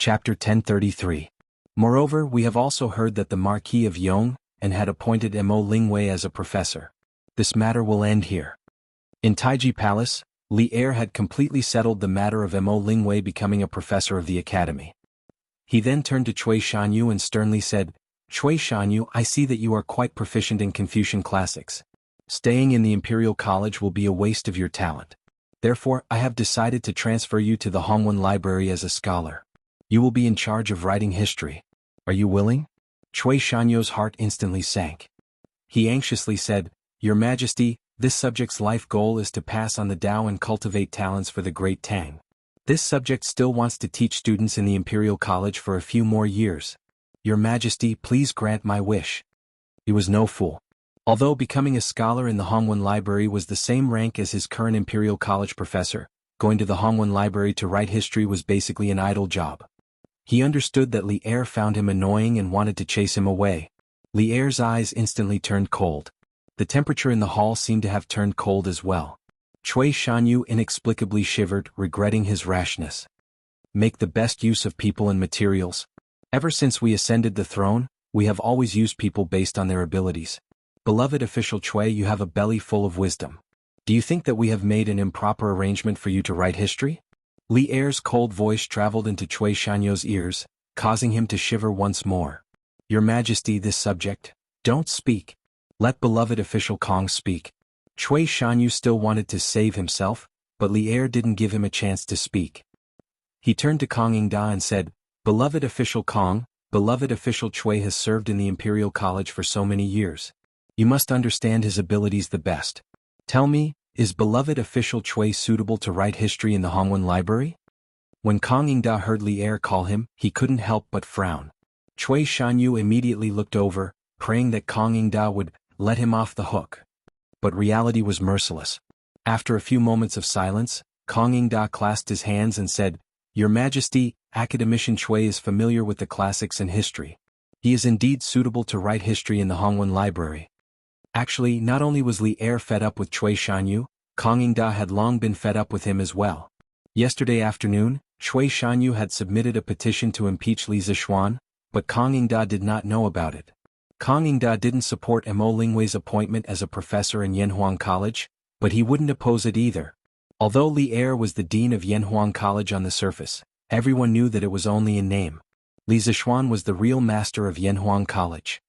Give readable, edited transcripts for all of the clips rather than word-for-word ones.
Chapter 1033. Moreover, we have also heard that the Marquis of Yong and had appointed Mo Lingwei as a professor. This matter will end here. In Taiji Palace, Li Er had completely settled the matter of Mo Lingwei becoming a professor of the academy. He then turned to Cui Shanyu and sternly said, "Cui Shanyu, I see that you are quite proficient in Confucian classics. Staying in the Imperial College will be a waste of your talent. Therefore, I have decided to transfer you to the Hongwen Library as a scholar. You will be in charge of writing history. Are you willing?" Cui Shanyu's heart instantly sank. He anxiously said, "Your Majesty, this subject's life goal is to pass on the Dao and cultivate talents for the Great Tang. This subject still wants to teach students in the Imperial College for a few more years. Your Majesty, please grant my wish." He was no fool. Although becoming a scholar in the Hongwen Library was the same rank as his current Imperial College professor, going to the Hongwen Library to write history was basically an idle job. He understood that Li Er found him annoying and wanted to chase him away. Li Er's eyes instantly turned cold. The temperature in the hall seemed to have turned cold as well. Cui Shanyu inexplicably shivered, regretting his rashness. Make the best use of people and materials. Ever since we ascended the throne, we have always used people based on their abilities. Beloved official Cui, you have a belly full of wisdom. Do you think that we have made an improper arrangement for you to write history? Li Er's cold voice traveled into Cui Shanyu's ears, causing him to shiver once more. Your Majesty, this subject, don't speak. Let beloved official Kong speak. Cui Shanyu still wanted to save himself, but Li Er didn't give him a chance to speak. He turned to Kong Ingda and said, "Beloved official Kong, beloved official Cui has served in the Imperial College for so many years. You must understand his abilities the best. Tell me, is beloved official Cui suitable to write history in the Hongwen Library?" When Kong Ingda heard Li Er call him, he couldn't help but frown. Cui Shanyu immediately looked over, praying that Kong Ingda would let him off the hook. But reality was merciless. After a few moments of silence, Kong Ingda clasped his hands and said, "Your Majesty, Academician Cui is familiar with the classics and history. He is indeed suitable to write history in the Hongwen Library." Actually, not only was Li Er fed up with Cui Shanyu, Kong Ingda had long been fed up with him as well. Yesterday afternoon, Cui Shanyu had submitted a petition to impeach Li Zishuan, but Kong Ingda did not know about it. Kong Ingda didn't support Mo Lingwei's appointment as a professor in Yanhuang College, but he wouldn't oppose it either. Although Li Er was the dean of Yanhuang College on the surface, everyone knew that it was only in name. Li Zishuan was the real master of Yanhuang College.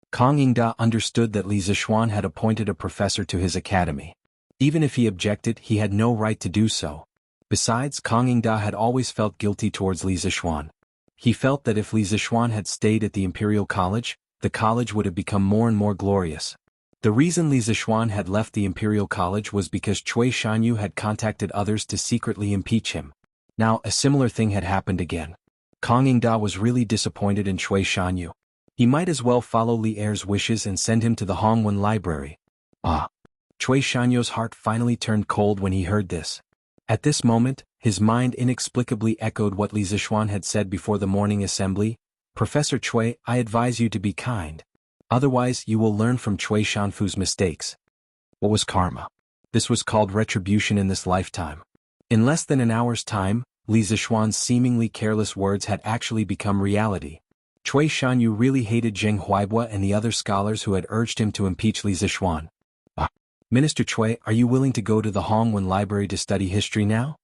Kong Ingda understood that Li Zishuan had appointed a professor to his academy. Even if he objected, he had no right to do so. Besides, Kong Ingda had always felt guilty towards Li Zishuan. He felt that if Li Zishuan had stayed at the Imperial College, the college would have become more and more glorious. The reason Li Zishuan had left the Imperial College was because Cui Shanyu had contacted others to secretly impeach him. Now, a similar thing had happened again. Kong Ingda was really disappointed in Cui Shanyu. He might as well follow Li Er's wishes and send him to the Hongwen Library. Cui Shanyu's heart finally turned cold when he heard this. At this moment, his mind inexplicably echoed what Li Zishuan had said before the morning assembly. "Professor Cui, I advise you to be kind. Otherwise, you will learn from Cui Shanfu's mistakes." What was karma? This was called retribution in this lifetime. In less than an hour's time, Li Zishuan's seemingly careless words had actually become reality. Cui Shanyu really hated Zheng Huaibua and the other scholars who had urged him to impeach Li Zishuan. "Minister Cui, are you willing to go to the Hongwen Library to study history now?"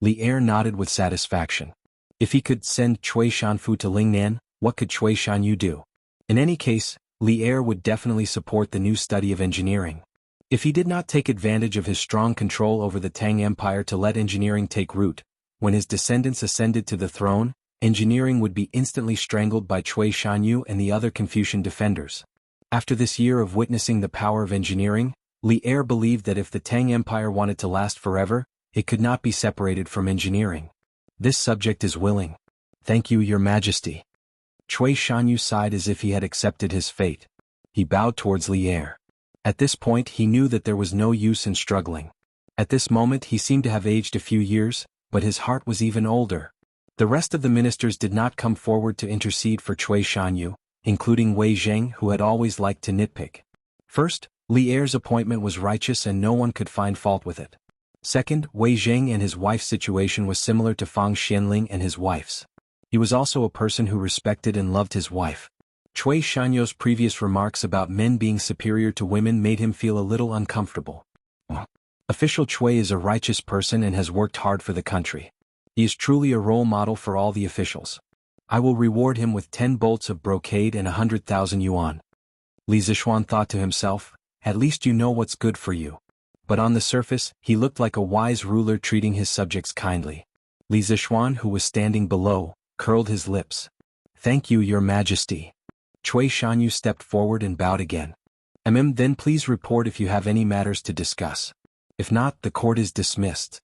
Li Er nodded with satisfaction. If he could send Cui Shanfu to Lingnan, what could Cui Shanyu do? In any case, Li Er would definitely support the new study of engineering. If he did not take advantage of his strong control over the Tang Empire to let engineering take root, when his descendants ascended to the throne, engineering would be instantly strangled by Cui Shanyu and the other Confucian defenders. After this year of witnessing the power of engineering, Li Er believed that if the Tang Empire wanted to last forever, it could not be separated from engineering. This subject is willing. Thank you, Your Majesty. Cui Shanyu sighed as if he had accepted his fate. He bowed towards Li Er. At this point he knew that there was no use in struggling. At this moment he seemed to have aged a few years, but his heart was even older. The rest of the ministers did not come forward to intercede for Cui Shanyu, including Wei Zheng, who had always liked to nitpick. First, Li Er's appointment was righteous and no one could find fault with it. Second, Wei Zheng and his wife's situation was similar to Fang Xianling and his wife's. He was also a person who respected and loved his wife. Cui Shanyo's previous remarks about men being superior to women made him feel a little uncomfortable. Official Cui is a righteous person and has worked hard for the country. He is truly a role model for all the officials. I will reward him with 10 bolts of brocade and 100,000 yuan. Li Zixuan thought to himself, at least you know what's good for you. But on the surface, he looked like a wise ruler treating his subjects kindly. Li Zixuan, who was standing below, curled his lips. Thank you, Your Majesty. Cui Shanyu stepped forward and bowed again. Then please report if you have any matters to discuss. If not, the court is dismissed.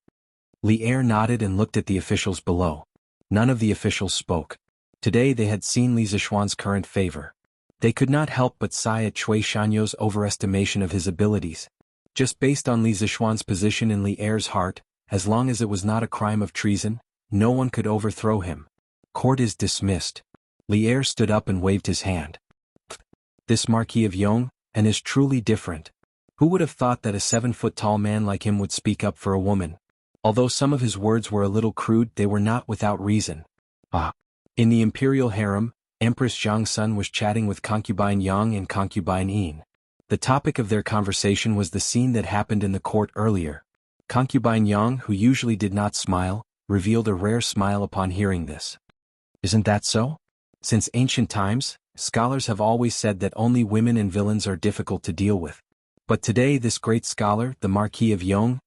Li Er nodded and looked at the officials below. None of the officials spoke. Today they had seen Li Zixuan's current favor. They could not help but sigh at Cui Shanyo's overestimation of his abilities. Just based on Li Zixuan's position in Li Er's heart, as long as it was not a crime of treason, no one could overthrow him. Court is dismissed. Li Er stood up and waved his hand. This Marquis of Yong, and is truly different. Who would have thought that a 7-foot-tall man like him would speak up for a woman? Although some of his words were a little crude, they were not without reason. In the imperial harem, Empress Zhang's son was chatting with concubine Yang and concubine Yin. The topic of their conversation was the scene that happened in the court earlier. Concubine Yang, who usually did not smile, revealed a rare smile upon hearing this. Isn't that so? Since ancient times, scholars have always said that only women and villains are difficult to deal with. But today this great scholar, the Marquis of Yong,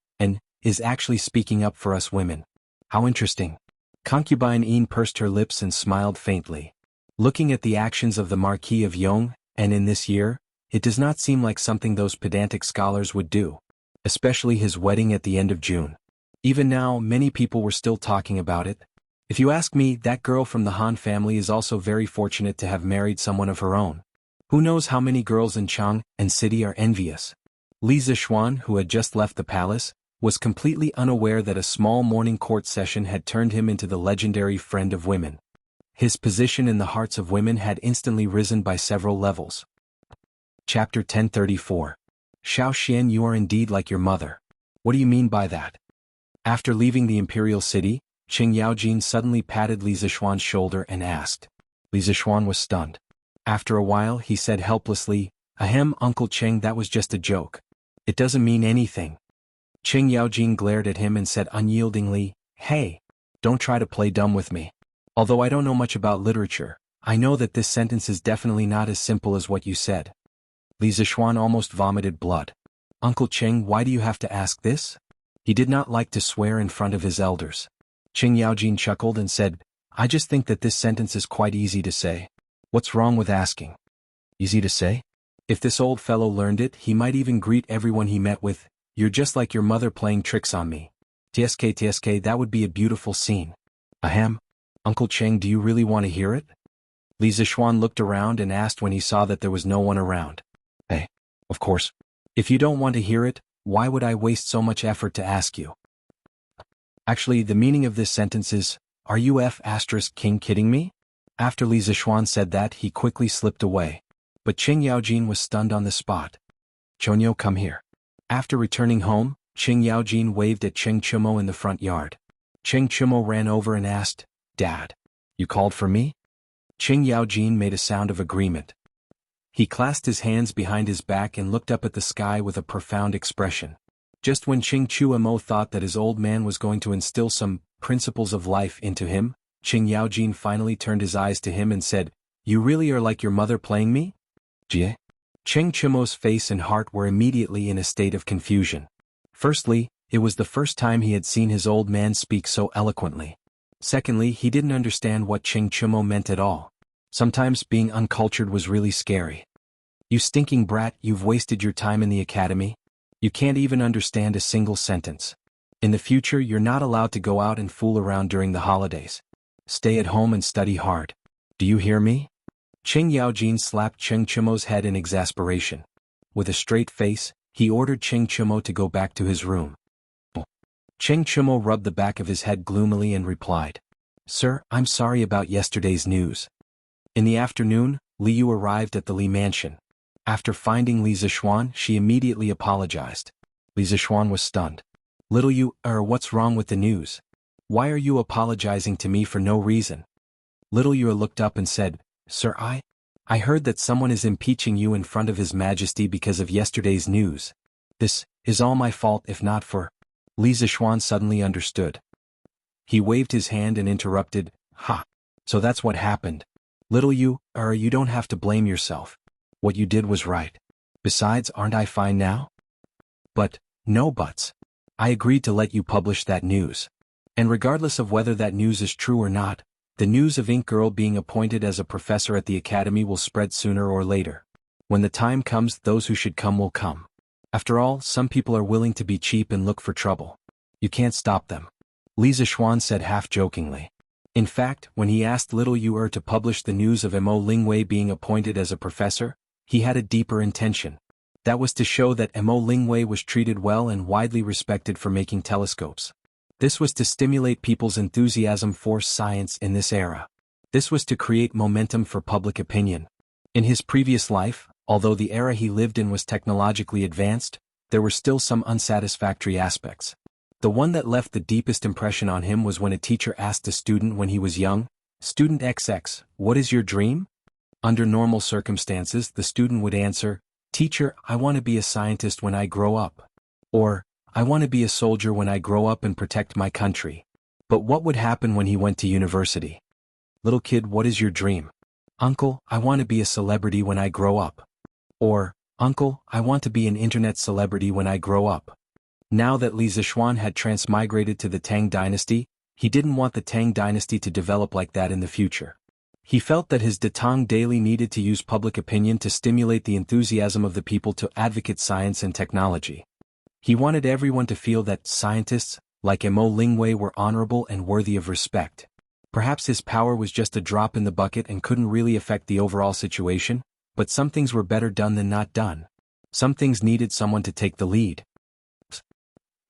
is actually speaking up for us women. How interesting. Concubine Yin pursed her lips and smiled faintly. Looking at the actions of the Marquis of Yong, and in this year, it does not seem like something those pedantic scholars would do. Especially his wedding at the end of June. Even now, many people were still talking about it. If you ask me, that girl from the Han family is also very fortunate to have married someone of her own. Who knows how many girls in Chang and city are envious. Li Zixuan, who had just left the palace, was completely unaware that a small morning court session had turned him into the legendary friend of women. His position in the hearts of women had instantly risen by several levels. Chapter 1034. Xiao Xian, you are indeed like your mother. What do you mean by that? After leaving the imperial city, Qing Yaojin suddenly patted Li Zixuan's shoulder and asked. Li Zixuan was stunned. After a while he said helplessly, Ahem, Uncle Qing, that was just a joke. It doesn't mean anything. Qing Yaojin glared at him and said unyieldingly, Hey, don't try to play dumb with me. Although I don't know much about literature, I know that this sentence is definitely not as simple as what you said. Li Zixuan almost vomited blood. Uncle Qing, why do you have to ask this? He did not like to swear in front of his elders. Qing Yaojin chuckled and said, I just think that this sentence is quite easy to say. What's wrong with asking? Easy to say? If this old fellow learned it, he might even greet everyone he met with, You're just like your mother playing tricks on me. TSK, that would be a beautiful scene. Ahem. Uncle Qing, do you really want to hear it? Li Zixuan looked around and asked when he saw that there was no one around. Hey, of course. If you don't want to hear it, why would I waste so much effort to ask you? Actually, the meaning of this sentence is, Are you King kidding me? After Li Zixuan said that, he quickly slipped away. But Qing Yaojin was stunned on the spot. Chonyo, come here. After returning home, Qing Yaojin waved at Cheng Chumo in the front yard. Cheng Chumo ran over and asked, Dad, you called for me? Qing Yaojin made a sound of agreement. He clasped his hands behind his back and looked up at the sky with a profound expression. Just when Qing Chumo thought that his old man was going to instill some principles of life into him, Qing Yaojin finally turned his eyes to him and said, You really are like your mother playing me? Jie? Cheng Chumo's face and heart were immediately in a state of confusion. Firstly, it was the first time he had seen his old man speak so eloquently. Secondly, he didn't understand what Cheng Chumo meant at all. Sometimes being uncultured was really scary. You stinking brat, you've wasted your time in the academy. You can't even understand a single sentence. In the future, you're not allowed to go out and fool around during the holidays. Stay at home and study hard. Do you hear me? Qing Yaojin slapped Cheng Chumo's head in exasperation. With a straight face, he ordered Cheng Chumo to go back to his room. Cheng Chumo rubbed the back of his head gloomily and replied, Sir, I'm sorry about yesterday's news. In the afternoon, Li Yu arrived at the Li mansion. After finding Li Zixuan, she immediately apologized. Li Zixuan was stunned. Little Yu, what's wrong with the news? Why are you apologizing to me for no reason? Little Yu looked up and said, Sir, I heard that someone is impeaching you in front of His Majesty because of yesterday's news. This is all my fault if not for... Li Zishuan suddenly understood. He waved his hand and interrupted, Ha! So that's what happened. Little Yu, you don't have to blame yourself. What you did was right. Besides, aren't I fine now? But, no buts. I agreed to let you publish that news. And regardless of whether that news is true or not, the news of Ink Girl being appointed as a professor at the academy will spread sooner or later. When the time comes, those who should come will come. After all, some people are willing to be cheap and look for trouble. You can't stop them. Li Zishuan said half-jokingly. In fact, when he asked Little Yu to publish the news of Mo Lingwei being appointed as a professor, he had a deeper intention. That was to show that Mo Lingwei was treated well and widely respected for making telescopes. This was to stimulate people's enthusiasm for science in this era. This was to create momentum for public opinion. In his previous life, although the era he lived in was technologically advanced, there were still some unsatisfactory aspects. The one that left the deepest impression on him was when a teacher asked a student when he was young, Student XX, what is your dream? Under normal circumstances, the student would answer, Teacher, I want to be a scientist when I grow up. Or, I want to be a soldier when I grow up and protect my country. But what would happen when he went to university? Little kid, what is your dream? Uncle, I want to be a celebrity when I grow up. Or, Uncle, I want to be an internet celebrity when I grow up. Now that Li Zishuan had transmigrated to the Tang dynasty, he didn't want the Tang dynasty to develop like that in the future. He felt that his Datang daily needed to use public opinion to stimulate the enthusiasm of the people to advocate science and technology. He wanted everyone to feel that scientists, like Mo Lingwei, were honorable and worthy of respect. Perhaps his power was just a drop in the bucket and couldn't really affect the overall situation, but some things were better done than not done. Some things needed someone to take the lead.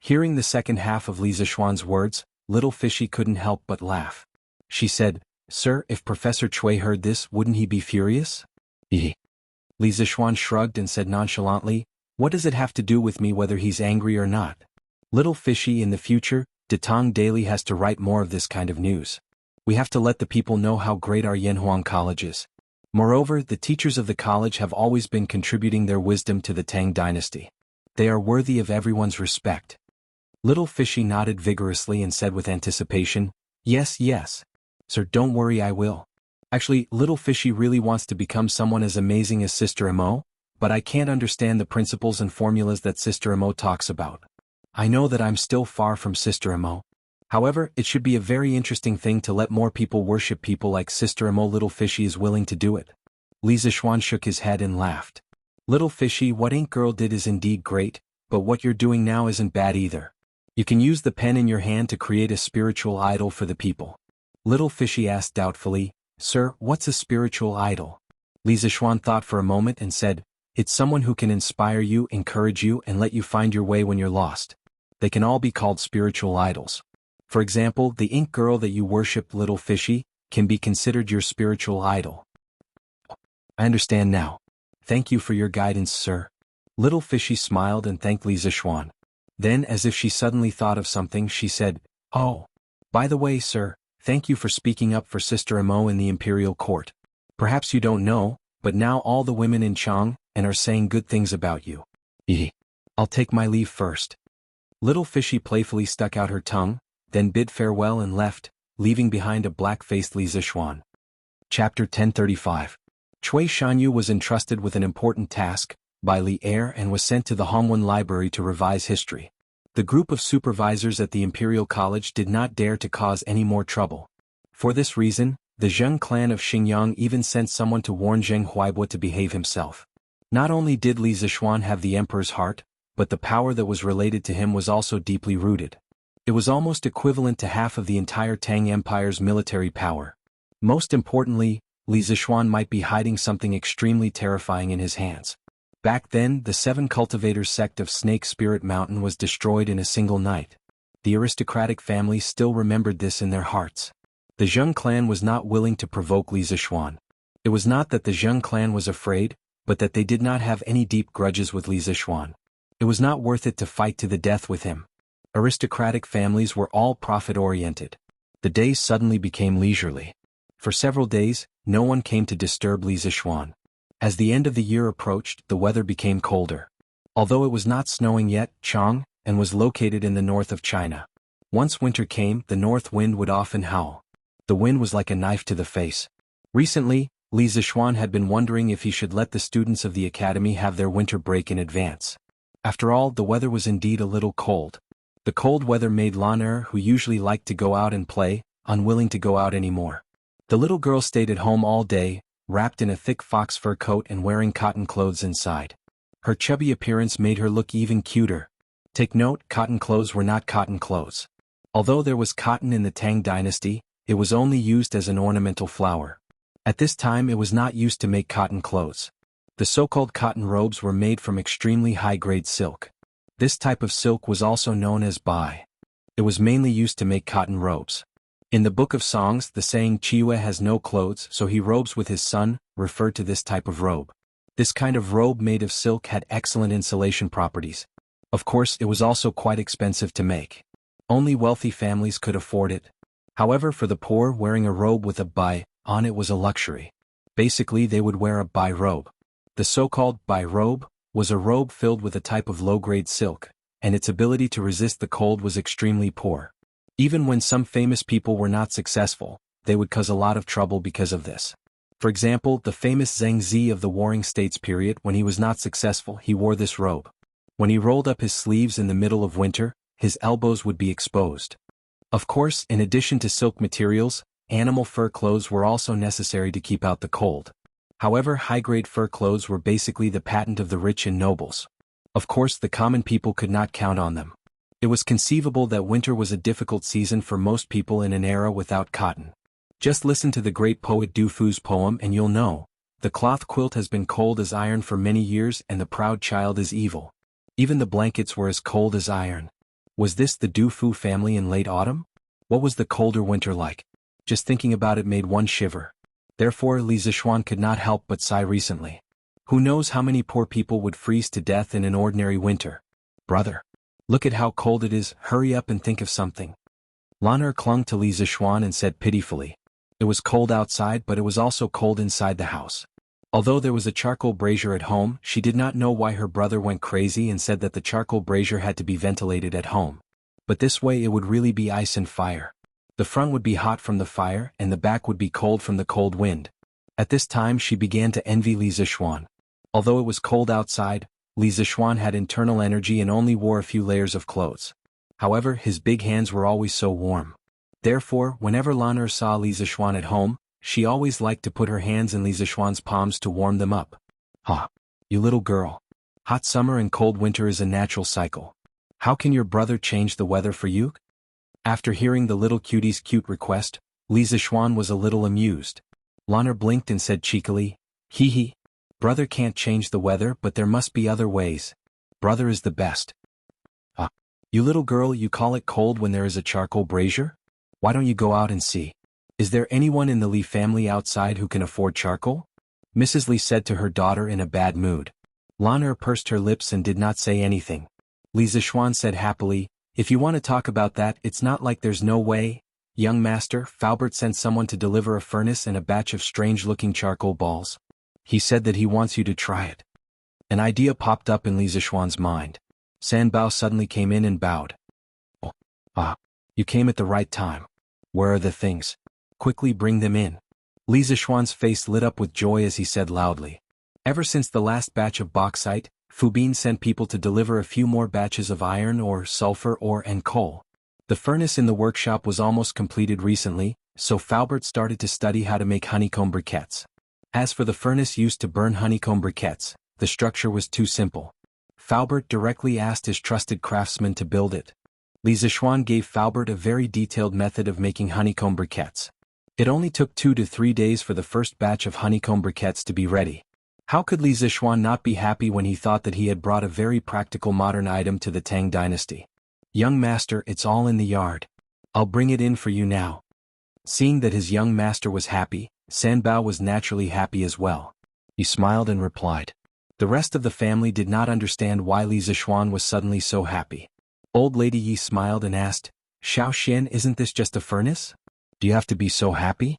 Hearing the second half of Li Zishuan's words, Little Fishy couldn't help but laugh. She said, Sir, if Professor Chui heard this, wouldn't he be furious? Li Zishuan shrugged and said nonchalantly, What does it have to do with me whether he's angry or not? Little Fishy, in the future, Datang Daily has to write more of this kind of news. We have to let the people know how great our Yanhuang College is. Moreover, the teachers of the college have always been contributing their wisdom to the Tang dynasty. They are worthy of everyone's respect. Little Fishy nodded vigorously and said with anticipation, Yes, yes. Sir, don't worry, I will. Actually, Little Fishy really wants to become someone as amazing as Sister Mo, but I can't understand the principles and formulas that Sister Mo talks about. I know that I'm still far from Sister Mo. However, it should be a very interesting thing to let more people worship people like Sister Mo. Little Fishy is willing to do it. Li Zishuan shook his head and laughed. Little Fishy, what Ink Girl did is indeed great, but what you're doing now isn't bad either. You can use the pen in your hand to create a spiritual idol for the people. Little Fishy asked doubtfully, Sir, what's a spiritual idol? Li Zishuan thought for a moment and said, It's someone who can inspire you, encourage you, and let you find your way when you're lost. They can all be called spiritual idols. For example, the Ink Girl that you worship, Little Fishy, can be considered your spiritual idol. I understand now. Thank you for your guidance, sir. Little Fishy smiled and thanked Li Zishuan. Then, as if she suddenly thought of something, she said, Oh, by the way, sir, thank you for speaking up for Sister Mo in the imperial court. Perhaps you don't know, but now all the women in Chang and are saying good things about you. I'll take my leave first. Little Fishy playfully stuck out her tongue, then bid farewell and left, leaving behind a black-faced Li Zishuan. Chapter 1035. Chui Shanyu was entrusted with an important task by Li Er and was sent to the Hongwen Library to revise history. The group of supervisors at the Imperial College did not dare to cause any more trouble. For this reason, the Zheng clan of Xingyang even sent someone to warn Zheng Huaibo to behave himself. Not only did Li Zishuan have the emperor's heart, but the power that was related to him was also deeply rooted. It was almost equivalent to half of the entire Tang Empire's military power. Most importantly, Li Zishuan might be hiding something extremely terrifying in his hands. Back then, the Seven Cultivators sect of Snake Spirit Mountain was destroyed in a single night. The aristocratic family still remembered this in their hearts. The Zheng clan was not willing to provoke Li Zishuan. It was not that the Zheng clan was afraid, but that they did not have any deep grudges with Li Zishuan. It was not worth it to fight to the death with him. Aristocratic families were all profit-oriented. The days suddenly became leisurely. For several days, no one came to disturb Li Zishuan. As the end of the year approached, the weather became colder. Although it was not snowing yet, Chang, and was located in the north of China. Once winter came, the north wind would often howl. The wind was like a knife to the face. Recently, Li Zishuan had been wondering if he should let the students of the academy have their winter break in advance. After all, the weather was indeed a little cold. The cold weather made Lan who usually liked to go out and play, unwilling to go out anymore. The little girl stayed at home all day, wrapped in a thick fox fur coat and wearing cotton clothes inside. Her chubby appearance made her look even cuter. Take note, cotton clothes were not cotton clothes. Although there was cotton in the Tang dynasty, it was only used as an ornamental flower. At this time it was not used to make cotton clothes. The so-called cotton robes were made from extremely high-grade silk. This type of silk was also known as bai. It was mainly used to make cotton robes. In the Book of Songs, the saying Chiwe has no clothes, so he robes with his son, referred to this type of robe. This kind of robe made of silk had excellent insulation properties. Of course, it was also quite expensive to make. Only wealthy families could afford it. However, for the poor, wearing a robe with a bai on it was a luxury. Basically, they would wear a bai robe. The so-called bai robe was a robe filled with a type of low-grade silk, and its ability to resist the cold was extremely poor. Even when some famous people were not successful, they would cause a lot of trouble because of this. For example, the famous Zheng Zi of the Warring States period, when he was not successful, he wore this robe. When he rolled up his sleeves in the middle of winter, his elbows would be exposed. Of course, in addition to silk materials, animal fur clothes were also necessary to keep out the cold. However, high-grade fur clothes were basically the patent of the rich and nobles. Of course, the common people could not count on them. It was conceivable that winter was a difficult season for most people in an era without cotton. Just listen to the great poet Du Fu's poem and you'll know. The cloth quilt has been cold as iron for many years and the proud child is evil. Even the blankets were as cold as iron. Was this the Du Fu family in late autumn? What was the colder winter like? Just thinking about it made one shiver. Therefore, Li Zishuan could not help but sigh recently. Who knows how many poor people would freeze to death in an ordinary winter? Brother, look at how cold it is, hurry up and think of something. Lan clung to Li Zishuan and said pitifully. It was cold outside, but it was also cold inside the house. Although there was a charcoal brazier at home, she did not know why her brother went crazy and said that the charcoal brazier had to be ventilated at home. But this way it would really be ice and fire. The front would be hot from the fire and the back would be cold from the cold wind. At this time she began to envy Li Zishuan. Although it was cold outside, Li Zishuan had internal energy and only wore a few layers of clothes. However, his big hands were always so warm. Therefore, whenever Lan saw Li Zishuan at home, she always liked to put her hands in Li Zishuan's palms to warm them up. "Ha! You little girl. Hot summer and cold winter is a natural cycle. How can your brother change the weather for you?" After hearing the little cutie's cute request, Li Zishuan was a little amused. Lan blinked and said cheekily, "Hee hee. Brother can't change the weather, but there must be other ways. Brother is the best." "Ah, you little girl, you call it cold when there is a charcoal brazier? Why don't you go out and see? Is there anyone in the Li family outside who can afford charcoal?" Mrs. Li said to her daughter in a bad mood. Lan pursed her lips and did not say anything. Li Zishuan said happily, "If you want to talk about that, it's not like there's no way. Young master, Faubert sent someone to deliver a furnace and a batch of strange-looking charcoal balls. He said that he wants you to try it." An idea popped up in Li Zishuan's mind. San Bao suddenly came in and bowed. "Oh, you came at the right time. Where are the things? Quickly bring them in." Li Zishuan's face lit up with joy as he said loudly. Ever since the last batch of bauxite, Fubin sent people to deliver a few more batches of iron ore, sulfur ore and coal. The furnace in the workshop was almost completed recently, so Faubert started to study how to make honeycomb briquettes. As for the furnace used to burn honeycomb briquettes, the structure was too simple. Faubert directly asked his trusted craftsman to build it. Li Zishuan gave Faubert a very detailed method of making honeycomb briquettes. It only took 2 to 3 days for the first batch of honeycomb briquettes to be ready. How could Li Zishuan not be happy when he thought that he had brought a very practical modern item to the Tang dynasty? "Young master, it's all in the yard. I'll bring it in for you now." Seeing that his young master was happy, San Bao was naturally happy as well. He smiled and replied. The rest of the family did not understand why Li Zishuan was suddenly so happy. Old Lady Yi smiled and asked, "Xiao Xian, isn't this just a furnace? Do you have to be so happy?"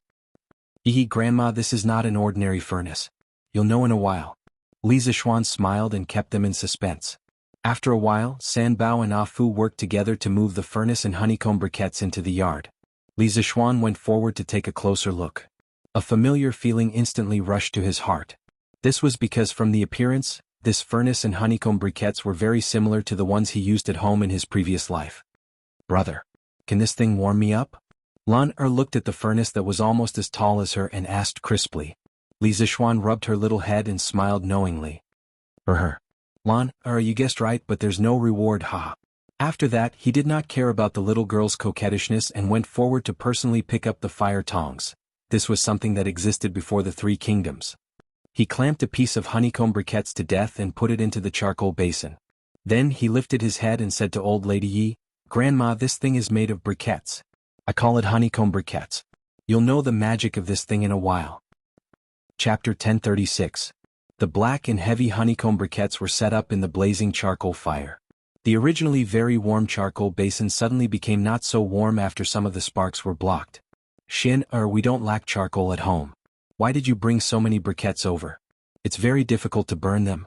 Grandma, this is not an ordinary furnace. You'll know in a while. Li Zixuan smiled and kept them in suspense. After a while, Sanbao and Afu worked together to move the furnace and honeycomb briquettes into the yard. Li Zixuan went forward to take a closer look. A familiar feeling instantly rushed to his heart. This was because from the appearance, this furnace and honeycomb briquettes were very similar to the ones he used at home in his previous life. Brother, can this thing warm me up? Lan looked at the furnace that was almost as tall as her and asked crisply. Li Zixuan rubbed her little head and smiled knowingly. Lan, you guessed right, but there's no reward, haha. After that, he did not care about the little girl's coquettishness and went forward to personally pick up the fire tongs. This was something that existed before the Three Kingdoms. He clamped a piece of honeycomb briquettes to death and put it into the charcoal basin. Then he lifted his head and said to Old Lady Yi, Grandma, this thing is made of briquettes. I call it honeycomb briquettes. You'll know the magic of this thing in a while. Chapter 1036. The black and heavy honeycomb briquettes were set up in the blazing charcoal fire. The originally very warm charcoal basin suddenly became not so warm after some of the sparks were blocked. Xin, we don't lack charcoal at home. Why did you bring so many briquettes over? It's very difficult to burn them.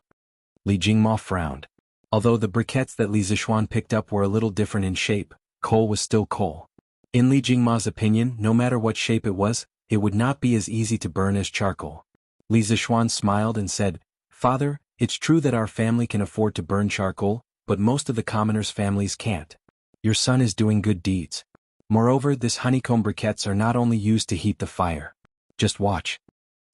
Li Jingma frowned. Although the briquettes that Li Zixuan picked up were a little different in shape, coal was still coal. In Li Jingma's opinion, no matter what shape it was, it would not be as easy to burn as charcoal. Li Zixuan smiled and said, Father, it's true that our family can afford to burn charcoal, but most of the commoners' families can't. Your son is doing good deeds. Moreover, this honeycomb briquettes are not only used to heat the fire. Just watch.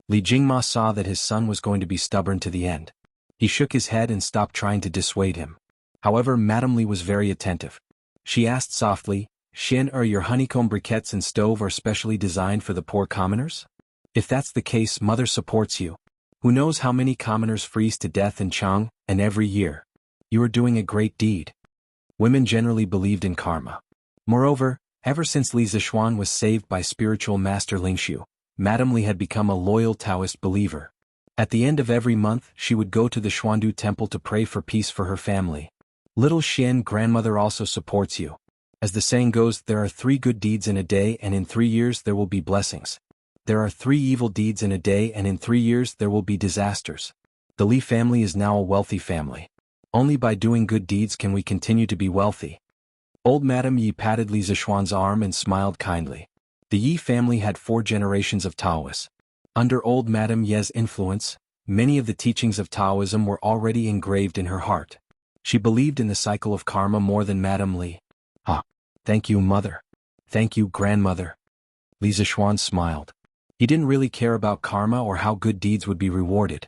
Li Jingma saw that his son was going to be stubborn to the end. He shook his head and stopped trying to dissuade him. However, Madame Li was very attentive. She asked softly, Xin, your honeycomb briquettes and stove are specially designed for the poor commoners? If that's the case, Mother supports you. Who knows how many commoners freeze to death in Chang, and every year. You are doing a great deed. Women generally believed in karma. Moreover, ever since Li Zixuan was saved by spiritual master Lingshu, Madame Li had become a loyal Taoist believer. At the end of every month, she would go to the Xuandu temple to pray for peace for her family. Little Xian, grandmother also supports you. As the saying goes, there are 3 good deeds in a day and in 3 years there will be blessings. There are 3 evil deeds in a day and in 3 years there will be disasters. The Li family is now a wealthy family. Only by doing good deeds can we continue to be wealthy. Old Madame Yi patted Li Zixuan's arm and smiled kindly. The Yi family had 4 generations of Taoists. Under old Madame Ye's influence, many of the teachings of Taoism were already engraved in her heart. She believed in the cycle of karma more than Madame Li. Thank you, mother. Thank you, grandmother. Li Zixuan smiled. He didn't really care about karma or how good deeds would be rewarded.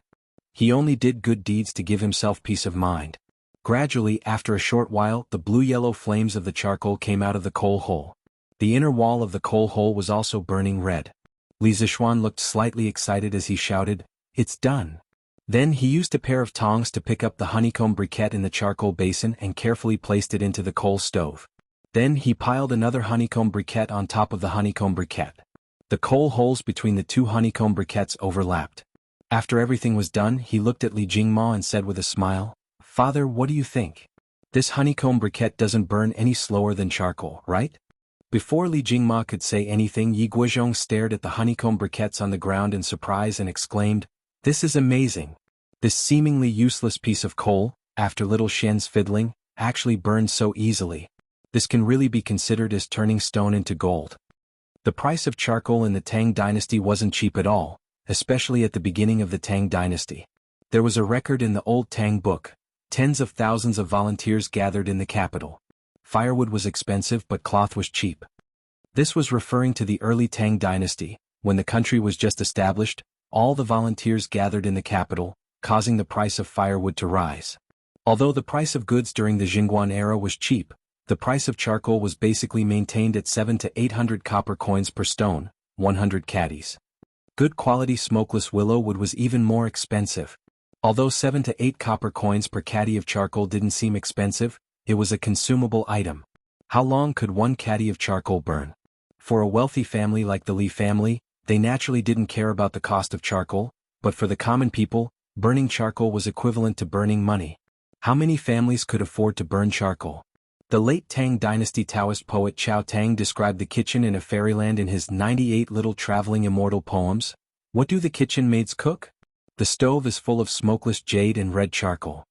He only did good deeds to give himself peace of mind. Gradually, after a short while, the blue-yellow flames of the charcoal came out of the coal hole. The inner wall of the coal hole was also burning red. Li Zixuan looked slightly excited as he shouted, It's done. Then he used a pair of tongs to pick up the honeycomb briquette in the charcoal basin and carefully placed it into the coal stove. Then he piled another honeycomb briquette on top of the honeycomb briquette. The coal holes between the 2 honeycomb briquettes overlapped. After everything was done, he looked at Li Jingma and said with a smile, Father, what do you think? This honeycomb briquette doesn't burn any slower than charcoal, right? Before Li Jingma could say anything, Yi Guozhong stared at the honeycomb briquettes on the ground in surprise and exclaimed, This is amazing. This seemingly useless piece of coal, after little Xian's fiddling, actually burned so easily. This can really be considered as turning stone into gold. The price of charcoal in the Tang dynasty wasn't cheap at all, especially at the beginning of the Tang dynasty. There was a record in the old Tang book. Tens of thousands of volunteers gathered in the capital. Firewood was expensive but cloth was cheap. This was referring to the early Tang dynasty, when the country was just established. All the volunteers gathered in the capital, causing the price of firewood to rise. Although the price of goods during the Jingguan era was cheap, the price of charcoal was basically maintained at 700 to 800 copper coins per stone, 100 caddies. Good quality smokeless willow wood was even more expensive. Although 7 to 8 copper coins per caddy of charcoal didn't seem expensive, it was a consumable item. How long could 1 caddy of charcoal burn? For a wealthy family like the Li family, they naturally didn't care about the cost of charcoal, but for the common people, burning charcoal was equivalent to burning money. How many families could afford to burn charcoal? The late Tang Dynasty Taoist poet Chao Tang described the kitchen in a fairyland in his 98 Little Traveling Immortal Poems. What do the kitchen maids cook? The stove is full of smokeless jade and red charcoal.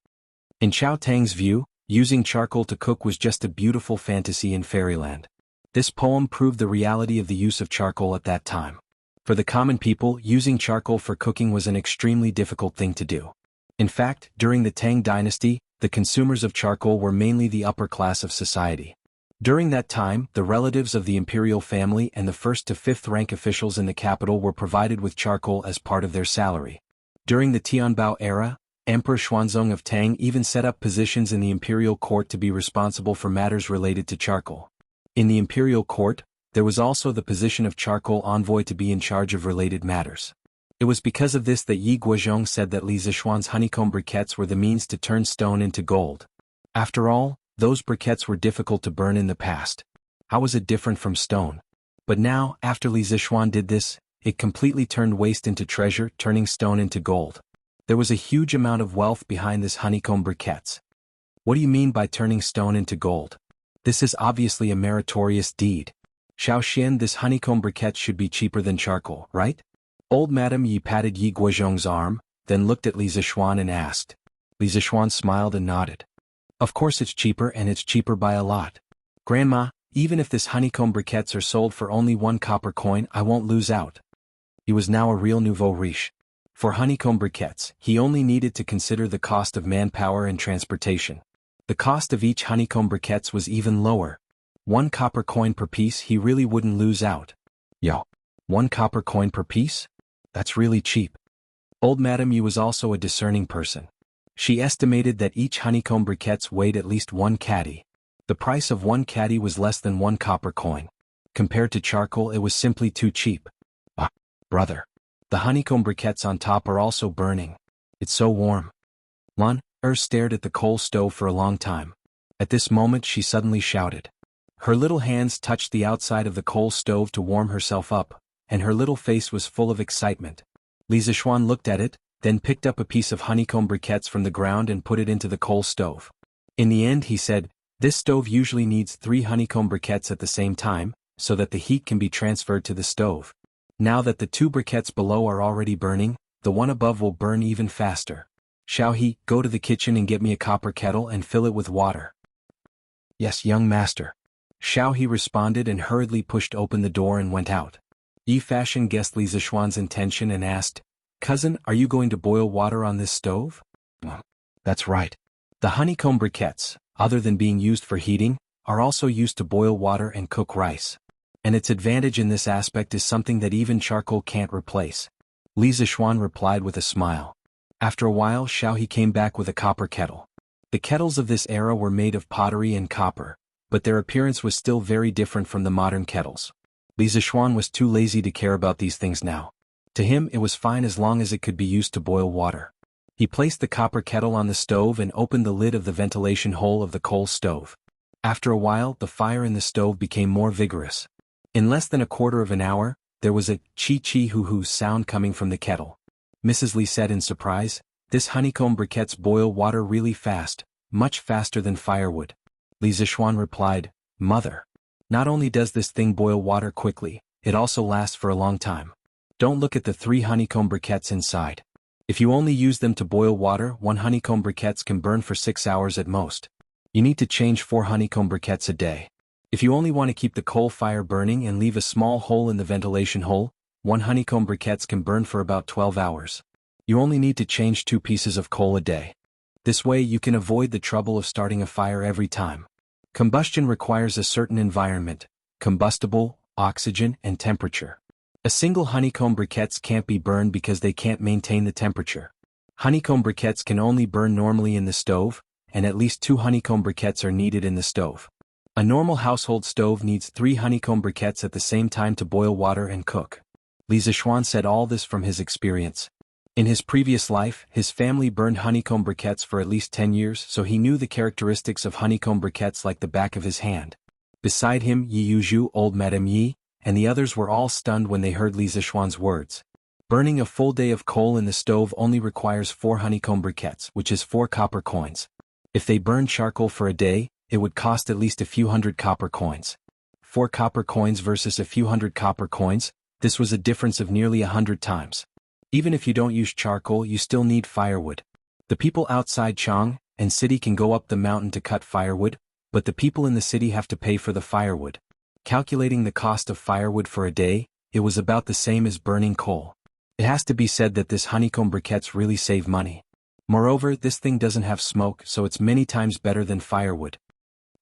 In Chao Tang's view, using charcoal to cook was just a beautiful fantasy in fairyland. This poem proved the reality of the use of charcoal at that time. For the common people, using charcoal for cooking was an extremely difficult thing to do. In fact, during the Tang Dynasty, the consumers of charcoal were mainly the upper class of society. During that time, the relatives of the imperial family and the first to fifth rank officials in the capital were provided with charcoal as part of their salary. During the Tianbao era, Emperor Xuanzong of Tang even set up positions in the imperial court to be responsible for matters related to charcoal. In the imperial court, there was also the position of charcoal envoy to be in charge of related matters. It was because of this that Yi Guozhong said that Li Zishuan's honeycomb briquettes were the means to turn stone into gold. After all, those briquettes were difficult to burn in the past. How was it different from stone? But now, after Li Zishuan did this, it completely turned waste into treasure, turning stone into gold. There was a huge amount of wealth behind this honeycomb briquettes. What do you mean by turning stone into gold? This is obviously a meritorious deed. Xiao Xian, this honeycomb briquette should be cheaper than charcoal, right? Old Madame Yi patted Yi Guozhong's arm, then looked at Li Zishuan and asked. Li Zishuan smiled and nodded. Of course it's cheaper, and it's cheaper by a lot. Grandma, even if this honeycomb briquettes are sold for only 1 copper coin, I won't lose out. He was now a real nouveau riche. For honeycomb briquettes, he only needed to consider the cost of manpower and transportation. The cost of each honeycomb briquettes was even lower. 1 copper coin per piece, he really wouldn't lose out. Yo, 1 copper coin per piece? That's really cheap. Old Madame Yi was also a discerning person. She estimated that each honeycomb briquettes weighed at least 1 caddy. The price of 1 caddy was less than 1 copper coin. Compared to charcoal, it was simply too cheap. Ah, brother. The honeycomb briquettes on top are also burning. It's so warm. Lan stared at the coal stove for a long time. At this moment she suddenly shouted. Her little hands touched the outside of the coal stove to warm herself up, and her little face was full of excitement. Li Zishuan looked at it, then picked up a piece of honeycomb briquettes from the ground and put it into the coal stove. In the end, he said, this stove usually needs 3 honeycomb briquettes at the same time, so that the heat can be transferred to the stove. Now that the 2 briquettes below are already burning, the one above will burn even faster. Shall he go to the kitchen and get me a copper kettle and fill it with water? Yes, young master. Xiao He responded and hurriedly pushed open the door and went out. Yi Fashion guessed Li Zishuan's intention and asked, Cousin, are you going to boil water on this stove? That's right. The honeycomb briquettes, other than being used for heating, are also used to boil water and cook rice. And its advantage in this aspect is something that even charcoal can't replace. Li Zishuan replied with a smile. After a while, Xiao He came back with a copper kettle. The kettles of this era were made of pottery and copper, but their appearance was still very different from the modern kettles. Li Zishuan was too lazy to care about these things now. To him it was fine as long as it could be used to boil water. He placed the copper kettle on the stove and opened the lid of the ventilation hole of the coal stove. After a while, the fire in the stove became more vigorous. In less than a quarter of an hour, there was a chi-chi-hoo-hoo sound coming from the kettle. Mrs. Li said in surprise, this honeycomb briquettes boil water really fast, much faster than firewood. Li Zishuan replied, Mother. Not only does this thing boil water quickly, it also lasts for a long time. Don't look at the 3 honeycomb briquettes inside. If you only use them to boil water, 1 honeycomb briquettes can burn for 6 hours at most. You need to change 4 honeycomb briquettes a day. If you only want to keep the coal fire burning and leave a small hole in the ventilation hole, 1 honeycomb briquettes can burn for about 12 hours. You only need to change 2 pieces of coal a day. This way you can avoid the trouble of starting a fire every time. Combustion requires a certain environment, combustible, oxygen, and temperature. A single honeycomb briquettes can't be burned because they can't maintain the temperature. Honeycomb briquettes can only burn normally in the stove, and at least 2 honeycomb briquettes are needed in the stove. A normal household stove needs 3 honeycomb briquettes at the same time to boil water and cook. Li Zishuan said all this from his experience. In his previous life, his family burned honeycomb briquettes for at least 10 years, so he knew the characteristics of honeycomb briquettes like the back of his hand. Beside him, Yi Yuzhu, old Madame Yi, and the others were all stunned when they heard Li Zishuan's words. Burning a full day of coal in the stove only requires 4 honeycomb briquettes, which is 4 copper coins. If they burn charcoal for a day, it would cost at least a few hundred copper coins. 4 copper coins versus a few hundred copper coins, this was a difference of nearly 100 times. Even if you don't use charcoal, you still need firewood. The people outside Chang and city can go up the mountain to cut firewood, but the people in the city have to pay for the firewood. Calculating the cost of firewood for a day, it was about the same as burning coal. It has to be said that this honeycomb briquettes really save money. Moreover, this thing doesn't have smoke, so it's many times better than firewood.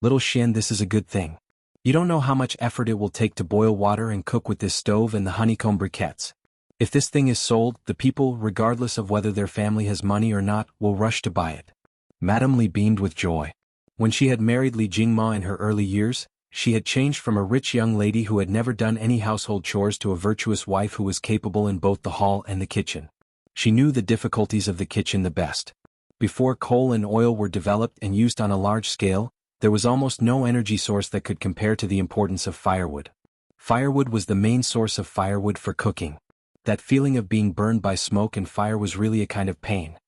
Little Xian, this is a good thing. You don't know how much effort it will take to boil water and cook with this stove and the honeycomb briquettes. If this thing is sold, the people, regardless of whether their family has money or not, will rush to buy it. Madame Li beamed with joy. When she had married Li Jingma in her early years, she had changed from a rich young lady who had never done any household chores to a virtuous wife who was capable in both the hall and the kitchen. She knew the difficulties of the kitchen the best. Before coal and oil were developed and used on a large scale, there was almost no energy source that could compare to the importance of firewood. Firewood was the main source of firewood for cooking. That feeling of being burned by smoke and fire was really a kind of pain.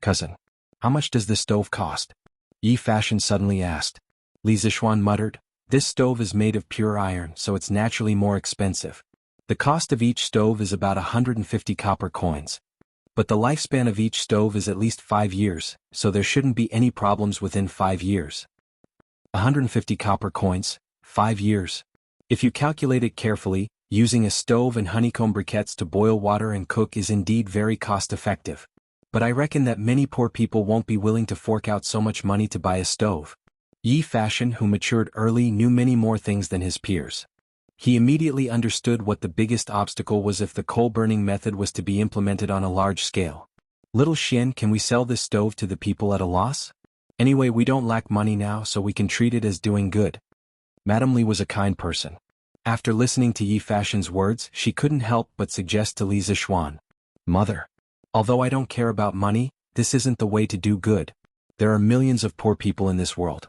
Cousin, how much does this stove cost? Yi Fashion suddenly asked. Li Zishuan muttered, this stove is made of pure iron, so it's naturally more expensive. The cost of each stove is about 150 copper coins. But the lifespan of each stove is at least 5 years, so there shouldn't be any problems within 5 years. 150 copper coins, 5 years. If you calculate it carefully, using a stove and honeycomb briquettes to boil water and cook is indeed very cost-effective. But I reckon that many poor people won't be willing to fork out so much money to buy a stove. Yi Fashion, who matured early, knew many more things than his peers. He immediately understood what the biggest obstacle was if the coal-burning method was to be implemented on a large scale. Little Xian, can we sell this stove to the people at a loss? Anyway, we don't lack money now, so we can treat it as doing good. Madame Li was a kind person. After listening to Yi Fashion's words, she couldn't help but suggest to Li Zishuan, Mother, although I don't care about money, this isn't the way to do good. There are millions of poor people in this world.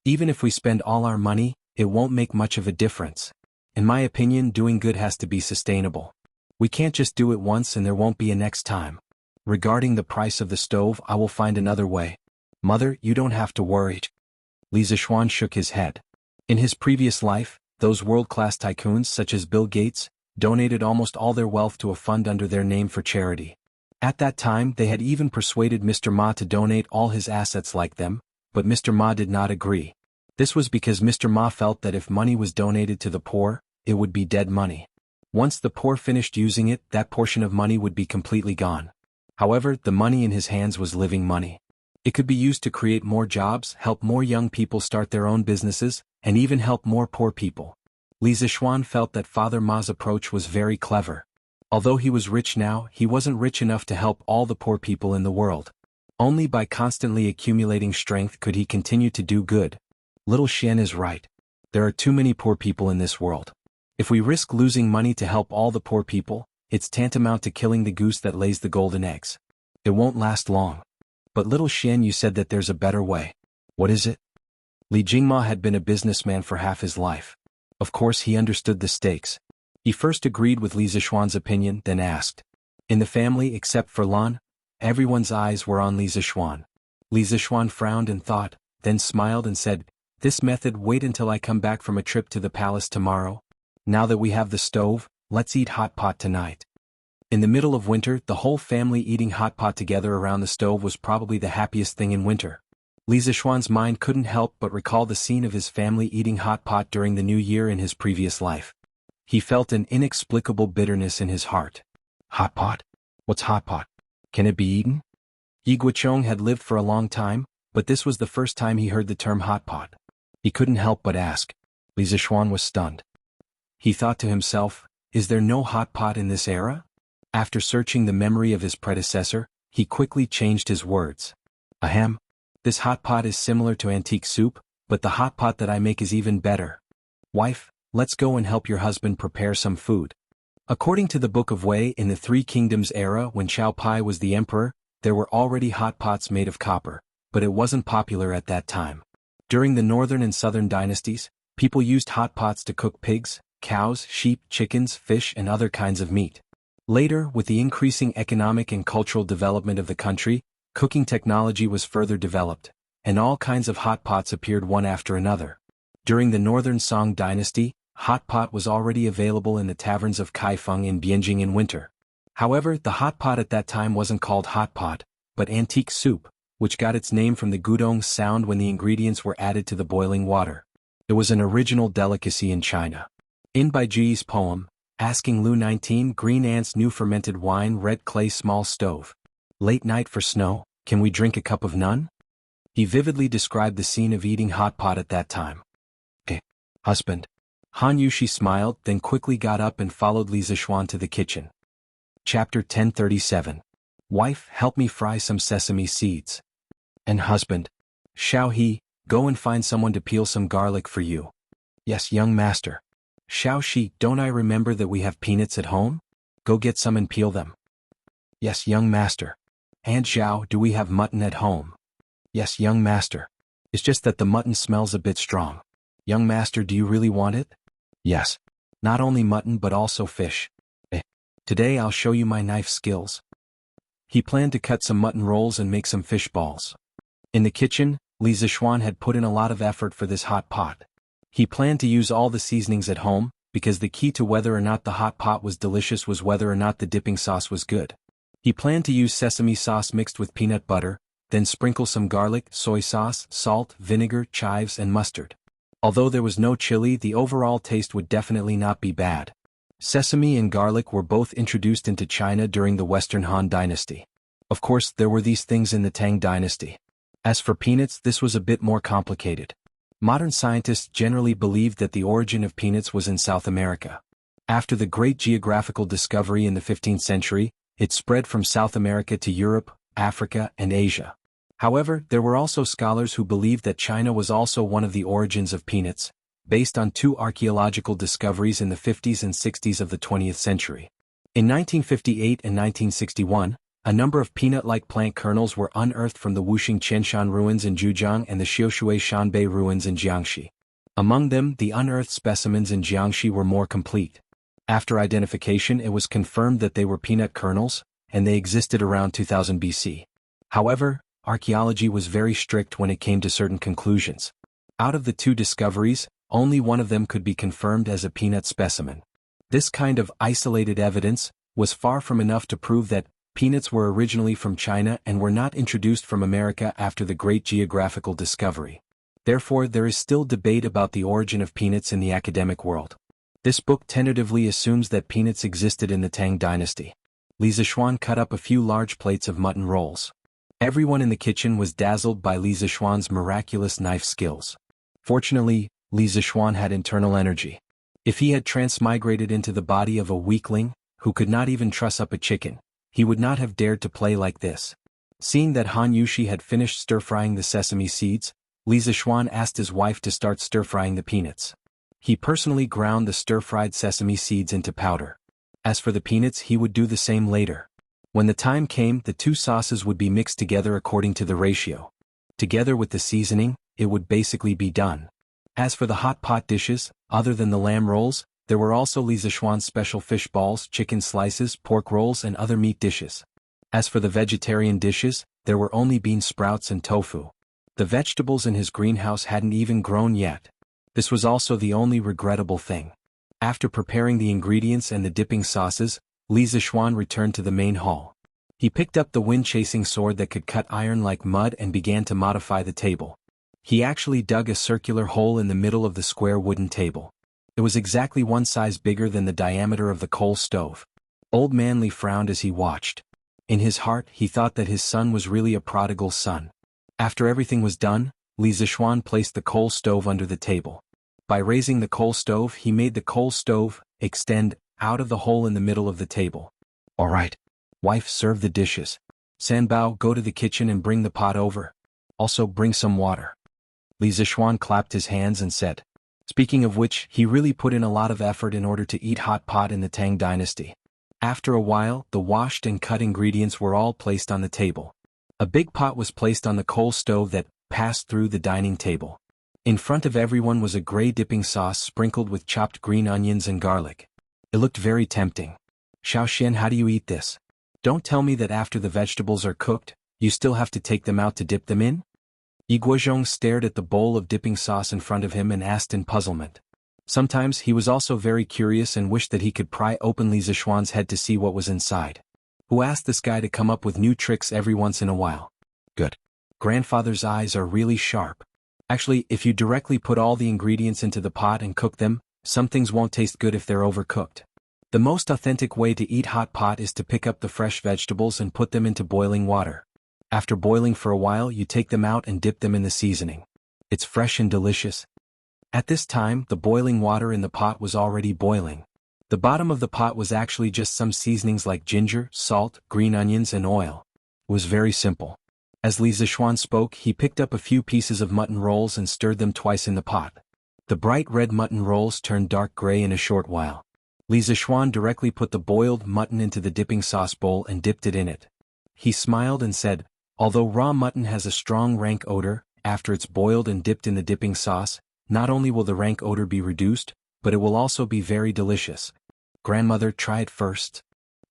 Even if we spend all our money, it won't make much of a difference. In my opinion, doing good has to be sustainable. We can't just do it once and there won't be a next time. Regarding the price of the stove, I will find another way. Mother, you don't have to worry. Li Zishuan shook his head. In his previous life, those world-class tycoons such as Bill Gates donated almost all their wealth to a fund under their name for charity. At that time, they had even persuaded Mr. Ma to donate all his assets like them, but Mr. Ma did not agree. This was because Mr. Ma felt that if money was donated to the poor, it would be dead money. Once the poor finished using it, that portion of money would be completely gone. However, the money in his hands was living money. It could be used to create more jobs, help more young people start their own businesses, and even help more poor people. Li Zishuan felt that Father Ma's approach was very clever. Although he was rich now, he wasn't rich enough to help all the poor people in the world. Only by constantly accumulating strength could he continue to do good. Little Xian is right. There are too many poor people in this world. If we risk losing money to help all the poor people, it's tantamount to killing the goose that lays the golden eggs. It won't last long. But Little Xian, you said that there's a better way. What is it? Li Jingma had been a businessman for half his life. Of course he understood the stakes. He first agreed with Li Zishuan's opinion, then asked. In the family, except for Lan, everyone's eyes were on Li Zishuan. Li Zishuan frowned and thought, then smiled and said, this method, wait until I come back from a trip to the palace tomorrow. Now that we have the stove, let's eat hot pot tonight. In the middle of winter, the whole family eating hot pot together around the stove was probably the happiest thing in winter. Li Zishuan's mind couldn't help but recall the scene of his family eating hot pot during the new year in his previous life. He felt an inexplicable bitterness in his heart. Hot pot? What's hot pot? Can it be eaten? Yi Guochong had lived for a long time, but this was the first time he heard the term hot pot. He couldn't help but ask. Li Zishuan was stunned. He thought to himself, is there no hot pot in this era? After searching the memory of his predecessor, he quickly changed his words. Ahem. This hot pot is similar to antique soup, but the hot pot that I make is even better. Wife, let's go and help your husband prepare some food. According to the Book of Wei, in the Three Kingdoms era when Xiao Pai was the emperor, there were already hot pots made of copper, but it wasn't popular at that time. During the northern and southern dynasties, people used hot pots to cook pigs, cows, sheep, chickens, fish, and other kinds of meat. Later, with the increasing economic and cultural development of the country, cooking technology was further developed, and all kinds of hot pots appeared one after another. During the Northern Song dynasty, hot pot was already available in the taverns of Kaifeng in Bianjing in winter. However, the hot pot at that time wasn't called hot pot, but antique soup, which got its name from the gudong sound when the ingredients were added to the boiling water. It was an original delicacy in China. In Baiji's poem, Asking Lu 19 Green Ants New Fermented Wine Red Clay Small Stove. Late night for snow, can we drink a cup of none? He vividly described the scene of eating hot pot at that time. Husband. Han Yushi smiled, then quickly got up and followed Li Zixuan to the kitchen. Chapter 1037. Wife, help me fry some sesame seeds. And husband. Xiao He, go and find someone to peel some garlic for you. Yes, young master. Xiao Shi, don't I remember that we have peanuts at home? Go get some and peel them. Yes, young master. And Xiao, do we have mutton at home? Yes, young master. It's just that the mutton smells a bit strong. Young master, do you really want it? Yes. Not only mutton but also fish. Today I'll show you my knife skills. He planned to cut some mutton rolls and make some fish balls. In the kitchen, Li Zixuan had put in a lot of effort for this hot pot. He planned to use all the seasonings at home, because the key to whether or not the hot pot was delicious was whether or not the dipping sauce was good. He planned to use sesame sauce mixed with peanut butter, then sprinkle some garlic, soy sauce, salt, vinegar, chives and mustard. Although there was no chili, the overall taste would definitely not be bad. Sesame and garlic were both introduced into China during the Western Han Dynasty. Of course, there were these things in the Tang Dynasty. As for peanuts, this was a bit more complicated. Modern scientists generally believed that the origin of peanuts was in South America. After the great geographical discovery in the 15th century, it spread from South America to Europe, Africa, and Asia. However, there were also scholars who believed that China was also one of the origins of peanuts, based on two archaeological discoveries in the 50s and 60s of the 20th century. In 1958 and 1961, a number of peanut-like plant kernels were unearthed from the Wuxia Chronicles ruins in Zhejiang and the Xiushui Shanbei ruins in Jiangxi. Among them, the unearthed specimens in Jiangxi were more complete. After identification, it was confirmed that they were peanut kernels, and they existed around 2000 BC. However, archaeology was very strict when it came to certain conclusions. Out of the two discoveries, only one of them could be confirmed as a peanut specimen. This kind of isolated evidence was far from enough to prove that peanuts were originally from China and were not introduced from America after the great geographical discovery. Therefore, there is still debate about the origin of peanuts in the academic world. This book tentatively assumes that peanuts existed in the Tang Dynasty. Li Zixuan cut up a few large plates of mutton rolls. Everyone in the kitchen was dazzled by Li Zixuan's miraculous knife skills. Fortunately, Li Zixuan had internal energy. If he had transmigrated into the body of a weakling, who could not even truss up a chicken, he would not have dared to play like this. Seeing that Han Yushi had finished stir-frying the sesame seeds, Li Zixuan asked his wife to start stir-frying the peanuts. He personally ground the stir-fried sesame seeds into powder. As for the peanuts, he would do the same later. When the time came, the two sauces would be mixed together according to the ratio. Together with the seasoning, it would basically be done. As for the hot pot dishes, other than the lamb rolls, there were also Li Zixuan's special fish balls, chicken slices, pork rolls and other meat dishes. As for the vegetarian dishes, there were only bean sprouts and tofu. The vegetables in his greenhouse hadn't even grown yet. This was also the only regrettable thing. After preparing the ingredients and the dipping sauces, Li Zixuan returned to the main hall. He picked up the wind-chasing sword that could cut iron like mud and began to modify the table. He actually dug a circular hole in the middle of the square wooden table. It was exactly one size bigger than the diameter of the coal stove. Old Man Li frowned as he watched. In his heart, he thought that his son was really a prodigal son. After everything was done, Li Zixuan placed the coal stove under the table. By raising the coal stove, he made the coal stove extend out of the hole in the middle of the table. All right. Wife, serve the dishes. Sanbao, go to the kitchen and bring the pot over. Also bring some water. Li Zixuan clapped his hands and said. Speaking of which, he really put in a lot of effort in order to eat hot pot in the Tang Dynasty. After a while, the washed and cut ingredients were all placed on the table. A big pot was placed on the coal stove that passed through the dining table. In front of everyone was a gray dipping sauce sprinkled with chopped green onions and garlic. It looked very tempting. Xiaoxian, how do you eat this? Don't tell me that after the vegetables are cooked, you still have to take them out to dip them in? Yi Guozhong stared at the bowl of dipping sauce in front of him and asked in puzzlement. Sometimes he was also very curious and wished that he could pry open Li Zishuan's head to see what was inside. Who asked this guy to come up with new tricks every once in a while? Good. Grandfather's eyes are really sharp. Actually, if you directly put all the ingredients into the pot and cook them, some things won't taste good if they're overcooked. The most authentic way to eat hot pot is to pick up the fresh vegetables and put them into boiling water. After boiling for a while, you take them out and dip them in the seasoning. It's fresh and delicious. At this time, the boiling water in the pot was already boiling. The bottom of the pot was actually just some seasonings like ginger, salt, green onions and oil. It was very simple. As Li Zishuan spoke, he picked up a few pieces of mutton rolls and stirred them twice in the pot. The bright red mutton rolls turned dark gray in a short while. Li Zishuan directly put the boiled mutton into the dipping sauce bowl and dipped it in it. He smiled and said, "Although raw mutton has a strong rank odor, after it's boiled and dipped in the dipping sauce, not only will the rank odor be reduced, but it will also be very delicious. Grandmother, try it first."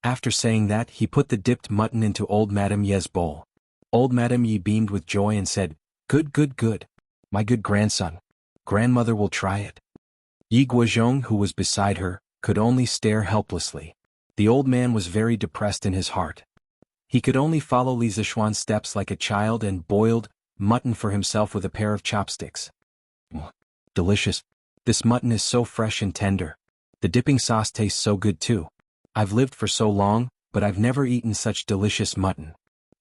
After saying that, he put the dipped mutton into old Madame Ye's bowl. Old Madame Ye beamed with joy and said, "Good, good, good. My good grandson. Grandmother will try it." Yi Guozhong, who was beside her, could only stare helplessly. The old man was very depressed in his heart. He could only follow Li Zishuan's steps like a child and boiled mutton for himself with a pair of chopsticks. Delicious. This mutton is so fresh and tender. The dipping sauce tastes so good too. I've lived for so long, but I've never eaten such delicious mutton.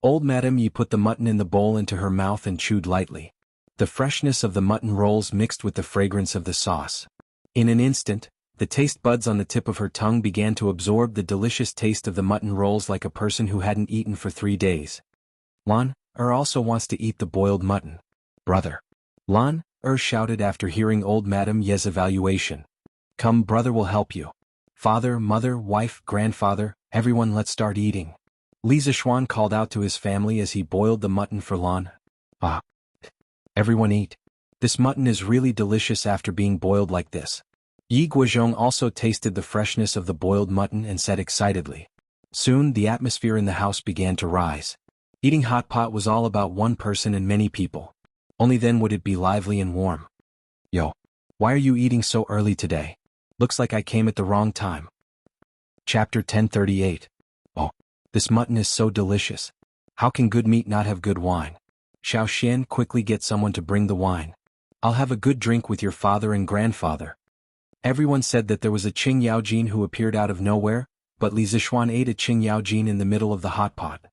Old Madame Yi put the mutton in the bowl into her mouth and chewed lightly. The freshness of the mutton rolls mixed with the fragrance of the sauce. In an instant, the taste buds on the tip of her tongue began to absorb the delicious taste of the mutton rolls like a person who hadn't eaten for 3 days. Lan also wants to eat the boiled mutton. Brother. Lan shouted after hearing old Madame Ye's evaluation. Come, brother will help you. Father, mother, wife, grandfather, everyone, let's start eating. Li Zishuan called out to his family as he boiled the mutton for Lan. Everyone eat. This mutton is really delicious after being boiled like this. Yi Guozhong also tasted the freshness of the boiled mutton and said excitedly. Soon the atmosphere in the house began to rise. Eating hot pot was all about one person and many people. Only then would it be lively and warm. Yo, why are you eating so early today? Looks like I came at the wrong time. Chapter 1038. This mutton is so delicious. How can good meat not have good wine? Xiao Xian, quickly get someone to bring the wine. I'll have a good drink with your father and grandfather. Everyone said that there was a Qing Yaojin who appeared out of nowhere, but Li Zishuan ate a Qing Yaojin in the middle of the hot pot.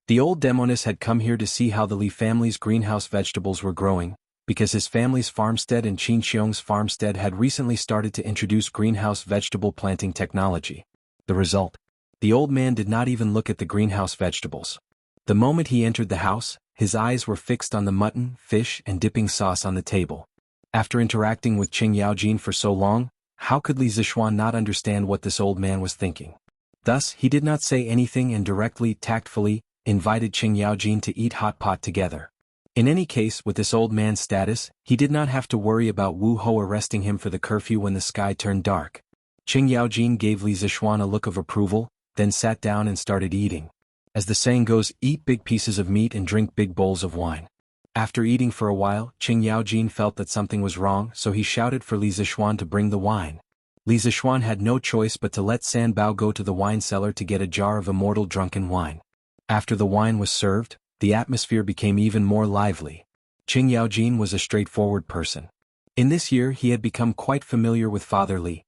The old demoness had come here to see how the Li family's greenhouse vegetables were growing, because his family's farmstead and Qin Xiong's farmstead had recently started to introduce greenhouse vegetable planting technology. The result? The old man did not even look at the greenhouse vegetables. The moment he entered the house, his eyes were fixed on the mutton, fish, and dipping sauce on the table. After interacting with Qing Yaojin for so long, how could Li Zishuan not understand what this old man was thinking? Thus, he did not say anything and directly, tactfully, invited Qing Yaojin to eat hot pot together. In any case, with this old man's status, he did not have to worry about Wu Ho arresting him for the curfew when the sky turned dark. Qing Yaojin gave Li Zishuan a look of approval, then sat down and started eating. As the saying goes, eat big pieces of meat and drink big bowls of wine. After eating for a while, Qing Yaojin felt that something was wrong, so he shouted for Li Zishuan to bring the wine. Li Zishuan had no choice but to let San Bao go to the wine cellar to get a jar of immortal drunken wine. After the wine was served, the atmosphere became even more lively. Qing Yaojin was a straightforward person. In this year he had become quite familiar with Father Li.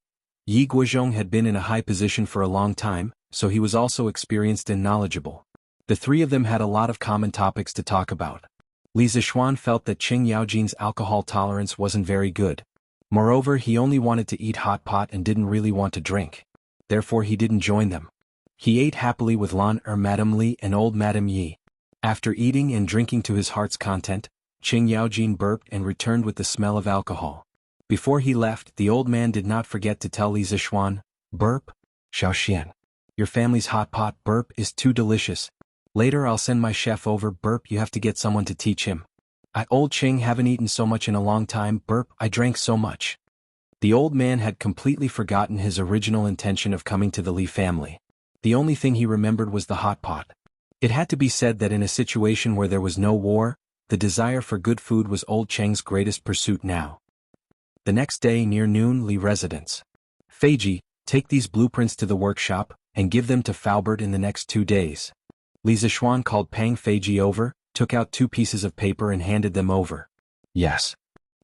Yi Guozhong had been in a high position for a long time, so he was also experienced and knowledgeable. The three of them had a lot of common topics to talk about. Li Zishuan felt that Qing Yaojin's alcohol tolerance wasn't very good. Moreover, he only wanted to eat hot pot and didn't really want to drink. Therefore he didn't join them. He ate happily with Lan Madame Li and old Madame Yi. After eating and drinking to his heart's content, Qing Yaojin burped and returned with the smell of alcohol. Before he left, the old man did not forget to tell Li Zishuan, "Burp, Xiao Xian. Your family's hot pot burp is too delicious. Later I'll send my chef over. Burp, you have to get someone to teach him. Old Qing haven't eaten so much in a long time. Burp, I drank so much." The old man had completely forgotten his original intention of coming to the Li family. The only thing he remembered was the hot pot. It had to be said that in a situation where there was no war, the desire for good food was old Cheng's greatest pursuit now. The next day near noon, Li residence. Feiji, take these blueprints to the workshop, and give them to Faubert in the next 2 days. Li Zishuan called Pang Feiji over, took out 2 pieces of paper and handed them over. Yes.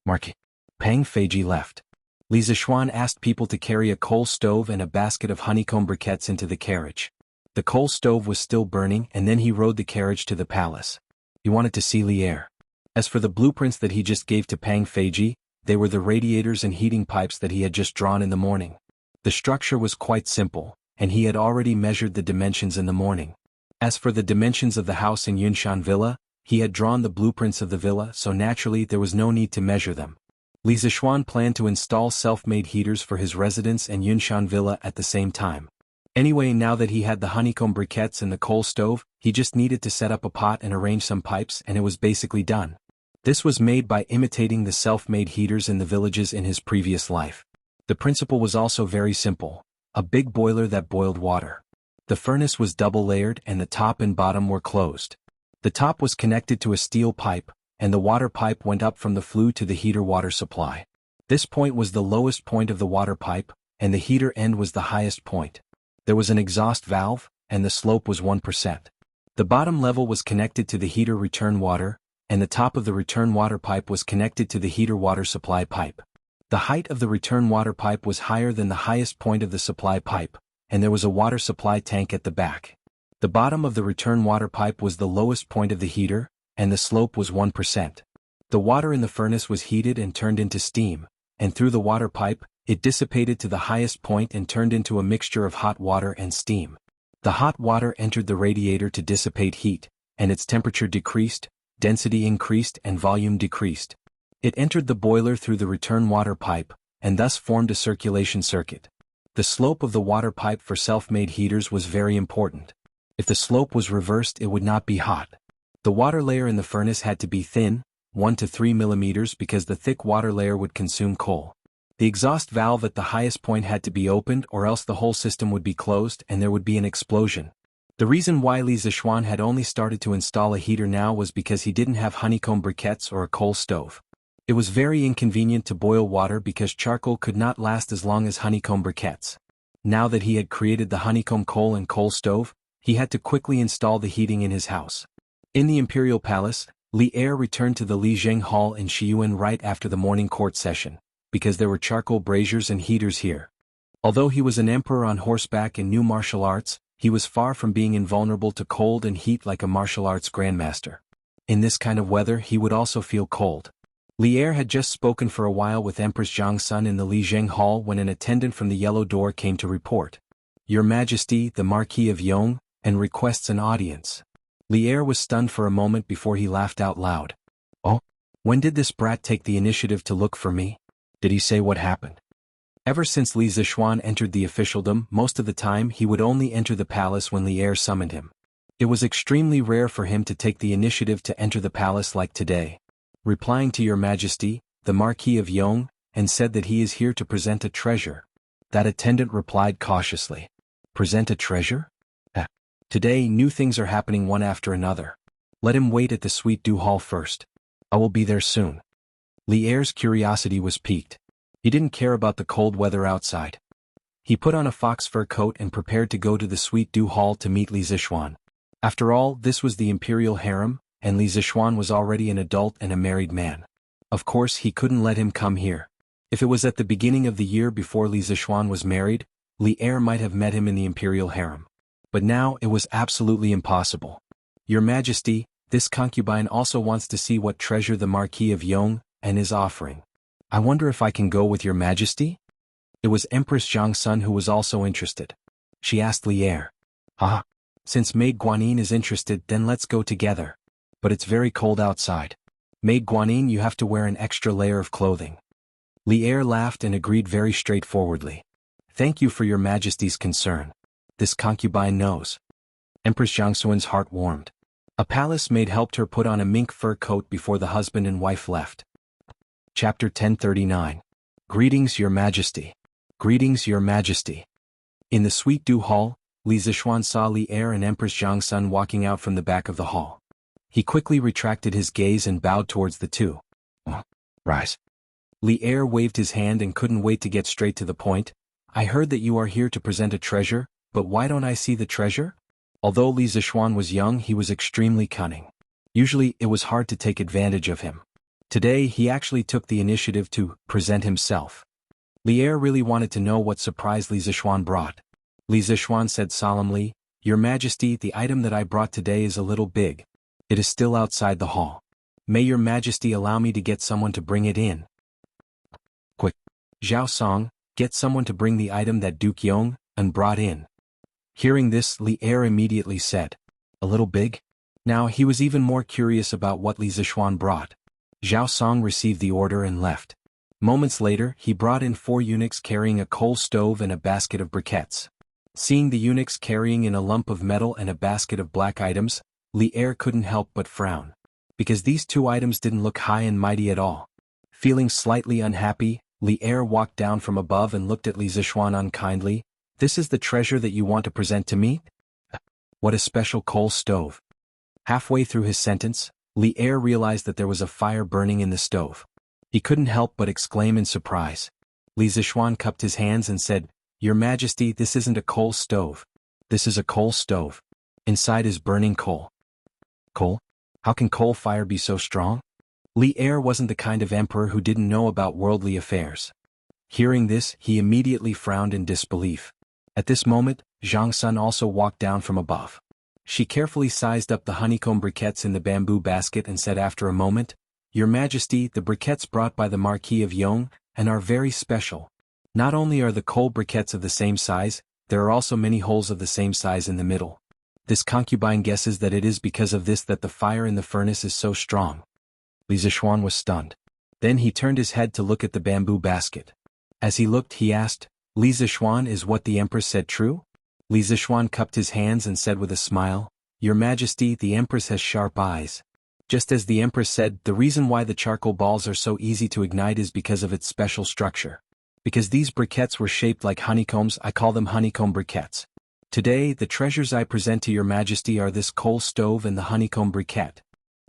Marquis. Pang Feiji left. Li Zishuan asked people to carry a coal stove and a basket of honeycomb briquettes into the carriage. The coal stove was still burning, and then he rode the carriage to the palace. He wanted to see Li Er. As for the blueprints that he just gave to Pang Feiji, they were the radiators and heating pipes that he had just drawn in the morning. The structure was quite simple, and he had already measured the dimensions in the morning. As for the dimensions of the house in Yunshan Villa, he had drawn the blueprints of the villa, so naturally there was no need to measure them. Li Zishuan planned to install self-made heaters for his residence and Yunshan Villa at the same time. Anyway, now that he had the honeycomb briquettes and the coal stove, he just needed to set up a pot and arrange some pipes, and it was basically done. This was made by imitating the self-made heaters in the villages in his previous life. The principle was also very simple: a big boiler that boiled water. The furnace was double-layered and the top and bottom were closed. The top was connected to a steel pipe, and the water pipe went up from the flue to the heater water supply. This point was the lowest point of the water pipe, and the heater end was the highest point. There was an exhaust valve, and the slope was 1%. The bottom level was connected to the heater return water, and the top of the return water pipe was connected to the heater water supply pipe. The height of the return water pipe was higher than the highest point of the supply pipe, and there was a water supply tank at the back. The bottom of the return water pipe was the lowest point of the heater, and the slope was 1%. The water in the furnace was heated and turned into steam, and through the water pipe, it dissipated to the highest point and turned into a mixture of hot water and steam. The hot water entered the radiator to dissipate heat, and its temperature decreased, density increased and volume decreased. It entered the boiler through the return water pipe, and thus formed a circulation circuit. The slope of the water pipe for self-made heaters was very important. If the slope was reversed, it would not be hot. The water layer in the furnace had to be thin, 1 to 3 millimeters, because the thick water layer would consume coal. The exhaust valve at the highest point had to be opened, or else the whole system would be closed and there would be an explosion. The reason why Li Zishuan had only started to install a heater now was because he didn't have honeycomb briquettes or a coal stove. It was very inconvenient to boil water because charcoal could not last as long as honeycomb briquettes. Now that he had created the honeycomb coal and coal stove, he had to quickly install the heating in his house. In the Imperial Palace, Li Er returned to the Li Zheng Hall in Shiyuan right after the morning court session, because there were charcoal braziers and heaters here. Although he was an emperor on horseback and knew martial arts, he was far from being invulnerable to cold and heat like a martial arts grandmaster. In this kind of weather he would also feel cold. Li Er had just spoken for a while with Empress Zhangsun in the Li Zheng Hall when an attendant from the Yellow Door came to report, "Your Majesty, the Marquis of Yong, and requests an audience." Li Er was stunned for a moment before he laughed out loud. "Oh? When did this brat take the initiative to look for me? Did he say what happened?" Ever since Li Zishuan entered the officialdom, most of the time he would only enter the palace when Li Er summoned him. It was extremely rare for him to take the initiative to enter the palace like today. Replying to Your Majesty, the Marquis of Yong, and said that he is here to present a treasure. That attendant replied cautiously, "Present a treasure? Today new things are happening one after another. Let him wait at the Suite du Hall first. I will be there soon." Li Er's curiosity was piqued. He didn't care about the cold weather outside. He put on a fox fur coat and prepared to go to the Suite du Hall to meet Li Zishuan. After all, this was the imperial harem, and Li Zishuan was already an adult and a married man. Of course he couldn't let him come here. If it was at the beginning of the year before Li Zishuan was married, Li Er might have met him in the imperial harem. But now it was absolutely impossible. "Your Majesty, this concubine also wants to see what treasure the Marquis of Yong and is offering. I wonder if I can go with Your Majesty?" It was Empress Zhangsun who was also interested. She asked Li Er, "Ah, since Maid Guanyin is interested, then let's go together. But it's very cold outside. Maid Guanyin, you have to wear an extra layer of clothing." Li Er laughed and agreed very straightforwardly. "Thank you for Your Majesty's concern. This concubine knows." Empress Zhangsun's heart warmed. A palace maid helped her put on a mink fur coat before the husband and wife left. Chapter 1039. Greetings, Your Majesty. Greetings, Your Majesty. In the Suite du Hall, Li Zishuan saw Li Er and Empress Zhangsun walking out from the back of the hall. He quickly retracted his gaze and bowed towards the two. Rise. Li Er waved his hand and couldn't wait to get straight to the point. I heard that you are here to present a treasure, but why don't I see the treasure? Although Li Zishuan was young, he was extremely cunning. Usually, it was hard to take advantage of him. Today, he actually took the initiative to present himself. Li Er really wanted to know what surprise Li Zishuan brought. Li Zishuan said solemnly, Your Majesty, the item that I brought today is a little big. It is still outside the hall. May Your Majesty allow me to get someone to bring it in. Quick. Zhao Song, get someone to bring the item that Duke Yong brought in. Hearing this, Li Er immediately said, A little big? Now he was even more curious about what Li Zishuan brought. Zhao Song received the order and left. Moments later, he brought in 4 eunuchs carrying a coal stove and a basket of briquettes. Seeing the eunuchs carrying in a lump of metal and a basket of black items, Li Er couldn't help but frown. Because these 2 items didn't look high and mighty at all. Feeling slightly unhappy, Li Er walked down from above and looked at Li Zishuan unkindly. This is the treasure that you want to present to me? What a special coal stove. Halfway through his sentence, Li Er realized that there was a fire burning in the stove. He couldn't help but exclaim in surprise. Li Zishuan cupped his hands and said, Your Majesty, this isn't a coal stove. This is a coal stove. Inside is burning coal. Coal? How can coal fire be so strong? Li Er wasn't the kind of emperor who didn't know about worldly affairs. Hearing this, he immediately frowned in disbelief. At this moment, Zhang Sun also walked down from above. She carefully sized up the honeycomb briquettes in the bamboo basket and said after a moment, Your Majesty, the briquettes brought by the Marquis of Yong are very special. Not only are the coal briquettes of the same size, there are also many holes of the same size in the middle. This concubine guesses that it is because of this that the fire in the furnace is so strong. Li Zishuan was stunned. Then he turned his head to look at the bamboo basket. As he looked, he asked, Li Zishuan, is what the Empress said true? Li Zishuan cupped his hands and said with a smile, Your Majesty, the Empress has sharp eyes. Just as the Empress said, the reason why the charcoal balls are so easy to ignite is because of its special structure. Because these briquettes were shaped like honeycombs, I call them honeycomb briquettes. Today, the treasures I present to Your Majesty are this coal stove and the honeycomb briquette.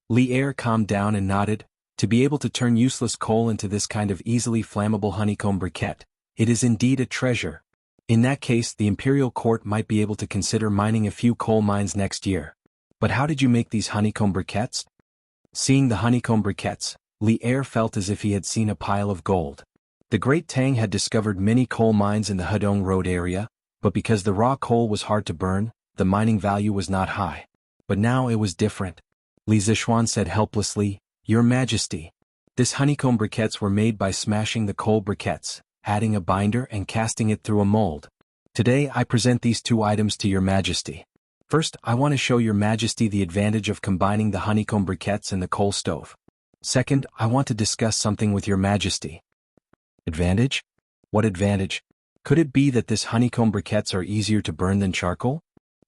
Li Er calmed down and nodded. To be able to turn useless coal into this kind of easily flammable honeycomb briquette, it is indeed a treasure. In that case, the imperial court might be able to consider mining a few coal mines next year. But how did you make these honeycomb briquettes? Seeing the honeycomb briquettes, Li Er felt as if he had seen a pile of gold. The Great Tang had discovered many coal mines in the Hedong Road area, but because the raw coal was hard to burn, the mining value was not high. But now it was different. Li Zishuan said helplessly, Your Majesty, this honeycomb briquettes were made by smashing the coal briquettes, adding a binder and casting it through a mold. Today I present these 2 items to Your Majesty. First, I want to show Your Majesty the advantage of combining the honeycomb briquettes and the coal stove. Second, I want to discuss something with Your Majesty. Advantage? What advantage? Could it be that this honeycomb briquettes are easier to burn than charcoal?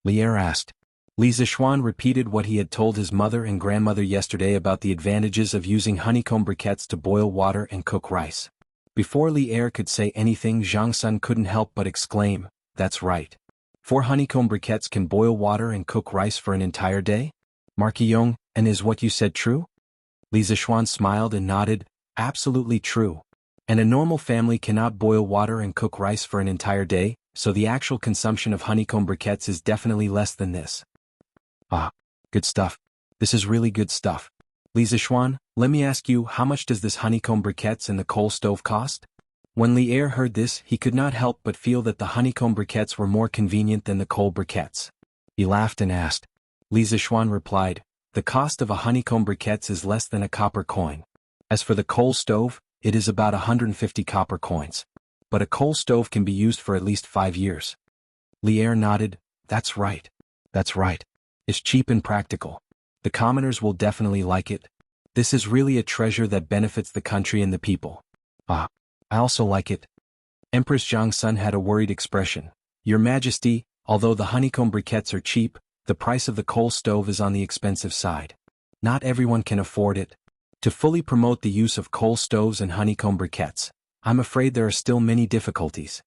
Li Er asked. Li Zishuan repeated what he had told his mother and grandmother yesterday about the advantages of using honeycomb briquettes to boil water and cook rice. Before Li Er could say anything, Zhang Sun couldn't help but exclaim, That's right. 4 honeycomb briquettes can boil water and cook rice for an entire day? Marquis Yong, and is what you said true? Li Zishuan smiled and nodded, Absolutely true. And a normal family cannot boil water and cook rice for an entire day, so the actual consumption of honeycomb briquettes is definitely less than this. Ah, good stuff. This is really good stuff. Li Zishuan, let me ask you, how much does this honeycomb briquettes and the coal stove cost? When Li Er heard this, he could not help but feel that the honeycomb briquettes were more convenient than the coal briquettes. He laughed and asked. Li Zishuan replied, The cost of a honeycomb briquettes is less than a copper coin. As for the coal stove, it is about 150 copper coins. But a coal stove can be used for at least 5 years. Li Er nodded, That's right. That's right. It's cheap and practical. The commoners will definitely like it. This is really a treasure that benefits the country and the people. Ah, I also like it. Empress Zhang Sun had a worried expression. Your Majesty, although the honeycomb briquettes are cheap, the price of the coal stove is on the expensive side. Not everyone can afford it. To fully promote the use of coal stoves and honeycomb briquettes, I'm afraid there are still many difficulties.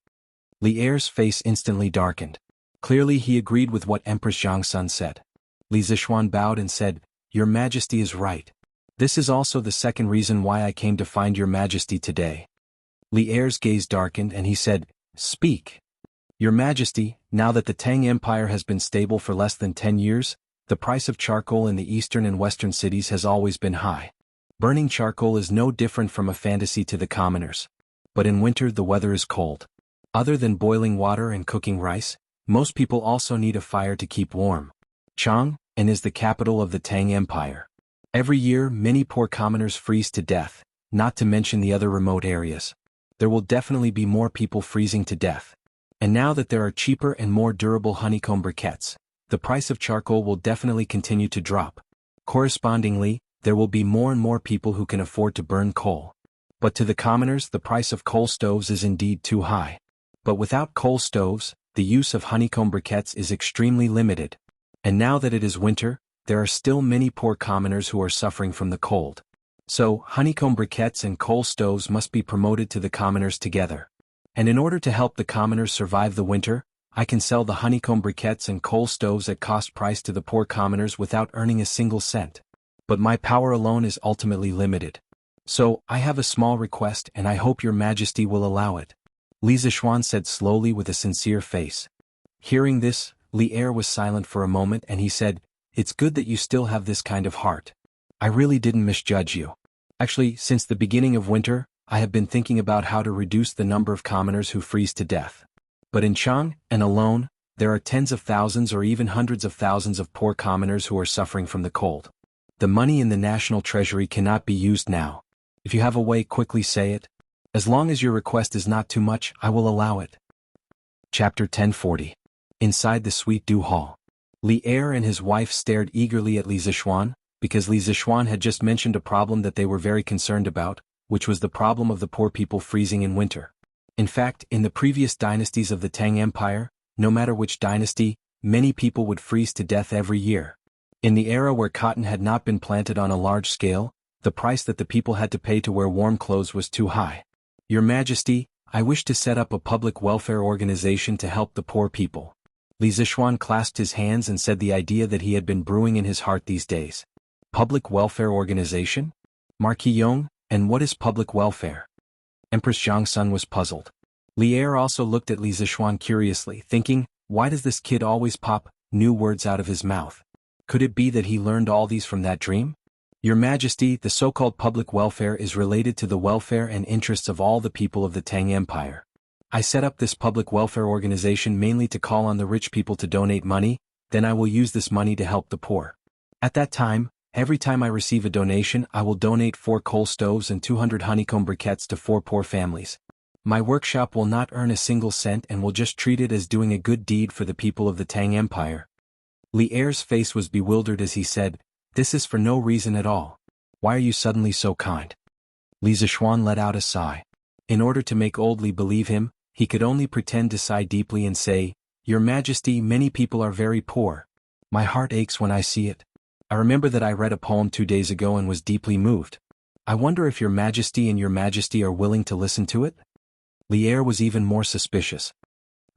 Li Er's face instantly darkened. Clearly he agreed with what Empress Zhang Sun said. Li Zishuan bowed and said, Your Majesty is right. This is also the second reason why I came to find Your Majesty today. Li Er's gaze darkened and he said, Speak. Your Majesty, now that the Tang Empire has been stable for less than 10 years, the price of charcoal in the eastern and western cities has always been high. Burning charcoal is no different from a fantasy to the commoners. But in winter the weather is cold. Other than boiling water and cooking rice, most people also need a fire to keep warm. Chang'an is the capital of the Tang Empire. Every year many poor commoners freeze to death, not to mention the other remote areas. There will definitely be more people freezing to death. And now that there are cheaper and more durable honeycomb briquettes, the price of charcoal will definitely continue to drop. Correspondingly, there will be more and more people who can afford to burn coal. But to the commoners the price of coal stoves is indeed too high. But without coal stoves, the use of honeycomb briquettes is extremely limited. And now that it is winter, there are still many poor commoners who are suffering from the cold. So, honeycomb briquettes and coal stoves must be promoted to the commoners together. And in order to help the commoners survive the winter, I can sell the honeycomb briquettes and coal stoves at cost price to the poor commoners without earning a single cent. But my power alone is ultimately limited. So, I have a small request and I hope Your Majesty will allow it. Li Zishuan said slowly with a sincere face. Hearing this, Li Er was silent for a moment and he said, It's good that you still have this kind of heart. I really didn't misjudge you. Actually, since the beginning of winter, I have been thinking about how to reduce the number of commoners who freeze to death. But in Chang'an alone, there are tens of thousands or even hundreds of thousands of poor commoners who are suffering from the cold. The money in the national treasury cannot be used now. If you have a way, quickly say it. As long as your request is not too much, I will allow it. Chapter 1040. Inside the Sweet Dew Hall. Li Er and his wife stared eagerly at Li Zishuan, because Li Zishuan had just mentioned a problem that they were very concerned about, which was the problem of the poor people freezing in winter. In fact, in the previous dynasties of the Tang Empire, no matter which dynasty, many people would freeze to death every year. In the era where cotton had not been planted on a large scale, the price that the people had to pay to wear warm clothes was too high. Your Majesty, I wish to set up a public welfare organization to help the poor people. Li Zishuan clasped his hands and said the idea that he had been brewing in his heart these days. Public welfare organization? Marquis Yong, and what is public welfare? Empress Zhangsun was puzzled. Li Er also looked at Li Zishuan curiously, thinking, why does this kid always pop new words out of his mouth? Could it be that he learned all these from that dream? Your Majesty, the so-called public welfare is related to the welfare and interests of all the people of the Tang Empire. I set up this public welfare organization mainly to call on the rich people to donate money, then I will use this money to help the poor. At that time, every time I receive a donation I will donate 4 coal stoves and 200 honeycomb briquettes to 4 poor families. My workshop will not earn a single cent and will just treat it as doing a good deed for the people of the Tang Empire. Li Er's face was bewildered as he said, This is for no reason at all. Why are you suddenly so kind? Li Zishuan let out a sigh. In order to make old Li believe him, he could only pretend to sigh deeply and say, Your Majesty, many people are very poor. My heart aches when I see it. I remember that I read a poem 2 days ago and was deeply moved. I wonder if Your Majesty and Your Majesty are willing to listen to it? Li Er was even more suspicious.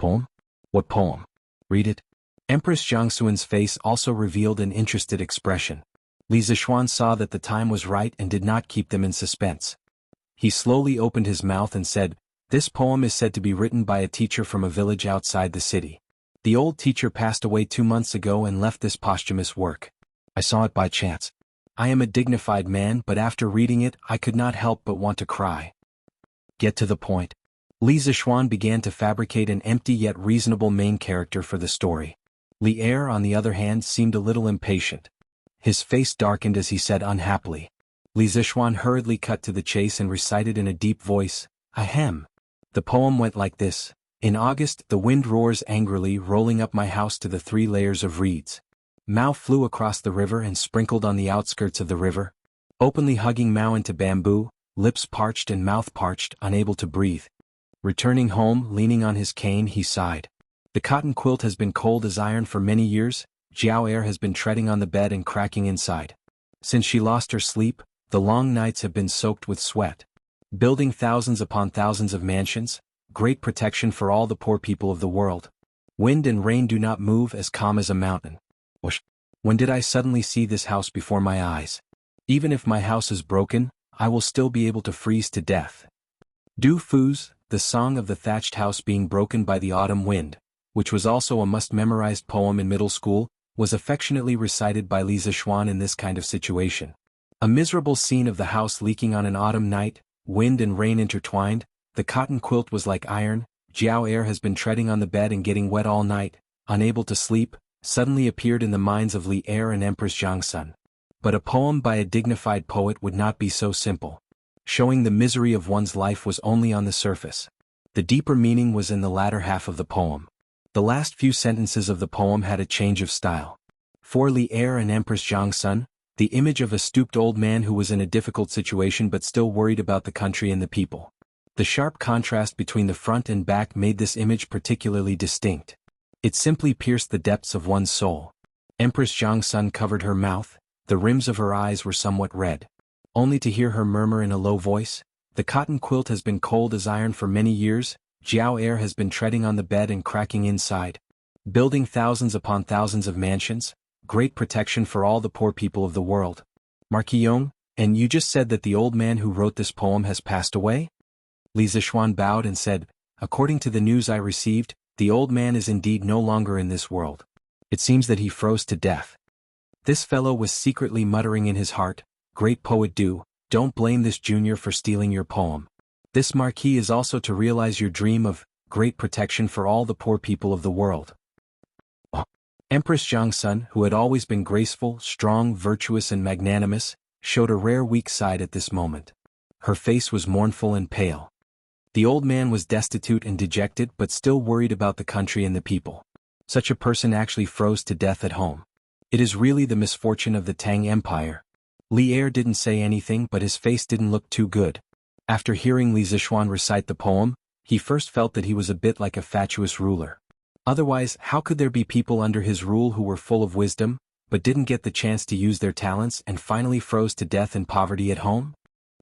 Poem? What poem? Read it. Empress Zhangsun's face also revealed an interested expression. Li Zishuan saw that the time was right and did not keep them in suspense. He slowly opened his mouth and said, This poem is said to be written by a teacher from a village outside the city. The old teacher passed away 2 months ago and left this posthumous work. I saw it by chance. I am a dignified man, but after reading it, I could not help but want to cry. Get to the point. Li Zishuan began to fabricate an empty yet reasonable main character for the story. Li Er, on the other hand, seemed a little impatient. His face darkened as he said unhappily. Li Zishuan hurriedly cut to the chase and recited in a deep voice, Ahem. The poem went like this. In August, the wind roars angrily, rolling up my house to the 3 layers of reeds. Mao flew across the river and sprinkled on the outskirts of the river. Openly hugging Mao into bamboo, lips parched and mouth parched, unable to breathe. Returning home, leaning on his cane, he sighed. The cotton quilt has been cold as iron for many years, Jiao Er has been treading on the bed and cracking inside. Since she lost her sleep, the long nights have been soaked with sweat. Building thousands upon thousands of mansions, great protection for all the poor people of the world. Wind and rain do not move, as calm as a mountain. Whoosh. When did I suddenly see this house before my eyes? Even if my house is broken, I will still be able to freeze to death. Du Fu's, the song of the thatched house being broken by the autumn wind, which was also a must-memorized poem in middle school, was affectionately recited by Li Zixuan in this kind of situation. A miserable scene of the house leaking on an autumn night, wind and rain intertwined, the cotton quilt was like iron, Jiao Er has been treading on the bed and getting wet all night, unable to sleep, suddenly appeared in the minds of Li Er and Empress Jiangsun. But a poem by a dignified poet would not be so simple. Showing the misery of one's life was only on the surface. The deeper meaning was in the latter half of the poem. The last few sentences of the poem had a change of style. For Li Er and Empress Jiangsun, the image of a stooped old man who was in a difficult situation but still worried about the country and the people. The sharp contrast between the front and back made this image particularly distinct. It simply pierced the depths of one's soul. Empress Jiangsun covered her mouth, the rims of her eyes were somewhat red. Only to hear her murmur in a low voice, "The cotton quilt has been cold as iron for many years, Jiao Er has been treading on the bed and cracking inside. Building thousands upon thousands of mansions, great protection for all the poor people of the world. Marquis Yong, and you just said that the old man who wrote this poem has passed away?" Li Zixuan bowed and said, "According to the news I received, the old man is indeed no longer in this world. It seems that he froze to death." This fellow was secretly muttering in his heart, "Great poet don't blame this junior for stealing your poem. This marquis is also to realize your dream of great protection for all the poor people of the world." Empress Jiangsun, who had always been graceful, strong, virtuous and magnanimous, showed a rare weak side at this moment. Her face was mournful and pale. The old man was destitute and dejected but still worried about the country and the people. Such a person actually froze to death at home. It is really the misfortune of the Tang Empire. Li Er didn't say anything but his face didn't look too good. After hearing Li Zixuan recite the poem, he first felt that he was a bit like a fatuous ruler. Otherwise, how could there be people under his rule who were full of wisdom, but didn't get the chance to use their talents and finally froze to death in poverty at home?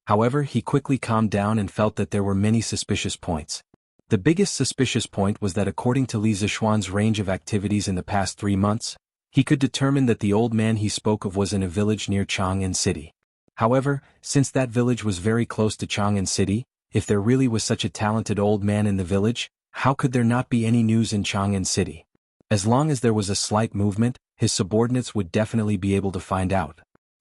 However, he quickly calmed down and felt that there were many suspicious points. The biggest suspicious point was that according to Li Zixuan's range of activities in the past 3 months, he could determine that the old man he spoke of was in a village near Chang'an City. However, since that village was very close to Chang'an City, if there really was such a talented old man in the village, how could there not be any news in Chang'an City? As long as there was a slight movement, his subordinates would definitely be able to find out.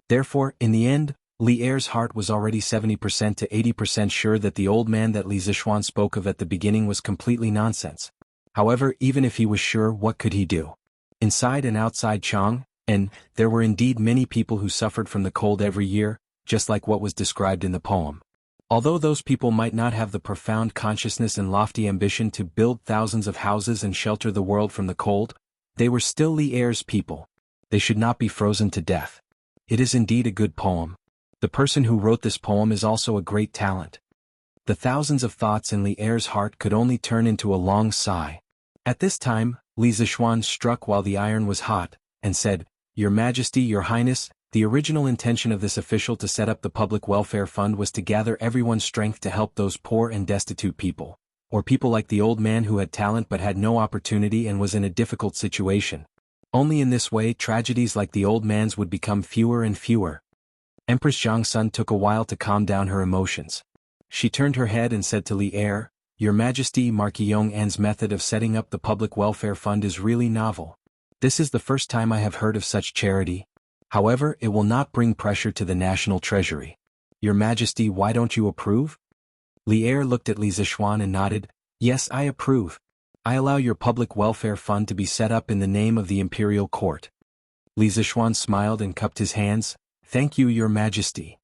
Therefore, in the end, Li Er's heart was already 70% to 80% sure that the old man that Li Zixuan spoke of at the beginning was completely nonsense. However, even if he was sure, what could he do? Inside and outside Chang'an, there were indeed many people who suffered from the cold every year, just like what was described in the poem. Although those people might not have the profound consciousness and lofty ambition to build thousands of houses and shelter the world from the cold, they were still Li Er's people. They should not be frozen to death. It is indeed a good poem. The person who wrote this poem is also a great talent. The thousands of thoughts in Li Er's heart could only turn into a long sigh. At this time, Li Zixuan struck while the iron was hot, and said, "Your Majesty, Your Highness, the original intention of this official to set up the public welfare fund was to gather everyone's strength to help those poor and destitute people, or people like the old man who had talent but had no opportunity and was in a difficult situation. Only in this way tragedies like the old man's would become fewer and fewer." Empress Jiangsun took a while to calm down her emotions. She turned her head and said to Li Er, "Your Majesty, Marquis Yong'an's method of setting up the public welfare fund is really novel. This is the first time I have heard of such charity. However, it will not bring pressure to the national treasury. Your Majesty, why don't you approve?" Li Er looked at Li Zixuan and nodded, "Yes, I approve. I allow your public welfare fund to be set up in the name of the imperial court." Li Zixuan smiled and cupped his hands, "Thank you, Your Majesty."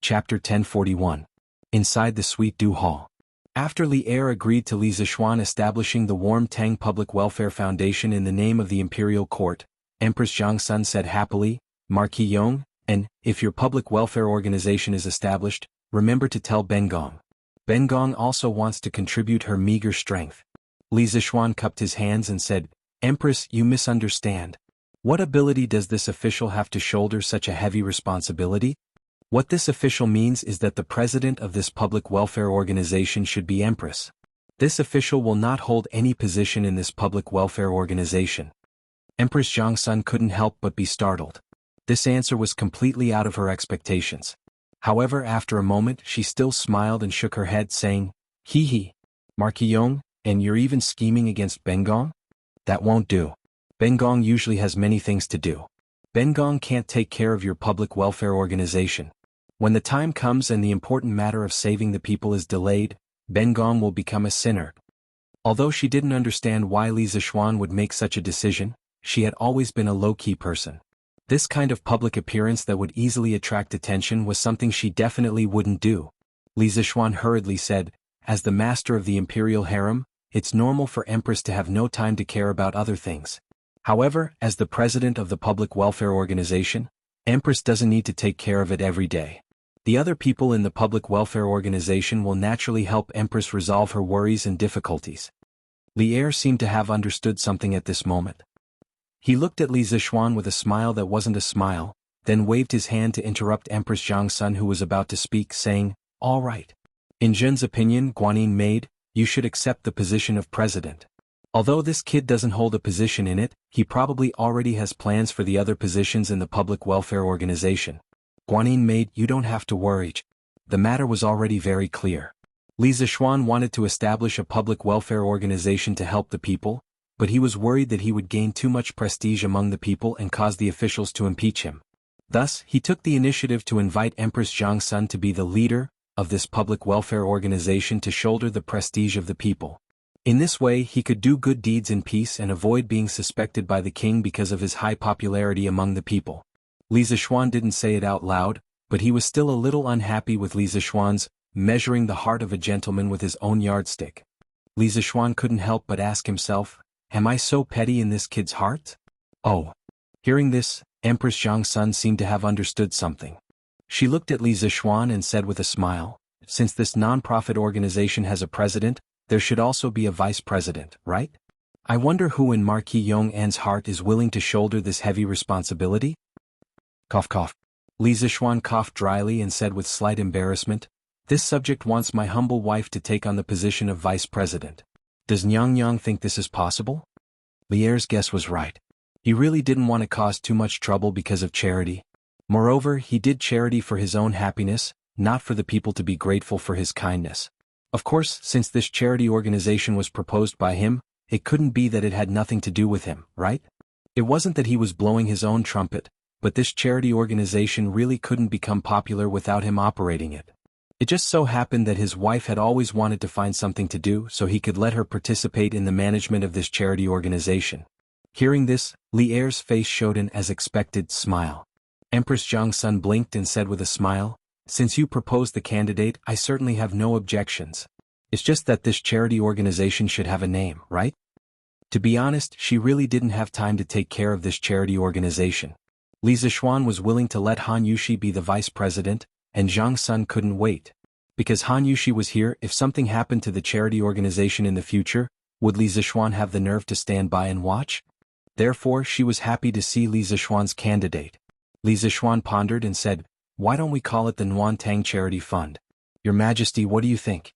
Chapter 1041. Inside the Sweet Dew Hall. After Li Er agreed to Li Zixuan establishing the Warm Tang Public Welfare Foundation in the name of the imperial court, Empress Jiangsun said happily, "Marquis Yong, and if your public welfare organization is established, remember to tell Bengong. Bengong also wants to contribute her meager strength." Li Zixuan cupped his hands and said, "Empress, you misunderstand. What ability does this official have to shoulder such a heavy responsibility? What this official means is that the president of this public welfare organization should be Empress. This official will not hold any position in this public welfare organization. Empress Zhongsun couldn't help but be startled. This answer was completely out of her expectations. However, after a moment she still smiled and shook her head, saying, "Hee hee. Marquis Yong, and you're even scheming against Bengong? That won't do. Bengong usually has many things to do. Bengong can't take care of your public welfare organization. When the time comes and the important matter of saving the people is delayed, Bengong will become a sinner." Although she didn't understand why Li Zixuan would make such a decision, she had always been a low-key person. This kind of public appearance that would easily attract attention was something she definitely wouldn't do. Li Zixuan hurriedly said, "As the master of the imperial harem, it's normal for Empress to have no time to care about other things. However, as the president of the public welfare organization, Empress doesn't need to take care of it every day. The other people in the public welfare organization will naturally help Empress resolve her worries and difficulties." Li Er seemed to have understood something at this moment. He looked at Li Zixuan with a smile that wasn't a smile, then waved his hand to interrupt Empress Zhongsun, who was about to speak, saying, "All right. In Zhen's opinion, Guanyin maid, you should accept the position of president. Although this kid doesn't hold a position in it, he probably already has plans for the other positions in the public welfare organization. Guanyin maid, you don't have to worry. The matter was already very clear. Li Zixuan wanted to establish a public welfare organization to help the people, but he was worried that he would gain too much prestige among the people and cause the officials to impeach him. Thus, he took the initiative to invite Empress Zhongsun to be the leader of this public welfare organization to shoulder the prestige of the people. In this way he could do good deeds in peace and avoid being suspected by the king because of his high popularity among the people. Li Zixuan didn't say it out loud, but he was still a little unhappy with Li Zixuan's measuring the heart of a gentleman with his own yardstick. Li Zixuan couldn't help but ask himself, "Am I so petty in this kid's heart?" Oh. Hearing this, Empress Zhongsun seemed to have understood something. She looked at Li Zixuan and said with a smile, "Since this non-profit organization has a president, there should also be a vice president, right? I wonder who in Marquis Yong An's heart is willing to shoulder this heavy responsibility?" Cough cough. Li Zixuan coughed dryly and said with slight embarrassment, "This subject wants my humble wife to take on the position of vice president. Does Nyang think this is possible?" Li Er's guess was right. He really didn't want to cause too much trouble because of charity. Moreover, he did charity for his own happiness, not for the people to be grateful for his kindness. Of course, since this charity organization was proposed by him, it couldn't be that it had nothing to do with him, right? It wasn't that he was blowing his own trumpet, but this charity organization really couldn't become popular without him operating it. It just so happened that his wife had always wanted to find something to do so he could let her participate in the management of this charity organization. Hearing this, Li Er's face showed an as expected smile. Empress Zhongsun blinked and said with a smile, "Since you proposed the candidate, I certainly have no objections. It's just that this charity organization should have a name, right?" To be honest, she really didn't have time to take care of this charity organization. Li Zixuan was willing to let Han Yushi be the vice president, and Zhongsun couldn't wait. Because Han Yushi was here, if something happened to the charity organization in the future, would Li Zixuan have the nerve to stand by and watch? Therefore, she was happy to see Li Zixuan's candidate. Li Zixuan pondered and said, "Why don't we call it the Nuantang Charity Fund? Your Majesty, what do you think?"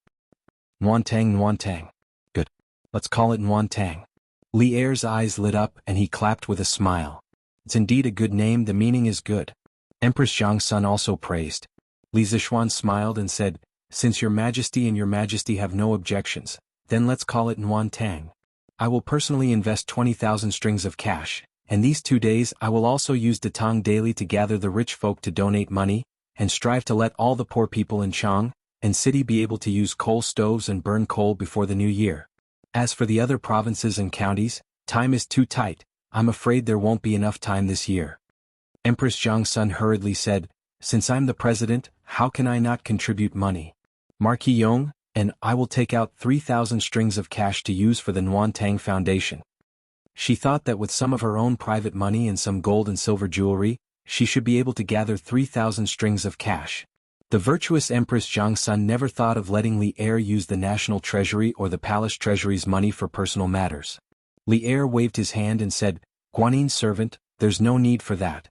Nuantang. Good. Let's call it Nuantang." Li Er's eyes lit up and he clapped with a smile. "It's indeed a good name, the meaning is good." Empress Zhongsun also praised. Li Zixuan smiled and said, "Since your Majesty and your Majesty have no objections, then let's call it Nuantang. I will personally invest 20,000 strings of cash, and these 2 days I will also use Datang daily to gather the rich folk to donate money, and strive to let all the poor people in Chang and city be able to use coal stoves and burn coal before the new year. As for the other provinces and counties, time is too tight, I'm afraid there won't be enough time this year." Empress Zhongsun hurriedly said, "Since I'm the president, how can I not contribute money? Marquis Yong, and I will take out 3,000 strings of cash to use for the Nuantang Foundation." She thought that with some of her own private money and some gold and silver jewelry, she should be able to gather 3,000 strings of cash. The virtuous Empress Zhongsun never thought of letting Li Er use the national treasury or the palace treasury's money for personal matters. Li Er waved his hand and said, "Guanin's servant, there's no need for that.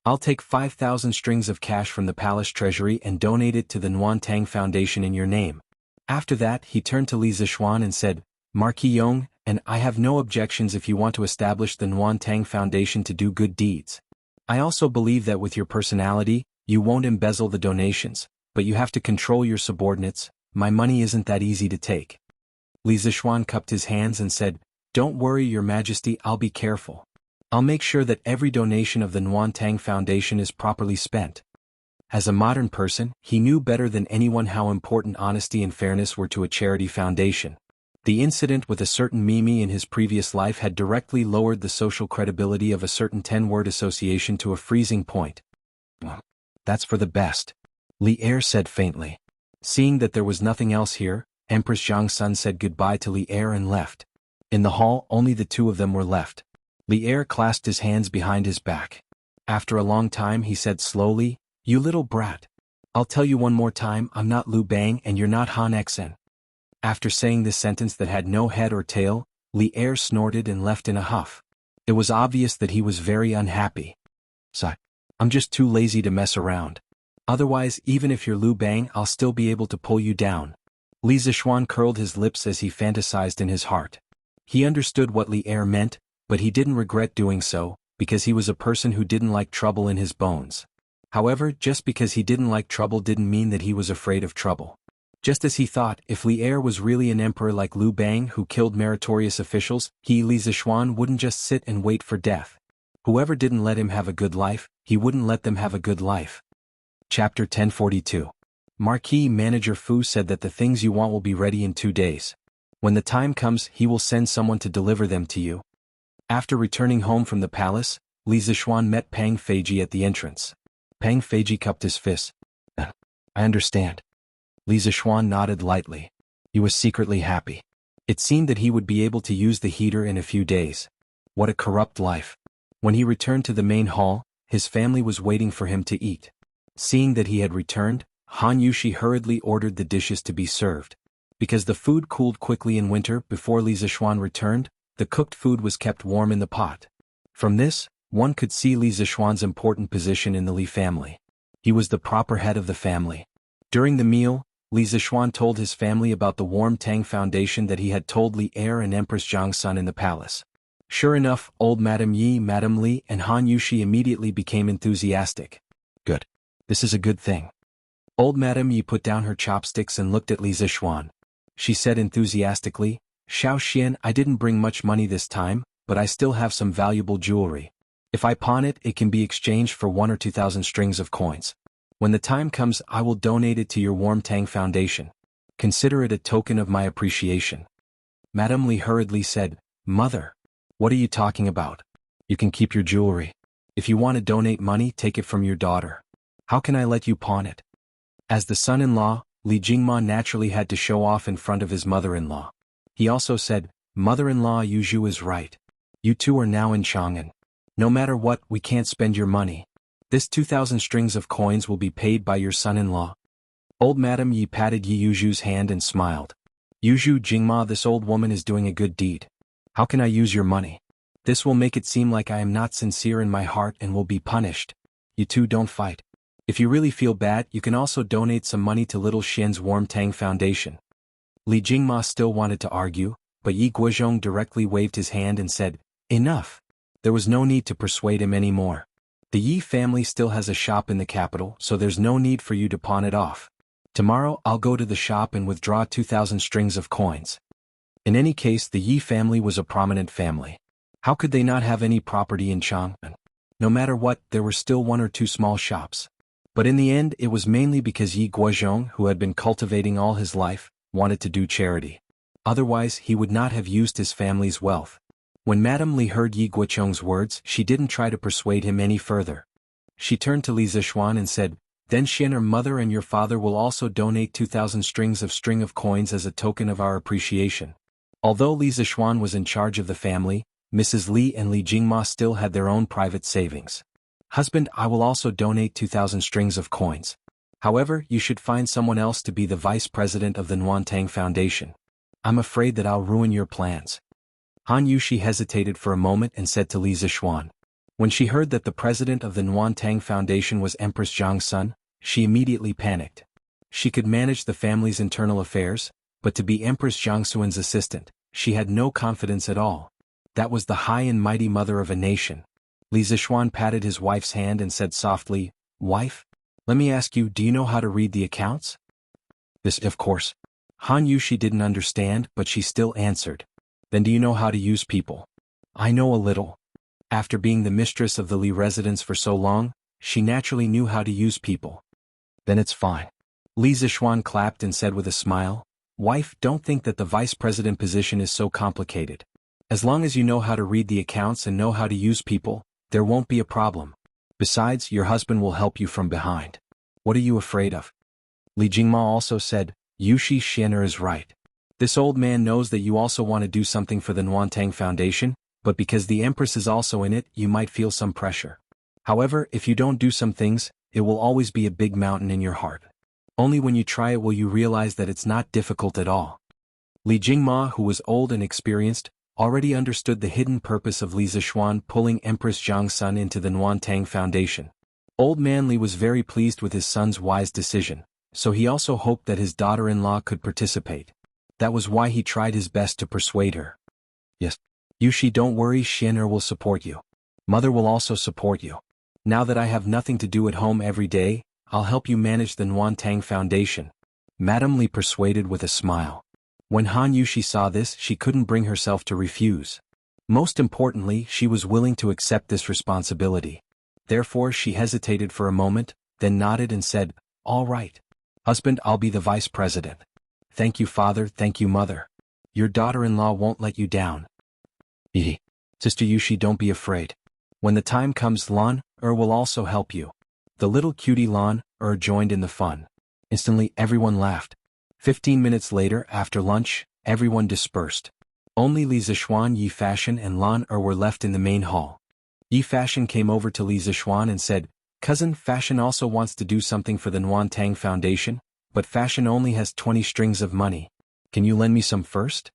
I'll take 5,000 strings of cash from the palace treasury and donate it to the Nuantang Foundation in your name." After that he turned to Li Zixuan and said, "Marquis Yong, and I have no objections if you want to establish the Nuantang Foundation to do good deeds. I also believe that with your personality, you won't embezzle the donations, but you have to control your subordinates. My money isn't that easy to take. Li Zishuan cupped his hands and said, "Don't worry, Your Majesty, I'll be careful. I'll make sure that every donation of the Nuantang Foundation is properly spent." As a modern person, he knew better than anyone how important honesty and fairness were to a charity foundation. The incident with a certain Mimi in his previous life had directly lowered the social credibility of a certain 10-word association to a freezing point. "That's for the best," Li Er said faintly. Seeing that there was nothing else here, Empress Zhangsun said goodbye to Li Er and left. In the hall, only the two of them were left. Li Er clasped his hands behind his back. After a long time he said slowly, "You little brat. I'll tell you one more time, I'm not Liu Bang and you're not Han Xen." After saying this sentence that had no head or tail, Li Er snorted and left in a huff. It was obvious that he was very unhappy. "So, I'm just too lazy to mess around. Otherwise, even if you're Liu Bang, I'll still be able to pull you down." Li Zishuan curled his lips as he fantasized in his heart. He understood what Li Er meant, but he didn't regret doing so, because he was a person who didn't like trouble in his bones. However, just because he didn't like trouble didn't mean that he was afraid of trouble. Just as he thought, if Li Er was really an emperor like Liu Bang who killed meritorious officials, he, Li Zishuan, wouldn't just sit and wait for death. Whoever didn't let him have a good life, he wouldn't let them have a good life. Chapter 1042. Marquis Manager Fu said that the things you want will be ready in 2 days. When the time comes, he will send someone to deliver them to you. After returning home from the palace, Li Zishuan met Pang Feiji at the entrance. Pang Feiji cupped his fist. "I understand." Li Zishuan nodded lightly. He was secretly happy. It seemed that he would be able to use the heater in a few days. What a corrupt life. When he returned to the main hall, his family was waiting for him to eat. Seeing that he had returned, Han Yushi hurriedly ordered the dishes to be served. Because the food cooled quickly in winter before Li Zishuan returned, the cooked food was kept warm in the pot. From this, one could see Li Zishuan's important position in the Li family. He was the proper head of the family. During the meal, Li Zishuan told his family about the Warm Tang Foundation that he had told Li Er and Empress Zhangsun in the palace. Sure enough, old Madame Yi, Madame Li, and Han Yushi immediately became enthusiastic. "Good. This is a good thing." Old Madame Yi put down her chopsticks and looked at Li Zishuan. She said enthusiastically, "Xiao Xian, I didn't bring much money this time, but I still have some valuable jewelry. If I pawn it, it can be exchanged for 1 or 2,000 strings of coins. When the time comes, I will donate it to your Warm Tang Foundation. Consider it a token of my appreciation." Madame Li hurriedly said, "Mother, what are you talking about? You can keep your jewelry. If you want to donate money, take it from your daughter. How can I let you pawn it?" As the son-in-law, Li Jingma naturally had to show off in front of his mother-in-law. He also said, "Mother-in-law Yu Zhu is right. You two are now in Chang'an. No matter what, we can't spend your money. This 2,000 strings of coins will be paid by your son-in-law." Old Madame Yi patted Yi Yuzhu's hand and smiled. "Yuzhu Jingma, this old woman is doing a good deed. How can I use your money? This will make it seem like I am not sincere in my heart and will be punished. You two don't fight. If you really feel bad, you can also donate some money to Little Xian's Warm Tang Foundation." Li Jingma still wanted to argue, but Yi Guozhong directly waved his hand and said, "Enough." There was no need to persuade him anymore. The Yi family still has a shop in the capital, so there's no need for you to pawn it off. Tomorrow I'll go to the shop and withdraw 2,000 strings of coins. In any case, the Yi family was a prominent family. How could they not have any property in Chang'an? No matter what, there were still 1 or 2 small shops. But in the end, it was mainly because Yi Guozhong, who had been cultivating all his life, wanted to do charity. Otherwise, he would not have used his family's wealth. When Madame Li heard Yi Guozhong's words, she didn't try to persuade him any further. She turned to Li Zishuan and said, "Then Xian, our mother and your father will also donate 2,000 strings of coins as a token of our appreciation." Although Li Zishuan was in charge of the family, Mrs. Li and Li Jingma still had their own private savings. "Husband, I will also donate 2,000 strings of coins. However, you should find someone else to be the vice president of the Nuantang Foundation. I'm afraid that I'll ruin your plans." Han Yushi hesitated for a moment and said to Li Zishuan. When she heard that the president of the Nuantang Foundation was Empress Zhangsun, she immediately panicked. She could manage the family's internal affairs, but to be Empress Zhangsun's assistant, she had no confidence at all. That was the high and mighty mother of a nation. Li Zishuan patted his wife's hand and said softly, "Wife? Let me ask you, do you know how to read the accounts?" This, of course. Han Yushi didn't understand, but she still answered. "Then do you know how to use people?" "I know a little." After being the mistress of the Li residence for so long, she naturally knew how to use people. "Then it's fine." Li Zishuan clapped and said with a smile, "Wife, don't think that the vice president position is so complicated. As long as you know how to read the accounts and know how to use people, there won't be a problem. Besides, your husband will help you from behind. What are you afraid of?" Li Jingma also said, "Yushi Xian'er is right. This old man knows that you also want to do something for the Nuantang Foundation, but because the Empress is also in it, you might feel some pressure. However, if you don't do some things, it will always be a big mountain in your heart. Only when you try it will you realize that it's not difficult at all." Li Jingma, who was old and experienced, already understood the hidden purpose of Li Zishuan pulling Empress Zhang's son into the Nuantang Foundation. Old man Li was very pleased with his son's wise decision, so he also hoped that his daughter-in-law could participate. That was why he tried his best to persuade her. "Yes. Yushi, don't worry, Xian'er will support you. Mother will also support you. Now that I have nothing to do at home every day, I'll help you manage the Nuantang Foundation," Madame Li persuaded with a smile. When Han Yushi saw this, she couldn't bring herself to refuse. Most importantly, she was willing to accept this responsibility. Therefore she hesitated for a moment, then nodded and said, "All right. Husband, I'll be the vice president. Thank you, father, thank you, mother. Your daughter-in-law won't let you down." Sister Yushi, don't be afraid. When the time comes, Lan will also help you." The little cutie Lan joined in the fun. Instantly everyone laughed. 15 minutes later, after lunch, everyone dispersed. Only Li Zishuan, Yi Fashion and Lan were left in the main hall. Yi Fashion came over to Li Zishuan and said, "Cousin, Fashion also wants to do something for the Nuantang Foundation, but Fashion only has 20 strings of money. Can you lend me some first?"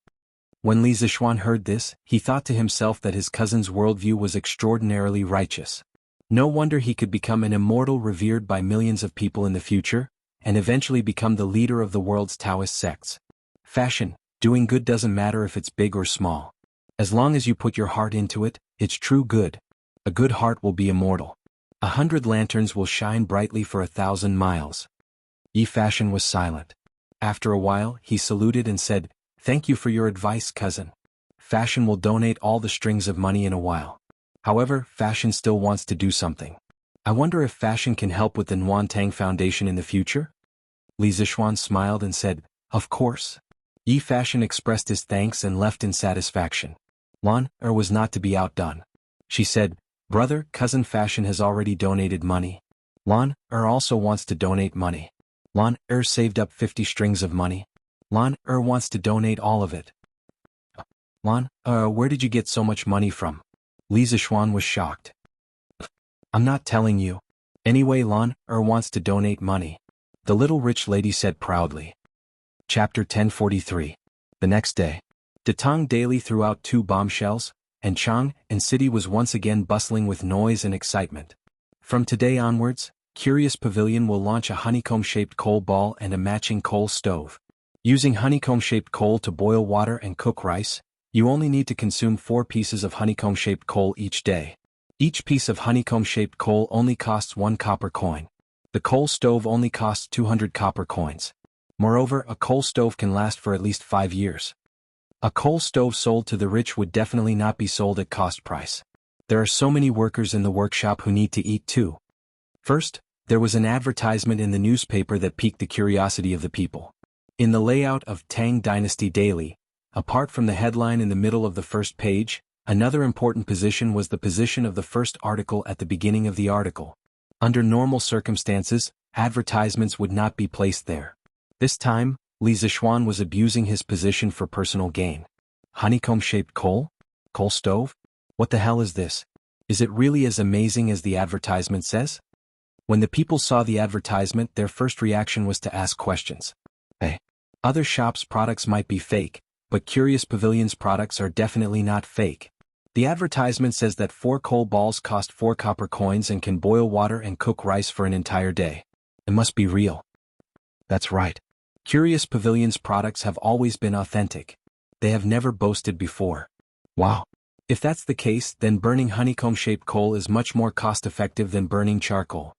When Li Zishuan heard this, he thought to himself that his cousin's worldview was extraordinarily righteous. No wonder he could become an immortal revered by millions of people in the future, and eventually become the leader of the world's Taoist sects. Fashion, doing good doesn't matter if it's big or small. As long as you put your heart into it, it's true good. A good heart will be immortal. 100 lanterns will shine brightly for 1,000 miles. Yi Fashion was silent. After a while, he saluted and said, "Thank you for your advice, cousin. Fashion will donate all the strings of money in a while. However, Fashion still wants to do something. I wonder if Fashion can help with the Nuantang Foundation in the future?" Li Zishuan smiled and said, "Of course." Yi Fashion expressed his thanks and left in satisfaction. Lan was not to be outdone. She said, "Brother, cousin Fashion has already donated money. Lan also wants to donate money. Lan saved up 50 strings of money. Lan wants to donate all of it." "Lan, where did you get so much money from?" Li Zishuan was shocked. "I'm not telling you. Anyway, Lan wants to donate money," the little rich lady said proudly. Chapter 1043. The next day. Datang daily threw out 2 bombshells, and Chang'an City was once again bustling with noise and excitement. From today onwards, Curious Pavilion will launch a honeycomb-shaped coal ball and a matching coal stove. Using honeycomb-shaped coal to boil water and cook rice, you only need to consume 4 pieces of honeycomb-shaped coal each day. Each piece of honeycomb-shaped coal only costs 1 copper coin. The coal stove only costs 200 copper coins. Moreover, a coal stove can last for at least 5 years. A coal stove sold to the rich would definitely not be sold at cost price. There are so many workers in the workshop who need to eat too. First, there was an advertisement in the newspaper that piqued the curiosity of the people. In the layout of Tang Dynasty Daily, apart from the headline in the middle of the first page, another important position was the position of the first article at the beginning of the article. Under normal circumstances, advertisements would not be placed there. This time, Li Zishuan was abusing his position for personal gain. Honeycomb-shaped coal? Coal stove? What the hell is this? Is it really as amazing as the advertisement says? When the people saw the advertisement, their first reaction was to ask questions. Hey, other shops' products might be fake, but Curious Pavilion's products are definitely not fake. The advertisement says that 4 coal balls cost 4 copper coins and can boil water and cook rice for an entire day. It must be real. That's right. Curious Pavilion's products have always been authentic. they have never boasted before. Wow. If that's the case, then burning honeycomb-shaped coal is much more cost-effective than burning charcoal.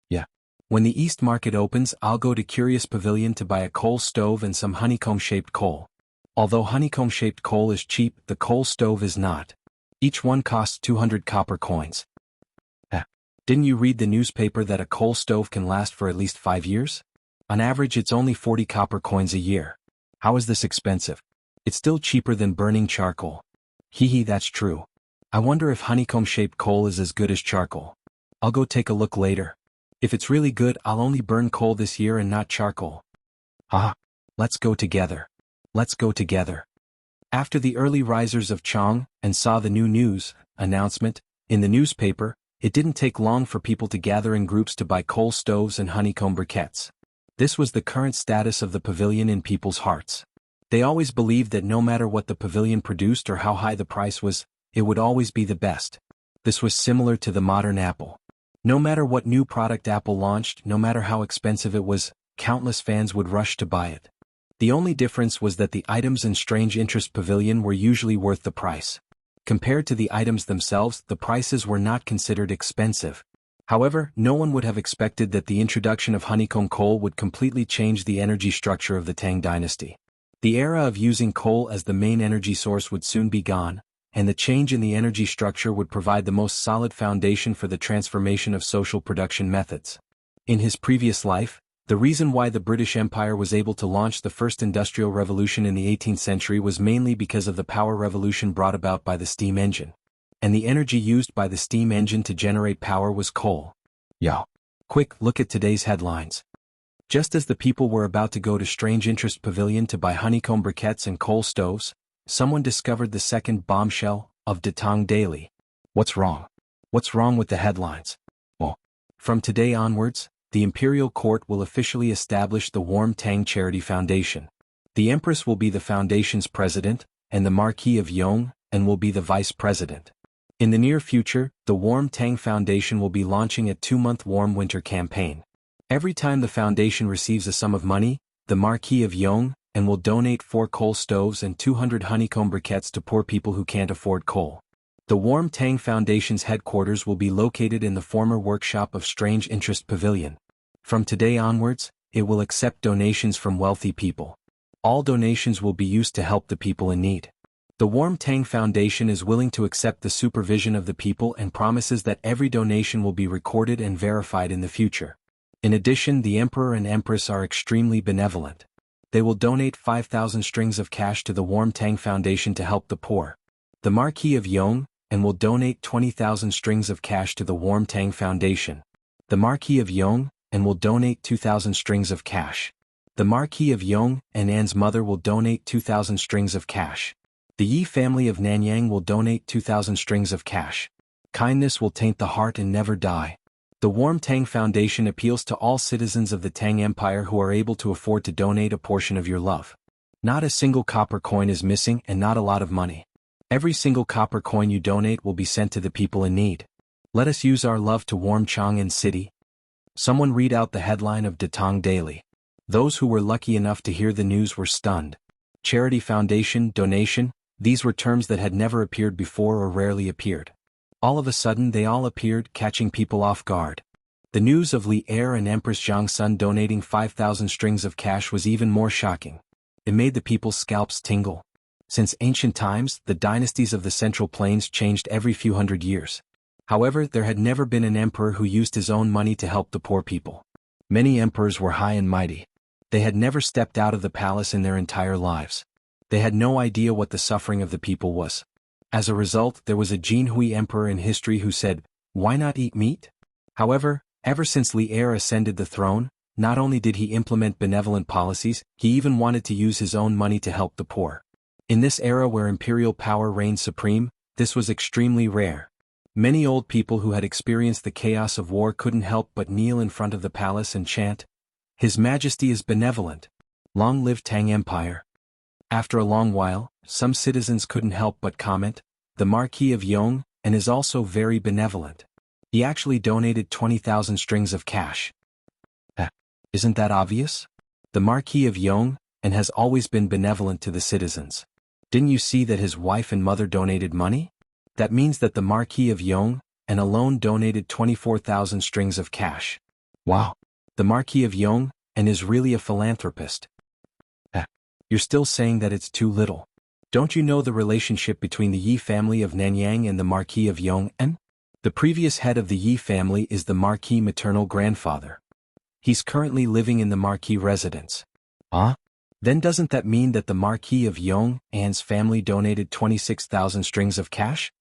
Yeah. When the East Market opens, I'll go to Curious Pavilion to buy a coal stove and some honeycomb-shaped coal. Although honeycomb-shaped coal is cheap, the coal stove is not. Each one costs 200 copper coins. Didn't you read the newspaper that a coal stove can last for at least 5 years? On average, it's only 40 copper coins a year. How is this expensive? It's still cheaper than burning charcoal. Hee, that's true. I wonder if honeycomb-shaped coal is as good as charcoal. I'll go take a look later. If it's really good, I'll only burn coal this year and not charcoal. Let's go together. Let's go together. After the early risers of Chang and saw the new news announcement in the newspaper, it didn't take long for people to gather in groups to buy coal stoves and honeycomb briquettes. This was the current status of the pavilion in people's hearts. They always believed that no matter what the pavilion produced or how high the price was, it would always be the best. This was similar to the modern Apple. No matter what new product Apple launched, no matter how expensive it was, countless fans would rush to buy it. The only difference was that the items in Strange Interest Pavilion were usually worth the price. Compared to the items themselves, the prices were not considered expensive. However, no one would have expected that the introduction of honeycomb coal would completely change the energy structure of the Tang dynasty. The era of using coal as the main energy source would soon be gone, and the change in the energy structure would provide the most solid foundation for the transformation of social production methods. In his previous life, the reason why the British Empire was able to launch the first industrial revolution in the 18th century was mainly because of the power revolution brought about by the steam engine. And the energy used by the steam engine to generate power was coal. Quick, look at today's headlines. Just as the people were about to go to Strange Interest Pavilion to buy honeycomb briquettes and coal stoves, someone discovered the second bombshell of Datang Daily. What's wrong? What's wrong with the headlines? From today onwards, the Imperial Court will officially establish the Warm Tang Charity Foundation. The Empress will be the foundation's president, and the Marquis of Yong will be the vice president. In the near future, the Warm Tang Foundation will be launching a 2-month warm winter campaign. Every time the foundation receives a sum of money, the Marquis of Yong will donate 4 coal stoves and 200 honeycomb briquettes to poor people who can't afford coal. The Warm Tang Foundation's headquarters will be located in the former workshop of Strange Interest Pavilion. From today onwards, it will accept donations from wealthy people. All donations will be used to help the people in need. The Warm Tang Foundation is willing to accept the supervision of the people and promises that every donation will be recorded and verified in the future. In addition, the Emperor and Empress are extremely benevolent. They will donate 5,000 strings of cash to the Warm Tang Foundation to help the poor. The Marquis of Yong will donate 20,000 strings of cash to the Warm Tang Foundation. The Marquis of Yong will donate 2,000 strings of cash. The Marquis of Yong and Anne's mother will donate 2,000 strings of cash. The Yi family of Nanyang will donate 2,000 strings of cash. Kindness will taint the heart and never die. The Warm Tang Foundation appeals to all citizens of the Tang Empire who are able to afford to donate a portion of your love. Not a single copper coin is missing and not a lot of money. Every single copper coin you donate will be sent to the people in need. Let us use our love to warm Chang'an City. Someone read out the headline of Datang Daily. Those who were lucky enough to hear the news were stunned. Charity foundation, donation, these were terms that had never appeared before or rarely appeared. All of a sudden they all appeared, catching people off guard. The news of Li Heir and Empress Zhangsun donating 5,000 strings of cash was even more shocking. It made the people's scalps tingle. Since ancient times, the dynasties of the Central Plains changed every few hundred years. However, there had never been an emperor who used his own money to help the poor people. Many emperors were high and mighty. They had never stepped out of the palace in their entire lives. They had no idea what the suffering of the people was. As a result, there was a Jinhui emperor in history who said, "Why not eat meat?" However, ever since Li Heir ascended the throne, not only did he implement benevolent policies, he even wanted to use his own money to help the poor. In this era where imperial power reigned supreme, this was extremely rare. Many old people who had experienced the chaos of war couldn't help but kneel in front of the palace and chant, "His Majesty is benevolent. Long live Tang Empire." After a long while, some citizens couldn't help but comment, "The Marquis of Yong is also very benevolent. He actually donated 20,000 strings of cash." Isn't that obvious? The Marquis of Yong has always been benevolent to the citizens. Didn't you see that his wife and mother donated money? That means that the Marquis of Yong and alone donated 24,000 strings of cash. Wow. The Marquis of Yong and is really a philanthropist. You're still saying that it's too little. Don't you know the relationship between the Yi family of Nanyang and the Marquis of Yong? The previous head of the Yi family is the Marquis maternal grandfather. He's currently living in the Marquis residence. Then doesn't that mean that the Marquis of Yong and's family donated 26,000 strings of cash?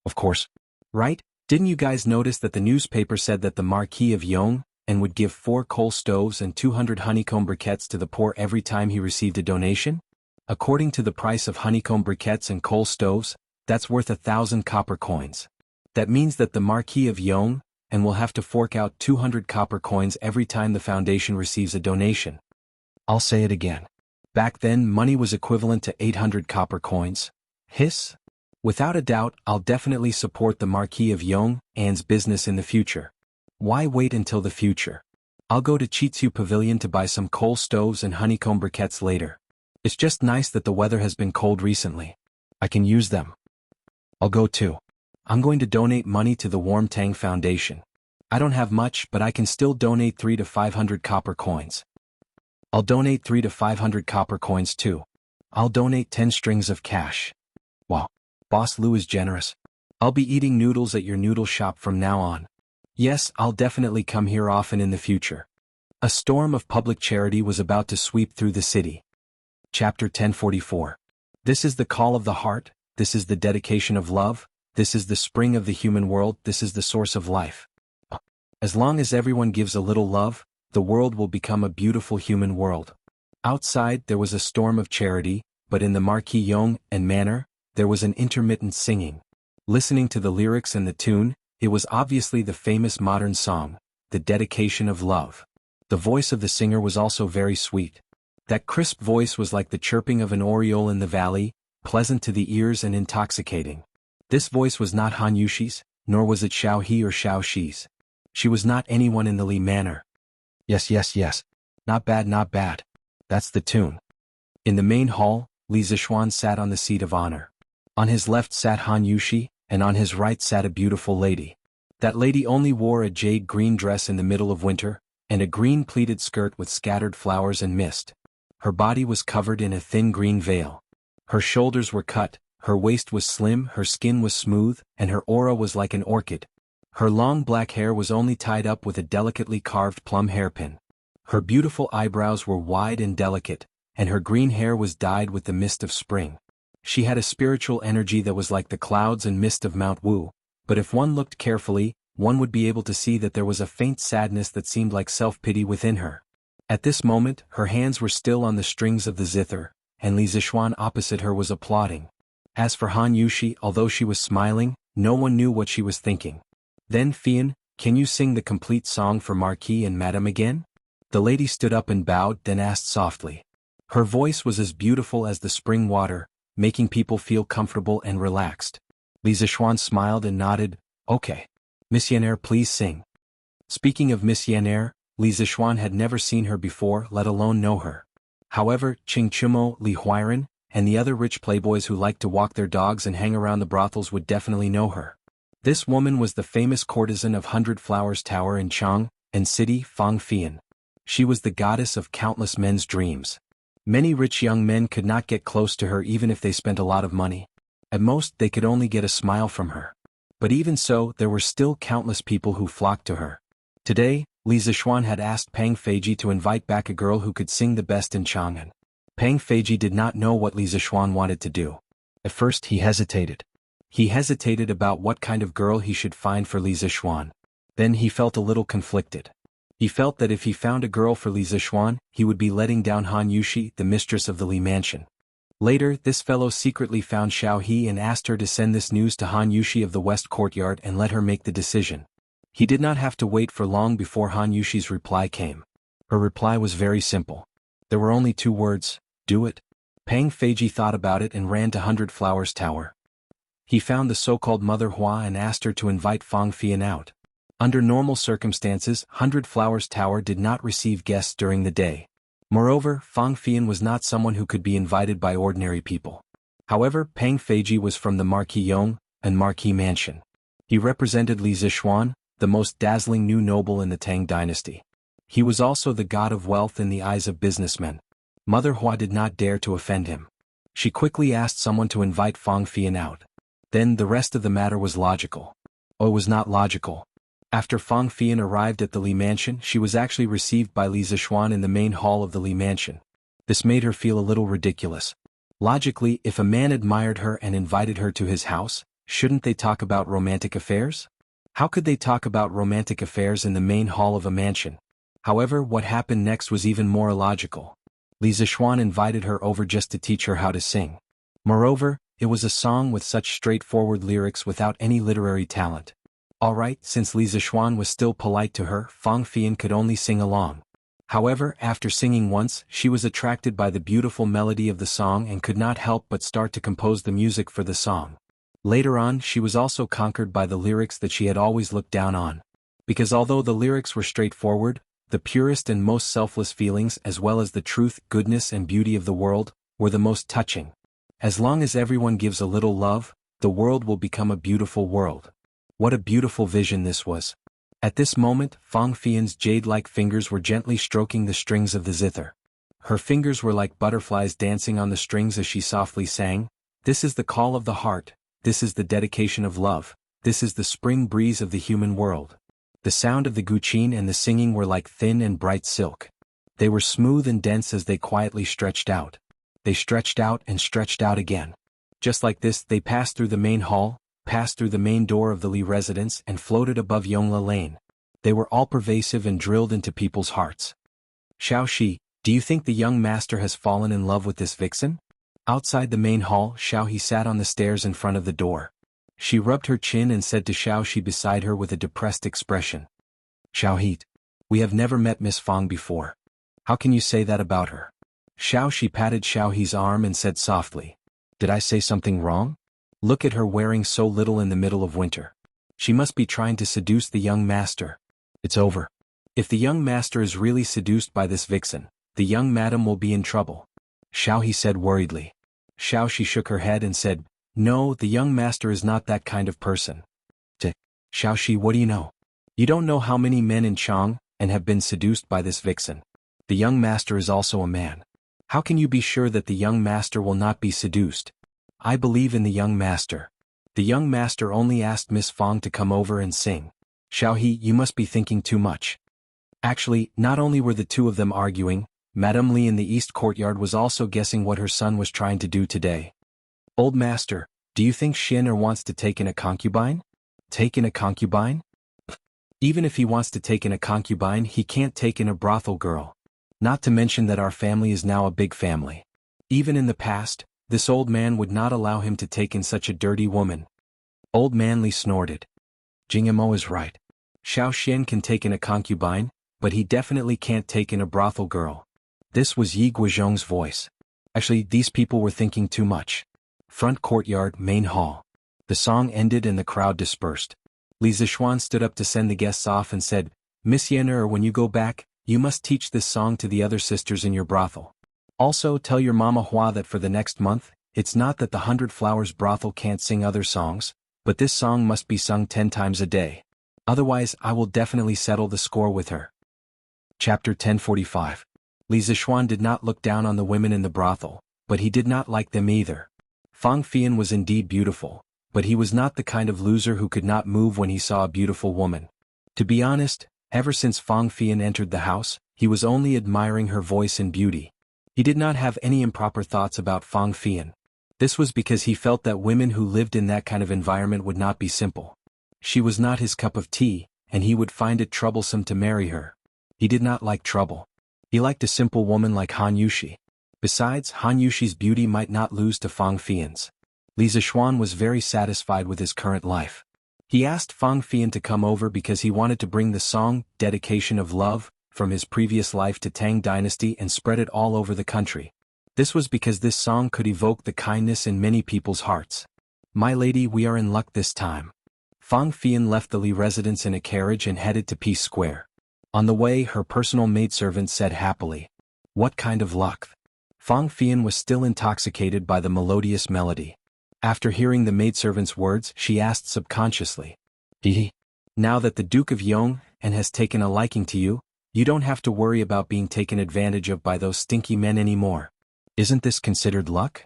Of course. Right? Didn't you guys notice that the newspaper said that the Marquis of Yong and would give 4 coal stoves and 200 honeycomb briquettes to the poor every time he received a donation? According to the price of honeycomb briquettes and coal stoves, that's worth 1,000 copper coins. That means that the Marquis of Yong and will have to fork out 200 copper coins every time the foundation receives a donation. I'll say it again. Back then money was equivalent to 800 copper coins. Hiss? Without a doubt, I'll definitely support the Marquis of Yong and's business in the future. Why wait until the future? I'll go to Chitsu Pavilion to buy some coal stoves and honeycomb briquettes later. It's just nice that the weather has been cold recently. I can use them. I'll go too. I'm going to donate money to the Warm Tang Foundation. I don't have much, but I can still donate 300 to 500 copper coins. I'll donate 300 to 500 copper coins too. I'll donate 10 strings of cash. Wow. Boss Lou is generous. I'll be eating noodles at your noodle shop from now on. Yes, I'll definitely come here often in the future. A storm of public charity was about to sweep through the city. Chapter 1044. This is the call of the heart, this is the dedication of love, this is the spring of the human world, this is the source of life. As long as everyone gives a little love, the world will become a beautiful human world. Outside there was a storm of charity, but in the Marquis Yong and manor, there was an intermittent singing. Listening to the lyrics and the tune, it was obviously the famous modern song, The Dedication of Love. The voice of the singer was also very sweet. That crisp voice was like the chirping of an oriole in the valley, pleasant to the ears and intoxicating. This voice was not Han Yushi's, nor was it Xiao He or Xiao Shi's. She was not anyone in the Li manor. Yes. Not bad, not bad. That's the tune. In the main hall, Li Zixuan sat on the seat of honor. On his left sat Han Yushi, and on his right sat a beautiful lady. That lady only wore a jade green dress in the middle of winter, and a green pleated skirt with scattered flowers and mist. Her body was covered in a thin green veil. Her shoulders were cut, her waist was slim, her skin was smooth, and her aura was like an orchid. Her long black hair was only tied up with a delicately carved plum hairpin. Her beautiful eyebrows were wide and delicate, and her green hair was dyed with the mist of spring. She had a spiritual energy that was like the clouds and mist of Mount Wu, but if one looked carefully, one would be able to see that there was a faint sadness that seemed like self-pity within her. At this moment, her hands were still on the strings of the zither, and Li Zixuan opposite her was applauding. As for Han Yushi, although she was smiling, no one knew what she was thinking. Then Fian, can you sing the complete song for Marquis and Madame again? The lady stood up and bowed, then asked softly. Her voice was as beautiful as the spring water, making people feel comfortable and relaxed. Li Zixuan smiled and nodded, okay. Miss Yan'er, please sing. Speaking of Miss Yan'er, Li Zixuan had never seen her before, let alone know her. However, Ching Chumo, Li Huiran, and the other rich playboys who liked to walk their dogs and hang around the brothels would definitely know her. This woman was the famous courtesan of 100 Flowers Tower in Chang, and City, Fang Fian. She was the goddess of countless men's dreams. Many rich young men could not get close to her even if they spent a lot of money. At most, they could only get a smile from her. But even so, there were still countless people who flocked to her. Today, Li Zixuan had asked Pang Feiji to invite back a girl who could sing the best in Chang'an. Pang Feiji did not know what Li Zixuan wanted to do. At first he hesitated. He hesitated about what kind of girl he should find for Li Zixuan. Then he felt a little conflicted. He felt that if he found a girl for Li Zixuan, he would be letting down Han Yushi, the mistress of the Li mansion. Later, this fellow secretly found Xiao He and asked her to send this news to Han Yushi of the West Courtyard and let her make the decision. He did not have to wait for long before Han Yushi's reply came. Her reply was very simple. There were only 2 words, do it. Pang Feiji thought about it and ran to 100 Flowers Tower. He found the so-called Mother Hua and asked her to invite Fang Fian out. Under normal circumstances, 100 Flowers Tower did not receive guests during the day. Moreover, Fang Fian was not someone who could be invited by ordinary people. However, Pang Feiji was from the Marquis Yong and Marquis Mansion. He represented Li Zixuan, the most dazzling new noble in the Tang dynasty. He was also the god of wealth in the eyes of businessmen. Mother Hua did not dare to offend him. She quickly asked someone to invite Fang Fian out. Then the rest of the matter was logical. Oh, it was not logical. After Fang Fian arrived at the Li Mansion, she was actually received by Li Zixuan in the main hall of the Li Mansion. This made her feel a little ridiculous. Logically, if a man admired her and invited her to his house, shouldn't they talk about romantic affairs? How could they talk about romantic affairs in the main hall of a mansion? However, what happened next was even more illogical. Li Zixuan invited her over just to teach her how to sing. Moreover, it was a song with such straightforward lyrics without any literary talent. Alright, since Li Zixuan was still polite to her, Fang Fian could only sing along. However, after singing once, she was attracted by the beautiful melody of the song and could not help but start to compose the music for the song. Later on, she was also conquered by the lyrics that she had always looked down on. Because although the lyrics were straightforward, the purest and most selfless feelings as well as the truth, goodness and beauty of the world, were the most touching. As long as everyone gives a little love, the world will become a beautiful world. What a beautiful vision this was. At this moment, Fang Fian's jade-like fingers were gently stroking the strings of the zither. Her fingers were like butterflies dancing on the strings as she softly sang, "This is the call of the heart, this is the dedication of love, this is the spring breeze of the human world." The sound of the guqin and the singing were like thin and bright silk. They were smooth and dense as they quietly stretched out. They stretched out and stretched out again. Just like this, they passed through the main hall, passed through the main door of the Li residence and floated above Yongla Lane. They were all pervasive and drilled into people's hearts. "Xiao Shi, do you think the young master has fallen in love with this vixen?" Outside the main hall, Xiao He sat on the stairs in front of the door. She rubbed her chin and said to Xiao Shi beside her with a depressed expression, "Xiao He, we have never met Miss Fang before. How can you say that about her?" Xiao Shi patted Xiao He's arm and said softly, "Did I say something wrong? Look at her wearing so little in the middle of winter. She must be trying to seduce the young master. It's over. If the young master is really seduced by this vixen, the young madam will be in trouble," Xiao He said worriedly. Xiao Shi shook her head and said, "No, the young master is not that kind of person." "Xiao Shi, what do you know? You don't know how many men in Chang and have been seduced by this vixen. The young master is also a man. How can you be sure that the young master will not be seduced?" "I believe in the young master. The young master only asked Miss Fang to come over and sing." "Xiao He, you must be thinking too much." Actually, not only were the two of them arguing, Madame Li in the east courtyard was also guessing what her son was trying to do today. "Old master, do you think Xin wants to take in a concubine?" "Take in a concubine?" "Even if he wants to take in a concubine, he can't take in a brothel girl. Not to mention that our family is now a big family. Even in the past, this old man would not allow him to take in such a dirty woman." Old man Li snorted. "Jing Mo is right. Xiao Xian can take in a concubine, but he definitely can't take in a brothel girl." This was Yi Guozhong's voice. Actually, these people were thinking too much. Front courtyard, main hall. The song ended and the crowd dispersed. Li Zixuan stood up to send the guests off and said, "Miss Yen'er, when you go back, you must teach this song to the other sisters in your brothel. Also, tell your Mama Hua that for the next month, it's not that the 100 Flowers brothel can't sing other songs, but this song must be sung 10 times a day. Otherwise, I will definitely settle the score with her." Chapter 1045. Li Zixuan did not look down on the women in the brothel, but he did not like them either. Fang Fian was indeed beautiful, but he was not the kind of loser who could not move when he saw a beautiful woman. To be honest, ever since Fang Fian entered the house, he was only admiring her voice and beauty. He did not have any improper thoughts about Fang Fian. This was because he felt that women who lived in that kind of environment would not be simple. She was not his cup of tea, and he would find it troublesome to marry her. He did not like trouble. He liked a simple woman like Han Yushi. Besides, Han Yushi's beauty might not lose to Fang Fian's. Li Zixuan was very satisfied with his current life. He asked Fang Fian to come over because he wanted to bring the song, Dedication of Love, from his previous life to Tang Dynasty and spread it all over the country. This was because this song could evoke the kindness in many people's hearts. "My lady, we are in luck this time." Fang Fian left the Li residence in a carriage and headed to Peace Square. On the way, her personal maidservant said happily, "What kind of luck?" Fang Fian was still intoxicated by the melodious melody. After hearing the maidservant's words, she asked subconsciously, "Hehe. Now that the Duke of Yong and has taken a liking to you, you don't have to worry about being taken advantage of by those stinky men anymore. Isn't this considered luck?"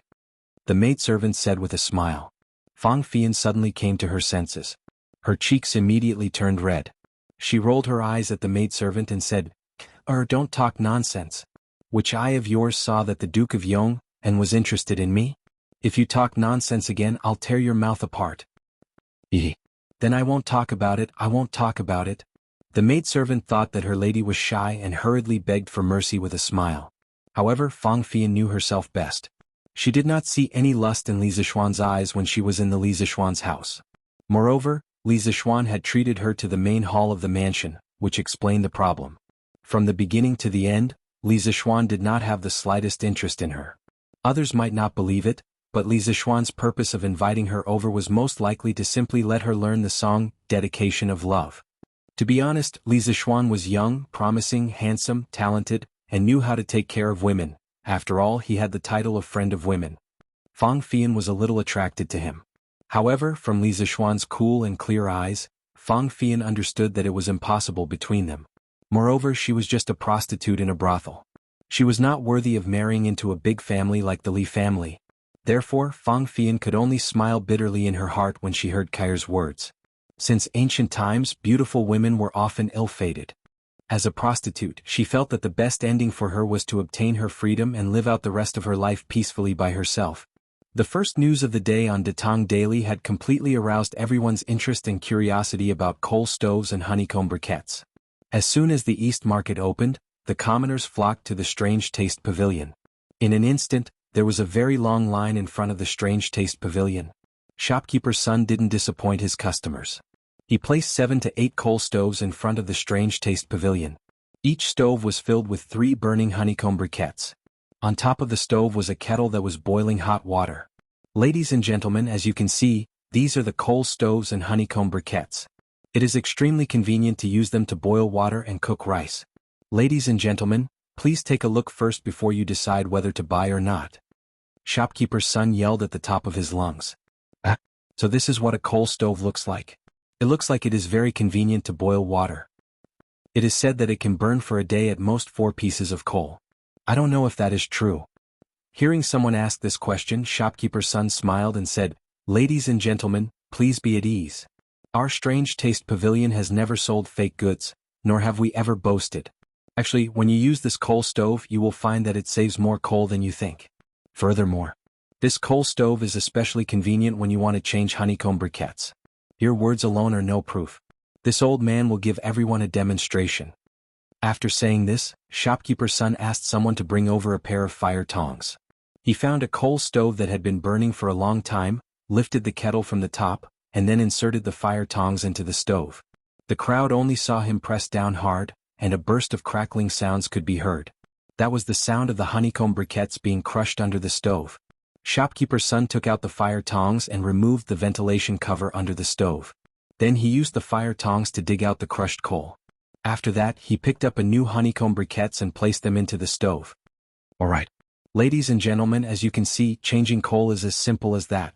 The maidservant said with a smile. Fang Fian suddenly came to her senses. Her cheeks immediately turned red. She rolled her eyes at the maidservant and said, Don't talk nonsense. Which eye of yours saw that the Duke of Yong and was interested in me? If you talk nonsense again, I'll tear your mouth apart." "Hehe. Then I won't talk about it, I won't talk about it." The maidservant thought that her lady was shy and hurriedly begged for mercy with a smile. However, Fang Fian knew herself best. She did not see any lust in Li Zixuan's eyes when she was in the Li Zixuan's house. Moreover, Li Zixuan had treated her to the main hall of the mansion, which explained the problem. From the beginning to the end, Li Zixuan did not have the slightest interest in her. Others might not believe it, but Li Zixuan's purpose of inviting her over was most likely to simply let her learn the song, Dedication of Love. To be honest, Li Zixuan was young, promising, handsome, talented, and knew how to take care of women. After all, he had the title of Friend of Women. Fang Fian was a little attracted to him. However, from Li Zixuan's cool and clear eyes, Fang Fian understood that it was impossible between them. Moreover, she was just a prostitute in a brothel. She was not worthy of marrying into a big family like the Li family. Therefore, Fang Fian could only smile bitterly in her heart when she heard Kai's words. Since ancient times, beautiful women were often ill-fated. As a prostitute, she felt that the best ending for her was to obtain her freedom and live out the rest of her life peacefully by herself. The first news of the day on Datong Daily had completely aroused everyone's interest and curiosity about coal stoves and honeycomb briquettes. As soon as the East Market opened, the commoners flocked to the Strange Taste Pavilion. In an instant, there was a very long line in front of the Strange Taste Pavilion. Shopkeeper's son didn't disappoint his customers. He placed 7 to 8 coal stoves in front of the Strange Taste Pavilion. Each stove was filled with 3 burning honeycomb briquettes. On top of the stove was a kettle that was boiling hot water. Ladies and gentlemen, as you can see, these are the coal stoves and honeycomb briquettes. It is extremely convenient to use them to boil water and cook rice. Ladies and gentlemen, please take a look first before you decide whether to buy or not. Shopkeeper's son yelled at the top of his lungs. So this is what a coal stove looks like. It looks like it is very convenient to boil water. It is said that it can burn for a day at most 4 pieces of coal. I don't know if that is true. Hearing someone ask this question, Shopkeeper's son smiled and said, "Ladies and gentlemen, please be at ease. Our Strange Taste Pavilion has never sold fake goods, nor have we ever boasted. Actually, when you use this coal stove, you will find that it saves more coal than you think. Furthermore, this coal stove is especially convenient when you want to change honeycomb briquettes. Your words alone are no proof. This old man will give everyone a demonstration." After saying this, Shopkeeper's son asked someone to bring over a pair of fire tongs. He found a coal stove that had been burning for a long time, lifted the kettle from the top, and then inserted the fire tongs into the stove. The crowd only saw him press down hard, and a burst of crackling sounds could be heard. That was the sound of the honeycomb briquettes being crushed under the stove. Shopkeeper's son took out the fire tongs and removed the ventilation cover under the stove. Then he used the fire tongs to dig out the crushed coal. After that, he picked up a new honeycomb briquettes and placed them into the stove. Alright. Ladies and gentlemen, as you can see, changing coal is as simple as that.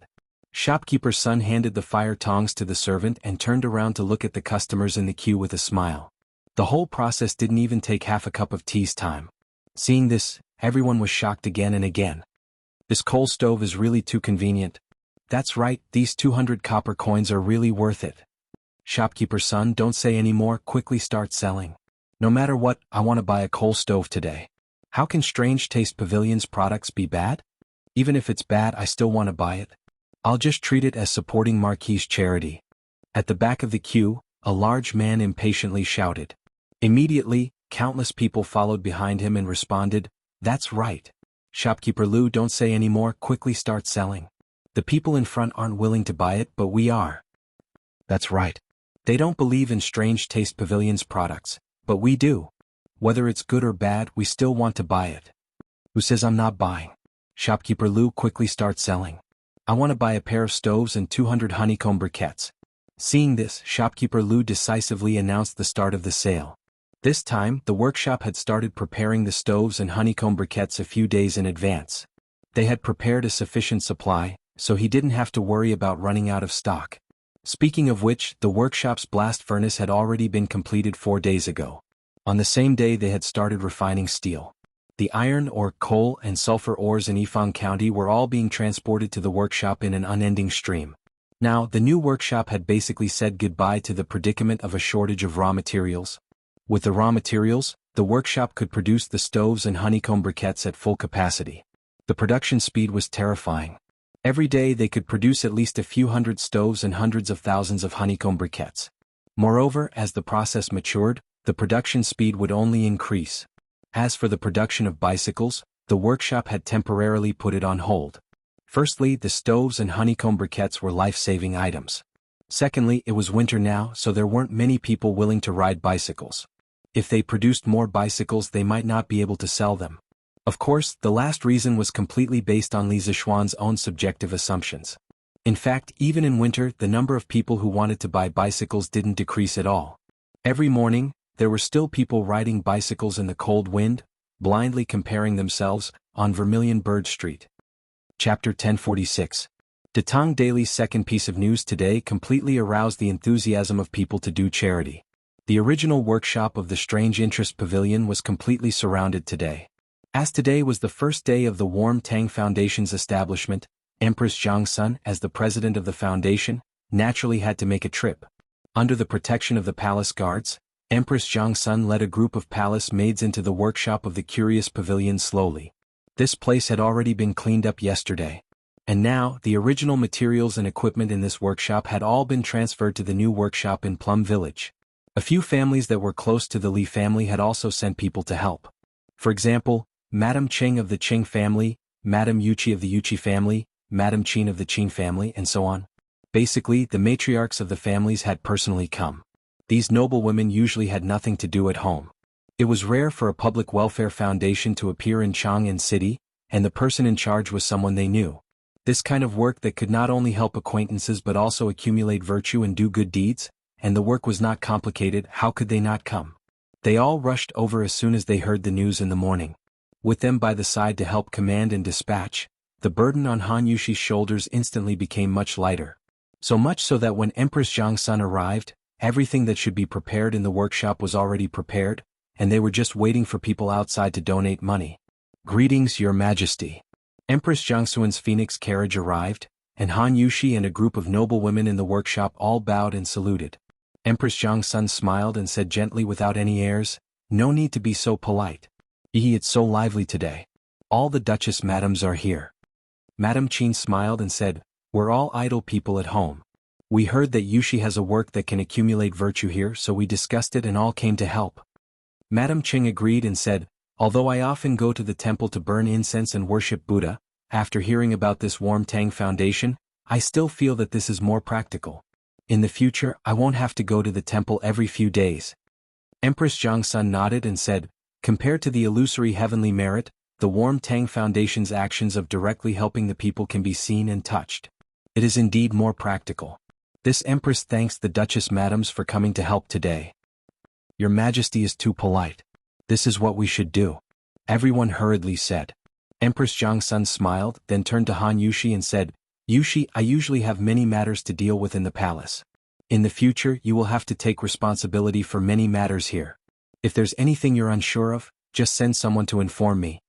Shopkeeper's son handed the fire tongs to the servant and turned around to look at the customers in the queue with a smile. The whole process didn't even take half a cup of tea's time. Seeing this, everyone was shocked again and again. This coal stove is really too convenient. That's right, these 200 copper coins are really worth it. Shopkeeper's son, don't say any more, quickly start selling. No matter what, I want to buy a coal stove today. How can Strange Taste Pavilion's products be bad? Even if it's bad, I still want to buy it. I'll just treat it as supporting Marquis's charity. At the back of the queue, a large man impatiently shouted. Immediately, countless people followed behind him and responded, "That's right. Shopkeeper Lu, don't say any more, quickly start selling. The people in front aren't willing to buy it, but we are." That's right. They don't believe in Strange Taste Pavilion's products, but we do. Whether it's good or bad, we still want to buy it. Who says I'm not buying? Shopkeeper Lu, quickly start selling. I want to buy a pair of stoves and 200 honeycomb briquettes. Seeing this, Shopkeeper Lu decisively announced the start of the sale. This time, the workshop had started preparing the stoves and honeycomb briquettes a few days in advance. They had prepared a sufficient supply, so he didn't have to worry about running out of stock. Speaking of which, the workshop's blast furnace had already been completed 4 days ago. On the same day they had started refining steel. The iron ore, coal, and sulfur ores in Ifang County were all being transported to the workshop in an unending stream. Now, the new workshop had basically said goodbye to the predicament of a shortage of raw materials. With the raw materials, the workshop could produce the stoves and honeycomb briquettes at full capacity. The production speed was terrifying. Every day they could produce at least a few hundred stoves and hundreds of thousands of honeycomb briquettes. Moreover, as the process matured, the production speed would only increase. As for the production of bicycles, the workshop had temporarily put it on hold. Firstly, the stoves and honeycomb briquettes were life-saving items. Secondly, it was winter now, so there weren't many people willing to ride bicycles. If they produced more bicycles, they might not be able to sell them. Of course, the last reason was completely based on Li Zishuan's own subjective assumptions. In fact, even in winter, the number of people who wanted to buy bicycles didn't decrease at all. Every morning, there were still people riding bicycles in the cold wind, blindly comparing themselves, on Vermilion Bird Street. Chapter 1046. Datang Daily's second piece of news today completely aroused the enthusiasm of people to do charity. The original workshop of the Strange Interest Pavilion was completely surrounded today. As today was the first day of the Warm Tang Foundation's establishment, Empress Jiangsun, as the president of the foundation, naturally had to make a trip. Under the protection of the palace guards, Empress Jiangsun led a group of palace maids into the workshop of the curious pavilion slowly. This place had already been cleaned up yesterday. And now, the original materials and equipment in this workshop had all been transferred to the new workshop in Plum Village. A few families that were close to the Li family had also sent people to help. For example, Madame Cheng of the Cheng family, Madame Yuchi of the Yuchi family, Madame Qin of the Qin family, and so on. Basically, the matriarchs of the families had personally come. These noblewomen usually had nothing to do at home. It was rare for a public welfare foundation to appear in Chang'an City, and the person in charge was someone they knew. This kind of work that could not only help acquaintances but also accumulate virtue and do good deeds, and the work was not complicated, how could they not come? They all rushed over as soon as they heard the news in the morning. With them by the side to help command and dispatch, the burden on Han Yushi's shoulders instantly became much lighter. So much so that when Empress Jiangsun arrived, everything that should be prepared in the workshop was already prepared, and they were just waiting for people outside to donate money. Greetings, Your Majesty. Empress Jiangsun's phoenix carriage arrived, and Han Yushi and a group of noblewomen in the workshop all bowed and saluted. Empress Jiangsun smiled and said gently without any airs, "No need to be so polite. It's so lively today. All the Duchess madams are here." Madame Qin smiled and said, "We're all idle people at home. We heard that Yushi has a work that can accumulate virtue here, so we discussed it and all came to help." Madame Qing agreed and said, "Although I often go to the temple to burn incense and worship Buddha, after hearing about this Warm Tang Foundation, I still feel that this is more practical. In the future, I won't have to go to the temple every few days." Empress Jiangsun nodded and said, "Compared to the illusory heavenly merit, the Warm Tang Foundation's actions of directly helping the people can be seen and touched. It is indeed more practical. This Empress thanks the Duchess madams for coming to help today. Your Majesty is too polite. This is what we should do," everyone hurriedly said. Empress Jiangsun smiled, then turned to Han Yushi and said, "Yushi, I usually have many matters to deal with in the palace. In the future, you will have to take responsibility for many matters here. If there's anything you're unsure of, just send someone to inform me."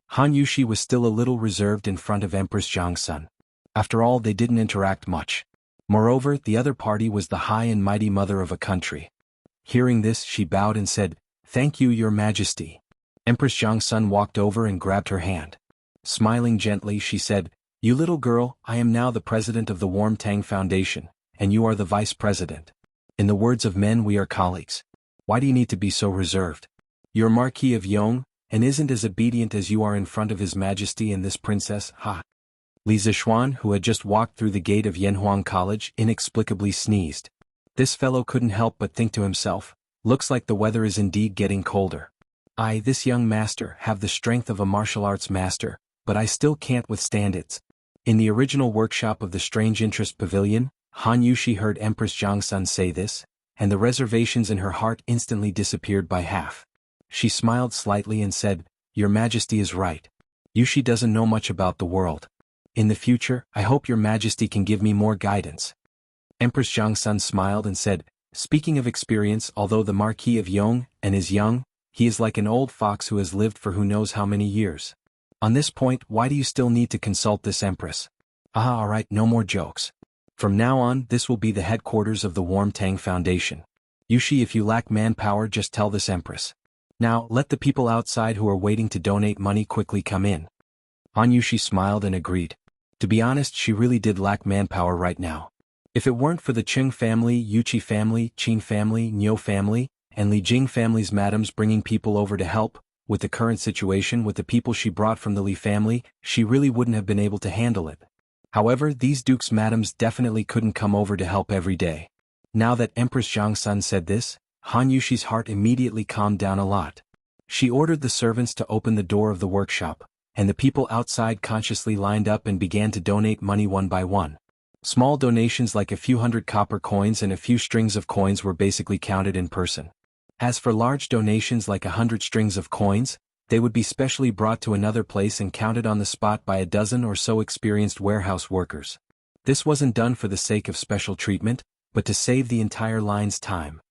Han Yushi was still a little reserved in front of Empress Jiangsun. After all, they didn't interact much. Moreover, the other party was the high and mighty mother of a country. Hearing this, she bowed and said, "Thank you, Your Majesty." Empress Jiangsun walked over and grabbed her hand. Smiling gently, she said, "You little girl, I am now the president of the Warm Tang Foundation, and you are the vice president. In the words of men, we are colleagues. Why do you need to be so reserved? You're Marquis of Yong, and isn't as obedient as you are in front of His Majesty and this princess, ha." Li Zishuan, who had just walked through the gate of Yanhuang College, inexplicably sneezed. This fellow couldn't help but think to himself, "Looks like the weather is indeed getting colder. I, this young master, have the strength of a martial arts master, but I still can't withstand it." In the original workshop of the Strange Interest Pavilion, Han Yushi heard Empress Jiangsun say this, and the reservations in her heart instantly disappeared by half. She smiled slightly and said, "Your Majesty is right. Yushi doesn't know much about the world. In the future, I hope your Majesty can give me more guidance." Empress Zhangsun smiled and said, "Speaking of experience, although the Marquis of Yong and is young, he is like an old fox who has lived for who knows how many years. On this point, why do you still need to consult this Empress? Ah, alright, no more jokes. From now on, this will be the headquarters of the Warm Tang Foundation. Yushi, if you lack manpower, just tell this Empress. Now, let the people outside who are waiting to donate money quickly come in." Han Yushi smiled and agreed. To be honest, she really did lack manpower right now. If it weren't for the Cheng family, Yuchi family, Qin family, Niu family, and Li Jing family's madams bringing people over to help, with the current situation with the people she brought from the Li family, she really wouldn't have been able to handle it. However, these dukes' madams definitely couldn't come over to help every day. Now that Empress Zhangsun said this, Han Yushi's heart immediately calmed down a lot. She ordered the servants to open the door of the workshop, and the people outside consciously lined up and began to donate money one by one. Small donations like a few hundred copper coins and a few strings of coins were basically counted in person. As for large donations like 100 strings of coins, they would be specially brought to another place and counted on the spot by a dozen or so experienced warehouse workers. This wasn't done for the sake of special treatment, but to save the entire line's time.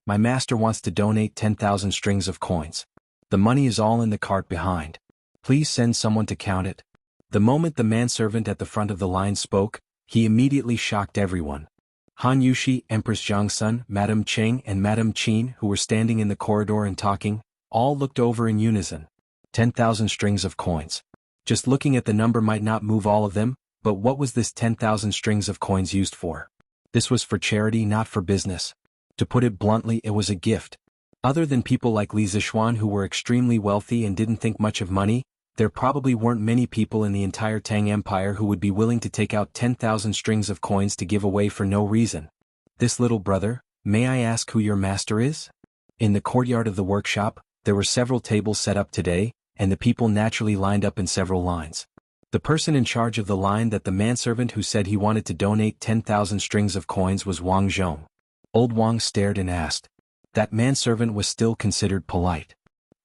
My master wants to donate 10,000 strings of coins. The money is all in the cart behind. Please send someone to count it. The moment the manservant at the front of the line spoke, he immediately shocked everyone. Han Yushi, Empress Zhangsun, Madame Cheng and Madame Qin, who were standing in the corridor and talking, all looked over in unison. 10,000 strings of coins. Just looking at the number might not move all of them, but what was this 10,000 strings of coins used for? This was for charity, not for business. To put it bluntly, it was a gift. Other than people like Li Zixuan who were extremely wealthy and didn't think much of money, there probably weren't many people in the entire Tang Empire who would be willing to take out 10,000 strings of coins to give away for no reason. This little brother, may I ask who your master is? In the courtyard of the workshop, there were several tables set up today, and the people naturally lined up in several lines. The person in charge of the line that the manservant who said he wanted to donate 10,000 strings of coins was Wang Zhong. Old Wang stared and asked. That manservant was still considered polite.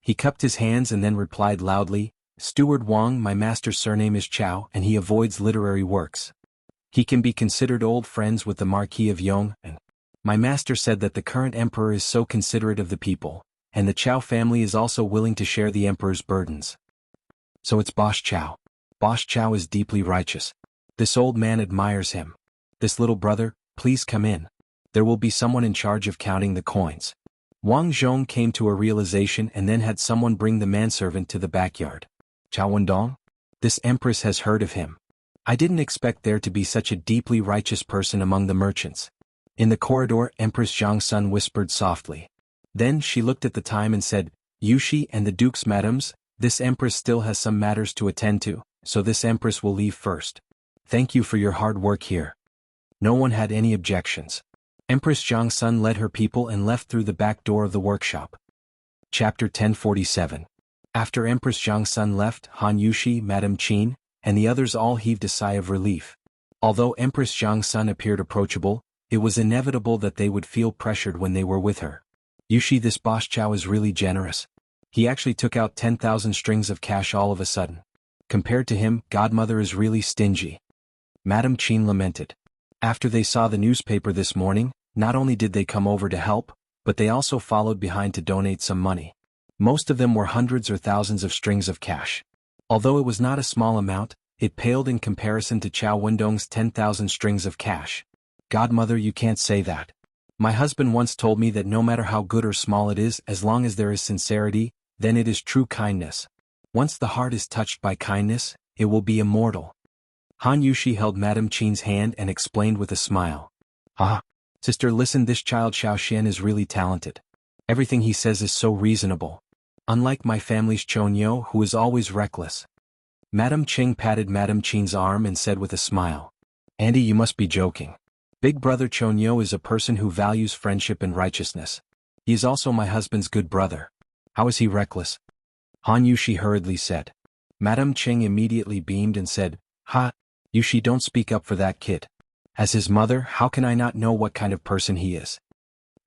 He cupped his hands and then replied loudly, "Steward Wang, my master's surname is Chao and he avoids literary works. He can be considered old friends with the Marquis of Yong, and my master said that the current emperor is so considerate of the people, and the Chao family is also willing to share the emperor's burdens. So it's Boss Chao. Boss Chao is deeply righteous. This old man admires him. This little brother, please come in. There will be someone in charge of counting the coins." Wang Zhong came to a realization and then had someone bring the manservant to the backyard. Chao Wendong? This empress has heard of him. I didn't expect there to be such a deeply righteous person among the merchants. In the corridor, Empress Zhangsun whispered softly. Then she looked at the time and said, "Yushi and the duke's madams, this empress still has some matters to attend to, so this empress will leave first. Thank you for your hard work here." No one had any objections. Empress Zhangsun led her people and left through the back door of the workshop. Chapter 1047. After Empress Zhangsun left, Han Yushi, Madame Qin, and the others all heaved a sigh of relief. Although Empress Zhangsun appeared approachable, it was inevitable that they would feel pressured when they were with her. Yushi, this Boss Chao is really generous. He actually took out 10,000 strings of cash all of a sudden. Compared to him, Godmother is really stingy. Madame Qin lamented. After they saw the newspaper this morning, not only did they come over to help, but they also followed behind to donate some money. Most of them were hundreds or thousands of strings of cash. Although it was not a small amount, it paled in comparison to Chao Wendong's 10,000 strings of cash. Godmother, you can't say that. My husband once told me that no matter how good or small it is, as long as there is sincerity, then it is true kindness. Once the heart is touched by kindness, it will be immortal. Han Yushi held Madame Qin's hand and explained with a smile. Ah, sister, listen, this child Xiaoxian is really talented. Everything he says is so reasonable. Unlike my family's Chonyo, who is always reckless. Madame Cheng patted Madame Qin's arm and said with a smile. Auntie, you must be joking. Big brother Chonyo is a person who values friendship and righteousness. He is also my husband's good brother. How is he reckless? Han Yushi hurriedly said. Madame Cheng immediately beamed and said, Ha, Yushi, don't speak up for that kid. As his mother, how can I not know what kind of person he is?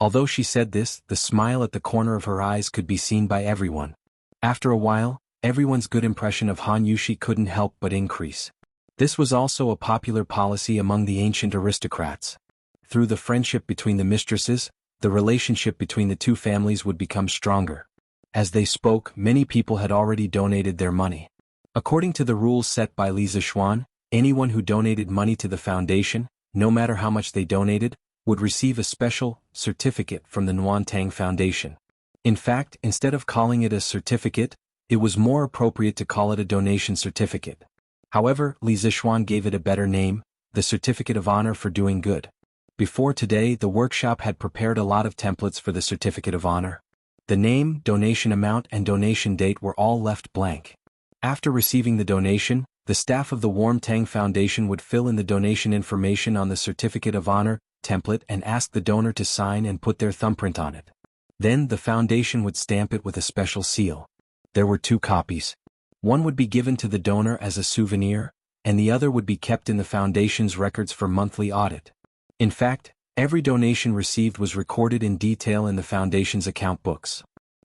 Although she said this, the smile at the corner of her eyes could be seen by everyone. After a while, everyone's good impression of Han Yushi couldn't help but increase. This was also a popular policy among the ancient aristocrats. Through the friendship between the mistresses, the relationship between the two families would become stronger. As they spoke, many people had already donated their money. According to the rules set by Li Zixuan, anyone who donated money to the foundation, no matter how much they donated, would receive a special certificate from the Nuantang Foundation. In fact, instead of calling it a certificate, it was more appropriate to call it a donation certificate. However, Li Zixuan gave it a better name, the Certificate of Honor for Doing Good. Before today, the workshop had prepared a lot of templates for the Certificate of Honor. The name, donation amount, and donation date were all left blank. After receiving the donation, the staff of the Warm Tang Foundation would fill in the donation information on the Certificate of Honor template and ask the donor to sign and put their thumbprint on it. Then the foundation would stamp it with a special seal. There were 2 copies. One would be given to the donor as a souvenir, and the other would be kept in the foundation's records for monthly audit. In fact, every donation received was recorded in detail in the foundation's account books.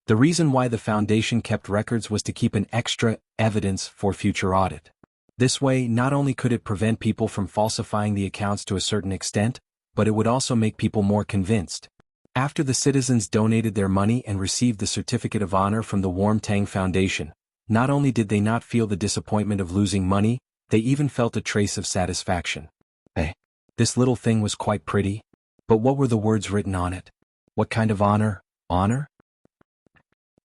The reason why the foundation kept records was to keep an extra evidence for future audit. This way, not only could it prevent people from falsifying the accounts to a certain extent, but it would also make people more convinced. After the citizens donated their money and received the Certificate of Honor from the Warm Tang Foundation, not only did they not feel the disappointment of losing money, they even felt a trace of satisfaction. This little thing was quite pretty. But what were the words written on it? What kind of honor? Honor?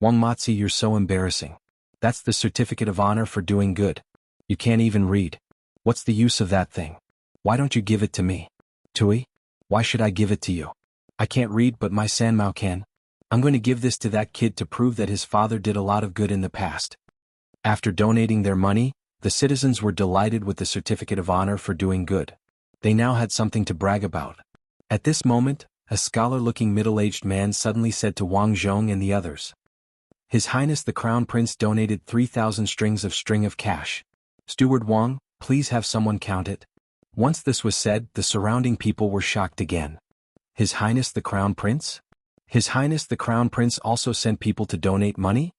Wang Matzi, you're so embarrassing. That's the Certificate of Honor for Doing Good. You can't even read. What's the use of that thing? Why don't you give it to me? Tui? Why should I give it to you? I can't read, but my Sanmao can. I'm going to give this to that kid to prove that his father did a lot of good in the past. After donating their money, the citizens were delighted with the Certificate of Honor for Doing Good. They now had something to brag about. At this moment, a scholar-looking middle-aged man suddenly said to Wang Zhong and the others, His Highness the Crown Prince donated 3,000 strings of cash. Steward Wang, please have someone count it. Once this was said, the surrounding people were shocked again. His Highness the Crown Prince? His Highness the Crown Prince also sent people to donate money?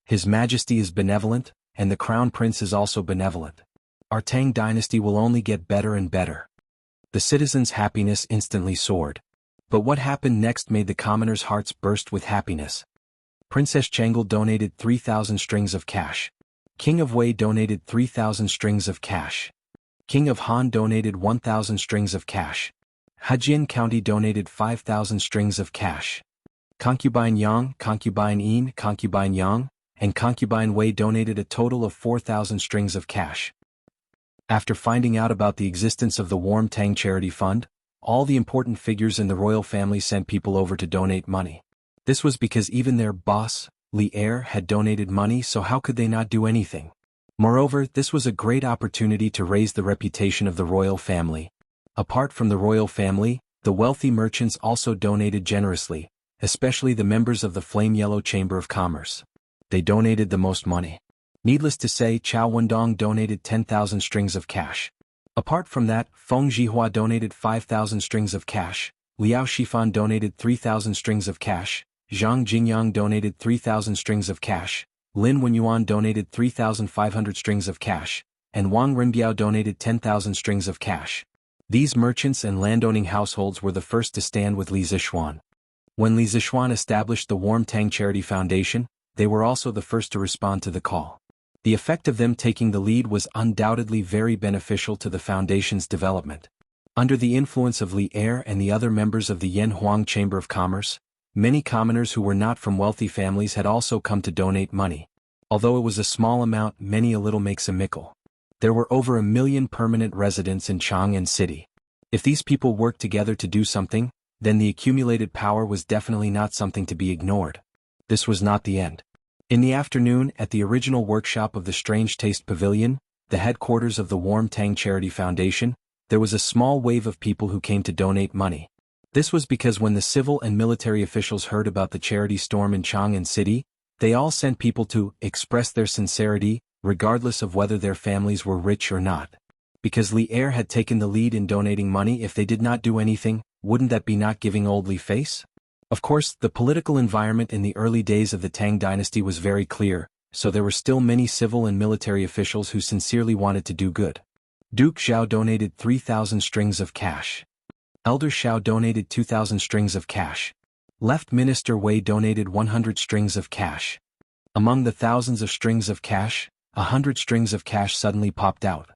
His Majesty is benevolent, and the Crown Prince is also benevolent. Our Tang dynasty will only get better and better. The citizens' happiness instantly soared. But what happened next made the commoners' hearts burst with happiness. Princess Chengel donated 3,000 strings of cash. King of Wei donated 3,000 strings of cash. King of Han donated 1,000 strings of cash. Hajin County donated 5,000 strings of cash. Concubine Yang, Concubine Yin, Concubine Yang, and Concubine Wei donated a total of 4,000 strings of cash. After finding out about the existence of the Warm Tang Charity Fund, all the important figures in the royal family sent people over to donate money. This was because even their boss, Li Er, had donated money, so how could they not do anything? Moreover, this was a great opportunity to raise the reputation of the royal family. Apart from the royal family, the wealthy merchants also donated generously, especially the members of the Flame Yellow Chamber of Commerce. They donated the most money. Needless to say, Chao Wendong donated 10,000 strings of cash. Apart from that, Feng Zhihua donated 5,000 strings of cash, Liao Shifan donated 3,000 strings of cash, Zhang Jingyang donated 3,000 strings of cash, Lin Wenyuan donated 3,500 strings of cash, and Wang Renbiao donated 10,000 strings of cash. These merchants and landowning households were the first to stand with Li Zixuan. When Li Zixuan established the Warm Tang Charity Foundation, they were also the first to respond to the call. The effect of them taking the lead was undoubtedly very beneficial to the foundation's development. Under the influence of Li Er and the other members of the Yan Huang Chamber of Commerce, many commoners who were not from wealthy families had also come to donate money. Although it was a small amount, many a little makes a mickle. There were over 1 million permanent residents in Chang'an City. If these people worked together to do something, then the accumulated power was definitely not something to be ignored. This was not the end. In the afternoon, at the original workshop of the Strange Taste Pavilion, the headquarters of the Warm Tang Charity Foundation, there was a small wave of people who came to donate money. This was because when the civil and military officials heard about the charity storm in Chang'an City, they all sent people to express their sincerity, regardless of whether their families were rich or not. Because Li Er had taken the lead in donating money, if they did not do anything, wouldn't that be not giving old Li face? Of course, the political environment in the early days of the Tang dynasty was very clear, so there were still many civil and military officials who sincerely wanted to do good. Duke Zhao donated 3,000 strings of cash. Elder Xiao donated 2,000 strings of cash. Left Minister Wei donated 100 strings of cash. Among the thousands of strings of cash, 100 strings of cash suddenly popped out.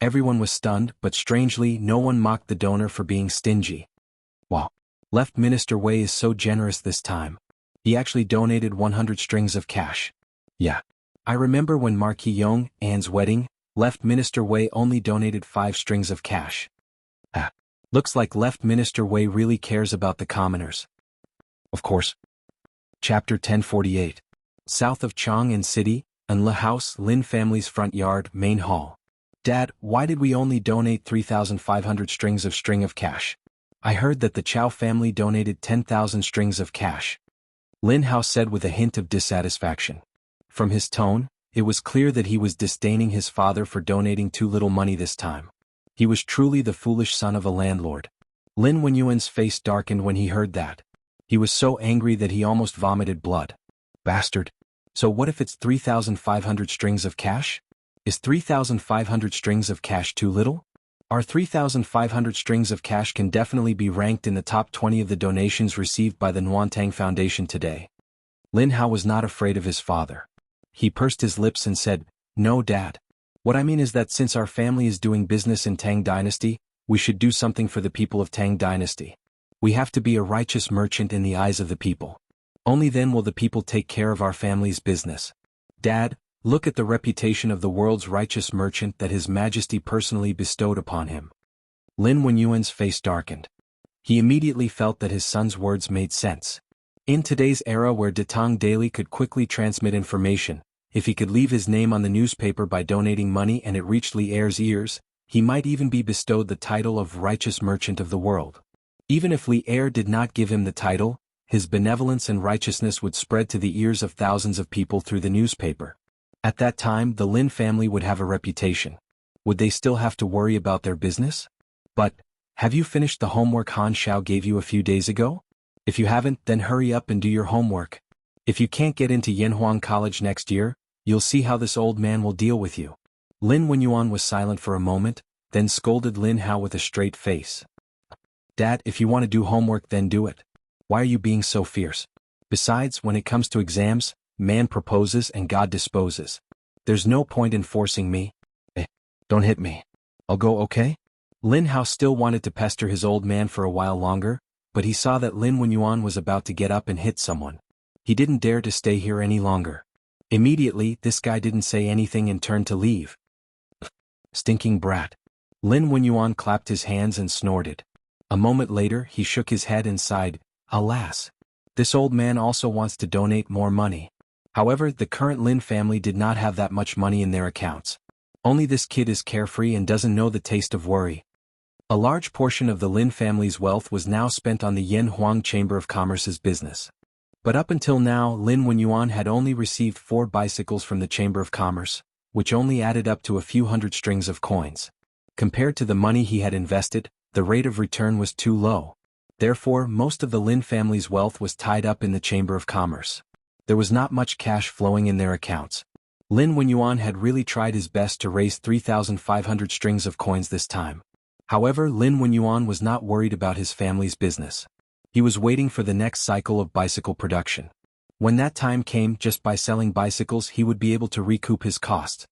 Everyone was stunned, but strangely, no one mocked the donor for being stingy. Wow. Left Minister Wei is so generous this time. He actually donated 100 strings of cash. Yeah. I remember when Marquis Yong An's wedding, Left Minister Wei only donated 5 strings of cash. Looks like Left Minister Wei really cares about the commoners. Of course. Chapter 1048. South of Chang'an City, Anla House, Lin family's front yard, main hall. Dad, why did we only donate 3,500 strings of cash? I heard that the Chow family donated 10,000 strings of cash. Lin Hao said with a hint of dissatisfaction. From his tone, it was clear that he was disdaining his father for donating too little money this time. He was truly the foolish son of a landlord. Lin Wenyuan's face darkened when he heard that. He was so angry that he almost vomited blood. Bastard. So what if it's 3,500 strings of cash? Is 3,500 strings of cash too little? Our 3,500 strings of cash can definitely be ranked in the top 20 of the donations received by the Nuantang Foundation today. Lin Hao was not afraid of his father. He pursed his lips and said, "No, Dad. What I mean is that since our family is doing business in Tang Dynasty, we should do something for the people of Tang Dynasty. We have to be a righteous merchant in the eyes of the people. Only then will the people take care of our family's business. Dad, look at the reputation of the world's righteous merchant that His Majesty personally bestowed upon him." Lin Wenyuan's face darkened. He immediately felt that his son's words made sense. In today's era where Datang Daily could quickly transmit information, if he could leave his name on the newspaper by donating money and it reached Li Er's ears, he might even be bestowed the title of Righteous Merchant of the World. Even if Li Er did not give him the title, his benevolence and righteousness would spread to the ears of thousands of people through the newspaper. At that time, the Lin family would have a reputation. Would they still have to worry about their business? But, have you finished the homework Han Xiao gave you a few days ago? If you haven't, then hurry up and do your homework. If you can't get into Yanhuang College next year, you'll see how this old man will deal with you. Lin Wenyuan was silent for a moment, then scolded Lin Hao with a straight face. Dad, if you want to do homework then do it. Why are you being so fierce? Besides, when it comes to exams, man proposes and God disposes. There's no point in forcing me. Don't hit me. I'll go, okay? Lin Hao still wanted to pester his old man for a while longer, but he saw that Lin Wenyuan was about to get up and hit someone. He didn't dare to stay here any longer. Immediately, this guy didn't say anything and turned to leave. Stinking brat. Lin Wenyuan clapped his hands and snorted. A moment later, he shook his head and sighed, "Alas! This old man also wants to donate more money." However, the current Lin family did not have that much money in their accounts. Only this kid is carefree and doesn't know the taste of worry. A large portion of the Lin family's wealth was now spent on the Yanhuang Chamber of Commerce's business. But up until now, Lin Wenyuan had only received 4 bicycles from the Chamber of Commerce, which only added up to a few hundred strings of coins. Compared to the money he had invested, the rate of return was too low. Therefore, most of the Lin family's wealth was tied up in the Chamber of Commerce. There was not much cash flowing in their accounts. Lin Wenyuan had really tried his best to raise 3,500 strings of coins this time. However, Lin Wenyuan was not worried about his family's business. He was waiting for the next cycle of bicycle production. When that time came, just by selling bicycles he would be able to recoup his costs.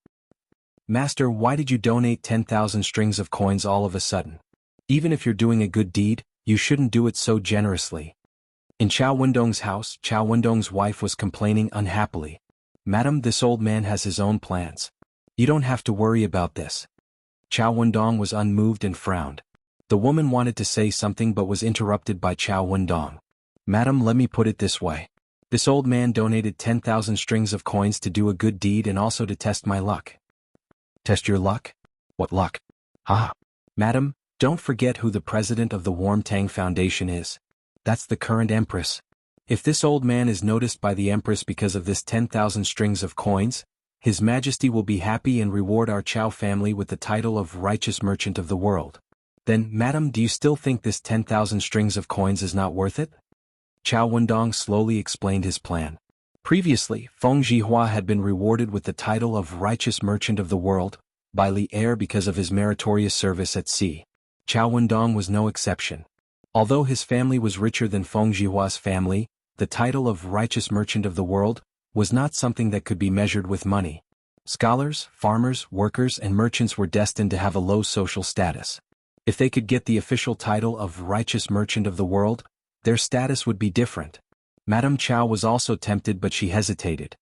"Master, why did you donate 10,000 strings of coins all of a sudden? Even if you're doing a good deed, you shouldn't do it so generously." In Chao Wendong's house, Chao Wendong's wife was complaining unhappily. "Madam, this old man has his own plans. You don't have to worry about this." Chao Wendong was unmoved and frowned. The woman wanted to say something but was interrupted by Chao Wendong. "Madam, let me put it this way. This old man donated 10,000 strings of coins to do a good deed and also to test my luck." "Test your luck? What luck?" "Ah. Madam, don't forget who the president of the Warm Tang Foundation is. That's the current empress. If this old man is noticed by the empress because of this 10,000 strings of coins, His Majesty will be happy and reward our Chao family with the title of Righteous Merchant of the World. Then, madam, do you still think this 10,000 strings of coins is not worth it? Chao Wendong slowly explained his plan. Previously, Feng Zhihua had been rewarded with the title of Righteous Merchant of the World by Li Er because of his meritorious service at sea. Chao Wendong was no exception. Although his family was richer than Feng Zhihua's family, the title of Righteous Merchant of the World was not something that could be measured with money. Scholars, farmers, workers, and merchants were destined to have a low social status. If they could get the official title of Righteous Merchant of the World, their status would be different. Madame Chao was also tempted, but she hesitated.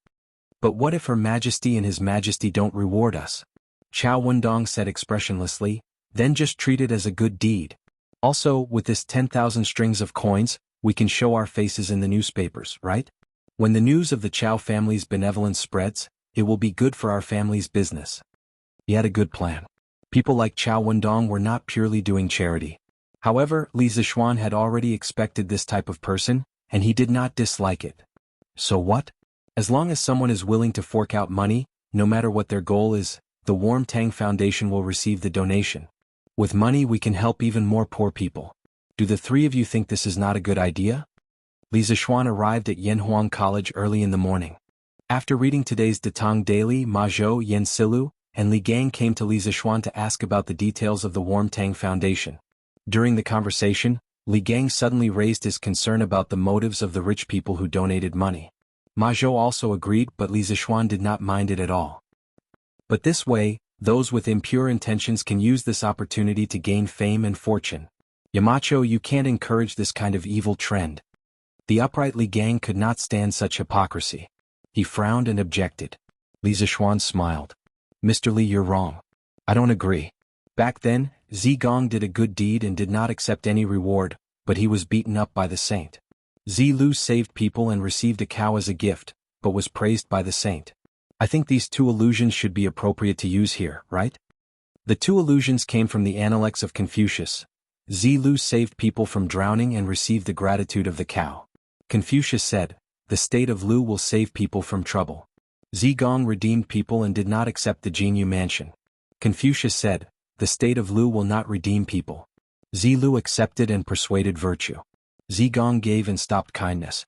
But what if Her Majesty and His Majesty don't reward us? Chao Wendong said expressionlessly, then just treat it as a good deed. Also, with this 10,000 strings of coins, we can show our faces in the newspapers, right? When the news of the Chao family's benevolence spreads, it will be good for our family's business. He had a good plan. People like Chao Wendong were not purely doing charity. However, Li Zixuan had already expected this type of person, and he did not dislike it. So what? As long as someone is willing to fork out money, no matter what their goal is, the Warm Tang Foundation will receive the donation. With money we can help even more poor people. Do the three of you think this is not a good idea? Li Zixuan arrived at Yanhuang College early in the morning. After reading today's Datang Daily, Ma Zhou, Yan Silu, and Li Gang came to Li Zixuan to ask about the details of the Warm Tang Foundation. During the conversation, Li Gang suddenly raised his concern about the motives of the rich people who donated money. Ma Zhou also agreed, but Li Zixuan did not mind it at all. But this way, those with impure intentions can use this opportunity to gain fame and fortune. Yamacho, you can't encourage this kind of evil trend. The upright Li Gang could not stand such hypocrisy. He frowned and objected. Li Zixuan smiled. Mr. Li, you're wrong. I don't agree. Back then, Zigong did a good deed and did not accept any reward, but he was beaten up by the saint. Zilu saved people and received a cow as a gift, but was praised by the saint. I think these two allusions should be appropriate to use here, right? The two allusions came from the Analects of Confucius. Zilu saved people from drowning and received the gratitude of the cow. Confucius said, the state of Lu will save people from trouble. Zigong redeemed people and did not accept the Jinyu mansion. Confucius said, the state of Lu will not redeem people. Zilu accepted and persuaded virtue. Zigong gave and stopped kindness.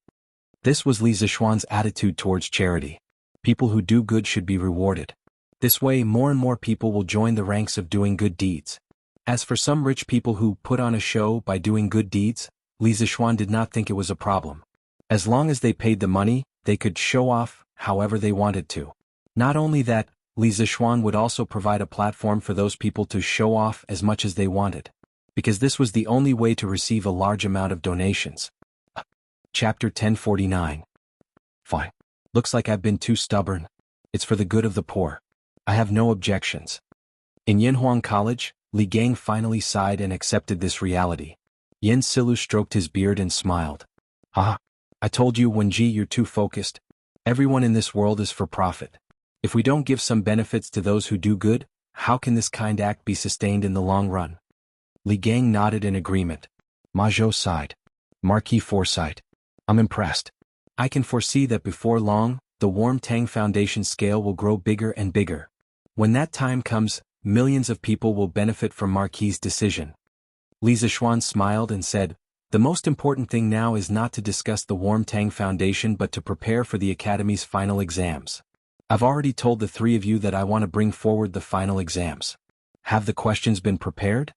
This was Li Zixuan's attitude towards charity. People who do good should be rewarded. This way more and more people will join the ranks of doing good deeds. As for some rich people who put on a show by doing good deeds, Li Zixuan did not think it was a problem. As long as they paid the money, they could show off however they wanted to. Not only that, Li Zixuan would also provide a platform for those people to show off as much as they wanted. Because this was the only way to receive a large amount of donations. Chapter 1049. Fine. Looks like I've been too stubborn. It's for the good of the poor. I have no objections. In Yanhuang College, Li Gang finally sighed and accepted this reality. Yan Silu stroked his beard and smiled. Ah, I told you, Wenji, you're too focused. Everyone in this world is for profit. If we don't give some benefits to those who do good, how can this kind act be sustained in the long run? Li Gang nodded in agreement. Ma Zhou sighed. Marquis foresight. I'm impressed. I can foresee that before long, the Warm Tang Foundation scale will grow bigger and bigger. When that time comes, millions of people will benefit from Marquis' decision. Li Zixuan smiled and said, the most important thing now is not to discuss the Warm Tang Foundation but to prepare for the Academy's final exams. I've already told the three of you that I want to bring forward the final exams. Have the questions been prepared?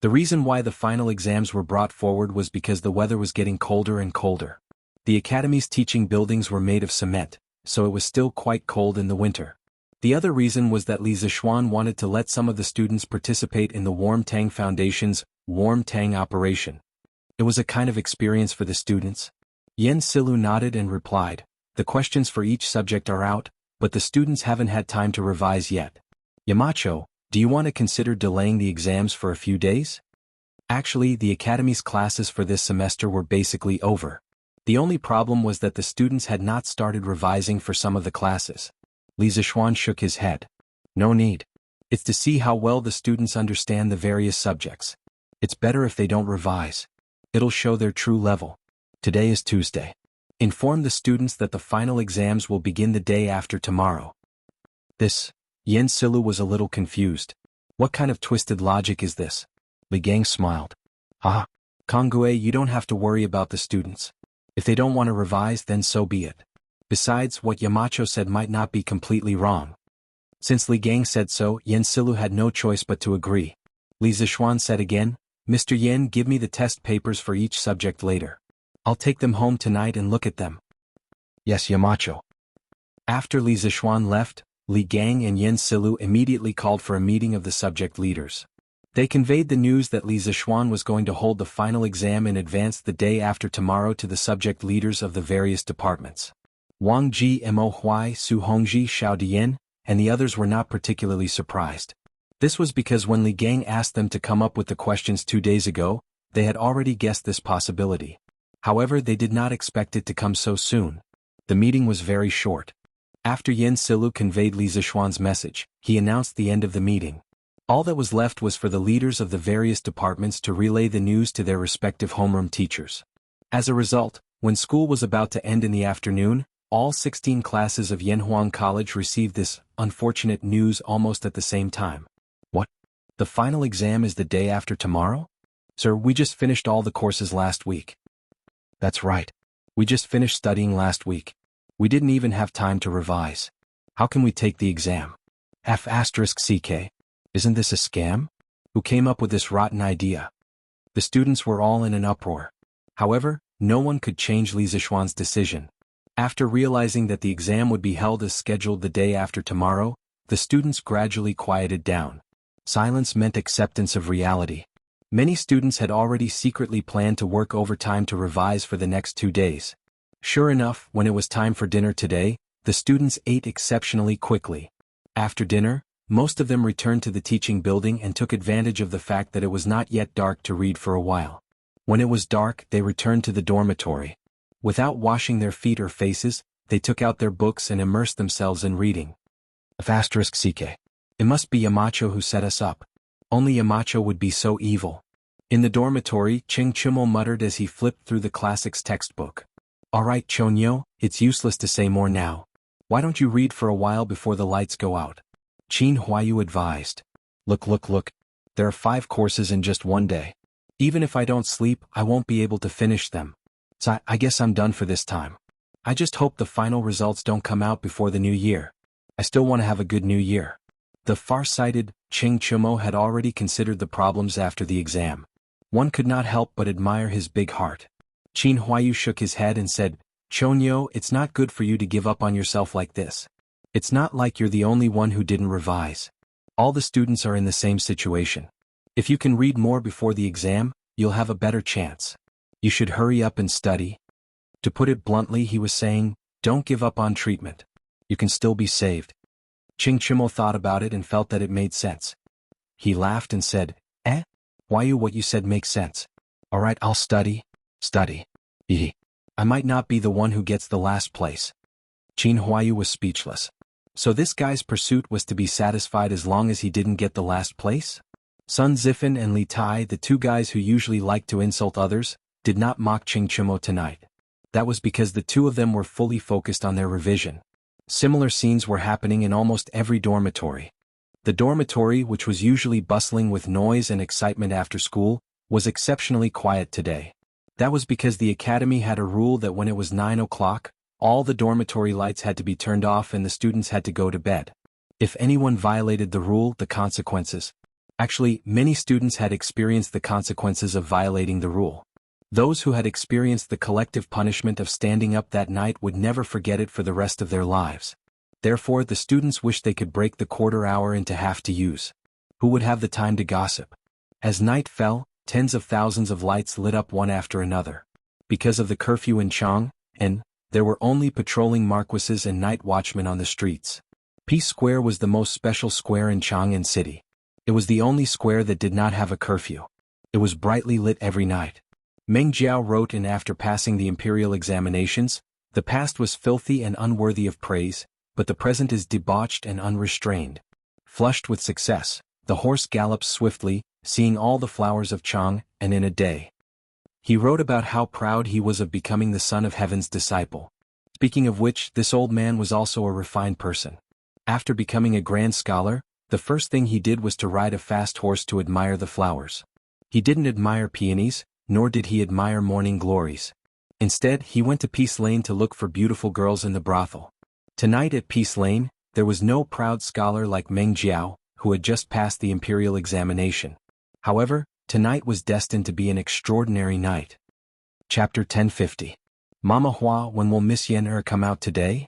The reason why the final exams were brought forward was because the weather was getting colder and colder. The Academy's teaching buildings were made of cement, so it was still quite cold in the winter. The other reason was that Li Zixuan wanted to let some of the students participate in the Warm Tang Foundation's Warm Tang operation. It was a kind of experience for the students. Yan Silu nodded and replied, the questions for each subject are out, but the students haven't had time to revise yet. Yamacho, do you want to consider delaying the exams for a few days? Actually, the Academy's classes for this semester were basically over. The only problem was that the students had not started revising for some of the classes. Li Zixuan shook his head. No need. It's to see how well the students understand the various subjects. It's better if they don't revise. It'll show their true level. Today is Tuesday. Inform the students that the final exams will begin the day after tomorrow. Yan Silu was a little confused. What kind of twisted logic is this? Li Gang smiled. Ah, Konggue, you don't have to worry about the students. If they don't want to revise, then so be it. Besides, what Yamacho said might not be completely wrong. Since Li Gang said so, Yen Silu had no choice but to agree. Li Zishuan said again, Mr. Yen, give me the test papers for each subject later. I'll take them home tonight and look at them. Yes, Yamacho. After Li Zishuan left, Li Gang and Yen Silu immediately called for a meeting of the subject leaders. They conveyed the news that Li Zishuan was going to hold the final exam in advance the day after tomorrow to the subject leaders of the various departments. Wang Ji, Mo Huai, Su Hongji, Xiao Dian, and the others were not particularly surprised. This was because when Li Gang asked them to come up with the questions 2 days ago, they had already guessed this possibility. However, they did not expect it to come so soon. The meeting was very short. After Yen Silu conveyed Li Zishuan's message, he announced the end of the meeting. All that was left was for the leaders of the various departments to relay the news to their respective homeroom teachers. As a result, when school was about to end in the afternoon, all 16 classes of Yanhuang College received this unfortunate news almost at the same time. What? The final exam is the day after tomorrow? Sir, we just finished all the courses last week. That's right. We just finished studying last week. We didn't even have time to revise. How can we take the exam? F***CK. Isn't this a scam? Who came up with this rotten idea? The students were all in an uproar. However, no one could change Li Zishuan's decision. After realizing that the exam would be held as scheduled the day after tomorrow, the students gradually quieted down. Silence meant acceptance of reality. Many students had already secretly planned to work overtime to revise for the next 2 days. Sure enough, when it was time for dinner today, the students ate exceptionally quickly. After dinner, most of them returned to the teaching building and took advantage of the fact that it was not yet dark to read for a while. When it was dark, they returned to the dormitory. Without washing their feet or faces, they took out their books and immersed themselves in reading. **CK. It must be Yamacho who set us up. Only Yamacho would be so evil. In the dormitory, Ching Chumo muttered as he flipped through the classics textbook. Alright Chonyo, it's useless to say more now. Why don't you read for a while before the lights go out? Qin Huayu advised. Look. There are 5 courses in just 1 day. Even if I don't sleep, I won't be able to finish them. So I guess I'm done for this time. I just hope the final results don't come out before the new year. I still want to have a good new year. The far-sighted Ching Chumo had already considered the problems after the exam. One could not help but admire his big heart. Qin Huayu shook his head and said, Chonyo, it's not good for you to give up on yourself like this. It's not like you're the only one who didn't revise. All the students are in the same situation. If you can read more before the exam, you'll have a better chance. You should hurry up and study. To put it bluntly, he was saying, don't give up on treatment. You can still be saved. Ching Chumo thought about it and felt that it made sense. He laughed and said, Huayu, what you said makes sense. Alright, I'll study. Hehe. I might not be the one who gets the last place. Qin Huayu was speechless. So this guy's pursuit was to be satisfied as long as he didn't get the last place? Sun Zifan and Li Tai, the 2 guys who usually like to insult others, did not mock Ching Chumo tonight. That was because the 2 of them were fully focused on their revision. Similar scenes were happening in almost every dormitory. The dormitory, which was usually bustling with noise and excitement after school, was exceptionally quiet today. That was because the academy had a rule that when it was 9 o'clock, all the dormitory lights had to be turned off and the students had to go to bed. If anyone violated the rule, the consequences. Actually, many students had experienced the consequences of violating the rule. Those who had experienced the collective punishment of standing up that night would never forget it for the rest of their lives. Therefore, the students wished they could break the quarter hour into half to use. Who would have the time to gossip? As night fell, tens of thousands of lights lit up one after another. Because of the curfew in Chang'an, there were only patrolling marquises and night watchmen on the streets. Peace Square was the most special square in Chang'an City. It was the only square that did not have a curfew. It was brightly lit every night. Meng Jiao wrote in after passing the imperial examinations, the past was filthy and unworthy of praise, but the present is debauched and unrestrained. Flushed with success, the horse gallops swiftly, seeing all the flowers of Chang'an in a day. He wrote about how proud he was of becoming the son of heaven's disciple. Speaking of which, this old man was also a refined person. After becoming a grand scholar, the first thing he did was to ride a fast horse to admire the flowers. He didn't admire peonies, nor did he admire morning glories. Instead, he went to Peace Lane to look for beautiful girls in the brothel. Tonight at Peace Lane, there was no proud scholar like Meng Jiao, who had just passed the imperial examination. However, tonight was destined to be an extraordinary night. Chapter 1050. Mama Hua, when will Miss Yen come out today?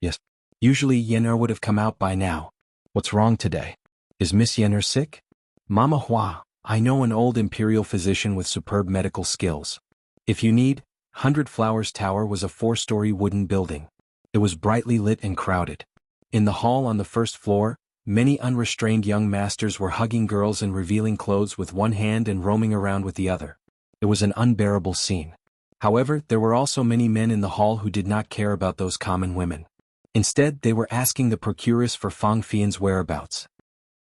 Yes. Usually Yen would have come out by now. What's wrong today? Is Miss Yen sick? Mama Hua, I know an old imperial physician with superb medical skills. If you need, 100 Flowers Tower was a 4-story wooden building. It was brightly lit and crowded. In the hall on the first floor, many unrestrained young masters were hugging girls and revealing clothes with one hand and roaming around with the other. It was an unbearable scene. However, there were also many men in the hall who did not care about those common women. Instead, they were asking the procuress for Fang Fian's whereabouts.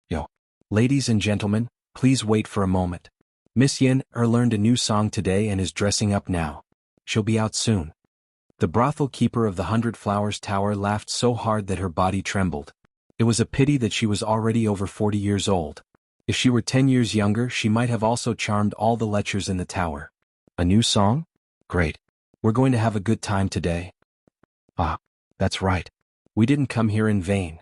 Yo. Ladies and gentlemen, please wait for a moment. Miss Yen learned a new song today and is dressing up now. She'll be out soon. The brothel keeper of the 100 Flowers Tower laughed so hard that her body trembled. It was a pity that she was already over 40 years old. If she were 10 years younger, she might have also charmed all the lechers in the tower. A new song? Great. We're going to have a good time today. Ah, that's right. We didn't come here in vain.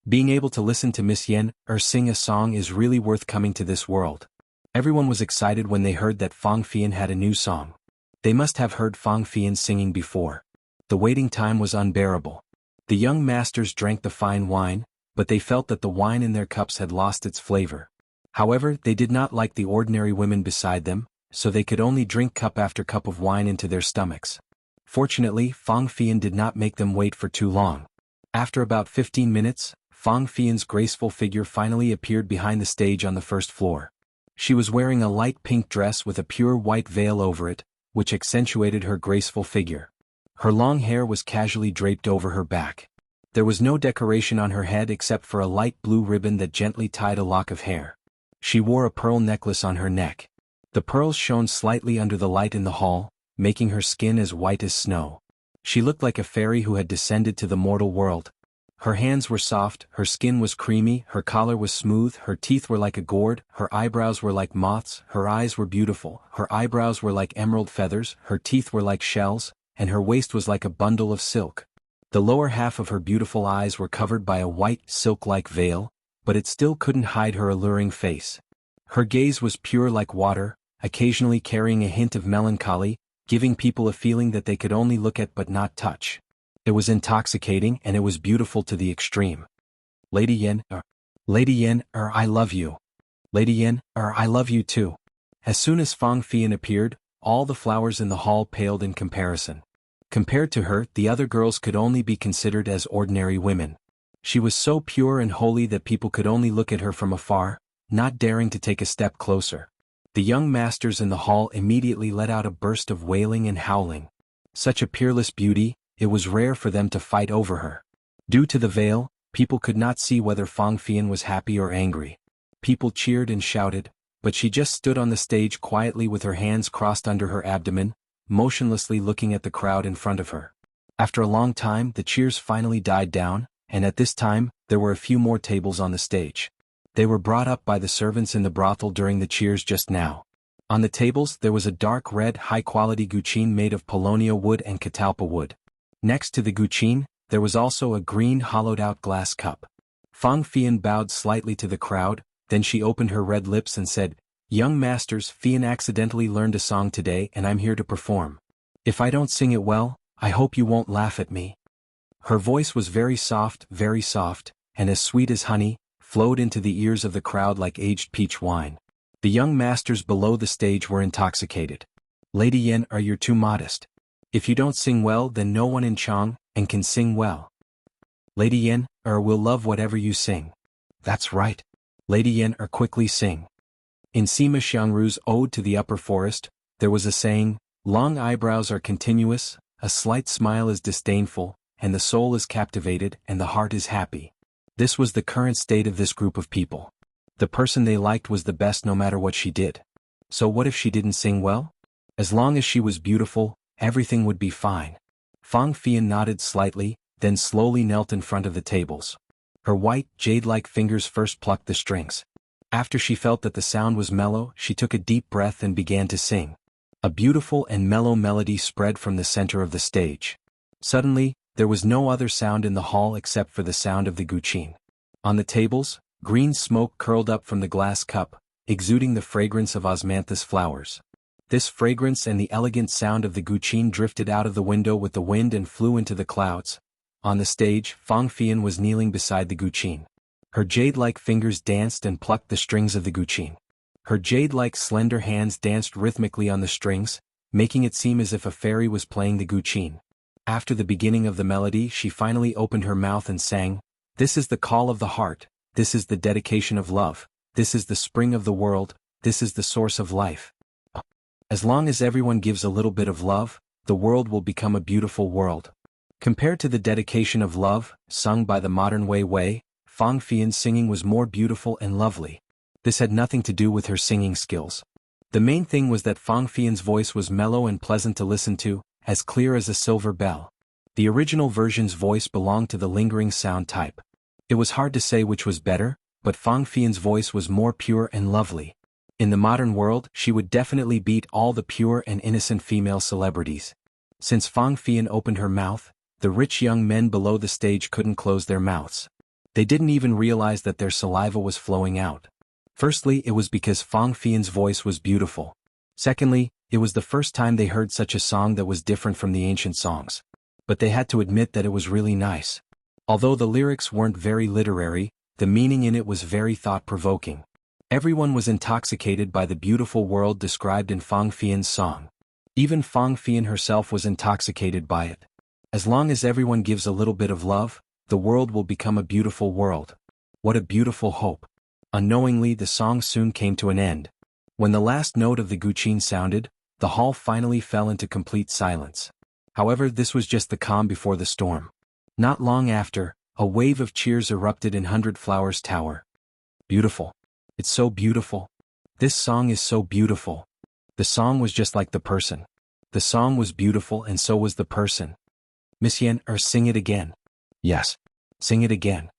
Being able to listen to Miss Yen sing a song is really worth coming to this world. Everyone was excited when they heard that Fang Fian had a new song. They must have heard Fang Fian singing before. The waiting time was unbearable. The young masters drank the fine wine, but they felt that the wine in their cups had lost its flavor. However, they did not like the ordinary women beside them, so they could only drink cup after cup of wine into their stomachs. Fortunately, Fang Fian did not make them wait for too long. After about 15 minutes, Fang Fian's graceful figure finally appeared behind the stage on the first floor. She was wearing a light pink dress with a pure white veil over it, which accentuated her graceful figure. Her long hair was casually draped over her back. There was no decoration on her head except for a light blue ribbon that gently tied a lock of hair. She wore a pearl necklace on her neck. The pearls shone slightly under the light in the hall, making her skin as white as snow. She looked like a fairy who had descended to the mortal world. Her hands were soft, her skin was creamy, her collar was smooth, her teeth were like a gourd, her eyebrows were like moths, her eyes were beautiful, her eyebrows were like emerald feathers, her teeth were like shells, and her waist was like a bundle of silk. The lower half of her beautiful eyes were covered by a white, silk-like veil, but it still couldn't hide her alluring face. Her gaze was pure like water, occasionally carrying a hint of melancholy, giving people a feeling that they could only look at but not touch. It was intoxicating and it was beautiful to the extreme. Lady Yen, I love you. Lady Yen, I love you too. As soon as Fang Fian appeared, all the flowers in the hall paled in comparison. Compared to her, the other girls could only be considered as ordinary women. She was so pure and holy that people could only look at her from afar, not daring to take a step closer. The young masters in the hall immediately let out a burst of wailing and howling. Such a peerless beauty, it was rare for them to fight over her. Due to the veil, people could not see whether Fang Fian was happy or angry. People cheered and shouted, but she just stood on the stage quietly with her hands crossed under her abdomen, motionlessly looking at the crowd in front of her. After a long time, the cheers finally died down, and at this time, there were a few more tables on the stage. They were brought up by the servants in the brothel during the cheers just now. On the tables there was a dark red high-quality guqin made of paulownia wood and catalpa wood. Next to the guqin, there was also a green hollowed-out glass cup. Fang Fian bowed slightly to the crowd, then she opened her red lips and said, "Young masters, Fian accidentally learned a song today and I'm here to perform. If I don't sing it well, I hope you won't laugh at me." Her voice was very soft, and as sweet as honey, flowed into the ears of the crowd like aged peach wine. The young masters below the stage were intoxicated. "Lady Yen, you're too modest. If you don't sing well, then no one in Chang can sing well. Lady Yen, will love whatever you sing." "That's right. Lady Yen, quickly sing." In Sima Xiangru's Ode to the Upper Forest, there was a saying, "Long eyebrows are continuous, a slight smile is disdainful, and the soul is captivated and the heart is happy." This was the current state of this group of people. The person they liked was the best no matter what she did. So what if she didn't sing well? As long as she was beautiful, everything would be fine. Fang Fian nodded slightly, then slowly knelt in front of the tables. Her white, jade-like fingers first plucked the strings. After she felt that the sound was mellow, she took a deep breath and began to sing. A beautiful and mellow melody spread from the center of the stage. Suddenly, there was no other sound in the hall except for the sound of the guqin. On the tables, green smoke curled up from the glass cup, exuding the fragrance of osmanthus flowers. This fragrance and the elegant sound of the guqin drifted out of the window with the wind and flew into the clouds. On the stage, Fang Fian was kneeling beside the guqin. Her jade-like fingers danced and plucked the strings of the guqin. Her jade-like slender hands danced rhythmically on the strings, making it seem as if a fairy was playing the guqin. After the beginning of the melody, she finally opened her mouth and sang, "This is the call of the heart, this is the dedication of love, this is the spring of the world, this is the source of life. As long as everyone gives a little bit of love, the world will become a beautiful world." Compared to the dedication of love, sung by the modern Wei Wei, Fang Fian's singing was more beautiful and lovely. This had nothing to do with her singing skills. The main thing was that Fang Fian's voice was mellow and pleasant to listen to, as clear as a silver bell. The original version's voice belonged to the lingering sound type. It was hard to say which was better, but Fang Fian's voice was more pure and lovely. In the modern world, she would definitely beat all the pure and innocent female celebrities. Since Fang Fian opened her mouth, the rich young men below the stage couldn't close their mouths. They didn't even realize that their saliva was flowing out. Firstly, it was because Fang Fian's voice was beautiful. Secondly, it was the first time they heard such a song that was different from the ancient songs. But they had to admit that it was really nice. Although the lyrics weren't very literary, the meaning in it was very thought-provoking. Everyone was intoxicated by the beautiful world described in Fang Fian's song. Even Fang Fian herself was intoxicated by it. As long as everyone gives a little bit of love, the world will become a beautiful world. What a beautiful hope. Unknowingly, the song soon came to an end. When the last note of the guqin sounded, the hall finally fell into complete silence. However, this was just the calm before the storm. Not long after, a wave of cheers erupted in 100 Flowers Tower. Beautiful. It's so beautiful. This song is so beautiful. The song was just like the person. The song was beautiful and so was the person. Miss Yen, sing it again. Yes. Sing it again.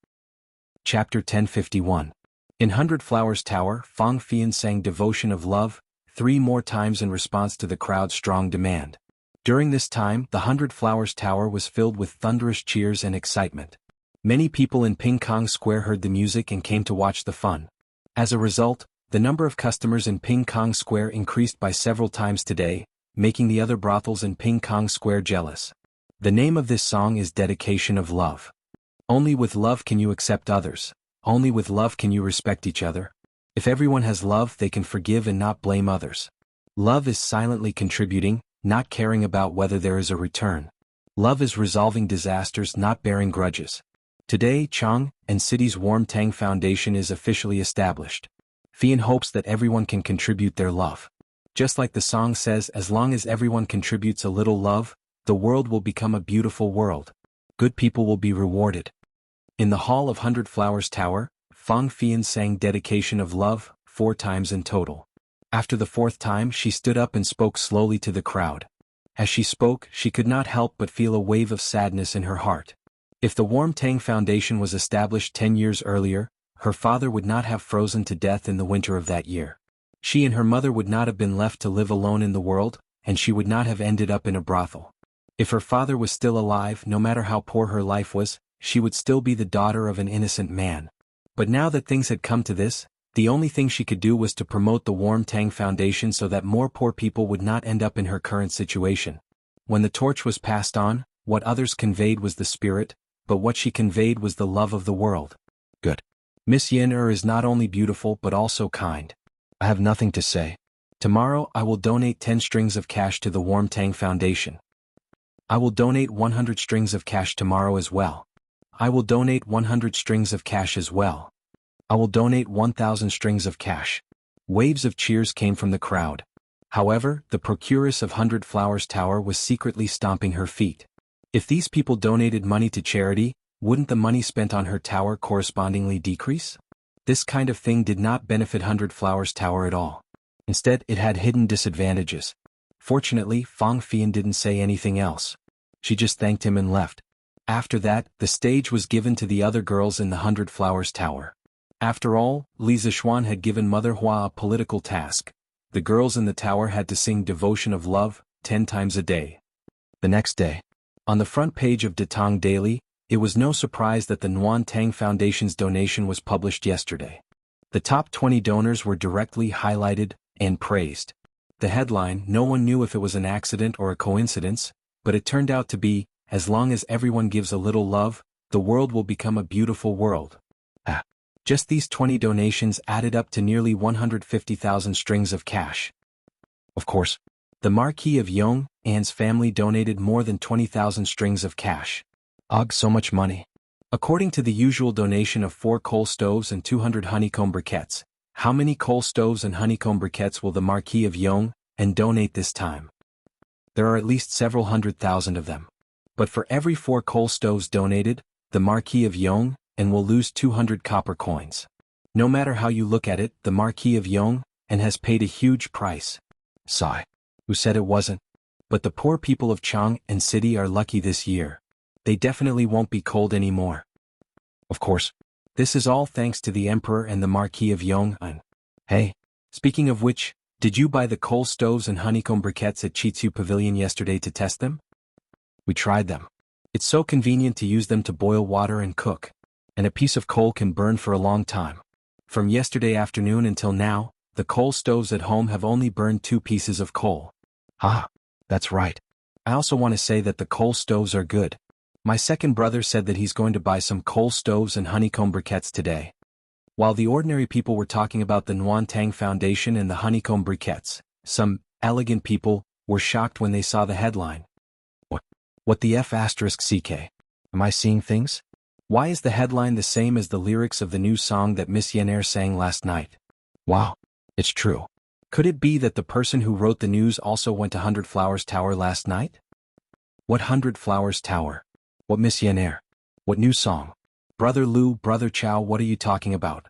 Chapter 1051. In 100 Flowers Tower, Fang Fian sang Devotion of Love 3 more times in response to the crowd's strong demand. During this time, the 100 Flowers Tower was filled with thunderous cheers and excitement. Many people in Ping Kong Square heard the music and came to watch the fun. As a result, the number of customers in Ping Kong Square increased by several times today, making the other brothels in Ping Kong Square jealous. The name of this song is Dedication of Love. Only with love can you accept others. Only with love can you respect each other. If everyone has love, they can forgive and not blame others. Love is silently contributing, not caring about whether there is a return. Love is resolving disasters, not bearing grudges. Today, Chang and City's Warm Tang Foundation is officially established. Fian hopes that everyone can contribute their love. Just like the song says, as long as everyone contributes a little love, the world will become a beautiful world. Good people will be rewarded. In the hall of 100 Flowers Tower, Fang Fian sang Dedication of Love 4 times in total. After the 4th time, she stood up and spoke slowly to the crowd. As she spoke, she could not help but feel a wave of sadness in her heart. If the Warm Tang Foundation was established 10 years earlier, her father would not have frozen to death in the winter of that year. She and her mother would not have been left to live alone in the world, and she would not have ended up in a brothel. If her father was still alive, no matter how poor her life was, she would still be the daughter of an innocent man. But now that things had come to this, the only thing she could do was to promote the Warm Tang Foundation so that more poor people would not end up in her current situation. When the torch was passed on, what others conveyed was the spirit, but what she conveyed was the love of the world. Good. Miss Yen is not only beautiful but also kind. I have nothing to say. Tomorrow I will donate 10 strings of cash to the Warm Tang Foundation. I will donate 100 strings of cash tomorrow as well. I will donate 100 strings of cash as well. I will donate 1,000 strings of cash. Waves of cheers came from the crowd. However, the procuress of 100 Flowers Tower was secretly stomping her feet. If these people donated money to charity, wouldn't the money spent on her tower correspondingly decrease? This kind of thing did not benefit 100 Flowers Tower at all. Instead, it had hidden disadvantages. Fortunately, Fang Fian didn't say anything else. She just thanked him and left. After that, the stage was given to the other girls in the 100 Flowers Tower. After all, Li Zixuan had given Mother Hua a political task. The girls in the tower had to sing Devotion of Love 10 times a day. The next day, on the front page of Datang Daily, it was no surprise that the Nguyen Tang Foundation's donation was published yesterday. The top 20 donors were directly highlighted and praised. The headline, no one knew if it was an accident or a coincidence, but it turned out to be, as long as everyone gives a little love, the world will become a beautiful world. Just these 20 donations added up to nearly 150,000 strings of cash. Of course, the Marquis of Yong An's family donated more than 20,000 strings of cash. Ugh, so much money. According to the usual donation of 4 coal stoves and 200 honeycomb briquettes, how many coal stoves and honeycomb briquettes will the Marquis of Yong An donate this time? There are at least several 100,000 of them. But for every 4 coal stoves donated, the Marquis of Yong An will lose 200 copper coins. No matter how you look at it, the Marquis of Yong An has paid a huge price. Sigh. Who said it wasn't? But the poor people of Chang'an City are lucky this year. They definitely won't be cold anymore. Of course, this is all thanks to the Emperor and the Marquis of Yong An. Hey, speaking of which, did you buy the coal stoves and honeycomb briquettes at Chitsu Pavilion yesterday to test them? We tried them. It's so convenient to use them to boil water and cook. And a piece of coal can burn for a long time. From yesterday afternoon until now, the coal stoves at home have only burned 2 pieces of coal. Ah, that's right. I also want to say that the coal stoves are good. My second brother said that he's going to buy some coal stoves and honeycomb briquettes today. While the ordinary people were talking about the Nguyen Tang Foundation and the honeycomb briquettes, some elegant people were shocked when they saw the headline. What the F***CK? Am I seeing things? Why is the headline the same as the lyrics of the new song that Miss Yener sang last night? Wow, it's true. Could it be that the person who wrote the news also went to 100 Flowers Tower last night? What 100 Flowers Tower? What Miss Yener? What new song? Brother Lu, Brother Chow, what are you talking about?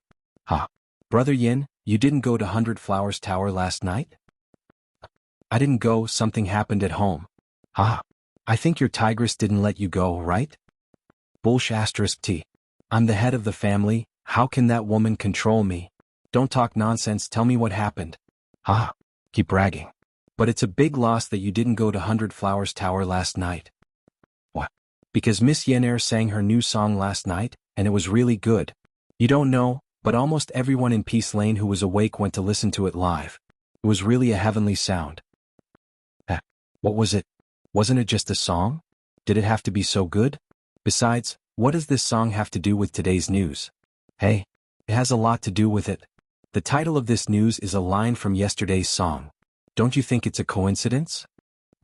Ha. Brother Yin, you didn't go to 100 Flowers Tower last night? I didn't go, something happened at home. Ha. I think your tigress didn't let you go, right? Bullsh*T. I'm the head of the family, how can that woman control me? Don't talk nonsense, tell me what happened. Ha. Keep bragging. But it's a big loss that you didn't go to 100 Flowers Tower last night. What? Because Miss Yener sang her new song last night, and it was really good. You don't know, but almost everyone in Peace Lane who was awake went to listen to it live. It was really a heavenly sound. What was it? Wasn't it just a song? Did it have to be so good? Besides, what does this song have to do with today's news? Hey, it has a lot to do with it. The title of this news is a line from yesterday's song. Don't you think it's a coincidence?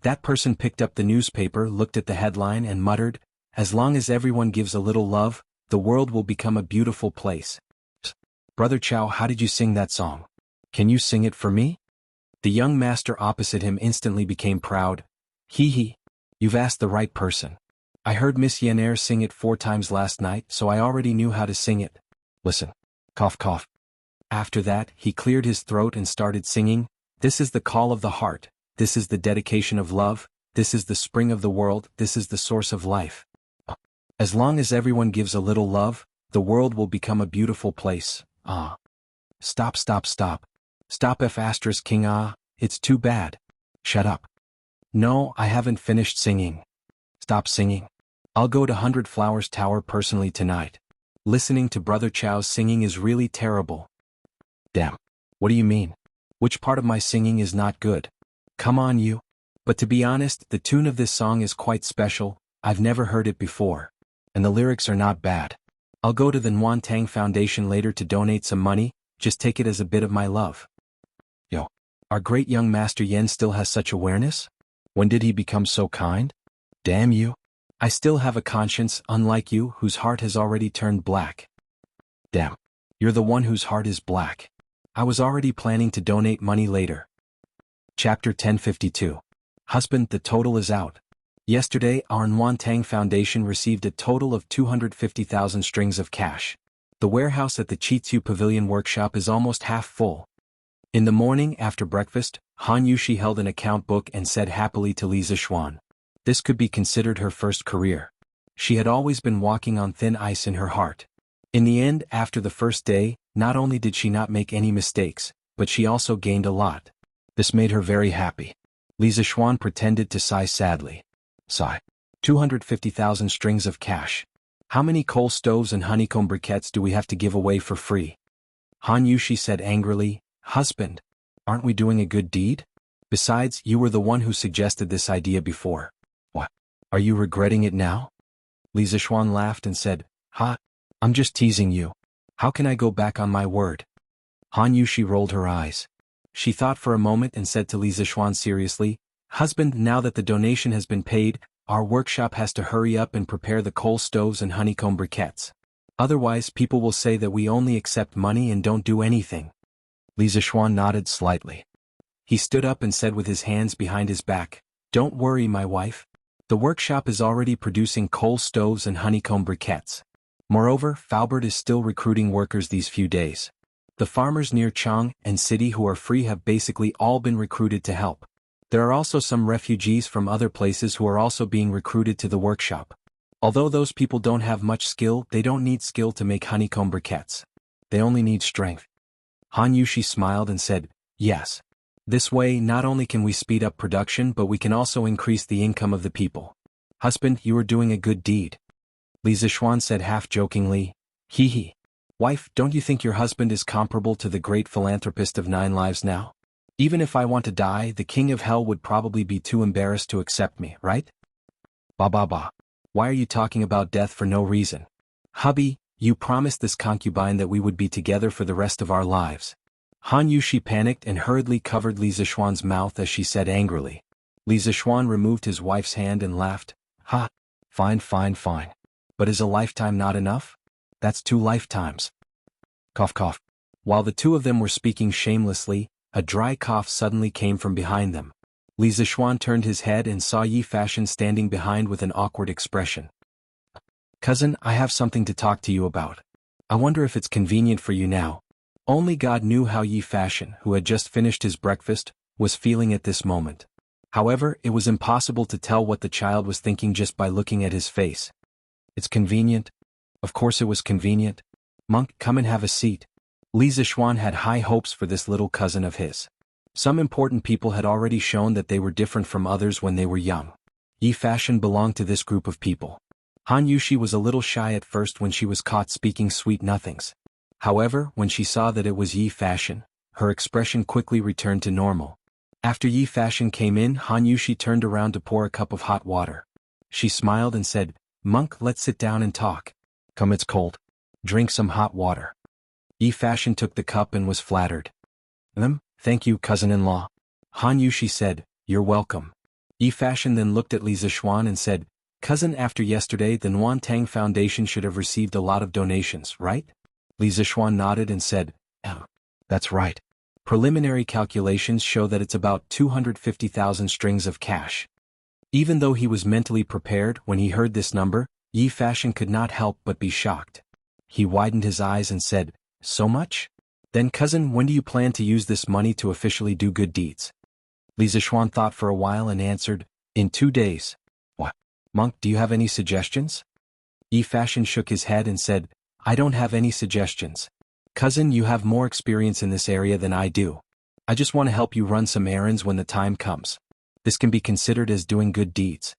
That person picked up the newspaper, looked at the headline and muttered, as long as everyone gives a little love, the world will become a beautiful place. Brother Chow, how did you sing that song? Can you sing it for me? The young master opposite him instantly became proud. Hee, you've asked the right person. I heard Miss Yener sing it 4 times last night, so I already knew how to sing it. Listen. Cough cough. After that, he cleared his throat and started singing, this is the call of the heart, this is the dedication of love, this is the spring of the world, this is the source of life. As long as everyone gives a little love, the world will become a beautiful place. Ah. Stop. Stop F***king ah, it's too bad. Shut up. No, I haven't finished singing. Stop singing. I'll go to 100 Flowers Tower personally tonight. Listening to Brother Chow's singing is really terrible. Damn. What do you mean? Which part of my singing is not good? Come on you. But to be honest, the tune of this song is quite special, I've never heard it before. And the lyrics are not bad. I'll go to the Nguyen Tang Foundation later to donate some money, just take it as a bit of my love. Yo, our great young Master Yen still has such awareness? When did he become so kind? Damn you. I still have a conscience, unlike you, whose heart has already turned black. Damn. You're the one whose heart is black. I was already planning to donate money later. Chapter 1052. Husband, the total is out. Yesterday, our Nguyen Tang Foundation received a total of 250,000 strings of cash. The warehouse at the Chitsu Pavilion workshop is almost half full. In the morning after breakfast, Han Yushi held an account book and said happily to Li Zixuan. This could be considered her first career. She had always been walking on thin ice in her heart. In the end, after the first day, not only did she not make any mistakes, but she also gained a lot. This made her very happy. Li Zixuan pretended to sigh sadly. Sigh. 250,000 strings of cash. How many coal stoves and honeycomb briquettes do we have to give away for free? Han Yushi said angrily, Husband, aren't we doing a good deed? Besides, you were the one who suggested this idea before. What? Are you regretting it now? Li Zixuan laughed and said, Ha, I'm just teasing you. How can I go back on my word? Han Yushi rolled her eyes. She thought for a moment and said to Li Zixuan seriously, Husband, now that the donation has been paid, our workshop has to hurry up and prepare the coal stoves and honeycomb briquettes. Otherwise, people will say that we only accept money and don't do anything. Li Zixuan nodded slightly. He stood up and said with his hands behind his back, Don't worry, my wife. The workshop is already producing coal stoves and honeycomb briquettes. Moreover, Faubert is still recruiting workers these few days. The farmers near Chang and City who are free have basically all been recruited to help. There are also some refugees from other places who are also being recruited to the workshop. Although those people don't have much skill, they don't need skill to make honeycomb briquettes. They only need strength. Han Yushi smiled and said, Yes. This way, not only can we speed up production, but we can also increase the income of the people. Husband, you are doing a good deed. Li Zixuan said half-jokingly, Hee hee. Wife, don't you think your husband is comparable to the great philanthropist of 9 lives now? Even if I want to die, the king of hell would probably be too embarrassed to accept me, right? Ba ba ba. Why are you talking about death for no reason? Hubby, you promised this concubine that we would be together for the rest of our lives. Han Yushi panicked and hurriedly covered Li Zixuan's mouth as she said angrily. Li Zixuan removed his wife's hand and laughed. Ha! Fine, fine, fine. But is a lifetime not enough? That's 2 lifetimes. Cough cough. While the two of them were speaking shamelessly, a dry cough suddenly came from behind them. Li Zixuan turned his head and saw Yi Fashion standing behind with an awkward expression. Cousin, I have something to talk to you about. I wonder if it's convenient for you now. Only God knew how Yi Fashion, who had just finished his breakfast, was feeling at this moment. However, it was impossible to tell what the child was thinking just by looking at his face. It's convenient? Of course it was convenient. Monk, come and have a seat. Li Zixuan had high hopes for this little cousin of his. Some important people had already shown that they were different from others when they were young. Yi Fashion belonged to this group of people. Han Yushi was a little shy at first when she was caught speaking sweet nothings. However, when she saw that it was Yi Fashion, her expression quickly returned to normal. After Yi Fashion came in, Han Yushi turned around to pour a cup of hot water. She smiled and said, Monk, let's sit down and talk. Come, it's cold. Drink some hot water. Yi Fashion took the cup and was flattered. Thank you, cousin-in-law. Han Yushi said, You're welcome. Yi Fashion then looked at Li Zixuan and said, Cousin, after yesterday the Nguyen Tang Foundation should have received a lot of donations, right? Li Zixuan nodded and said, Oh, that's right. Preliminary calculations show that it's about 250,000 strings of cash. Even though he was mentally prepared when he heard this number, Yi Fashion could not help but be shocked. He widened his eyes and said, So much? Then cousin, when do you plan to use this money to officially do good deeds? Li Zixuan thought for a while and answered, In 2 days. What? Monk, do you have any suggestions? Yi Fashion shook his head and said, I don't have any suggestions. Cousin, you have more experience in this area than I do. I just want to help you run some errands when the time comes. This can be considered as doing good deeds.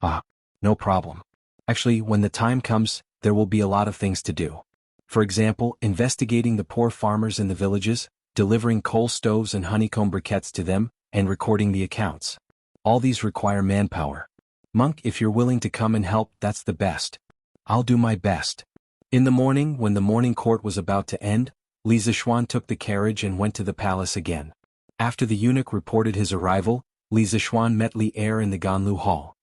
Ah, no problem. Actually, when the time comes, there will be a lot of things to do. For example, investigating the poor farmers in the villages, delivering coal stoves and honeycomb briquettes to them, and recording the accounts. All these require manpower. Monk, if you're willing to come and help, that's the best. I'll do my best. In the morning, when the morning court was about to end, Li Zixuan took the carriage and went to the palace again. After the eunuch reported his arrival, Li Zixuan met Li Er in the Ganlu Hall.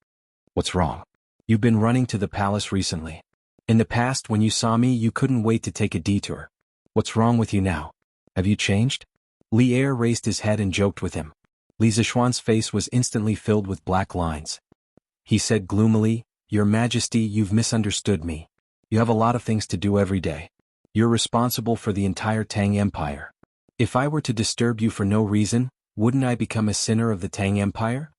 What's wrong? You've been running to the palace recently. In the past, when you saw me, you couldn't wait to take a detour. What's wrong with you now? Have you changed? Li Er raised his head and joked with him. Li Zixuan's face was instantly filled with black lines. He said gloomily, Your Majesty, you've misunderstood me. You have a lot of things to do every day. You're responsible for the entire Tang Empire. If I were to disturb you for no reason, wouldn't I become a sinner of the Tang Empire?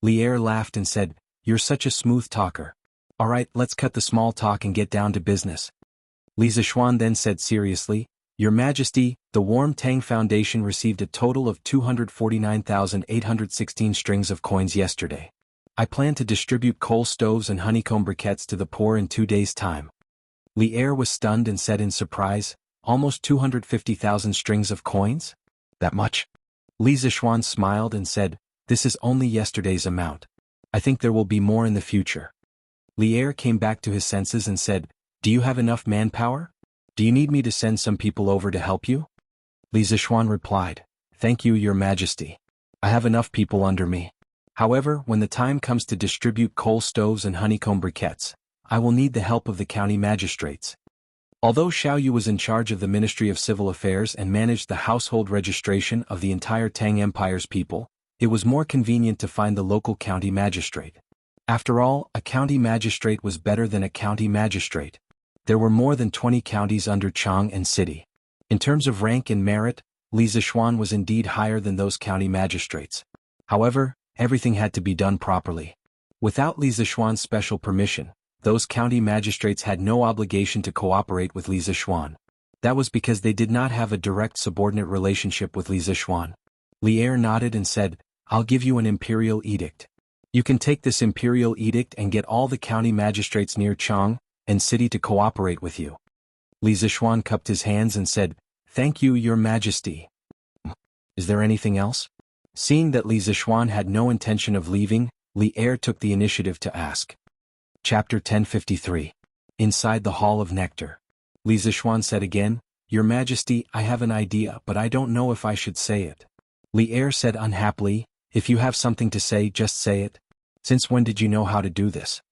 Li Er laughed and said, You're such a smooth talker. All right, let's cut the small talk and get down to business. Li Zishuan then said seriously, Your Majesty, the Warm Tang Foundation received a total of 249,816 strings of coins yesterday. I plan to distribute coal stoves and honeycomb briquettes to the poor in 2 days' time. Li Er was stunned and said in surprise, Almost 250,000 strings of coins? That much? Li Zishuan smiled and said, This is only yesterday's amount. I think there will be more in the future. Li Er came back to his senses and said, Do you have enough manpower? Do you need me to send some people over to help you? Li Zishuan replied, Thank you, Your Majesty. I have enough people under me. However, when the time comes to distribute coal stoves and honeycomb briquettes, I will need the help of the county magistrates. Although Xiaoyu was in charge of the Ministry of Civil Affairs and managed the household registration of the entire Tang Empire's people, it was more convenient to find the local county magistrate. After all, a county magistrate was better than a county magistrate. There were more than 20 counties under Chang and city. In terms of rank and merit, Li Zishuan was indeed higher than those county magistrates. However, everything had to be done properly. Without Li Zishuan's special permission, those county magistrates had no obligation to cooperate with Li Zishuan. That was because they did not have a direct subordinate relationship with Li Zishuan. Li Er nodded and said, I'll give you an imperial edict. You can take this imperial edict and get all the county magistrates near Chang and city to cooperate with you. Li Zishuan cupped his hands and said, Thank you, Your Majesty. Is there anything else? Seeing that Li Zishuan had no intention of leaving, Li Er took the initiative to ask. Chapter 1053. Inside the Hall of Nectar. Li Zishuan said again, Your Majesty, I have an idea but I don't know if I should say it. Li Er said unhappily, If you have something to say, just say it. Since when did you know how to do this?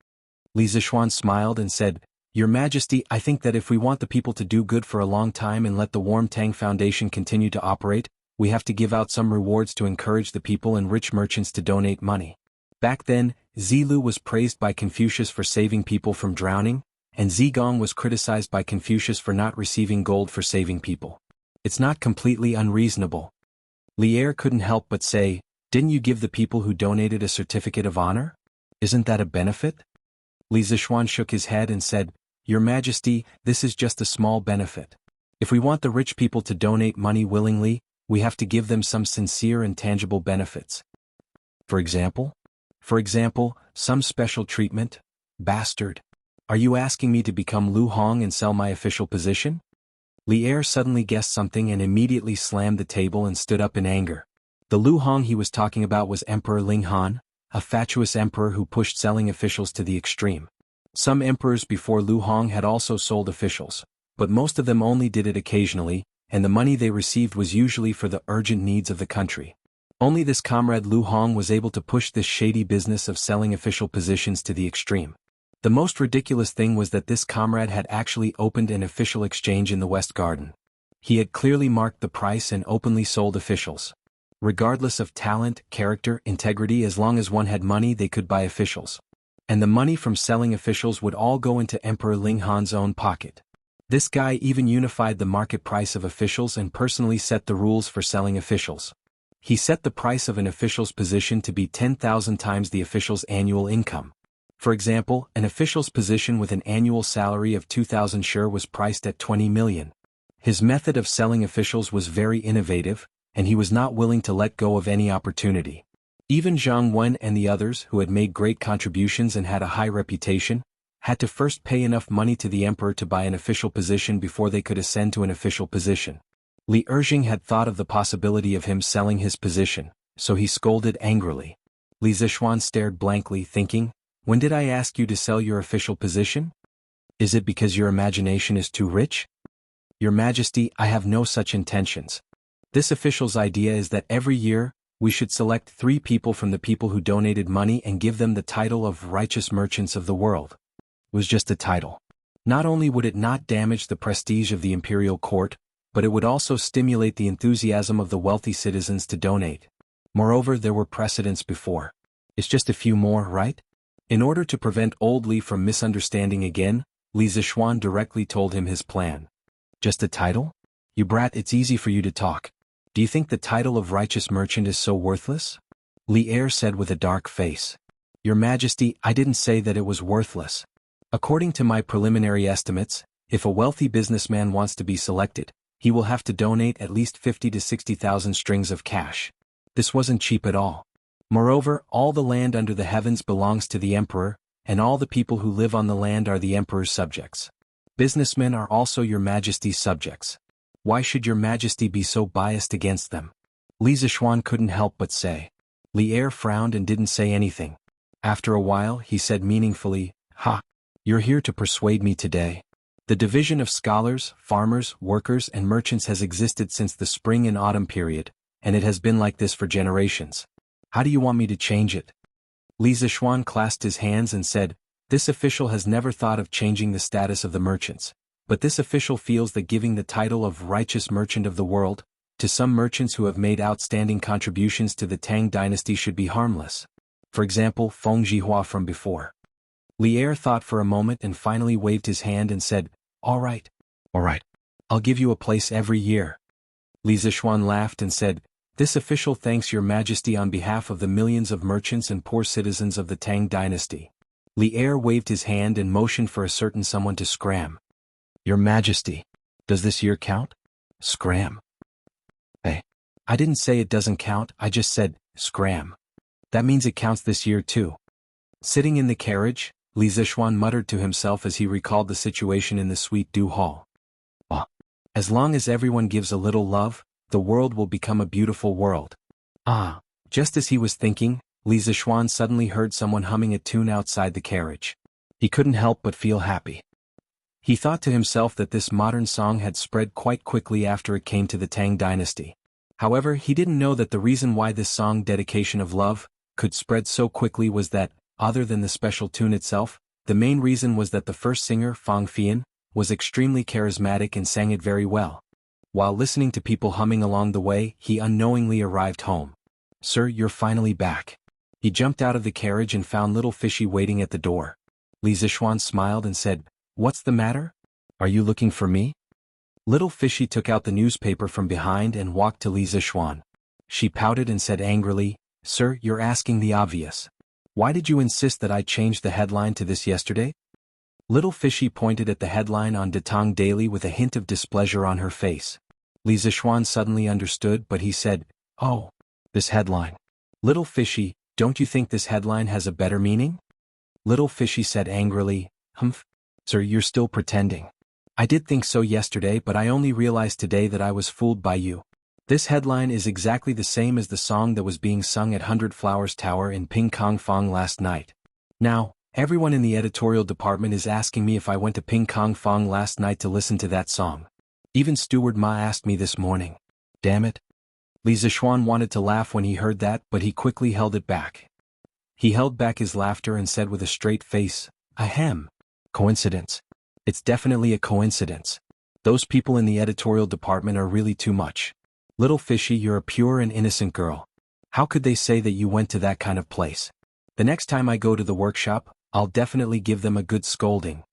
Li Zishuan smiled and said, Your Majesty, I think that if we want the people to do good for a long time and let the Warm Tang Foundation continue to operate, we have to give out some rewards to encourage the people and rich merchants to donate money. Back then, Zilu was praised by Confucius for saving people from drowning, and Zigong was criticized by Confucius for not receiving gold for saving people. It's not completely unreasonable. Li Er couldn't help but say, Didn't you give the people who donated a certificate of honor? Isn't that a benefit? Li Zishuan shook his head and said, Your Majesty, this is just a small benefit. If we want the rich people to donate money willingly, we have to give them some sincere and tangible benefits. For example, some special treatment? Bastard. Are you asking me to become Lu Hong and sell my official position? Li Er suddenly guessed something and immediately slammed the table and stood up in anger. The Lu Hong he was talking about was Emperor Ling Han, a fatuous emperor who pushed selling officials to the extreme. Some emperors before Lu Hong had also sold officials, but most of them only did it occasionally, and the money they received was usually for the urgent needs of the country. Only this comrade Lu Hong was able to push this shady business of selling official positions to the extreme. The most ridiculous thing was that this comrade had actually opened an official exchange in the West Garden. He had clearly marked the price and openly sold officials. Regardless of talent, character, integrity, as long as one had money they could buy officials. And the money from selling officials would all go into Emperor Ling Han's own pocket. This guy even unified the market price of officials and personally set the rules for selling officials. He set the price of an official's position to be 10,000 times the official's annual income. For example, an official's position with an annual salary of 2,000 shur was priced at 20 million. His method of selling officials was very innovative, and he was not willing to let go of any opportunity. Even Zhang Wen and the others who had made great contributions and had a high reputation, had to first pay enough money to the emperor to buy an official position before they could ascend to an official position. Li Erjing had thought of the possibility of him selling his position, so he scolded angrily. Li Zishuan stared blankly, thinking, When did I ask you to sell your official position? Is it because your imagination is too rich? Your Majesty, I have no such intentions. This official's idea is that every year, we should select 3 people from the people who donated money and give them the title of righteous merchants of the world. It was just a title. Not only would it not damage the prestige of the imperial court, but it would also stimulate the enthusiasm of the wealthy citizens to donate. Moreover, there were precedents before. It's just a few more, right? In order to prevent old Li from misunderstanding again, Li Zishuan directly told him his plan. Just a title? You brat, it's easy for you to talk. Do you think the title of righteous merchant is so worthless? Li Er said with a dark face. Your Majesty, I didn't say that it was worthless. According to my preliminary estimates, If a wealthy businessman wants to be selected, he will have to donate at least 50 to 60,000 strings of cash. This wasn't cheap at all. Moreover, all the land under the heavens belongs to the emperor, and all the people who live on the land are the emperor's subjects. Businessmen are also your majesty's subjects. Why should your majesty be so biased against them? Li Zishuan couldn't help but say. Li Er frowned and didn't say anything. After a while he said meaningfully, "Ha! You're here to persuade me today. The division of scholars, farmers, workers and merchants has existed since the spring and autumn period, and it has been like this for generations. How do you want me to change it?" Li Zishuan clasped his hands and said, "This official has never thought of changing the status of the merchants, but this official feels that giving the title of righteous merchant of the world to some merchants who have made outstanding contributions to the Tang dynasty should be harmless. For example, Feng Jihua from before." Li Er thought for a moment and finally waved his hand and said, All right. I'll give you a place every year." Li Zishuan laughed and said, "This official thanks your majesty on behalf of the millions of merchants and poor citizens of the Tang dynasty." Li Er waved his hand and motioned for a certain someone to scram. "Your majesty, does this year count?" "Scram." "Hey, I didn't say it doesn't count, I just said, scram. That means it counts this year too." Sitting in the carriage, Li Zishuan muttered to himself as he recalled the situation in the Sweet Dew Hall. As long as everyone gives a little love, the world will become a beautiful world. Just as he was thinking, Li Zishuan suddenly heard someone humming a tune outside the carriage. He couldn't help but feel happy. He thought to himself that this modern song had spread quite quickly after it came to the Tang dynasty. However, he didn't know that the reason why this song Dedication of Love could spread so quickly was that, other than the special tune itself, the main reason was that the first singer, Fang Fian, was extremely charismatic and sang it very well. While listening to people humming along the way, he unknowingly arrived home. "Sir, you're finally back." He jumped out of the carriage and found little Fishy waiting at the door. Li Zishuan smiled and said, "What's the matter? Are you looking for me?" Little Fishy took out the newspaper from behind and walked to Li Zishuan. She pouted and said angrily, "Sir, you're asking the obvious. Why did you insist that I change the headline to this yesterday?" Little Fishy pointed at the headline on Datang Daily with a hint of displeasure on her face. Li Zishuan suddenly understood, but he said, "Oh, this headline. Little Fishy, don't you think this headline has a better meaning?" Little Fishy said angrily, "Humph. Sir, you're still pretending. I did think so yesterday, but I only realized today that I was fooled by you. This headline is exactly the same as the song that was being sung at 100 Flowers Tower in Ping Kong Fong last night. Now, everyone in the editorial department is asking me if I went to Ping Kong Fong last night to listen to that song. Even Steward Ma asked me this morning. Damn it." Li Zishuan wanted to laugh when he heard that, but he quickly held it back. He held back his laughter and said with a straight face, "Ahem. Coincidence. It's definitely a coincidence. Those people in the editorial department are really too much. Little Fishy, you're a pure and innocent girl. How could they say that you went to that kind of place? The next time I go to the workshop, I'll definitely give them a good scolding."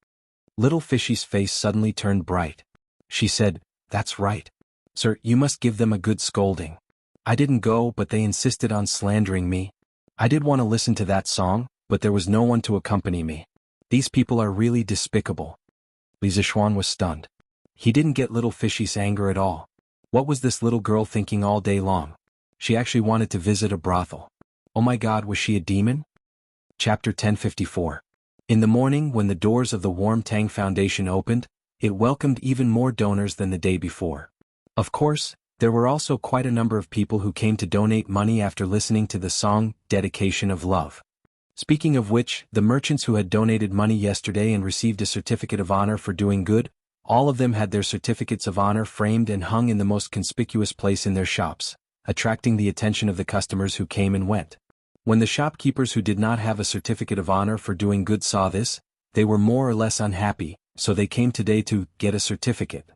Little Fishy's face suddenly turned bright. She said, "That's right. Sir, you must give them a good scolding. I didn't go, but they insisted on slandering me. I did want to listen to that song, but there was no one to accompany me. These people are really despicable." Li Zishuan was stunned. He didn't get Little Fishy's anger at all. What was this little girl thinking all day long? She actually wanted to visit a brothel. Oh my God, was she a demon? Chapter 1054. In the morning, when the doors of the Warm Tang Foundation opened, it welcomed even more donors than the day before. Of course, there were also quite a number of people who came to donate money after listening to the song, Dedication of Love. Speaking of which, the merchants who had donated money yesterday and received a certificate of honor for doing good, all of them had their certificates of honor framed and hung in the most conspicuous place in their shops, attracting the attention of the customers who came and went. When the shopkeepers who did not have a certificate of honor for doing good saw this, they were more or less unhappy, so they came today to get a certificate.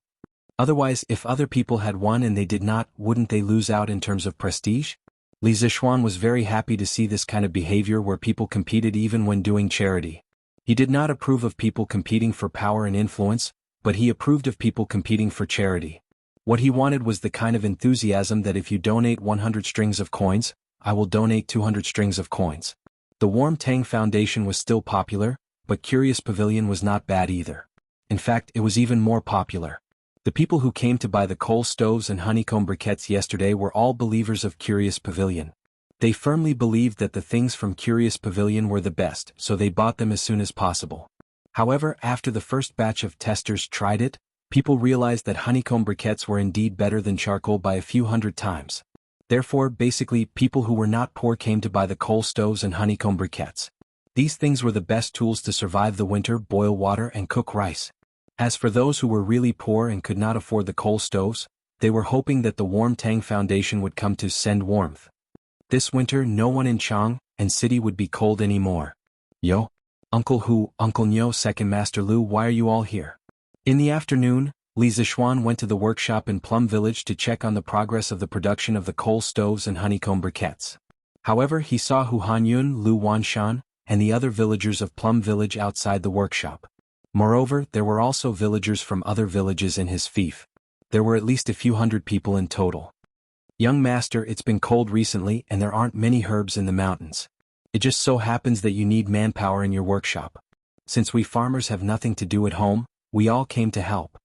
Otherwise, if other people had one and they did not, wouldn't they lose out in terms of prestige? Li Zishuan was very happy to see this kind of behavior where people competed even when doing charity. He did not approve of people competing for power and influence, but he approved of people competing for charity. What he wanted was the kind of enthusiasm that if you donate 100 strings of coins, I will donate 200 strings of coins. The Warm Tang Foundation was still popular, but Curious Pavilion was not bad either. In fact, it was even more popular. The people who came to buy the coal stoves and honeycomb briquettes yesterday were all believers of Curious Pavilion. They firmly believed that the things from Curious Pavilion were the best, so they bought them as soon as possible. However, after the first batch of testers tried it, people realized that honeycomb briquettes were indeed better than charcoal by a few hundred times. Therefore, basically, people who were not poor came to buy the coal stoves and honeycomb briquettes. These things were the best tools to survive the winter, boil water, and cook rice. As for those who were really poor and could not afford the coal stoves, they were hoping that the Warm Tang Foundation would come to send warmth. This winter no one in Chang and city would be cold anymore. Yo, Uncle Hu, Uncle Nyo, Second Master Lu, why are you all here? In the afternoon, Li Zishuan went to the workshop in Plum Village to check on the progress of the production of the coal stoves and honeycomb briquettes. However, he saw Hu Hanyun, Lu Wanshan, and the other villagers of Plum Village outside the workshop. Moreover, there were also villagers from other villages in his fief. There were at least a few hundred people in total. Young master, it's been cold recently and there aren't many herbs in the mountains. It just so happens that you need manpower in your workshop. Since we farmers have nothing to do at home, we all came to help.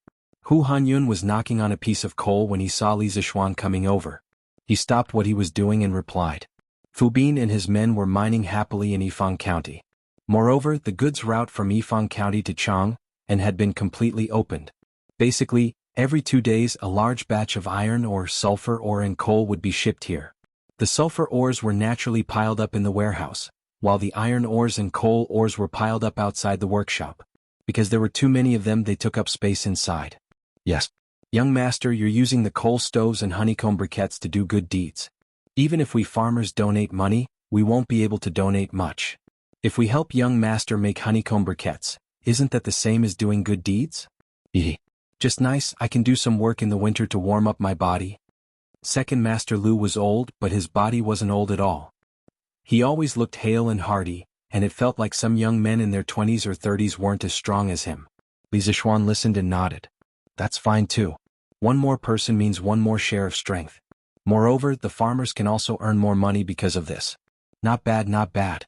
Hu Hanyun was knocking on a piece of coal when he saw Li Zishuan coming over. He stopped what he was doing and replied. Fu Bin and his men were mining happily in Yifang County. Moreover, the goods route from Yifang County to Chang and had been completely opened. Basically, every 2 days a large batch of iron ore, sulfur ore and coal would be shipped here. The sulfur ores were naturally piled up in the warehouse, while the iron ores and coal ores were piled up outside the workshop. Because there were too many of them, they took up space inside. Yes. Young master, you're using the coal stoves and honeycomb briquettes to do good deeds. Even if we farmers donate money, we won't be able to donate much. If we help young master make honeycomb briquettes, isn't that the same as doing good deeds? Just nice, I can do some work in the winter to warm up my body. Second Master Lu was old, but his body wasn't old at all. He always looked hale and hearty, and it felt like some young men in their 20s or 30s weren't as strong as him. Li Zishuan listened and nodded. That's fine too. One more person means one more share of strength. Moreover, the farmers can also earn more money because of this. Not bad, not bad.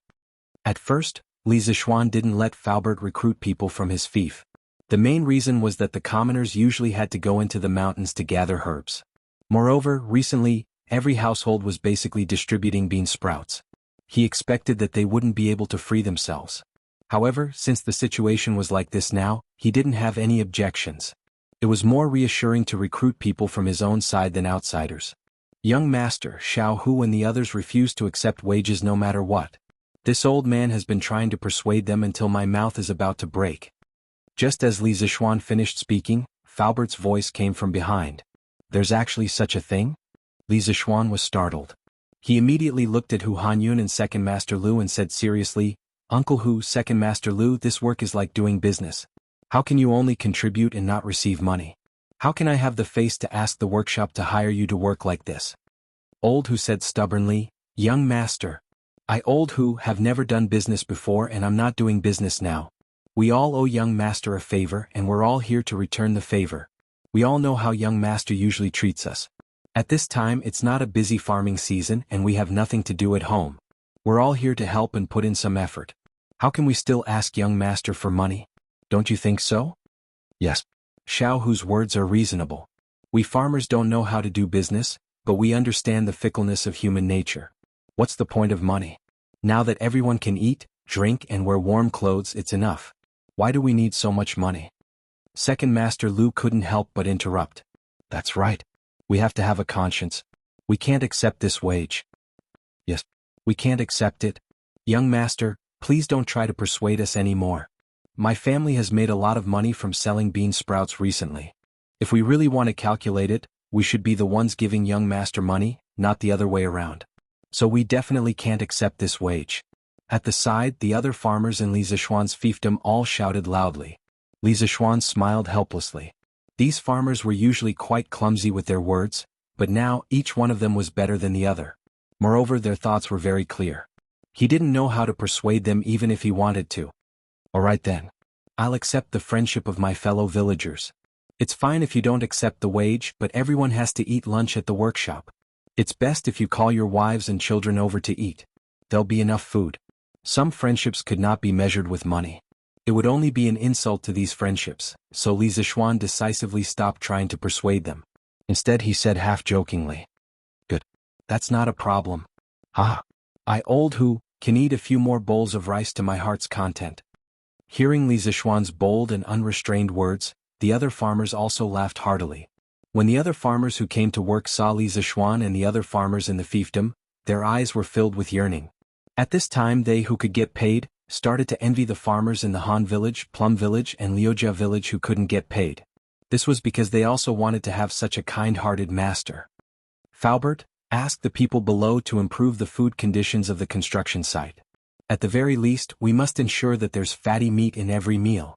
At first, Li Zishuan didn't let Faubert recruit people from his fief. The main reason was that the commoners usually had to go into the mountains to gather herbs. Moreover, recently, every household was basically distributing bean sprouts. He expected that they wouldn't be able to free themselves. However, since the situation was like this now, he didn't have any objections. It was more reassuring to recruit people from his own side than outsiders. Young Master Xiao Hu and the others refused to accept wages no matter what. This old man has been trying to persuade them until my mouth is about to break. Just as Li Zishuan finished speaking, Faubert's voice came from behind. There's actually such a thing? Li Zishuan was startled. He immediately looked at Hu Hanyun and Second Master Lu and said seriously, Uncle Hu, Second Master Lu, this work is like doing business. How can you only contribute and not receive money? How can I have the face to ask the workshop to hire you to work like this? Old Hu said stubbornly, Young Master. I, Old Hu, have never done business before and I'm not doing business now. We all owe Young Master a favor and we're all here to return the favor. We all know how Young Master usually treats us. At this time it's not a busy farming season and we have nothing to do at home. We're all here to help and put in some effort. How can we still ask Young Master for money? Don't you think so? Yes. Xiao Hu's words are reasonable. We farmers don't know how to do business, but we understand the fickleness of human nature. What's the point of money? Now that everyone can eat, drink and wear warm clothes, it's enough. Why do we need so much money? Second Master Lu couldn't help but interrupt. That's right. We have to have a conscience. We can't accept this wage. Yes, we can't accept it. Young Master, please don't try to persuade us anymore. My family has made a lot of money from selling bean sprouts recently. If we really want to calculate it, we should be the ones giving Young Master money, not the other way around. So we definitely can't accept this wage. At the side, the other farmers in Li Zishuan's fiefdom all shouted loudly. Li Zishuan smiled helplessly. These farmers were usually quite clumsy with their words, but now each one of them was better than the other. Moreover, their thoughts were very clear. He didn't know how to persuade them even if he wanted to. Alright then. I'll accept the friendship of my fellow villagers. It's fine if you don't accept the wage, but everyone has to eat lunch at the workshop. It's best if you call your wives and children over to eat. There'll be enough food. Some friendships could not be measured with money. It would only be an insult to these friendships, so Li Zixuan decisively stopped trying to persuade them. Instead he said half-jokingly, "Good. That's not a problem. I old who can eat a few more bowls of rice to my heart's content." Hearing Li Zixuan's bold and unrestrained words, the other farmers also laughed heartily. When the other farmers who came to work saw Li Zixuan and the other farmers in the fiefdom, their eyes were filled with yearning. At this time they who could get paid started to envy the farmers in the Han village, Plum village and Liujia village who couldn't get paid. This was because they also wanted to have such a kind-hearted master. Faubert asked the people below to improve the food conditions of the construction site. At the very least, we must ensure that there's fatty meat in every meal.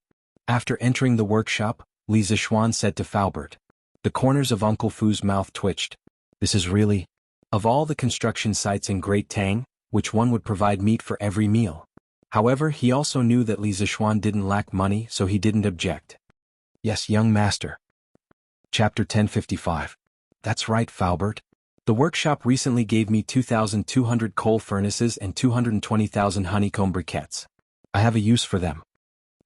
After entering the workshop, Li Zixuan said to Faubert. The corners of Uncle Fu's mouth twitched. This is really... Of all the construction sites in Great Tang, which one would provide meat for every meal? However, he also knew that Li Zixuan didn't lack money, so he didn't object. Yes, young master. Chapter 1055. That's right, Faubert. The workshop recently gave me 2,200 coal furnaces and 220,000 honeycomb briquettes. I have a use for them.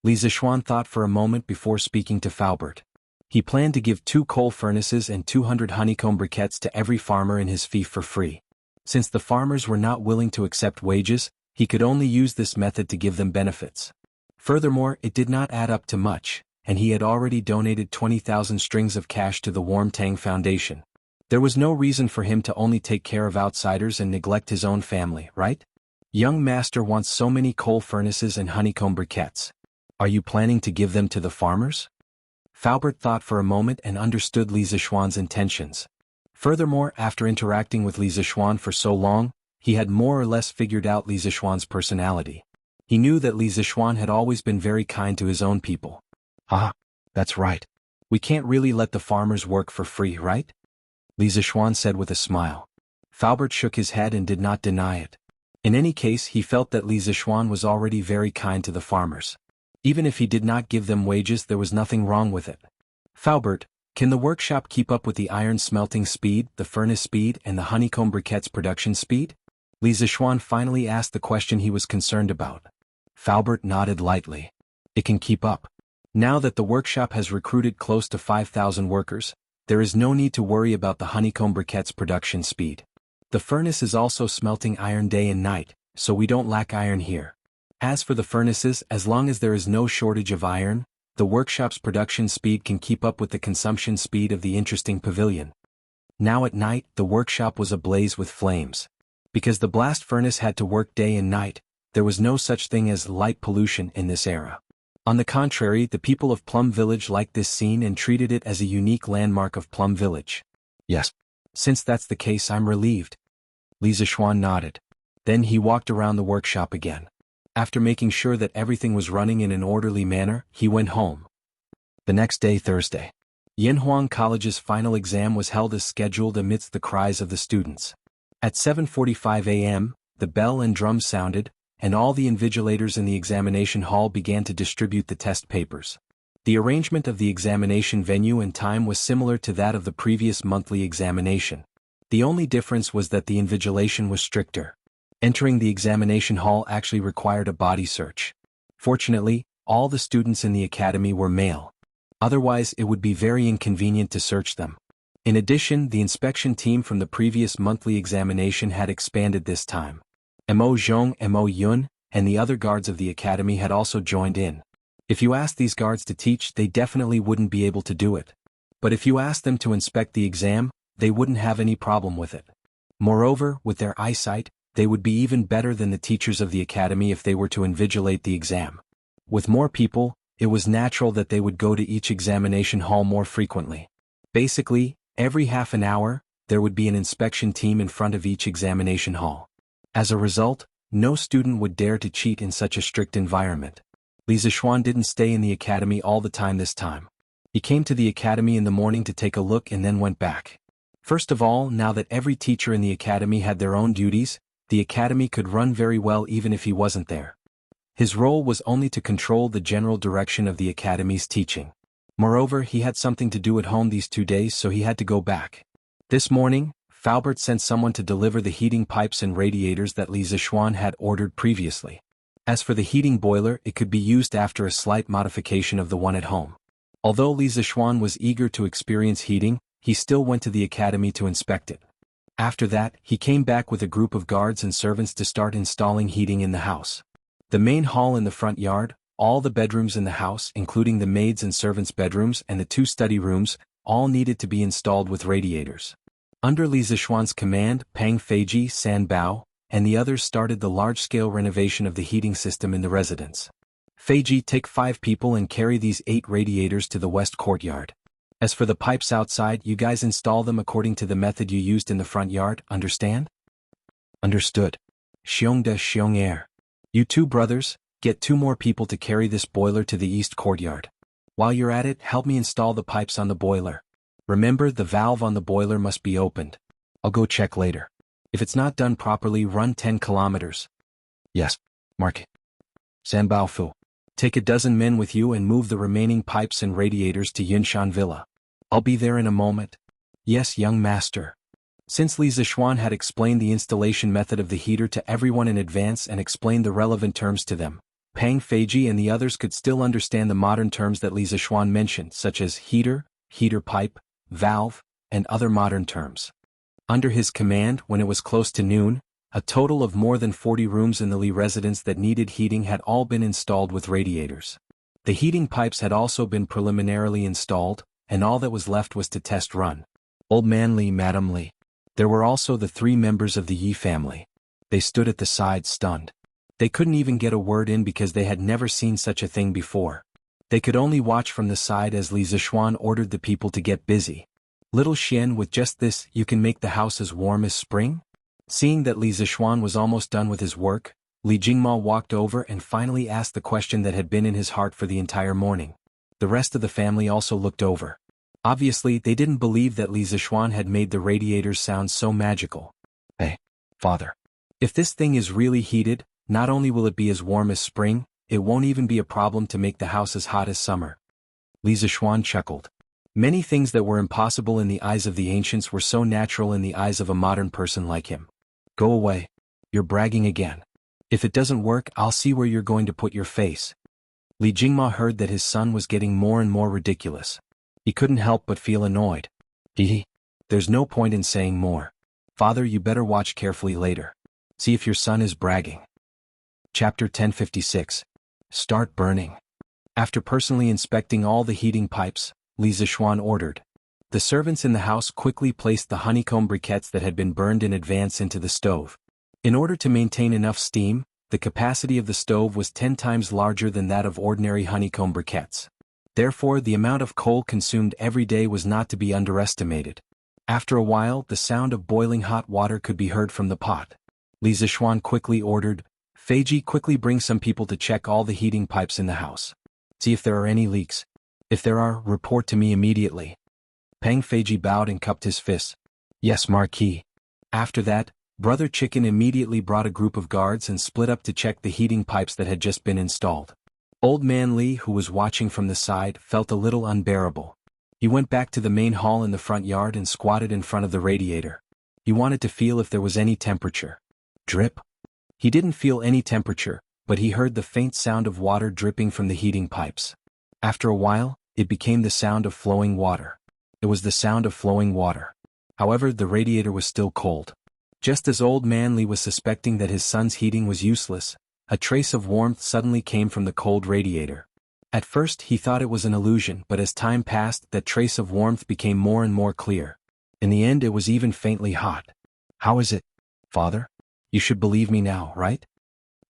Li Zixuan thought for a moment before speaking to Faubert. He planned to give 2 coal furnaces and 200 honeycomb briquettes to every farmer in his fief for free. Since the farmers were not willing to accept wages, he could only use this method to give them benefits. Furthermore, it did not add up to much, and he had already donated 20,000 strings of cash to the Warm Tang Foundation. There was no reason for him to only take care of outsiders and neglect his own family, right? Young master wants so many coal furnaces and honeycomb briquettes. Are you planning to give them to the farmers? Faubert thought for a moment and understood Li Zixuan's intentions. Furthermore, after interacting with Li Zixuan for so long, he had more or less figured out Li Zixuan's personality. He knew that Li Zixuan had always been very kind to his own people. That's right. We can't really let the farmers work for free, right? Li Zixuan said with a smile. Faubert shook his head and did not deny it. In any case, he felt that Li Zixuan was already very kind to the farmers. Even if he did not give them wages, there was nothing wrong with it. Faubert, can the workshop keep up with the iron smelting speed, the furnace speed, and the honeycomb briquettes production speed? Li Zixuan finally asked the question he was concerned about. Faubert nodded lightly. It can keep up. Now that the workshop has recruited close to 5,000 workers, there is no need to worry about the honeycomb briquettes production speed. The furnace is also smelting iron day and night, so we don't lack iron here. As for the furnaces, as long as there is no shortage of iron, the workshop's production speed can keep up with the consumption speed of the interesting pavilion. Now at night, the workshop was ablaze with flames. Because the blast furnace had to work day and night, there was no such thing as light pollution in this era. On the contrary, the people of Plum Village liked this scene and treated it as a unique landmark of Plum Village. Yes. Since that's the case, I'm relieved. Li Zixuan nodded. Then he walked around the workshop again. After making sure that everything was running in an orderly manner, he went home. The next day, Thursday. Yinhuang College's final exam was held as scheduled amidst the cries of the students. At 7:45 a.m., the bell and drums sounded, and all the invigilators in the examination hall began to distribute the test papers. The arrangement of the examination venue and time was similar to that of the previous monthly examination. The only difference was that the invigilation was stricter. Entering the examination hall actually required a body search. Fortunately, all the students in the academy were male. Otherwise, it would be very inconvenient to search them. In addition, the inspection team from the previous monthly examination had expanded this time. Mo Zhong, Mo Yun, and the other guards of the academy had also joined in. If you asked these guards to teach, they definitely wouldn't be able to do it. But if you asked them to inspect the exam, they wouldn't have any problem with it. Moreover, with their eyesight, they would be even better than the teachers of the academy if they were to invigilate the exam. With more people, it was natural that they would go to each examination hall more frequently. Basically, every half an hour, there would be an inspection team in front of each examination hall. As a result, no student would dare to cheat in such a strict environment. Li Zixuan didn't stay in the academy all the time this time. He came to the academy in the morning to take a look and then went back. First of all, now that every teacher in the academy had their own duties, the academy could run very well even if he wasn't there. His role was only to control the general direction of the academy's teaching. Moreover, he had something to do at home these 2 days, so he had to go back. This morning, Faubert sent someone to deliver the heating pipes and radiators that Li Zixuan had ordered previously. As for the heating boiler, it could be used after a slight modification of the one at home. Although Li Zixuan was eager to experience heating, he still went to the academy to inspect it. After that, he came back with a group of guards and servants to start installing heating in the house. The main hall in the front yard, all the bedrooms in the house including the maids' and servants' bedrooms and the 2 study rooms, all needed to be installed with radiators. Under Li Zixuan's command, Pang Feiji, San Bao, and the others started the large-scale renovation of the heating system in the residence. Feiji, take 5 people and carry these 8 radiators to the west courtyard. As for the pipes outside, you guys install them according to the method you used in the front yard, understand? Understood. Xiongda Xiong'er. You 2 brothers, get 2 more people to carry this boiler to the east courtyard. While you're at it, help me install the pipes on the boiler. Remember, the valve on the boiler must be opened. I'll go check later. If it's not done properly, run 10 kilometers. Yes, Mark. Sanbao Fu. Take a dozen men with you and move the remaining pipes and radiators to Yinshan Villa. I'll be there in a moment. Yes, young master. Since Li Zixuan had explained the installation method of the heater to everyone in advance and explained the relevant terms to them, Pang Feiji and the others could still understand the modern terms that Li Zixuan mentioned, such as heater, heater pipe, valve, and other modern terms. Under his command, when it was close to noon, a total of more than 40 rooms in the Li residence that needed heating had all been installed with radiators. The heating pipes had also been preliminarily installed, and all that was left was to test run. Old Man Li, Madam Li. There were also the 3 members of the Yi family. They stood at the side stunned. They couldn't even get a word in because they had never seen such a thing before. They could only watch from the side as Li Zixuan ordered the people to get busy. Little Xian, with just this, you can make the house as warm as spring? Seeing that Li Zixuan was almost done with his work, Li Jingma walked over and finally asked the question that had been in his heart for the entire morning. The rest of the family also looked over. Obviously, they didn't believe that Li Zixuan had made the radiators sound so magical. Hey, father. If this thing is really heated, not only will it be as warm as spring, it won't even be a problem to make the house as hot as summer. Li Zixuan chuckled. Many things that were impossible in the eyes of the ancients were so natural in the eyes of a modern person like him. Go away. You're bragging again. If it doesn't work, I'll see where you're going to put your face. Li Jingma heard that his son was getting more and more ridiculous. He couldn't help but feel annoyed. There's no point in saying more. Father, you better watch carefully later. See if your son is bragging. Chapter 1056. Start burning. After personally inspecting all the heating pipes, Li Zixuan ordered. The servants in the house quickly placed the honeycomb briquettes that had been burned in advance into the stove. In order to maintain enough steam, the capacity of the stove was 10 times larger than that of ordinary honeycomb briquettes. Therefore, the amount of coal consumed every day was not to be underestimated. After a while, the sound of boiling hot water could be heard from the pot. Li Zixuan quickly ordered, Feiji, quickly bring some people to check all the heating pipes in the house. See if there are any leaks. If there are, report to me immediately. Pang Feiji bowed and cupped his fists. Yes, Marquis. After that, Brother Chicken immediately brought a group of guards and split up to check the heating pipes that had just been installed. Old Man Li, who was watching from the side, felt a little unbearable. He went back to the main hall in the front yard and squatted in front of the radiator. He wanted to feel if there was any temperature. Drip? He didn't feel any temperature, but he heard the faint sound of water dripping from the heating pipes. After a while, it became the sound of flowing water. It was the sound of flowing water. However, the radiator was still cold. Just as Old Man Li was suspecting that his son's heating was useless, a trace of warmth suddenly came from the cold radiator. At first he thought it was an illusion, but as time passed, that trace of warmth became more and more clear. In the end, it was even faintly hot. How is it, father? You should believe me now, right?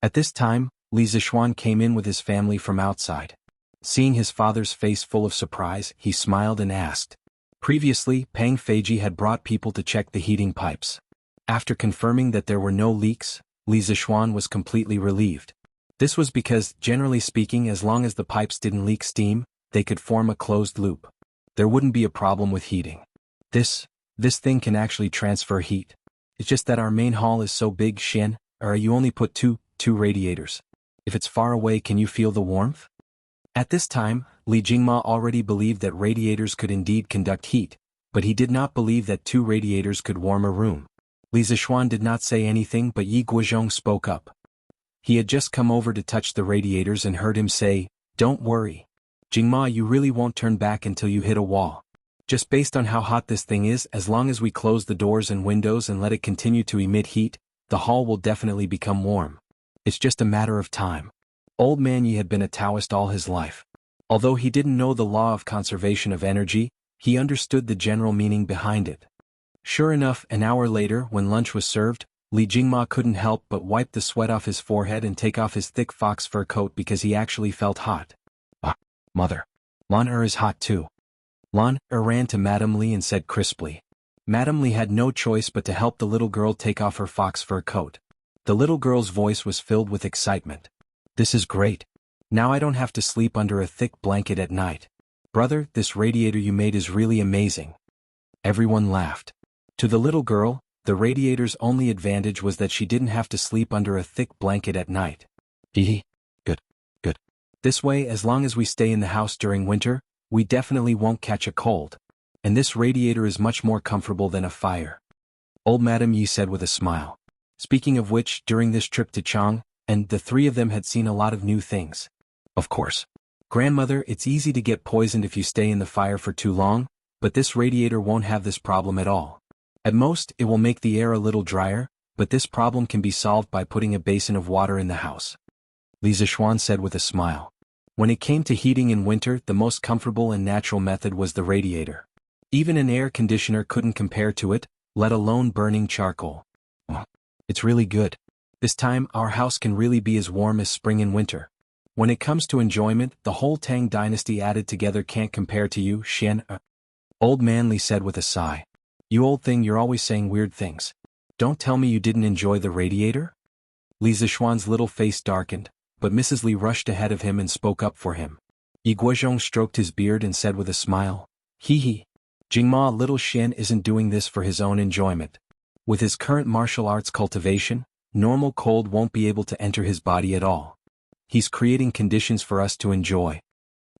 At this time, Li Zixuan came in with his family from outside. Seeing his father's face full of surprise, he smiled and asked. Previously, Pang Feiji had brought people to check the heating pipes. After confirming that there were no leaks, Li Zixuan was completely relieved. This was because, generally speaking, as long as the pipes didn't leak steam, they could form a closed loop. There wouldn't be a problem with heating. This thing can actually transfer heat. It's just that our main hall is so big, Xian, or you only put two radiators. If it's far away, can you feel the warmth? At this time, Li Jingma already believed that radiators could indeed conduct heat, but he did not believe that 2 radiators could warm a room. Li Zixuan did not say anything, but Yi Guozhong spoke up. He had just come over to touch the radiators and heard him say, "Don't worry. Jingma, you really won't turn back until you hit a wall. Just based on how hot this thing is, as long as we close the doors and windows and let it continue to emit heat, the hall will definitely become warm. It's just a matter of time." Old Man Yi had been a Taoist all his life. Although he didn't know the law of conservation of energy, he understood the general meaning behind it. Sure enough, an hour later, when lunch was served, Li Jingma couldn't help but wipe the sweat off his forehead and take off his thick fox fur coat because he actually felt hot. "Ah, mother. Lan is hot too." Lan ran to Madame Li and said crisply. Madame Li had no choice but to help the little girl take off her fox fur coat. The little girl's voice was filled with excitement. "This is great. Now I don't have to sleep under a thick blanket at night. Brother, this radiator you made is really amazing." Everyone laughed. To the little girl, the radiator's only advantage was that she didn't have to sleep under a thick blanket at night. Hee. Good. This way, as long as we stay in the house during winter, we definitely won't catch a cold. And this radiator is much more comfortable than a fire. Old Madame Yi said with a smile. Speaking of which, during this trip to Chang, and the three of them had seen a lot of new things. Of course. Grandmother, it's easy to get poisoned if you stay in the fire for too long, but this radiator won't have this problem at all. At most, it will make the air a little drier, but this problem can be solved by putting a basin of water in the house. Li Zishuan said with a smile. When it came to heating in winter, the most comfortable and natural method was the radiator. Even an air conditioner couldn't compare to it, let alone burning charcoal. Oh, it's really good. This time, our house can really be as warm as spring and winter. When it comes to enjoyment, the whole Tang dynasty added together can't compare to you, Xian. Old Man Li said with a sigh. You old thing, you're always saying weird things. Don't tell me you didn't enjoy the radiator? Li Zishuan's little face darkened, but Mrs. Li rushed ahead of him and spoke up for him. Yi Guozhong stroked his beard and said with a smile, Hee. Jingma, little Xian isn't doing this for his own enjoyment. With his current martial arts cultivation, normal cold won't be able to enter his body at all. He's creating conditions for us to enjoy.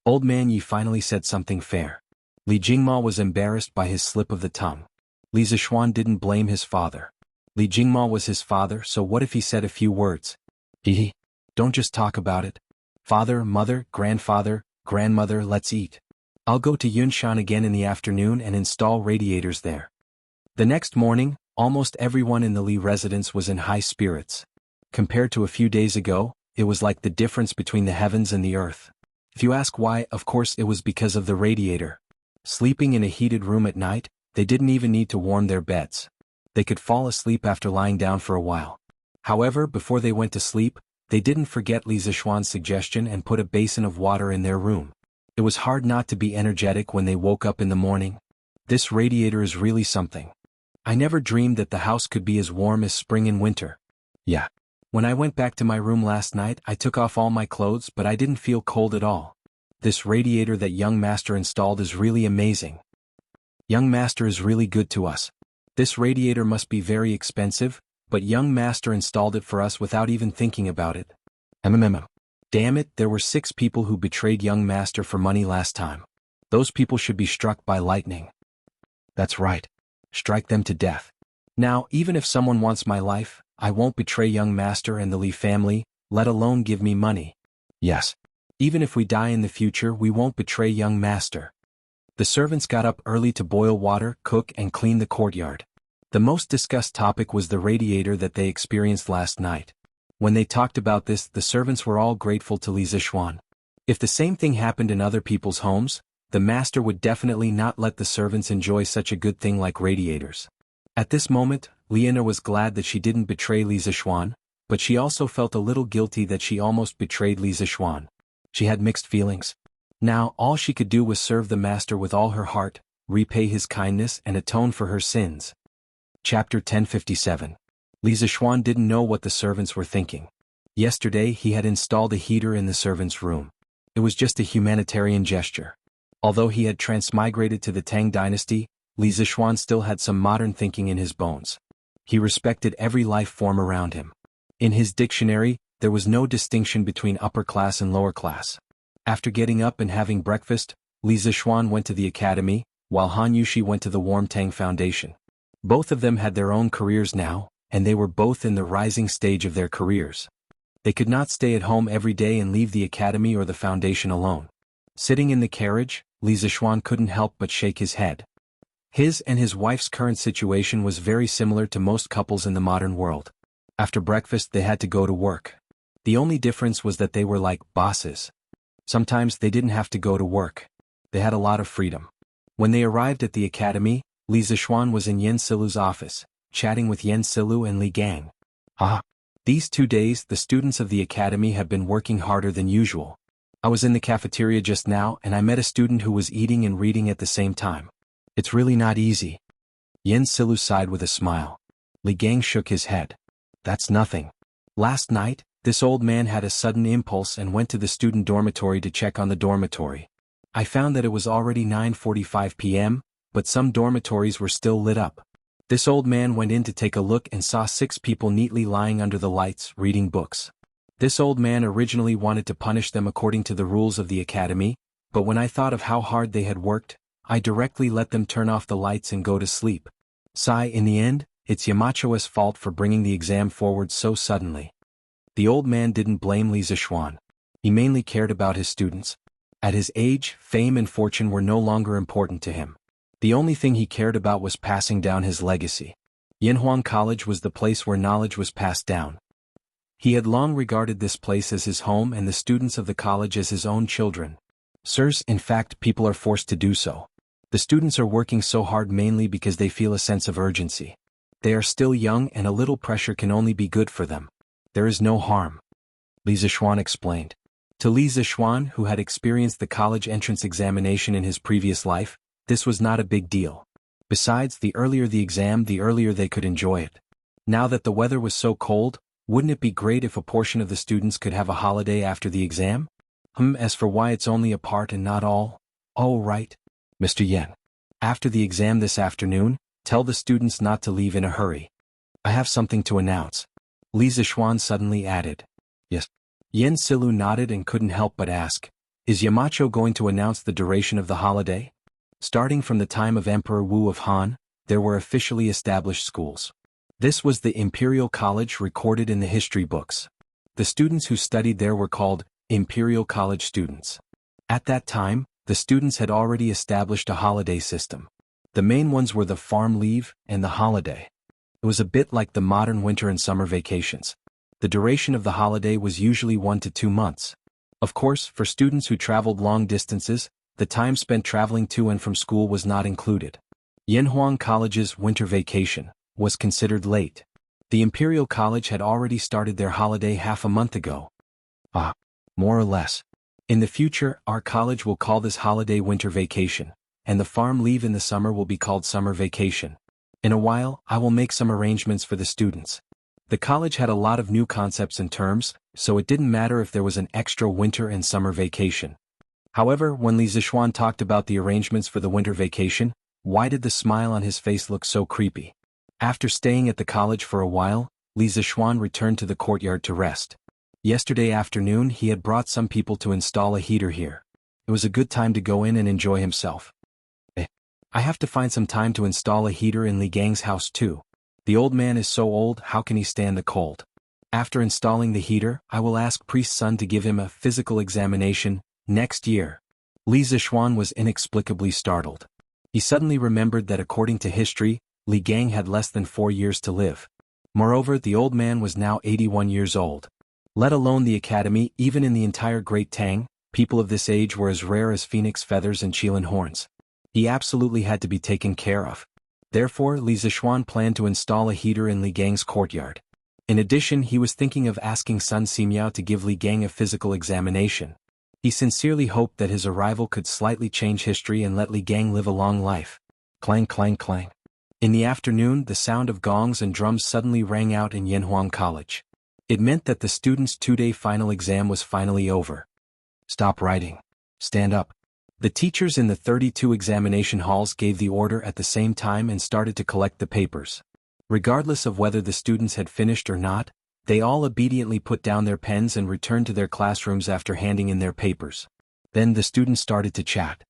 Old Man Yi finally said something fair. Li Jingma was embarrassed by his slip of the tongue. Li Zishuan didn't blame his father. Li Jingma was his father, so what if he said a few words? Hee. Don't just talk about it. Father, mother, grandfather, grandmother, let's eat. I'll go to Yunshan again in the afternoon and install radiators there. The next morning, almost everyone in the Li residence was in high spirits. Compared to a few days ago, it was like the difference between the heavens and the earth. If you ask why, of course it was because of the radiator. Sleeping in a heated room at night, they didn't even need to warm their beds. They could fall asleep after lying down for a while. However, before they went to sleep, they didn't forget Li Zishuan's suggestion and put a basin of water in their room. It was hard not to be energetic when they woke up in the morning. This radiator is really something. I never dreamed that the house could be as warm as spring and winter. Yeah. When I went back to my room last night, I took off all my clothes, but I didn't feel cold at all. This radiator that young master installed is really amazing. Young master is really good to us. This radiator must be very expensive, but young master installed it for us without even thinking about it. Damn it, there were 6 people who betrayed young master for money last time. Those people should be struck by lightning. That's right. Strike them to death. Now, even if someone wants my life, I won't betray young master and the Li family, let alone give me money. Yes. Even if we die in the future, we won't betray young master. The servants got up early to boil water, cook, and clean the courtyard. The most discussed topic was the radiator that they experienced last night. When they talked about this, the servants were all grateful to Li Zishuan. If the same thing happened in other people's homes, the master would definitely not let the servants enjoy such a good thing like radiators. At this moment, Liana was glad that she didn't betray Li Zishuan, but she also felt a little guilty that she almost betrayed Li Zishuan. She had mixed feelings. Now, all she could do was serve the master with all her heart, repay his kindness and atone for her sins. Chapter 1057. Li Zishuan didn't know what the servants were thinking. Yesterday he had installed a heater in the servants' room. It was just a humanitarian gesture. Although he had transmigrated to the Tang dynasty, Li Zishuan still had some modern thinking in his bones. He respected every life form around him. In his dictionary, there was no distinction between upper class and lower class. After getting up and having breakfast, Li Zishuan went to the academy, while Han Yushi went to the Warm Tang Foundation. Both of them had their own careers now, and they were both in the rising stage of their careers. They could not stay at home every day and leave the academy or the foundation alone. Sitting in the carriage, Li Zixuan couldn't help but shake his head. His and his wife's current situation was very similar to most couples in the modern world. After breakfast they had to go to work. The only difference was that they were like bosses. Sometimes they didn't have to go to work. They had a lot of freedom. When they arrived at the academy, Li Zixuan was in Yen Silu's office, chatting with Yen Silu and Li Gang. These 2 days the students of the academy have been working harder than usual. I was in the cafeteria just now and I met a student who was eating and reading at the same time. It's really not easy. Yen Silu sighed with a smile. Li Gang shook his head. That's nothing. Last night, this old man had a sudden impulse and went to the student dormitory to check on the dormitory. I found that it was already 9:45 p.m., but some dormitories were still lit up. This old man went in to take a look and saw 6 people neatly lying under the lights, reading books. This old man originally wanted to punish them according to the rules of the academy, but when I thought of how hard they had worked, I directly let them turn off the lights and go to sleep. In the end, it's Yamacho's fault for bringing the exam forward so suddenly. The old man didn't blame Li Zixuan. He mainly cared about his students. At his age, fame and fortune were no longer important to him. The only thing he cared about was passing down his legacy. Yanhuang College was the place where knowledge was passed down. He had long regarded this place as his home and the students of the college as his own children. Sirs, in fact, people are forced to do so. The students are working so hard mainly because they feel a sense of urgency. They are still young and a little pressure can only be good for them. There is no harm. Li Zixuan explained. To Li Zixuan, who had experienced the college entrance examination in his previous life, this was not a big deal. Besides, the earlier the exam, the earlier they could enjoy it. Now that the weather was so cold, wouldn't it be great if a portion of the students could have a holiday after the exam? As for why it's only a part and not all? Oh right. Mr. Yen. After the exam this afternoon, tell the students not to leave in a hurry. I have something to announce. Li Zixuan suddenly added. Yes. Yen Silu nodded and couldn't help but ask, is Yamacho going to announce the duration of the holiday? Starting from the time of Emperor Wu of Han, there were officially established schools. This was the Imperial College recorded in the history books. The students who studied there were called Imperial College students. At that time, the students had already established a holiday system. The main ones were the farm leave and the holiday. It was a bit like the modern winter and summer vacations. The duration of the holiday was usually 1 to 2 months. Of course, for students who traveled long distances, the time spent traveling to and from school was not included. Yanhuang College's winter vacation was considered late. The Imperial College had already started their holiday half a month ago. More or less. In the future, our college will call this holiday winter vacation, and the farm leave in the summer will be called summer vacation. In a while, I will make some arrangements for the students. The college had a lot of new concepts and terms, so it didn't matter if there was an extra winter and summer vacation. However, when Li Zixuan talked about the arrangements for the winter vacation, why did the smile on his face look so creepy? After staying at the college for a while, Li Zixuan returned to the courtyard to rest. Yesterday afternoon he had brought some people to install a heater here. It was a good time to go in and enjoy himself. I have to find some time to install a heater in Li Gang's house too. The old man is so old, how can he stand the cold? After installing the heater, I will ask Priest Sun to give him a physical examination next year. Li Zixuan was inexplicably startled. He suddenly remembered that according to history, Li Gang had less than 4 years to live. Moreover, the old man was now 81 years old. Let alone the academy, even in the entire Great Tang, people of this age were as rare as phoenix feathers and Qilin horns. He absolutely had to be taken care of. Therefore, Li Zixuan planned to install a heater in Li Gang's courtyard. In addition, he was thinking of asking Sun Simiao to give Li Gang a physical examination. He sincerely hoped that his arrival could slightly change history and let Li Gang live a long life. Clang clang clang. In the afternoon, the sound of gongs and drums suddenly rang out in Yanhuang College. It meant that the students' 2-day final exam was finally over. Stop writing. Stand up. The teachers in the 32 examination halls gave the order at the same time and started to collect the papers. Regardless of whether the students had finished or not, they all obediently put down their pens and returned to their classrooms after handing in their papers. Then the students started to chat.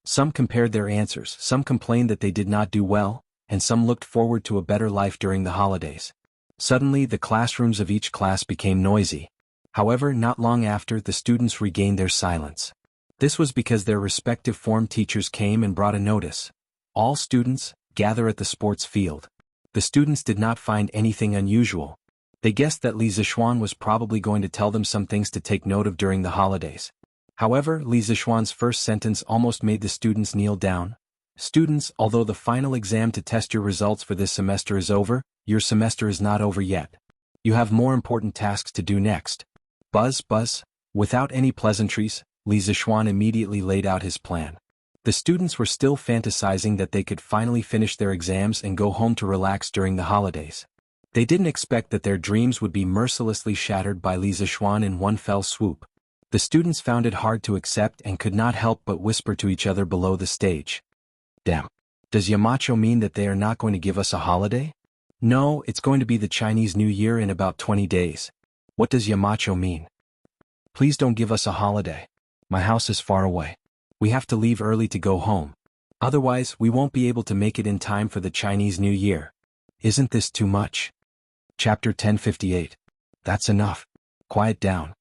Some compared their answers, some complained that they did not do well, and some looked forward to a better life during the holidays. Suddenly, the classrooms of each class became noisy. However, not long after, the students regained their silence. This was because their respective form teachers came and brought a notice. All students, gather at the sports field. The students did not find anything unusual. They guessed that Li Zixuan was probably going to tell them some things to take note of during the holidays. However, Li Zixuan's first sentence almost made the students kneel down. Students, although the final exam to test your results for this semester is over, your semester is not over yet. You have more important tasks to do next. Buzz, buzz. Without any pleasantries, Li Zixuan immediately laid out his plan. The students were still fantasizing that they could finally finish their exams and go home to relax during the holidays. They didn't expect that their dreams would be mercilessly shattered by Li Zixuan in one fell swoop. The students found it hard to accept and could not help but whisper to each other below the stage. Damn. Does Yamacho mean that they are not going to give us a holiday? No, it's going to be the Chinese New Year in about 20 days. What does Yamacho mean? Please don't give us a holiday. My house is far away. We have to leave early to go home. Otherwise, we won't be able to make it in time for the Chinese New Year. Isn't this too much? Chapter 1058. That's enough. Quiet down.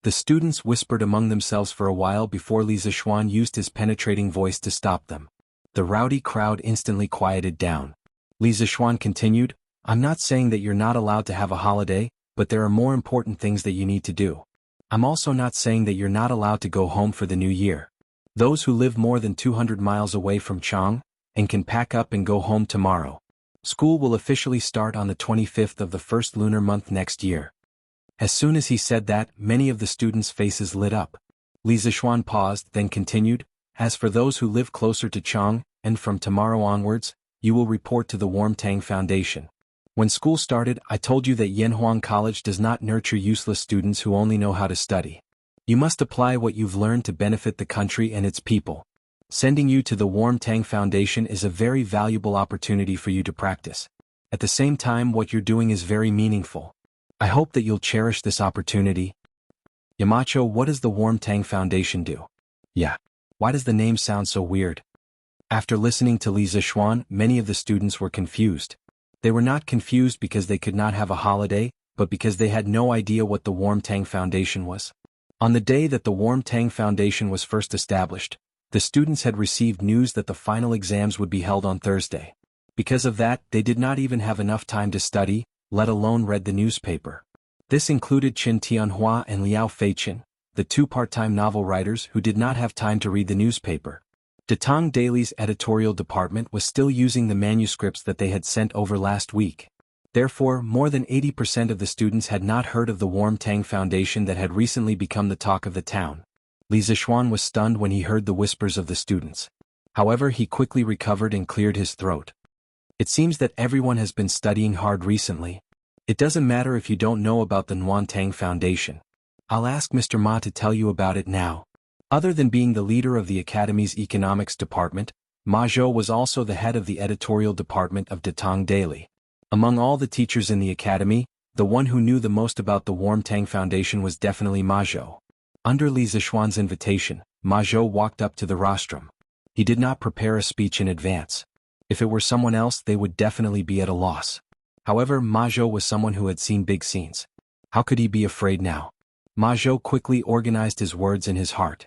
The students whispered among themselves for a while before Li Zixuan used his penetrating voice to stop them. The rowdy crowd instantly quieted down. Li Zixuan continued, I'm not saying that you're not allowed to have a holiday, but there are more important things that you need to do. I'm also not saying that you're not allowed to go home for the new year. Those who live more than 200 miles away from Chang, and can pack up and go home tomorrow. School will officially start on the 25th of the first lunar month next year. As soon as he said that, many of the students' faces lit up. Li Zixuan paused, then continued, as for those who live closer to Chang, and from tomorrow onwards, you will report to the Warmtang Foundation. When school started, I told you that Yanhuang College does not nurture useless students who only know how to study. You must apply what you've learned to benefit the country and its people. Sending you to the Warmtang Foundation is a very valuable opportunity for you to practice. At the same time, what you're doing is very meaningful. I hope that you'll cherish this opportunity. Yamacho, what does the Warmtang Foundation do? Yeah. Why does the name sound so weird? After listening to Li Zixuan, many of the students were confused. They were not confused because they could not have a holiday, but because they had no idea what the Warmtang Foundation was. On the day that the Warmtang Foundation was first established, the students had received news that the final exams would be held on Thursday. Because of that, they did not even have enough time to study, let alone read the newspaper. This included Qin Tianhua and Liao Feiqin, the two part-time novel writers who did not have time to read the newspaper. Datang Daily's editorial department was still using the manuscripts that they had sent over last week. Therefore, more than 80% of the students had not heard of the Warmtang Foundation that had recently become the talk of the town. Li Zixuan was stunned when he heard the whispers of the students. However, he quickly recovered and cleared his throat. It seems that everyone has been studying hard recently. It doesn't matter if you don't know about the Warmtang Foundation. I'll ask Mr. Ma to tell you about it now. Other than being the leader of the Academy's economics department, Ma Zhou was also the head of the editorial department of Datang Daily. Among all the teachers in the academy, the one who knew the most about the Warmtang Foundation was definitely Ma Zhou. Under Li Zixuan's invitation, Ma Zhou walked up to the rostrum. He did not prepare a speech in advance. If it were someone else, they would definitely be at a loss. However, Ma Zhou was someone who had seen big scenes. How could he be afraid now? Ma Zhou quickly organized his words in his heart.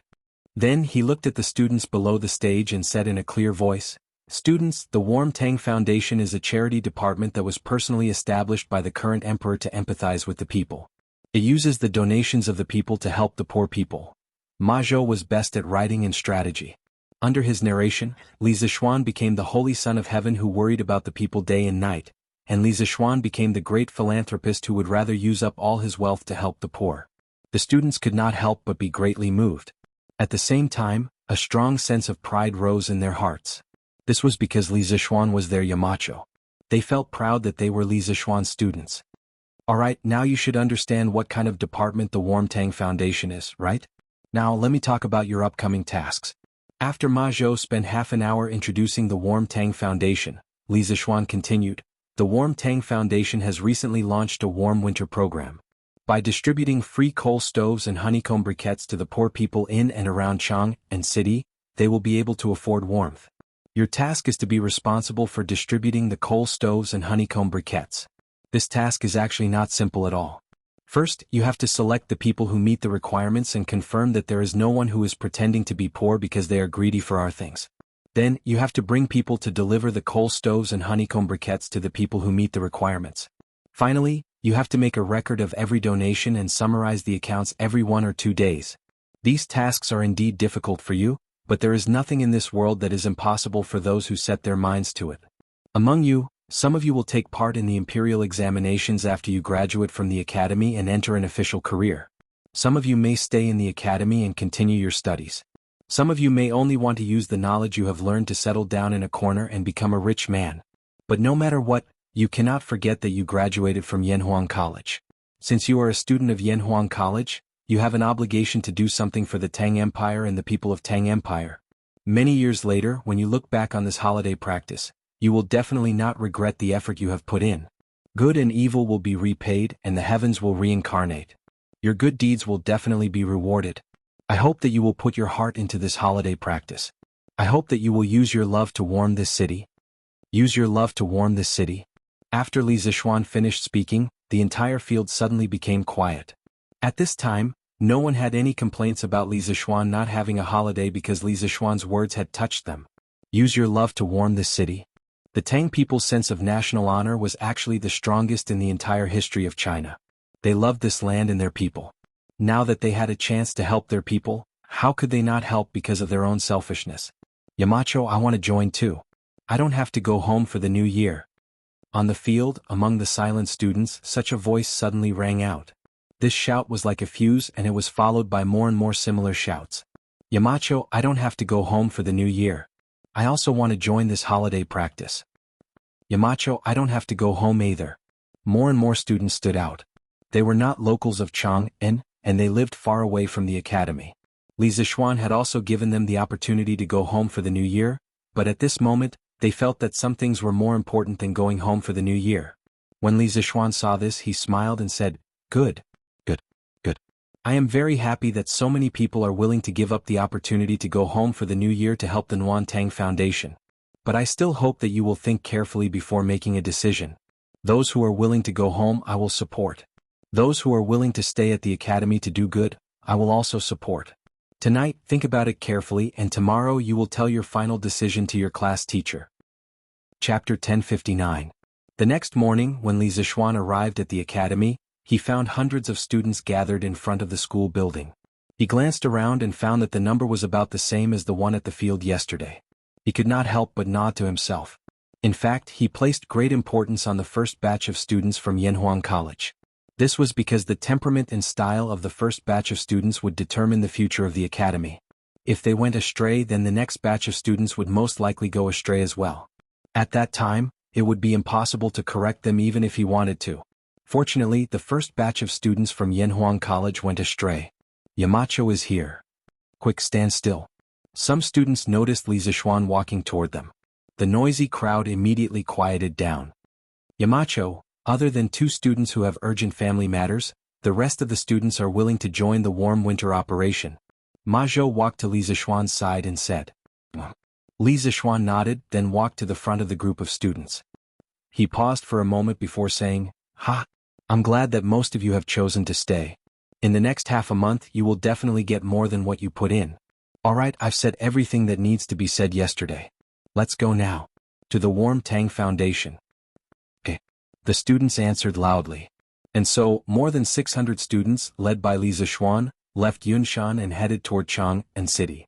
Then he looked at the students below the stage and said in a clear voice, Students, the Warmtang Foundation is a charity department that was personally established by the current emperor to empathize with the people. It uses the donations of the people to help the poor people. Ma Zhou was best at writing and strategy. Under his narration, Li Zixuan became the holy son of heaven who worried about the people day and night, and Li Zixuan became the great philanthropist who would rather use up all his wealth to help the poor. The students could not help but be greatly moved. At the same time, a strong sense of pride rose in their hearts. This was because Li Zixuan was their Yamacho. They felt proud that they were Li Zixuan's students. Alright, now you should understand what kind of department the Warmtang Foundation is, right? Now let me talk about your upcoming tasks. After Ma Zhou spent half an hour introducing the Warmtang Foundation, Li Zixuan continued, the Warmtang Foundation has recently launched a warm winter program. By distributing free coal stoves and honeycomb briquettes to the poor people in and around Chang and city, they will be able to afford warmth. Your task is to be responsible for distributing the coal stoves and honeycomb briquettes. This task is actually not simple at all. First, you have to select the people who meet the requirements and confirm that there is no one who is pretending to be poor because they are greedy for our things. Then, you have to bring people to deliver the coal stoves and honeycomb briquettes to the people who meet the requirements. Finally, you have to make a record of every donation and summarize the accounts every 1 or 2 days. These tasks are indeed difficult for you, but there is nothing in this world that is impossible for those who set their minds to it. Among you, some of you will take part in the imperial examinations after you graduate from the academy and enter an official career. Some of you may stay in the academy and continue your studies. Some of you may only want to use the knowledge you have learned to settle down in a corner and become a rich man. But no matter what, you cannot forget that you graduated from Yanhuang College. Since you are a student of Yanhuang College, you have an obligation to do something for the Tang Empire and the people of Tang Empire. Many years later, when you look back on this holiday practice, you will definitely not regret the effort you have put in. Good and evil will be repaid and the heavens will reincarnate. Your good deeds will definitely be rewarded. I hope that you will put your heart into this holiday practice. I hope that you will use your love to warm this city. Use your love to warm this city. After Li Zishuan finished speaking, the entire field suddenly became quiet. At this time, no one had any complaints about Li Zishuan not having a holiday because Li Zishuan's words had touched them. Use your love to warm this city. The Tang people's sense of national honor was actually the strongest in the entire history of China. They loved this land and their people. Now that they had a chance to help their people, how could they not help because of their own selfishness? Yamacho, I want to join too. I don't have to go home for the new year. On the field, among the silent students, such a voice suddenly rang out. This shout was like a fuse and it was followed by more and more similar shouts. Yamacho, I don't have to go home for the new year. I also want to join this holiday practice. Yamacho, I don't have to go home either. More and more students stood out. They were not locals of Chang'an, and they lived far away from the academy. Li Zishuan had also given them the opportunity to go home for the new year, but at this moment, they felt that some things were more important than going home for the new year. When Li Zishuan saw this, he smiled and said, Good. I am very happy that so many people are willing to give up the opportunity to go home for the new year to help the Nuan Tang Foundation. But I still hope that you will think carefully before making a decision. Those who are willing to go home I will support. Those who are willing to stay at the academy to do good, I will also support. Tonight, think about it carefully and tomorrow you will tell your final decision to your class teacher. Chapter 1059. The next morning, when Li Zishuan arrived at the academy, he found hundreds of students gathered in front of the school building. He glanced around and found that the number was about the same as the one at the field yesterday. He could not help but nod to himself. In fact, he placed great importance on the first batch of students from Yanhuang College. This was because the temperament and style of the first batch of students would determine the future of the academy. If they went astray, then the next batch of students would most likely go astray as well. At that time, it would be impossible to correct them even if he wanted to. Fortunately, the first batch of students from Yanhuang College went astray. Yamacho is here. Quick, stand still. Some students noticed Li Zishuan walking toward them. The noisy crowd immediately quieted down. Yamacho, other than 2 students who have urgent family matters, the rest of the students are willing to join the warm winter operation. Ma Zhou walked to Li Zishuan's side and said. Li Zishuan nodded, then walked to the front of the group of students. He paused for a moment before saying, I'm glad that most of you have chosen to stay. In the next half a month you will definitely get more than what you put in. Alright, I've said everything that needs to be said yesterday. Let's go now. To the Warm Tang Foundation. Okay. The students answered loudly. And so, more than 600 students, led by Li Zishuan, left Yunshan and headed toward Chang'an City.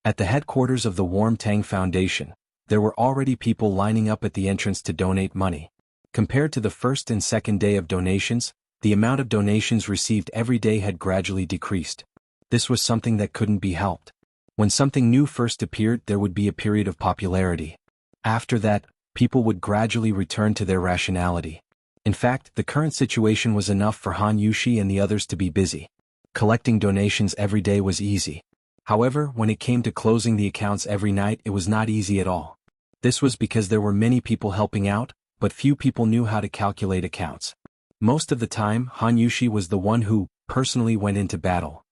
At the headquarters of the Warm Tang Foundation, there were already people lining up at the entrance to donate money. Compared to the first and second day of donations, the amount of donations received every day had gradually decreased. This was something that couldn't be helped. When something new first appeared, there would be a period of popularity. After that, people would gradually return to their rationality. In fact, the current situation was enough for Han Yushi and the others to be busy. Collecting donations every day was easy. However, when it came to closing the accounts every night, it was not easy at all. This was because there were many people helping out, but few people knew how to calculate accounts. Most of the time, Han Yushi was the one who, personally went into battle.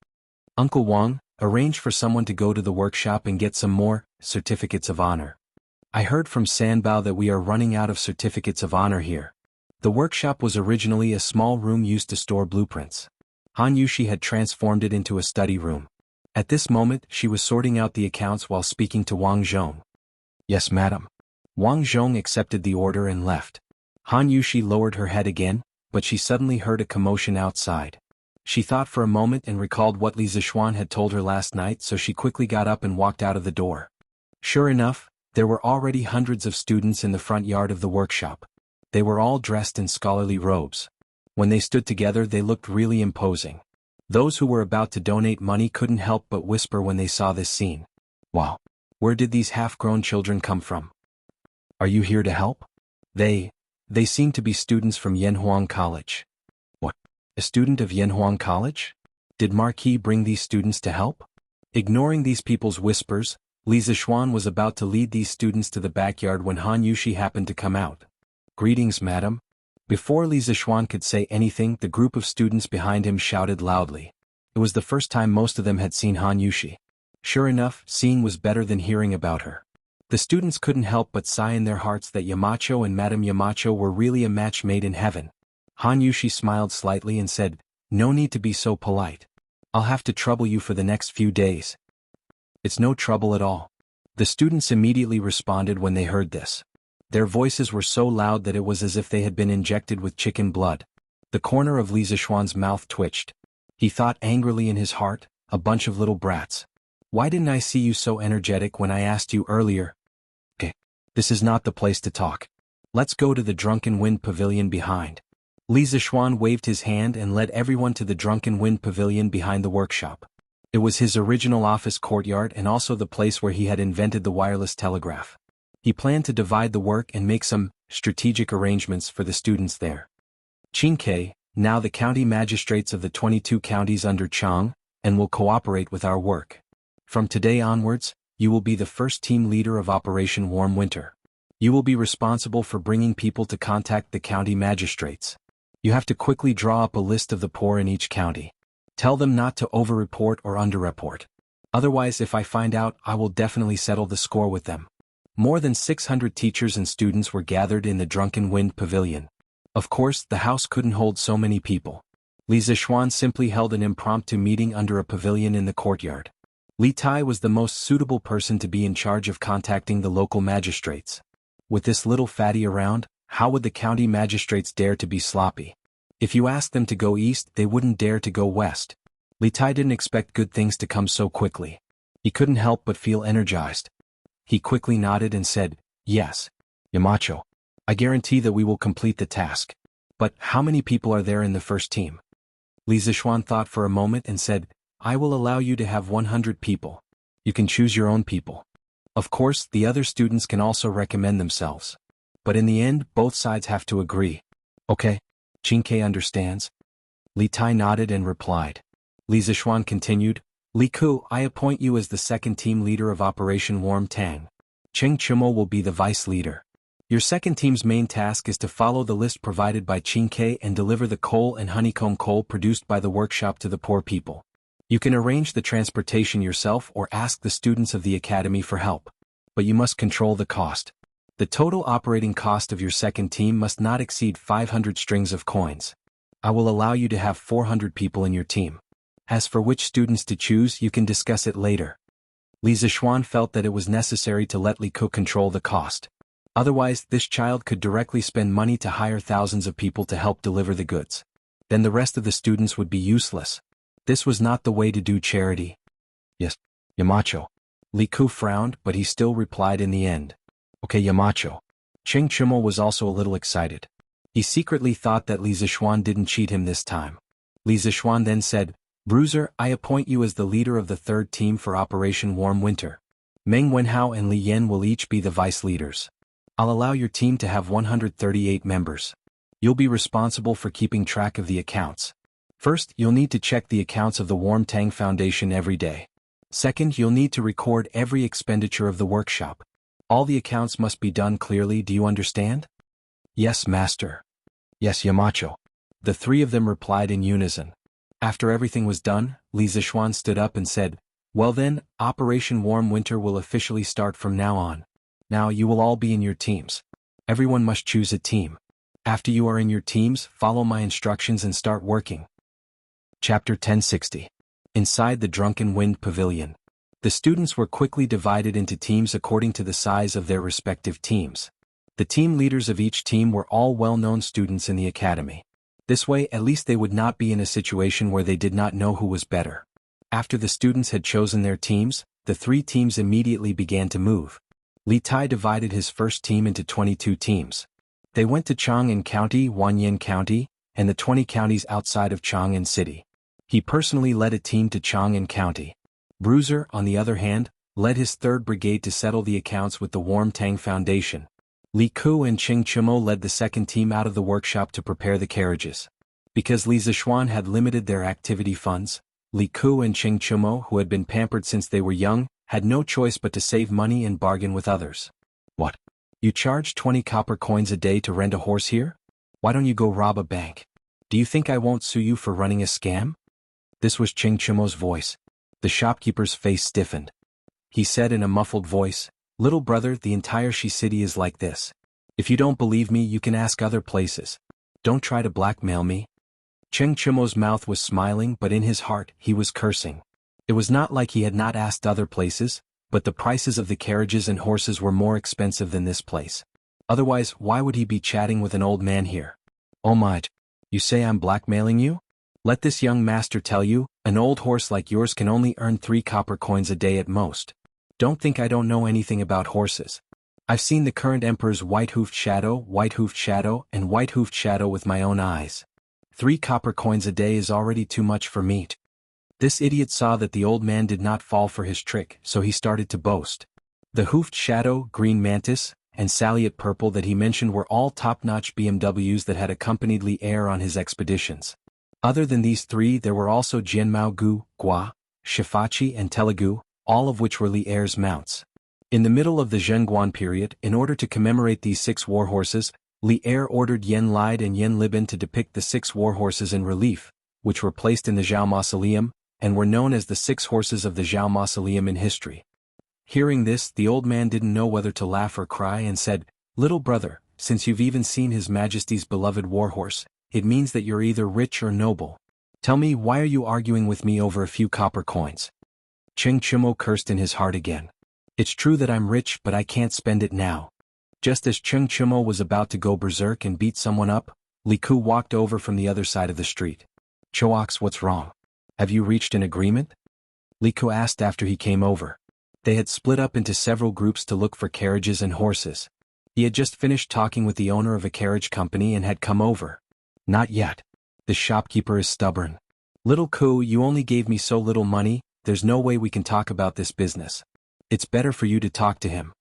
Uncle Wang, arrange for someone to go to the workshop and get some more certificates of honor. I heard from Sanbao that we are running out of certificates of honor here. The workshop was originally a small room used to store blueprints. Han Yushi had transformed it into a study room. At this moment, she was sorting out the accounts while speaking to Wang Zhong. "Yes, madam." Wang Zhong accepted the order and left. Han Yushi lowered her head again, but she suddenly heard a commotion outside. She thought for a moment and recalled what Li Zixuan had told her last night, so she quickly got up and walked out of the door. Sure enough, there were already hundreds of students in the front yard of the workshop. They were all dressed in scholarly robes. When they stood together, they looked really imposing. Those who were about to donate money couldn't help but whisper when they saw this scene. "Wow! Where did these half-grown children come from? Are you here to help?" They seem to be students from Yanhuang College." "What? A student of Yanhuang College? Did Marquis bring these students to help?" Ignoring these people's whispers, Li Zixuan was about to lead these students to the backyard when Han Yushi happened to come out. "Greetings, madam." Before Li Zixuan could say anything, the group of students behind him shouted loudly. It was the first time most of them had seen Han Yushi. Sure enough, seeing was better than hearing about her. The students couldn't help but sigh in their hearts that Yamacho and Madame Yamacho were really a match made in heaven. Han Yushi smiled slightly and said, "No need to be so polite. I'll have to trouble you for the next few days." "It's no trouble at all." The students immediately responded when they heard this. Their voices were so loud that it was as if they had been injected with chicken blood. The corner of Li Zixuan's mouth twitched. He thought angrily in his heart, "A bunch of little brats. Why didn't I see you so energetic when I asked you earlier?" "Okay, this is not the place to talk. Let's go to the Drunken Wind Pavilion behind." Li Zixuan waved his hand and led everyone to the Drunken Wind Pavilion behind the workshop. It was his original office courtyard and also the place where he had invented the wireless telegraph. He planned to divide the work and make some strategic arrangements for the students there. "Qingke, now the county magistrates of the 22 counties under Chang, and will cooperate with our work. From today onwards, you will be the first team leader of Operation Warm Winter. You will be responsible for bringing people to contact the county magistrates. You have to quickly draw up a list of the poor in each county. Tell them not to over-report or under-report. Otherwise, if I find out, I will definitely settle the score with them." More than 600 teachers and students were gathered in the Drunken Wind Pavilion. Of course, the house couldn't hold so many people. Li Zixuan simply held an impromptu meeting under a pavilion in the courtyard. Li Tai was the most suitable person to be in charge of contacting the local magistrates. With this little fatty around, how would the county magistrates dare to be sloppy? If you asked them to go east, they wouldn't dare to go west. Li Tai didn't expect good things to come so quickly. He couldn't help but feel energized. He quickly nodded and said, "Yes, Yamacho. I guarantee that we will complete the task. But how many people are there in the first team?" Li Zixuan thought for a moment and said, "I will allow you to have 100 people. You can choose your own people. Of course, the other students can also recommend themselves. But in the end, both sides have to agree." "Okay, Qingke understands." Li Tai nodded and replied. Li Zixuan continued, "Li Ku, I appoint you as the second team leader of Operation Warm Tang. Cheng Chimo will be the vice leader. Your second team's main task is to follow the list provided by Qingke and deliver the coal and honeycomb coal produced by the workshop to the poor people. You can arrange the transportation yourself or ask the students of the academy for help. But you must control the cost. The total operating cost of your second team must not exceed 500 strings of coins. I will allow you to have 400 people in your team. As for which students to choose, you can discuss it later." Li Zixuan felt that it was necessary to let Li Ku control the cost. Otherwise, this child could directly spend money to hire thousands of people to help deliver the goods. Then the rest of the students would be useless. This was not the way to do charity. "Yes, Yamacho." Li Ku frowned, but he still replied in the end. "Okay, Yamacho." Cheng Chimo was also a little excited. He secretly thought that Li Zixuan didn't cheat him this time. Li Zixuan then said, "Bruiser, I appoint you as the leader of the third team for Operation Warm Winter. Meng Wenhao and Li Yan will each be the vice leaders. I'll allow your team to have 138 members. You'll be responsible for keeping track of the accounts. First, you'll need to check the accounts of the Warm Tang Foundation every day. Second, you'll need to record every expenditure of the workshop. All the accounts must be done clearly, do you understand?" "Yes, master." "Yes, Yamacho." The three of them replied in unison. After everything was done, Li Zixuan stood up and said, "Well then, Operation Warm Winter will officially start from now on. Now you will all be in your teams. Everyone must choose a team. After you are in your teams, follow my instructions and start working. Chapter 1060. Inside the Drunken Wind Pavilion. The students were quickly divided into teams according to the size of their respective teams. The team leaders of each team were all well-known students in the academy. This way, at least they would not be in a situation where they did not know who was better. After the students had chosen their teams, the 3 teams immediately began to move. Li Tai divided his first team into 22 teams. They went to Chang'an County, Wanyan County, and the 20 counties outside of Chang'an City. He personally led a team to Chang'an County. Bruiser, on the other hand, led his 3rd brigade to settle the accounts with the Warm Tang Foundation. Li Ku and Cheng Chumo led the 2nd team out of the workshop to prepare the carriages. Because Li Zishuan had limited their activity funds, Li Ku and Cheng Chumo, who had been pampered since they were young, had no choice but to save money and bargain with others. What? You charge 20 copper coins a day to rent a horse here? Why don't you go rob a bank? Do you think I won't sue you for running a scam? This was Cheng Chumo's voice. The shopkeeper's face stiffened. He said in a muffled voice, "Little brother, the entire Shi city is like this. If you don't believe me, you can ask other places. Don't try to blackmail me." Cheng Chumo's mouth was smiling, but in his heart, he was cursing. It was not like he had not asked other places, but the prices of the carriages and horses were more expensive than this place. Otherwise, why would he be chatting with an old man here? Oh my, you say I'm blackmailing you? Let this young master tell you, an old horse like yours can only earn 3 copper coins a day at most. Don't think I don't know anything about horses. I've seen the current emperor's white-hoofed shadow, and white-hoofed shadow with my own eyes. 3 copper coins a day is already too much for me. This idiot saw that the old man did not fall for his trick, so he started to boast. The hoofed shadow, green mantis, and Saliot purple that he mentioned were all top-notch BMWs that had accompanied Li Er on his expeditions. Other than these 3, there were also Jianmao Gu, Gua, Shifachi and Telugu, all of which were Li Er's mounts. In the middle of the Zhenguan period, in order to commemorate these 6 war horses, Li Er ordered Yen Lide and Yen Liban to depict the 6 war horses in relief, which were placed in the Zhao Mausoleum, and were known as the 6 horses of the Zhao Mausoleum in history. Hearing this, the old man didn't know whether to laugh or cry and said, "Little brother, since you've even seen His Majesty's beloved warhorse, it means that you're either rich or noble. Tell me, why are you arguing with me over a few copper coins?" Cheng Chumo cursed in his heart again. It's true that I'm rich, but I can't spend it now. Just as Cheng Chumo was about to go berserk and beat someone up, Li Ku walked over from the other side of the street. "Choax, what's wrong? Have you reached an agreement?" Li Ku asked after he came over. They had split up into several groups to look for carriages and horses. He had just finished talking with the owner of a carriage company and had come over. "Not yet. The shopkeeper is stubborn. Little Ku, you only gave me so little money, there's no way we can talk about this business. It's better for you to talk to him."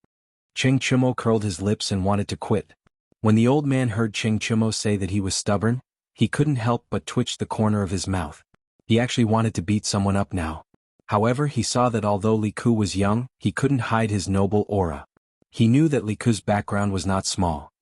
Cheng Chumo curled his lips and wanted to quit. When the old man heard Cheng Chumo say that he was stubborn, he couldn't help but twitch the corner of his mouth. He actually wanted to beat someone up now. However, he saw that although Li Ku was young, he couldn't hide his noble aura. He knew that Li Ku's background was not small.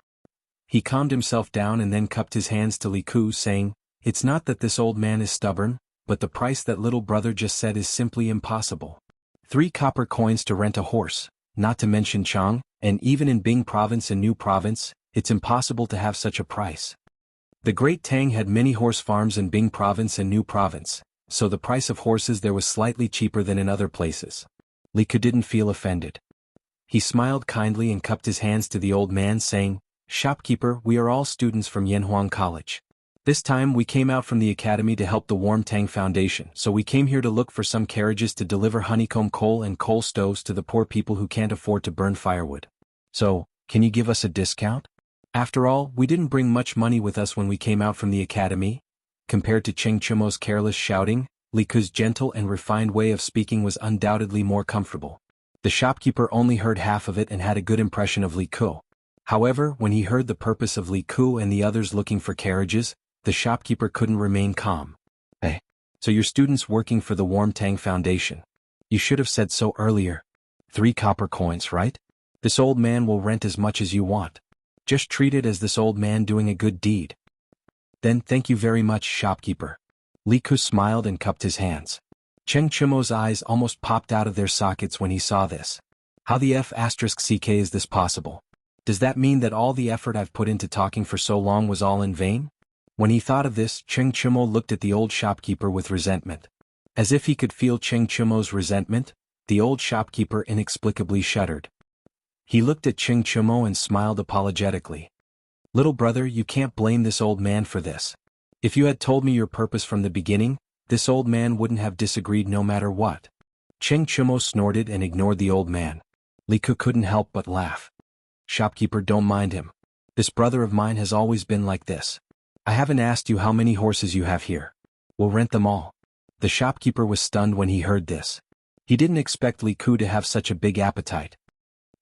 He calmed himself down and then cupped his hands to Li Ku, saying, "It's not that this old man is stubborn, but the price that little brother just said is simply impossible. 3 copper coins to rent a horse, not to mention Chang, and even in Bing province and New province, it's impossible to have such a price. The Great Tang had many horse farms in Bing province and New province, so the price of horses there was slightly cheaper than in other places." Li Ku didn't feel offended. He smiled kindly and cupped his hands to the old man, saying, "Shopkeeper, we are all students from Yanhuang College. This time we came out from the academy to help the Warm Tang Foundation, so we came here to look for some carriages to deliver honeycomb coal and coal stoves to the poor people who can't afford to burn firewood. So, can you give us a discount? After all, we didn't bring much money with us when we came out from the academy." Compared to Cheng Chumo's careless shouting, Li Ku's gentle and refined way of speaking was undoubtedly more comfortable. The shopkeeper only heard half of it and had a good impression of Li Ku. However, when he heard the purpose of Li Ku and the others looking for carriages, the shopkeeper couldn't remain calm. "Hey, so you're students working for the Warm Tang Foundation. You should have said so earlier. 3 copper coins, right? This old man will rent as much as you want. Just treat it as this old man doing a good deed." "Then thank you very much, shopkeeper." Li Ku smiled and cupped his hands. Cheng Chumo's eyes almost popped out of their sockets when he saw this. How the F*** is this possible? Does that mean that all the effort I've put into talking for so long was all in vain? When he thought of this, Cheng Chumo looked at the old shopkeeper with resentment. As if he could feel Cheng Chumo's resentment, the old shopkeeper inexplicably shuddered. He looked at Cheng Chumo and smiled apologetically. Little brother, you can't blame this old man for this. If you had told me your purpose from the beginning, this old man wouldn't have disagreed no matter what. Cheng Chumo snorted and ignored the old man. Li Ku couldn't help but laugh. Shopkeeper, don't mind him. This brother of mine has always been like this. I haven't asked you how many horses you have here. We'll rent them all. The shopkeeper was stunned when he heard this. He didn't expect Li Ku to have such a big appetite.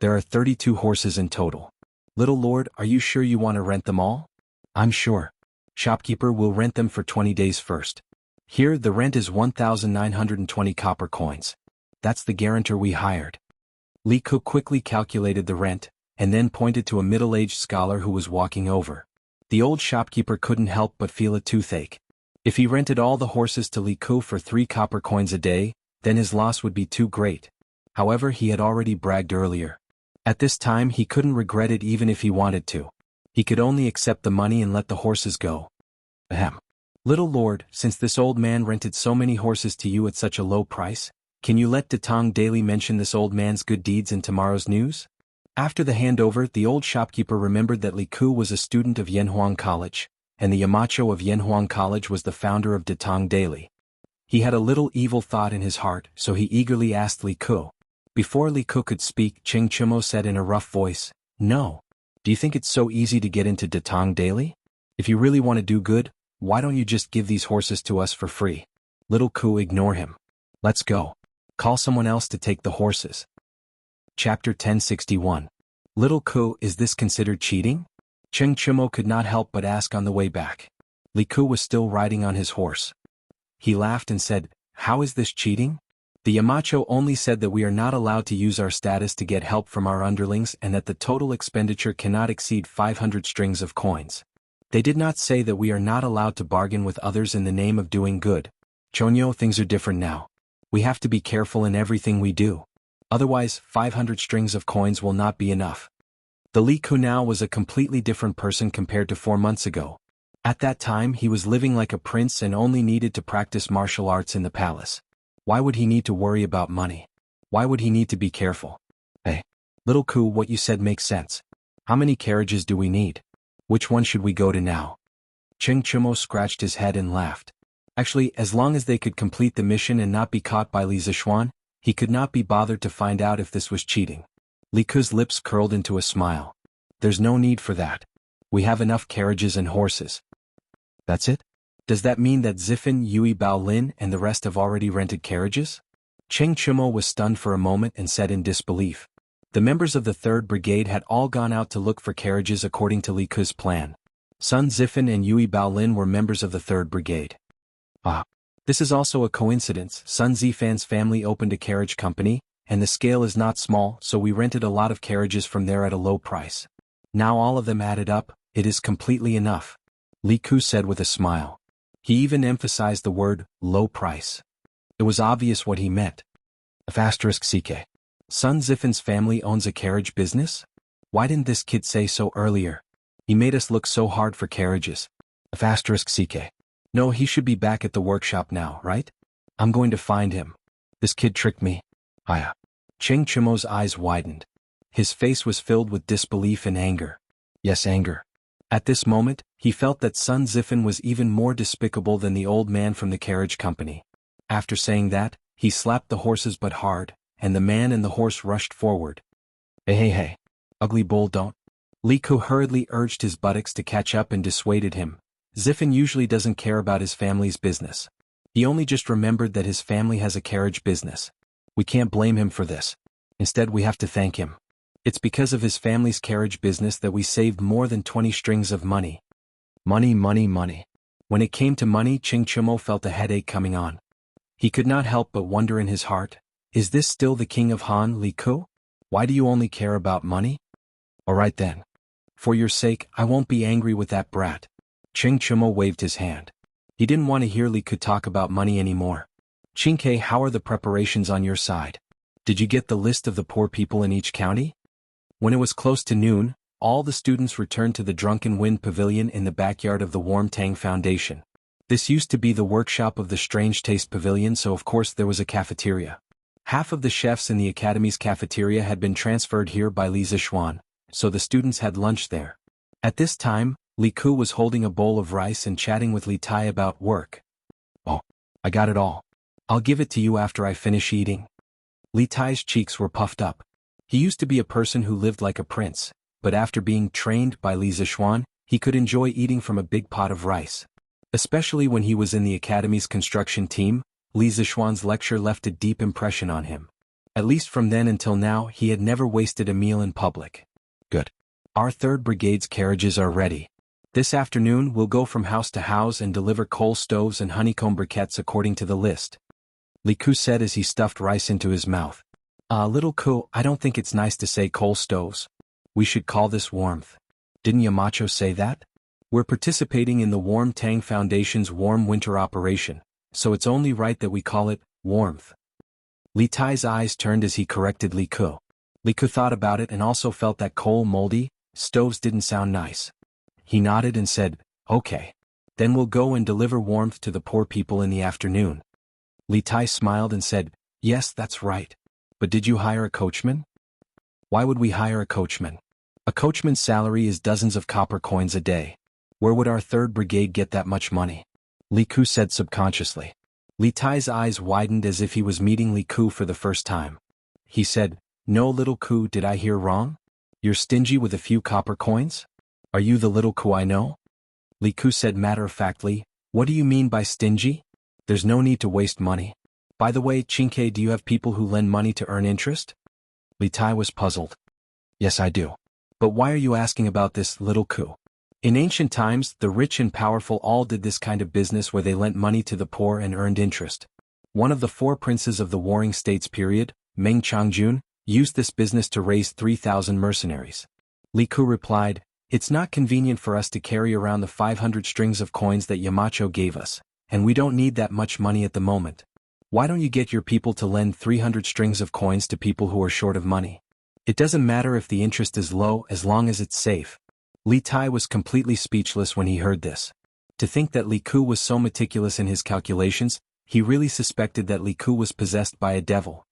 There are 32 horses in total. Little lord, are you sure you want to rent them all? I'm sure. Shopkeeper, will rent them for 20 days first. Here, the rent is 1,920 copper coins. That's the guarantor we hired. Li Ku quickly calculated the rent, and then pointed to a middle-aged scholar who was walking over. The old shopkeeper couldn't help but feel a toothache. If he rented all the horses to Li Ku for 3 copper coins a day, then his loss would be too great. However, he had already bragged earlier. At this time he couldn't regret it even if he wanted to. He could only accept the money and let the horses go. Ahem. Little lord, since this old man rented so many horses to you at such a low price, can you let Datong Daily mention this old man's good deeds in tomorrow's news? After the handover, the old shopkeeper remembered that Li Ku was a student of Yanhuang College, and the Yamacho of Yanhuang College was the founder of Datong Daily. He had a little evil thought in his heart, so he eagerly asked Li Ku. Before Li Ku could speak, Cheng Chumo said in a rough voice, No. Do you think it's so easy to get into Datong Daily? If you really want to do good, why don't you just give these horses to us for free? Little Ku, ignore him. Let's go. Call someone else to take the horses. Chapter 1061. Little Ku, is this considered cheating? Cheng Chumo could not help but ask on the way back. Li Ku was still riding on his horse. He laughed and said, How is this cheating? The Yamacho only said that we are not allowed to use our status to get help from our underlings and that the total expenditure cannot exceed 500 strings of coins. They did not say that we are not allowed to bargain with others in the name of doing good. Chonyo, things are different now. We have to be careful in everything we do. Otherwise, 500 strings of coins will not be enough. The Li Ku now was a completely different person compared to 4 months ago. At that time he was living like a prince and only needed to practice martial arts in the palace. Why would he need to worry about money? Why would he need to be careful? Hey, Little Ku, what you said makes sense. How many carriages do we need? Which one should we go to now? Cheng Chumo scratched his head and laughed. Actually, as long as they could complete the mission and not be caught by Li Zishuan, he could not be bothered to find out if this was cheating. Li Ku's lips curled into a smile. There's no need for that. We have enough carriages and horses. That's it? Does that mean that Zifan, Yui Baolin and the rest have already rented carriages? Cheng Chumo was stunned for a moment and said in disbelief. The members of the 3rd Brigade had all gone out to look for carriages according to Li Ku's plan. Sun Zifan and Yui Baolin were members of the 3rd Brigade. Ah. This is also a coincidence. Sun Zifan's family opened a carriage company, and the scale is not small, so we rented a lot of carriages from there at a low price. Now all of them added up, it is completely enough. Li Ku said with a smile. He even emphasized the word, low price. It was obvious what he meant. *CK. Sun Zifan's family owns a carriage business? Why didn't this kid say so earlier? He made us look so hard for carriages. *CK. No, he should be back at the workshop now, right? I'm going to find him. This kid tricked me. Aya. Cheng Chumo's eyes widened. His face was filled with disbelief and anger. Yes, anger. At this moment, he felt that Sun Zifan was even more despicable than the old man from the carriage company. After saying that, he slapped the horses but hard, and the man and the horse rushed forward. Hey, ugly bull, don't. Li Ku hurriedly urged his buttocks to catch up and dissuaded him. Zifan usually doesn't care about his family's business. He only just remembered that his family has a carriage business. We can't blame him for this. Instead, we have to thank him. It's because of his family's carriage business that we saved more than 20 strings of money. Money. When it came to money, Cheng Chumo felt a headache coming on. He could not help but wonder in his heart, is this still the king of Han, Li Ku? Why do you only care about money? Alright then. For your sake, I won't be angry with that brat. Cheng Chumo waved his hand. He didn't want to hear Li Ku talk about money anymore. Chinke, how are the preparations on your side? Did you get the list of the poor people in each county? When it was close to noon, all the students returned to the Drunken Wind Pavilion in the backyard of the Warm Tang Foundation. This used to be the workshop of the Strange Taste Pavilion, so of course there was a cafeteria. Half of the chefs in the academy's cafeteria had been transferred here by Li Zixuan, so the students had lunch there. At this time, Li Ku was holding a bowl of rice and chatting with Li Tai about work. "Oh, I got it all. I'll give it to you after I finish eating." Li Tai's cheeks were puffed up. He used to be a person who lived like a prince, but after being trained by Li Zixuan, he could enjoy eating from a big pot of rice. Especially when he was in the academy's construction team, Li Zixuan's lecture left a deep impression on him. At least from then until now, he had never wasted a meal in public. "Good. Our 3rd Brigade's carriages are ready. This afternoon we'll go from house to house and deliver coal stoves and honeycomb briquettes according to the list," Li Ku said as he stuffed rice into his mouth. Little Ku, I don't think it's nice to say coal stoves. We should call this warmth. Didn't Yamacho say that? We're participating in the Warm Tang Foundation's warm winter operation, so it's only right that we call it warmth. Li Tai's eyes turned as he corrected Li Ku. Li Ku thought about it and also felt that coal moldy stoves didn't sound nice. He nodded and said, "Okay. Then we'll go and deliver warmth to the poor people in the afternoon." Li Tai smiled and said, "Yes, that's right. But did you hire a coachman?" "Why would we hire a coachman? A coachman's salary is dozens of copper coins a day. Where would our 3rd Brigade get that much money?" Li Ku said subconsciously. Li Tai's eyes widened as if he was meeting Li Ku for the first time. He said, "No, little Ku, did I hear wrong? You're stingy with a few copper coins? Are you the little Ku I know?" Li Ku said matter-of-factly, "What do you mean by stingy? There's no need to waste money. By the way, Chinke, do you have people who lend money to earn interest?" Li Tai was puzzled. "Yes, I do. But why are you asking about this, little Ku?" In ancient times, the rich and powerful all did this kind of business where they lent money to the poor and earned interest. One of the 4 princes of the Warring States period, Meng Changjun, used this business to raise 3,000 mercenaries. Li Ku replied, "It's not convenient for us to carry around the 500 strings of coins that Yamacho gave us, and we don't need that much money at the moment. Why don't you get your people to lend 300 strings of coins to people who are short of money? It doesn't matter if the interest is low as long as it's safe." Li Tai was completely speechless when he heard this. To think that Li Ku was so meticulous in his calculations, he really suspected that Li Ku was possessed by a devil.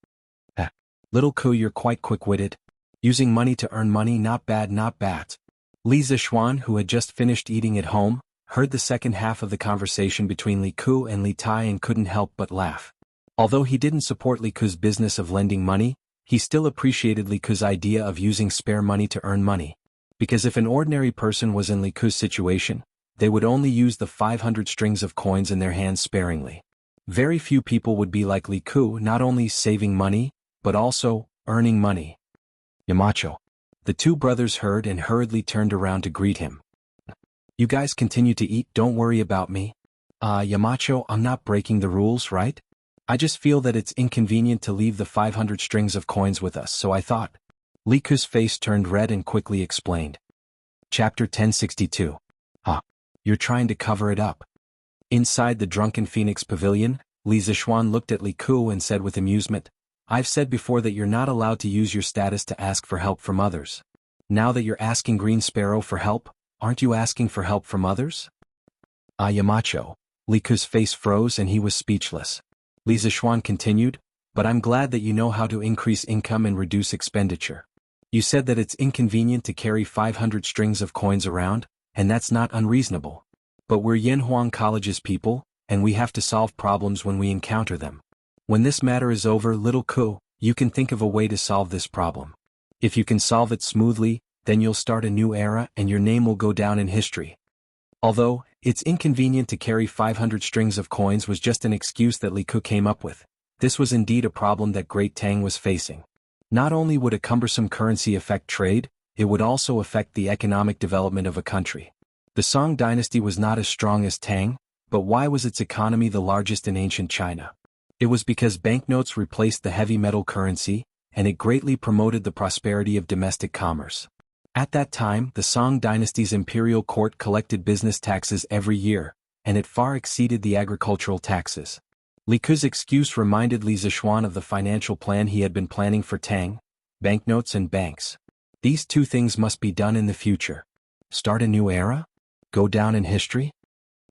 "Little Ku, you're quite quick-witted. Using money to earn money, not bad, not bad." Li Zixuan, who had just finished eating at home, heard the second half of the conversation between Li Ku and Li Tai and couldn't help but laugh. Although he didn't support Li Ku's business of lending money, he still appreciated Li Ku's idea of using spare money to earn money. Because if an ordinary person was in Li Ku's situation, they would only use the 500 strings of coins in their hands sparingly. Very few people would be like Li Ku, not only saving money, but also earning money. "Yamacho." The 2 brothers heard and hurriedly turned around to greet him. "You guys continue to eat, don't worry about me." Yamacho, I'm not breaking the rules, right? I just feel that it's inconvenient to leave the 500 strings of coins with us, so I thought." Li Ku's face turned red and quickly explained. Chapter 1062. You're trying to cover it up. Inside the Drunken Phoenix Pavilion, Li Zixuan looked at Li Ku and said with amusement, "I've said before that you're not allowed to use your status to ask for help from others. Now that you're asking Green Sparrow for help, aren't you asking for help from others?" Yamacho. Li Ku's face froze and he was speechless. Li Zixuan continued, "But I'm glad that you know how to increase income and reduce expenditure. You said that it's inconvenient to carry 500 strings of coins around, and that's not unreasonable. But we're Yanhuang College's people, and we have to solve problems when we encounter them. When this matter is over, little Ku, you can think of a way to solve this problem. If you can solve it smoothly, then you'll start a new era and your name will go down in history." Although, it's inconvenient to carry 500 strings of coins was just an excuse that Li Ku came up with, this was indeed a problem that Great Tang was facing. Not only would a cumbersome currency affect trade, it would also affect the economic development of a country. The Song dynasty was not as strong as Tang, but why was its economy the largest in ancient China? It was because banknotes replaced the heavy metal currency, and it greatly promoted the prosperity of domestic commerce. At that time, the Song dynasty's imperial court collected business taxes every year, and it far exceeded the agricultural taxes. Li Ku's excuse reminded Li Zixuan of the financial plan he had been planning for Tang, banknotes and banks. These two things must be done in the future. Start a new era? Go down in history?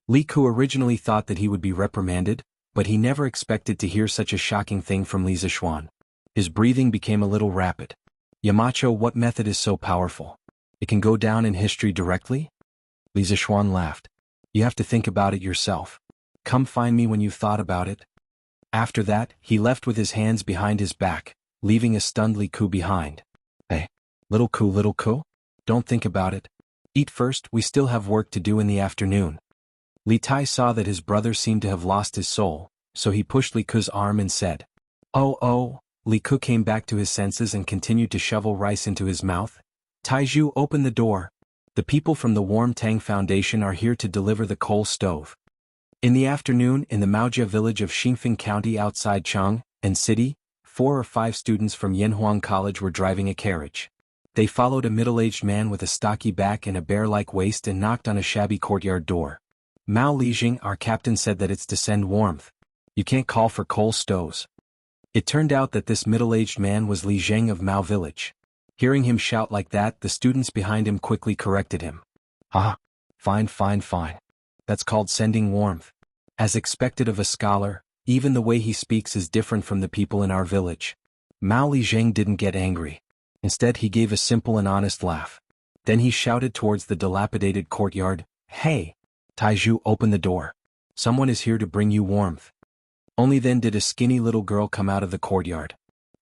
Li Ku originally thought that he would be reprimanded, but he never expected to hear such a shocking thing from Li Zishuan. His breathing became a little rapid. Yamacho, what method is so powerful? It can go down in history directly? Li Zishuan laughed. You have to think about it yourself. Come find me when you've thought about it. After that, he left with his hands behind his back, leaving a stunned Li Ku behind. Hey, little Ku, don't think about it. Eat first, we still have work to do in the afternoon. Li Tai saw that his brother seemed to have lost his soul, so he pushed Li Ku's arm and said, Oh. Li Ku came back to his senses and continued to shovel rice into his mouth. Taiju, open the door. The people from the Warm Tang Foundation are here to deliver the coal stove. In the afternoon, in the Maojia village of Xinfeng County outside Chang and City, 4 or 5 students from Yanhuang College were driving a carriage. They followed a middle-aged man with a stocky back and a bear-like waist and knocked on a shabby courtyard door. Mao Lijing, our captain, said that it's to send warmth. You can't call for coal stoves. It turned out that this middle-aged man was Li Zheng of Mao Village. Hearing him shout like that, the students behind him quickly corrected him. Fine. That's called sending warmth. As expected of a scholar, even the way he speaks is different from the people in our village. Mao Li Zheng didn't get angry. Instead, he gave a simple and honest laugh. Then he shouted towards the dilapidated courtyard, Hey! Taiju, open the door. Someone is here to bring you warmth. Only then did a skinny little girl come out of the courtyard.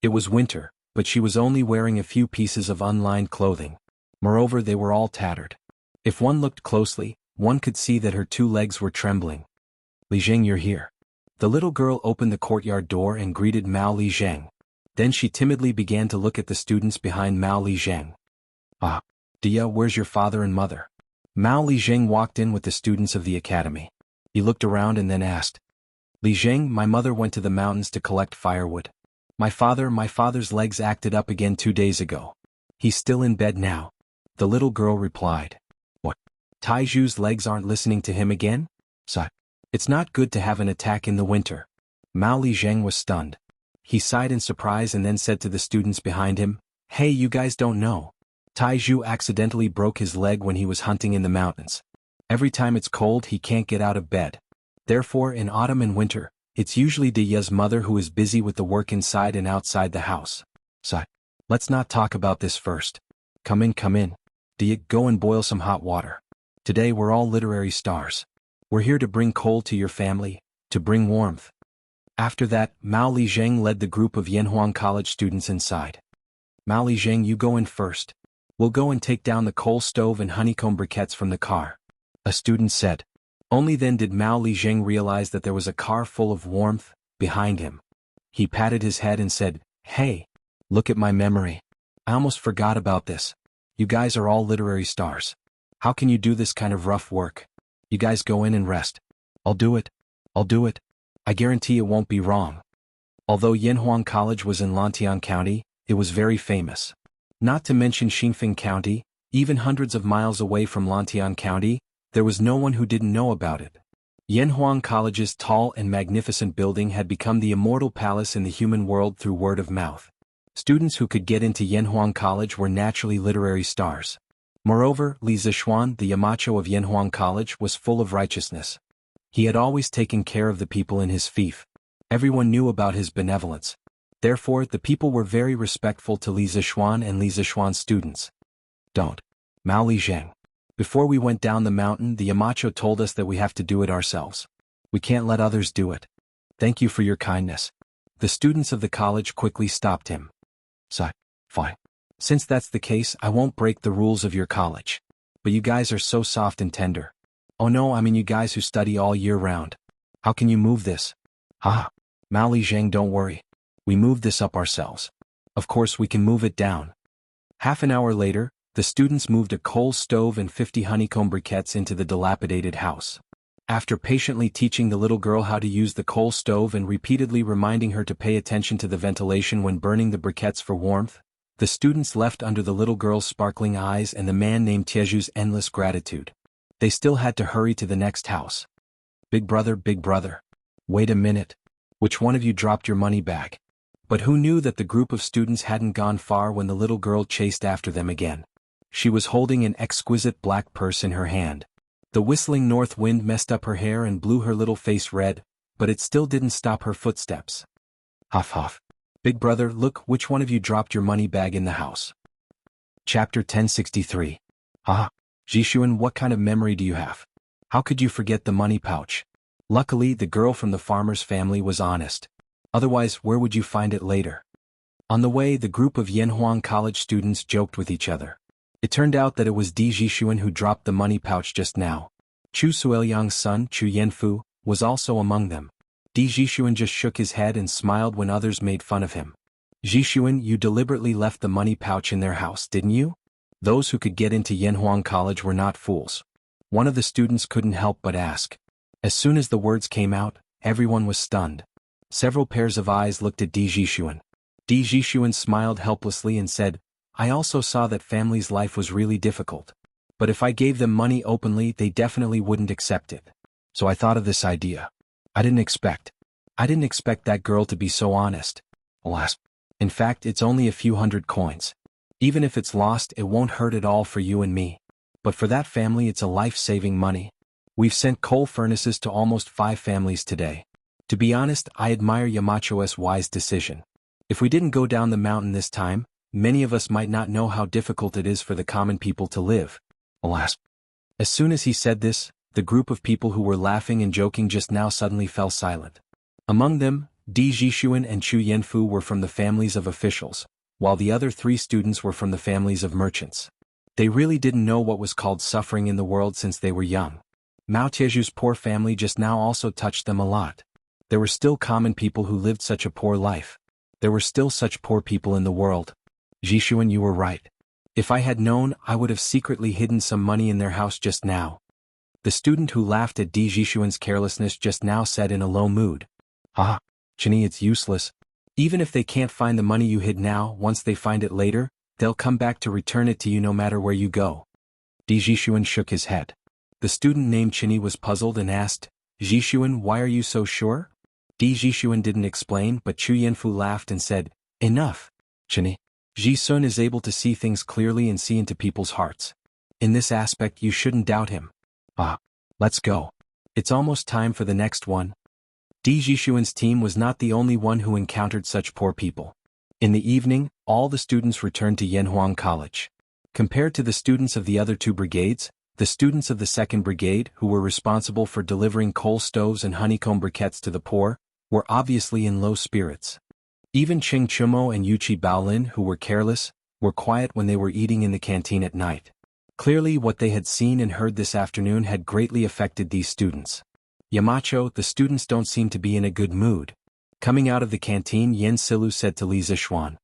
It was winter, but she was only wearing a few pieces of unlined clothing. Moreover, they were all tattered. If one looked closely, one could see that her 2 legs were trembling. Li Zheng, you're here. The little girl opened the courtyard door and greeted Mao Li Zheng. Then she timidly began to look at the students behind Mao Li Zheng. Dia, where's your father and mother? Mao Li Zheng walked in with the students of the academy. He looked around and then asked, Li Zheng, my mother went to the mountains to collect firewood. My father's legs acted up again 2 days ago. He's still in bed now. The little girl replied. What? Taiju's legs aren't listening to him again? It's not good to have an attack in the winter. Mao Li Zheng was stunned. He sighed in surprise and then said to the students behind him, Hey, you guys don't know. Taiju accidentally broke his leg when he was hunting in the mountains. Every time it's cold, he can't get out of bed. Therefore, in autumn and winter, it's usually Diya's mother who is busy with the work inside and outside the house. Let's not talk about this first. Come in. Diya, go and boil some hot water. Today we're all literary stars. We're here to bring coal to your family, to bring warmth. After that, Mao Li Zheng led the group of Yanhuang College students inside. Mao Li Zheng, you go in first. We'll go and take down the coal stove and honeycomb briquettes from the car. A student said. Only then did Mao Li Zheng realize that there was a car full of warmth behind him. He patted his head and said, Hey, look at my memory. I almost forgot about this. You guys are all literary stars. How can you do this kind of rough work? You guys go in and rest. I'll do it. I guarantee it won't be wrong. Although Yanhuang College was in Lantian County, it was very famous. Not to mention Xinfeng County, even hundreds of miles away from Lantian County, there was no one who didn't know about it. Yanhuang College's tall and magnificent building had become the immortal palace in the human world through word of mouth. Students who could get into Yanhuang College were naturally literary stars. Moreover, Li Zishuan, the Yamacho of Yanhuang College, was full of righteousness. He had always taken care of the people in his fief. Everyone knew about his benevolence. Therefore, the people were very respectful to Li Zishuan and Li Zishuan's students. Don't. Mao Li Zheng. Before we went down the mountain, the Yamacho told us that we have to do it ourselves. We can't let others do it. Thank you for your kindness. The students of the college quickly stopped him. Fine. Since that's the case, I won't break the rules of your college. But you guys are so soft and tender. Oh no, I mean you guys who study all year round. How can you move this? Mao Li Zheng, don't worry. We moved this up ourselves. Of course we can move it down. Half an hour later, the students moved a coal stove and 50 honeycomb briquettes into the dilapidated house. After patiently teaching the little girl how to use the coal stove and repeatedly reminding her to pay attention to the ventilation when burning the briquettes for warmth, the students left under the little girl's sparkling eyes and the man named Tieju's endless gratitude. They still had to hurry to the next house. Big brother. Wait a minute. Which one of you dropped your money bag? But who knew that the group of students hadn't gone far when the little girl chased after them again. She was holding an exquisite black purse in her hand. The whistling north wind messed up her hair and blew her little face red, but it still didn't stop her footsteps. Huff huff. Big brother, look, which one of you dropped your money bag in the house? Chapter 1063. Ah, Jishuan, what kind of memory do you have? How could you forget the money pouch? Luckily, the girl from the farmer's family was honest. Otherwise, where would you find it later? On the way, the group of Yanhuang College students joked with each other. It turned out that it was Di Jishuan who dropped the money pouch just now. Chu Suelyang's son, Chu Yanfu, was also among them. Di Jishuan just shook his head and smiled when others made fun of him. Jishuan, you deliberately left the money pouch in their house, didn't you? Those who could get into Yanhuang College were not fools. One of the students couldn't help but ask. As soon as the words came out, everyone was stunned. Several pairs of eyes looked at Di Jishuan. Di Jishuan smiled helplessly and said, I also saw that family's life was really difficult. But if I gave them money openly, they definitely wouldn't accept it. So I thought of this idea. I didn't expect that girl to be so honest. Alas. In fact, it's only a few hundred coins. Even if it's lost, it won't hurt at all for you and me. But for that family, it's a life-saving money. We've sent coal furnaces to almost 5 families today. To be honest, I admire Yamacho's wise decision. If we didn't go down the mountain this time, many of us might not know how difficult it is for the common people to live. Alas. As soon as he said this, the group of people who were laughing and joking just now suddenly fell silent. Among them, Di Jishuan and Chu Yanfu were from the families of officials, while the other 3 students were from the families of merchants. They really didn't know what was called suffering in the world since they were young. Mao Tieju's poor family just now also touched them a lot. There were still common people who lived such a poor life. There were still such poor people in the world. Jishuan, you were right. If I had known, I would have secretly hidden some money in their house just now. The student who laughed at Di Jishuan's carelessness just now said in a low mood. Ah, Chini, it's useless. Even if they can't find the money you hid now, once they find it later, they'll come back to return it to you no matter where you go. Di Jishuan shook his head. The student named Chini was puzzled and asked, Jishuan, why are you so sure? Di Jishuan didn't explain, but Chu Yanfu laughed and said, Enough, Chini. Ji-sun is able to see things clearly and see into people's hearts. In this aspect, you shouldn't doubt him. Ah, let's go. It's almost time for the next one. Di Jishuan's team was not the only one who encountered such poor people. In the evening, all the students returned to Yanhuang College. Compared to the students of the other 2 brigades, the students of the 2nd Brigade, who were responsible for delivering coal stoves and honeycomb briquettes to the poor, were obviously in low spirits. Even Ching Chumo and Yuchi Baolin, who were careless, were quiet when they were eating in the canteen at night. Clearly, what they had seen and heard this afternoon had greatly affected these students. Yamacho, the students don't seem to be in a good mood. Coming out of the canteen, Yen Silu said to Li Zishuan.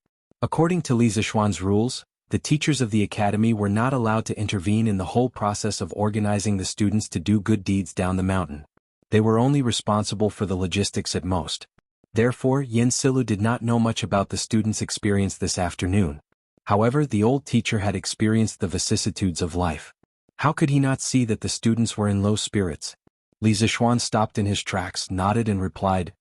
According to Li Zishuan's rules, the teachers of the academy were not allowed to intervene in the whole process of organizing the students to do good deeds down the mountain. They were only responsible for the logistics at most. Therefore, Yen Silu did not know much about the students' experience this afternoon. However, the old teacher had experienced the vicissitudes of life. How could he not see that the students were in low spirits? Li Zishuan stopped in his tracks, nodded and replied,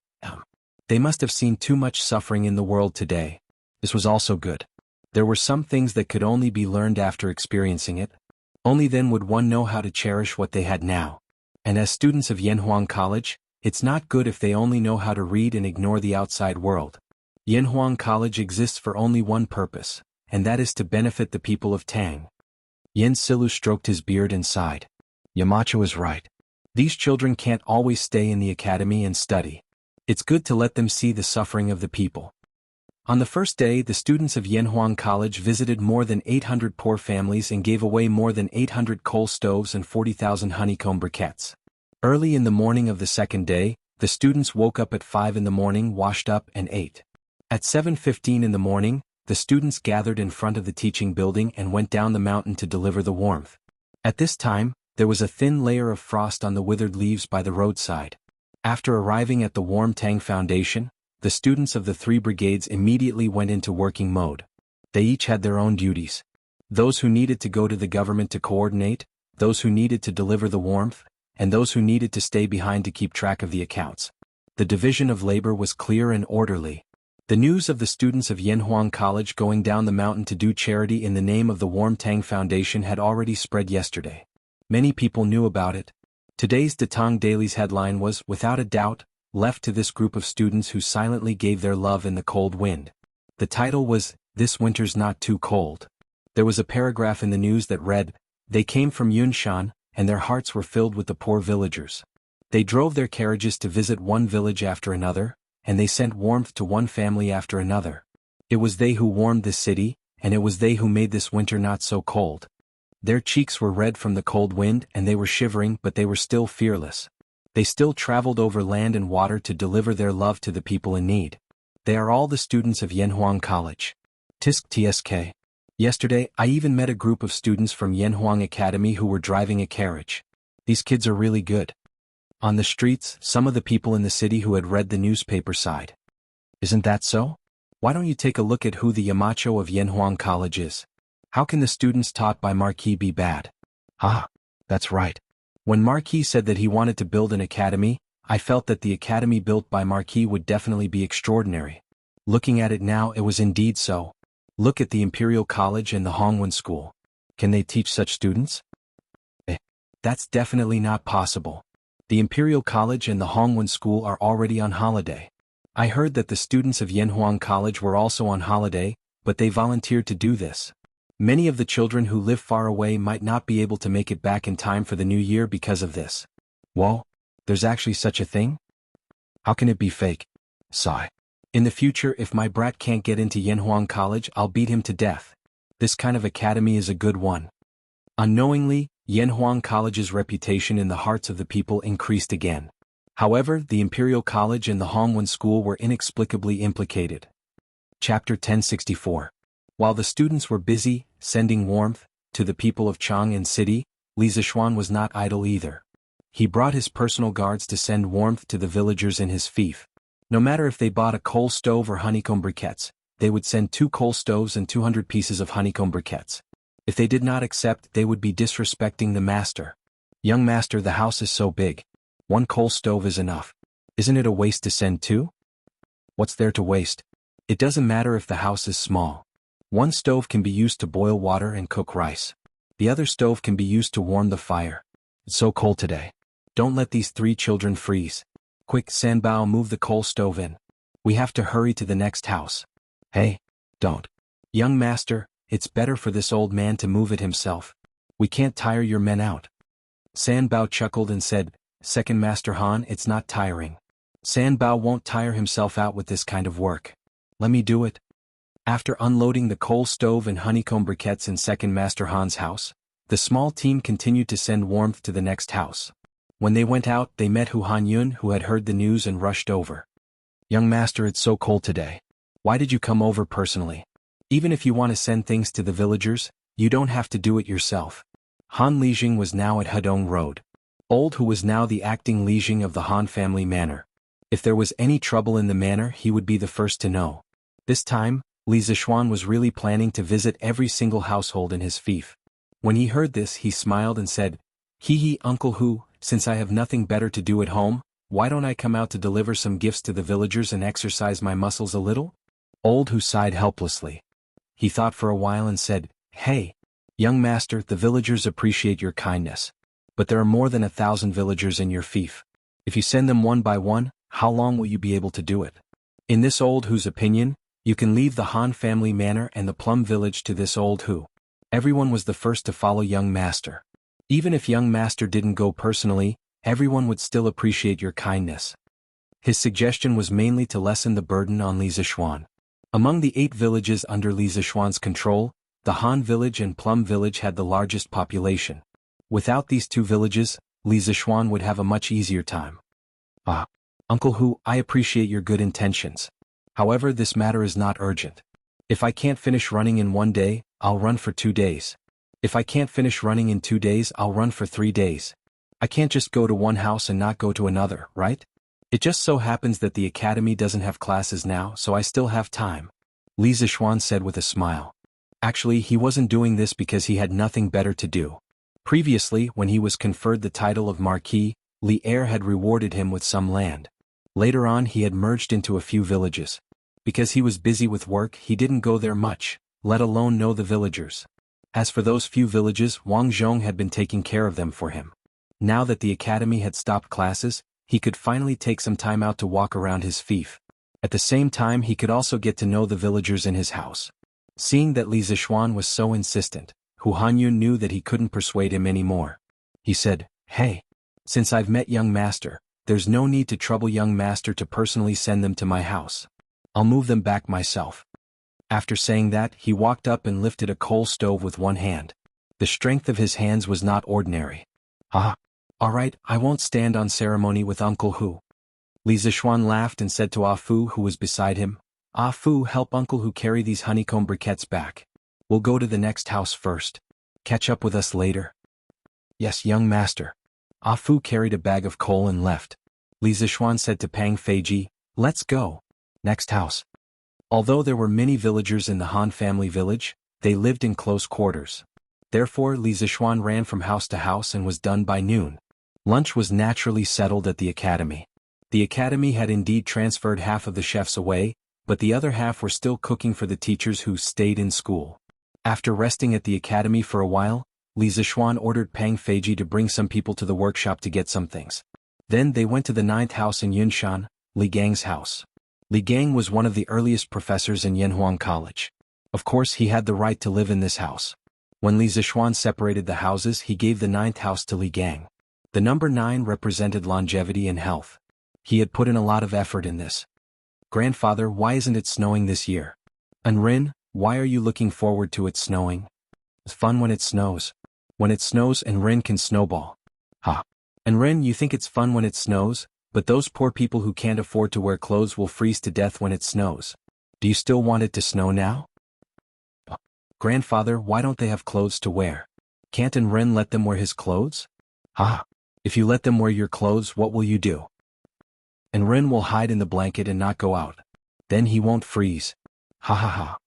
They must have seen too much suffering in the world today. This was also good. There were some things that could only be learned after experiencing it. Only then would one know how to cherish what they had now. And as students of Yanhuang College, it's not good if they only know how to read and ignore the outside world. Yanhuang College exists for only one purpose, and that is to benefit the people of Tang. Yen Silu stroked his beard and sighed. Yamacho is right. These children can't always stay in the academy and study. It's good to let them see the suffering of the people. On the first day, the students of Yanhuang College visited more than 800 poor families and gave away more than 800 coal stoves and 40,000 honeycomb briquettes. Early in the morning of the second day, the students woke up at 5 in the morning, washed up, and ate. At 7:15 in the morning, the students gathered in front of the teaching building and went down the mountain to deliver the warmth. At this time, there was a thin layer of frost on the withered leaves by the roadside. After arriving at the warm Tang Foundation, the students of the 3 brigades immediately went into working mode. They each had their own duties. Those who needed to go to the government to coordinate, those who needed to deliver the warmth, and those who needed to stay behind to keep track of the accounts. The division of labor was clear and orderly. The news of the students of Yanhuang College going down the mountain to do charity in the name of the Warm Tang Foundation had already spread yesterday. Many people knew about it. Today's Datang Daily's headline was, without a doubt, left to this group of students who silently gave their love in the cold wind. The title was, This Winter's Not Too Cold. There was a paragraph in the news that read, They came from Yunshan, and their hearts were filled with the poor villagers. They drove their carriages to visit one village after another, and they sent warmth to one family after another. It was they who warmed this city, and it was they who made this winter not so cold. Their cheeks were red from the cold wind and they were shivering, but they were still fearless. They still traveled over land and water to deliver their love to the people in need. They are all the students of Yanhuang College. Tisk TSK. Yesterday, I even met a group of students from Yanhuang Academy who were driving a carriage. These kids are really good. On the streets, some of the people in the city who had read the newspaper sighed. Isn't that so? Why don't you take a look at who the Yamacho of Yanhuang College is? How can the students taught by Marquis be bad? Ah, that's right. When Marquis said that he wanted to build an academy, I felt that the academy built by Marquis would definitely be extraordinary. Looking at it now, it was indeed so. Look at the Imperial College and the Hongwen School. Can they teach such students? That's definitely not possible. The Imperial College and the Hongwen School are already on holiday. I heard that the students of Yanhuang College were also on holiday, but they volunteered to do this. Many of the children who live far away might not be able to make it back in time for the new year because of this. Whoa, there's actually such a thing? How can it be fake? Sigh. In the future, if my brat can't get into Yanhuang College, I'll beat him to death. This kind of academy is a good one. Unknowingly, Yanhuang College's reputation in the hearts of the people increased again. However, the Imperial College and the Hongwen School were inexplicably implicated. Chapter 1064. While the students were busy, sending warmth, to the people of Chang'an City, Li Zishuan was not idle either. He brought his personal guards to send warmth to the villagers in his fief. No matter if they bought a coal stove or honeycomb briquettes, they would send 2 coal stoves and 200 pieces of honeycomb briquettes. If they did not accept, they would be disrespecting the master. Young master, the house is so big. 1 coal stove is enough. Isn't it a waste to send 2? What's there to waste? It doesn't matter if the house is small. 1 stove can be used to boil water and cook rice. The other stove can be used to warm the fire. It's so cold today. Don't let these 3 children freeze. Quick, Sanbao, move the coal stove in. We have to hurry to the next house. Hey, don't. Young master, it's better for this old man to move it himself. We can't tire your men out. Sanbao chuckled and said, Second Master Han, it's not tiring. Sanbao won't tire himself out with this kind of work. Let me do it. After unloading the coal stove and honeycomb briquettes in Second Master Han's house, the small team continued to send warmth to the next house. When they went out, they met Hu Hanyun, who had heard the news and rushed over. Young master, it's so cold today. Why did you come over personally? Even if you want to send things to the villagers, you don't have to do it yourself. Han Lijing was now at Hedong Road. Old Hu was now the acting Lijing of the Han family manor. If there was any trouble in the manor, he would be the first to know. This time, Li Zishuan was really planning to visit every single household in his fief. When he heard this, he smiled and said, Hee hee, Uncle Hu, since I have nothing better to do at home, why don't I come out to deliver some gifts to the villagers and exercise my muscles a little? Old Hu sighed helplessly. He thought for a while and said, Hey, young master, the villagers appreciate your kindness. But there are more than 1,000 villagers in your fief. If you send them one by one, how long will you be able to do it? In this Old Hu's opinion, you can leave the Han family manor and the Plum village to this Old Hu. Everyone was the first to follow young master. Even if young master didn't go personally, everyone would still appreciate your kindness. His suggestion was mainly to lessen the burden on Li Zishuan. Among the 8 villages under Li Zishuan's control, the Han village and Plum village had the largest population. Without these 2 villages, Li Zishuan would have a much easier time. Ah, Uncle Hu, I appreciate your good intentions. However, this matter is not urgent. If I can't finish running in 1 day, I'll run for 2 days. If I can't finish running in 2 days, I'll run for 3 days. I can't just go to one house and not go to another, right? It just so happens that the academy doesn't have classes now, so I still have time. Li Zishuan said with a smile. Actually, he wasn't doing this because he had nothing better to do. Previously, when he was conferred the title of Marquis, Li Er had rewarded him with some land. Later on, he had merged into a few villages. Because he was busy with work, he didn't go there much, let alone know the villagers. As for those few villages, Wang Zhong had been taking care of them for him. Now that the academy had stopped classes, he could finally take some time out to walk around his fief. At the same time, he could also get to know the villagers in his house. Seeing that Li Zishuan was so insistent, Hu Hanyun knew that he couldn't persuade him anymore. He said, "Hey, since I've met young master, there's no need to trouble young master to personally send them to my house. I'll move them back myself." After saying that, he walked up and lifted a coal stove with one hand. The strength of his hands was not ordinary. "Ah, all right, I won't stand on ceremony with Uncle Hu." Li Zishuan laughed and said to Ah Fu, who was beside him, "Ah Fu, help Uncle Hu carry these honeycomb briquettes back. We'll go to the next house first. Catch up with us later." "Yes, young master." Ah Fu carried a bag of coal and left. Li Zishuan said to Pang Feiji, "Let's go. Next house." Although there were many villagers in the Han family village, they lived in close quarters. Therefore Li Zishuan ran from house to house and was done by noon. Lunch was naturally settled at the academy. The academy had indeed transferred half of the chefs away, but the other half were still cooking for the teachers who stayed in school. After resting at the academy for a while, Li Zishuan ordered Pang Feiji to bring some people to the workshop to get some things. Then they went to the 9th house in Yunshan, Li Gang's house. Li Gang was one of the earliest professors in Yanhuang College. Of course, he had the right to live in this house. When Li Zishuan separated the houses, he gave the 9th house to Li Gang. The number 9 represented longevity and health. He had put in a lot of effort in this. "Grandfather, why isn't it snowing this year?" "And Rin, why are you looking forward to it snowing?" "It's fun when it snows. When it snows and Rin can snowball." "Ha. And Rin, you think it's fun when it snows, but those poor people who can't afford to wear clothes will freeze to death when it snows. Do you still want it to snow now?" "Grandfather, why don't they have clothes to wear? Can't Ren let them wear his clothes?" "Ah. If you let them wear your clothes, what will you do?" "And Ren will hide in the blanket and not go out. Then he won't freeze. Ha ha ha."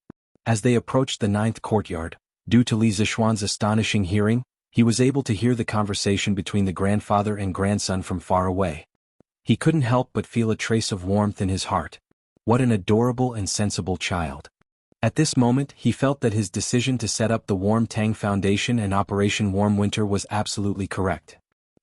As they approached the 9th courtyard, due to Li Zishuan's astonishing hearing, he was able to hear the conversation between the grandfather and grandson from far away. He couldn't help but feel a trace of warmth in his heart. What an adorable and sensible child. At this moment, he felt that his decision to set up the Warm Tang Foundation and Operation Warm Winter was absolutely correct.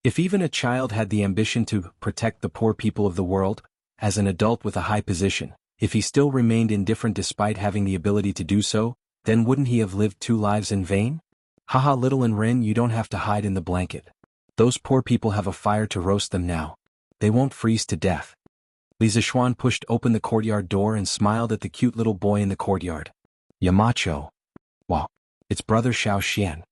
If even a child had the ambition to protect the poor people of the world, as an adult with a high position, if he still remained indifferent despite having the ability to do so, then wouldn't he have lived 2 lives in vain? Haha, little Ren, you don't have to hide in the blanket. Those poor people have a fire to roast them now. They won't freeze to death. Li Zishuan pushed open the courtyard door and smiled at the cute little boy in the courtyard. "Yamacho. Wow. It's brother Xiao Xian."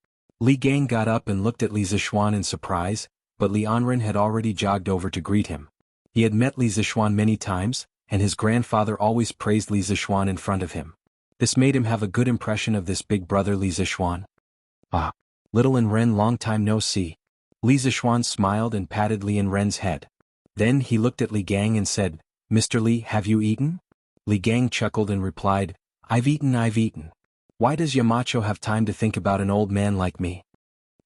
Li Gang got up and looked at Li Zishuan in surprise, but Li Anren had already jogged over to greet him. He had met Li Zishuan many times, and his grandfather always praised Li Zishuan in front of him. This made him have a good impression of this big brother Li Zishuan. "Ah. Little Ren, long time no see." Li Zishuan smiled and patted Li Ren's head. Then he looked at Li Gang and said, "Mr. Li, have you eaten?" Li Gang chuckled and replied, I've eaten. Why does Yamacho have time to think about an old man like me?"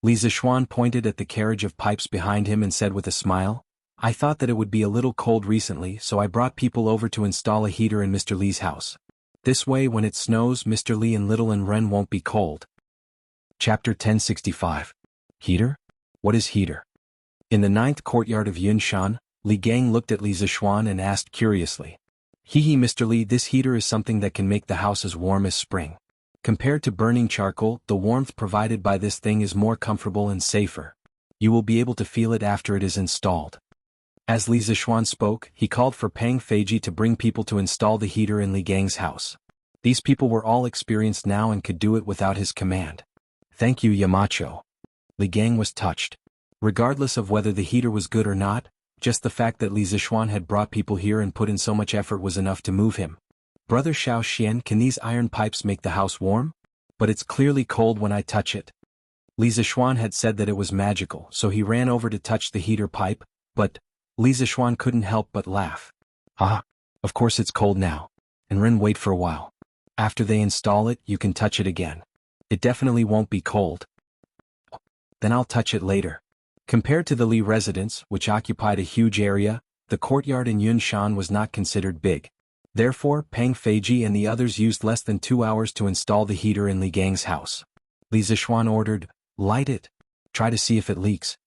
Li Zishuan pointed at the carriage of pipes behind him and said with a smile, "I thought that it would be a little cold recently, so I brought people over to install a heater in Mr. Li's house. This way when it snows, Mr. Li and little Ren won't be cold." Chapter 1065. Heater? What is heater? In the 9th courtyard of Yunshan, Li Gang looked at Li Zishuan and asked curiously, "Hee, Mr. Li, this heater is something that can make the house as warm as spring. Compared to burning charcoal, the warmth provided by this thing is more comfortable and safer. You will be able to feel it after it is installed." As Li Zishuan spoke, he called for Pang Feiji to bring people to install the heater in Li Gang's house. These people were all experienced now and could do it without his command. "Thank you, Yamacho." Li Gang was touched. Regardless of whether the heater was good or not, just the fact that Li Zishuan had brought people here and put in so much effort was enough to move him. "Brother Xiao Xian, can these iron pipes make the house warm? But it's clearly cold when I touch it." Li Zishuan had said that it was magical, so he ran over to touch the heater pipe, but Li Zishuan couldn't help but laugh. "Ah, of course it's cold now. And Ren, wait for a while. After they install it, you can touch it again. It definitely won't be cold. Then I'll touch it later." Compared to the Li residence, which occupied a huge area, the courtyard in Yunshan was not considered big. Therefore, Pang Feiji and the others used less than 2 hours to install the heater in Li Gang's house. Li Zishuan ordered, "Light it. Try to see if it leaks."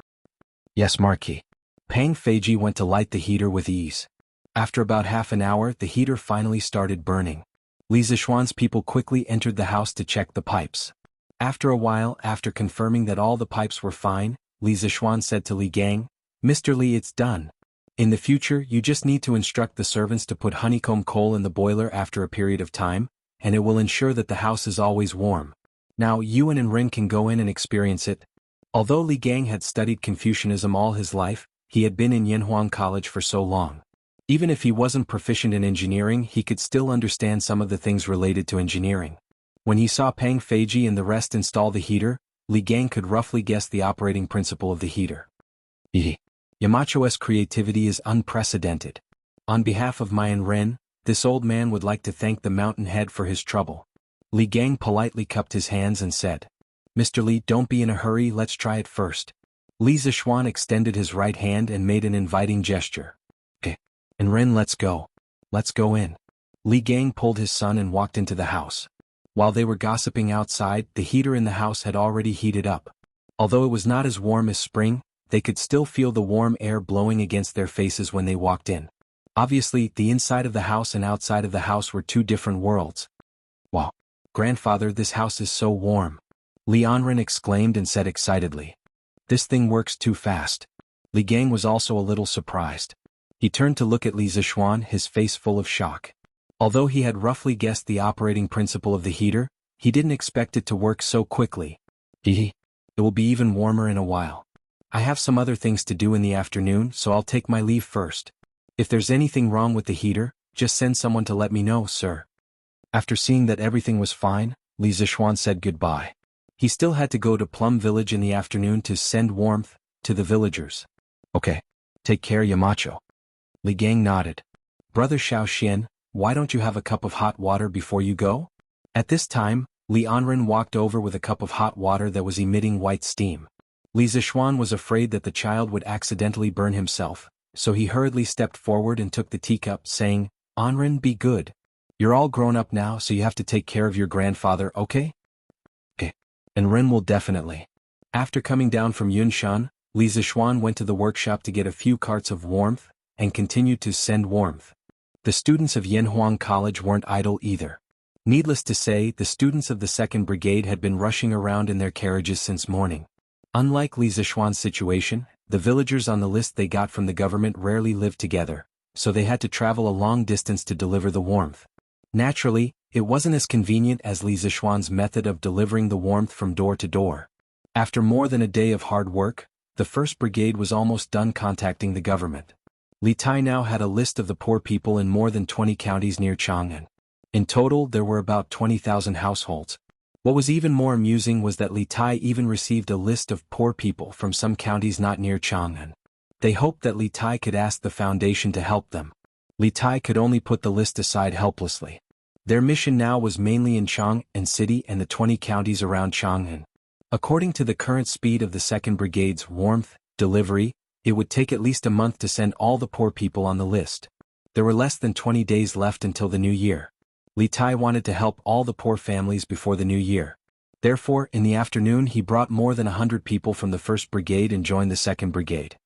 "Yes, Marquis." Pang Feiji went to light the heater with ease. After about half an hour, the heater finally started burning. Li Zishuan's people quickly entered the house to check the pipes. After a while, after confirming that all the pipes were fine, Li Zishuan said to Li Gang, "Mr. Li, it's done. In the future, you just need to instruct the servants to put honeycomb coal in the boiler after a period of time, and it will ensure that the house is always warm. Now you and Ren can go in and experience it." Although Li Gang had studied Confucianism all his life, he had been in Yanhuang College for so long. Even if he wasn't proficient in engineering, he could still understand some of the things related to engineering. When he saw Pang Feiji and the rest install the heater, Li Gang could roughly guess the operating principle of the heater. Yamacho's creativity is unprecedented. On behalf of Mai and Ren, this old man would like to thank the mountain head for his trouble. Li Gang politely cupped his hands and said, "Mr. Li, don't be in a hurry, let's try it first." Li Zishuan extended his right hand and made an inviting gesture. "Okay. And Ren, let's go. Let's go in." Li Gang pulled his son and walked into the house. While they were gossiping outside, the heater in the house had already heated up. Although it was not as warm as spring, they could still feel the warm air blowing against their faces when they walked in. Obviously, the inside of the house and outside of the house were two different worlds. "Wow. Grandfather, this house is so warm," Li Anren exclaimed and said excitedly. "This thing works too fast." Li Gang was also a little surprised. He turned to look at Li Zishuan, his face full of shock. Although he had roughly guessed the operating principle of the heater, he didn't expect it to work so quickly. It will be even warmer in a while. I have some other things to do in the afternoon, so I'll take my leave first. If there's anything wrong with the heater, just send someone to let me know, sir." After seeing that everything was fine, Li Zishuan said goodbye. He still had to go to Plum Village in the afternoon to send warmth to the villagers. "Okay. Take care, Yamacho." Li Gang nodded. "Brother Xiaoxian, why don't you have a cup of hot water before you go?" At this time, Li Anren walked over with a cup of hot water that was emitting white steam. Li Zishuan was afraid that the child would accidentally burn himself, so he hurriedly stepped forward and took the teacup, saying, "Anren, be good. You're all grown up now, so you have to take care of your grandfather, okay?" "Okay. And Ren will definitely." After coming down from Yunshan, Li Zishuan went to the workshop to get a few carts of warmth, and continued to send warmth. The students of Yanhuang College weren't idle either. Needless to say, the students of the 2nd Brigade had been rushing around in their carriages since morning. Unlike Li Zishuan's situation, the villagers on the list they got from the government rarely lived together, so they had to travel a long distance to deliver the warmth. Naturally, it wasn't as convenient as Li Zishuan's method of delivering the warmth from door to door. After more than a day of hard work, the 1st Brigade was almost done contacting the government. Li Tai now had a list of the poor people in more than 20 counties near Chang'an. In total, there were about 20,000 households. What was even more amusing was that Li Tai even received a list of poor people from some counties not near Chang'an. They hoped that Li Tai could ask the foundation to help them. Li Tai could only put the list aside helplessly. Their mission now was mainly in Chang'an City and the 20 counties around Chang'an. According to the current speed of the 2nd Brigade's warmth delivery, it would take at least a month to send all the poor people on the list. There were less than 20 days left until the new year. Li Tai wanted to help all the poor families before the new year. Therefore, in the afternoon he brought more than 100 people from the 1st Brigade and joined the 2nd Brigade.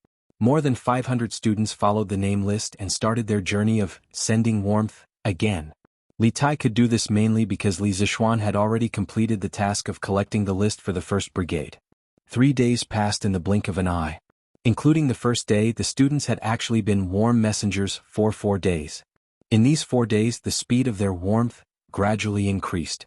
More than 500 students followed the name list and started their journey of sending warmth again. Li Tai could do this mainly because Li Zishuan had already completed the task of collecting the list for the 1st Brigade. 3 days passed in the blink of an eye. Including the first day, the students had actually been warm messengers for 4 days. In these 4 days, the speed of their warmth gradually increased.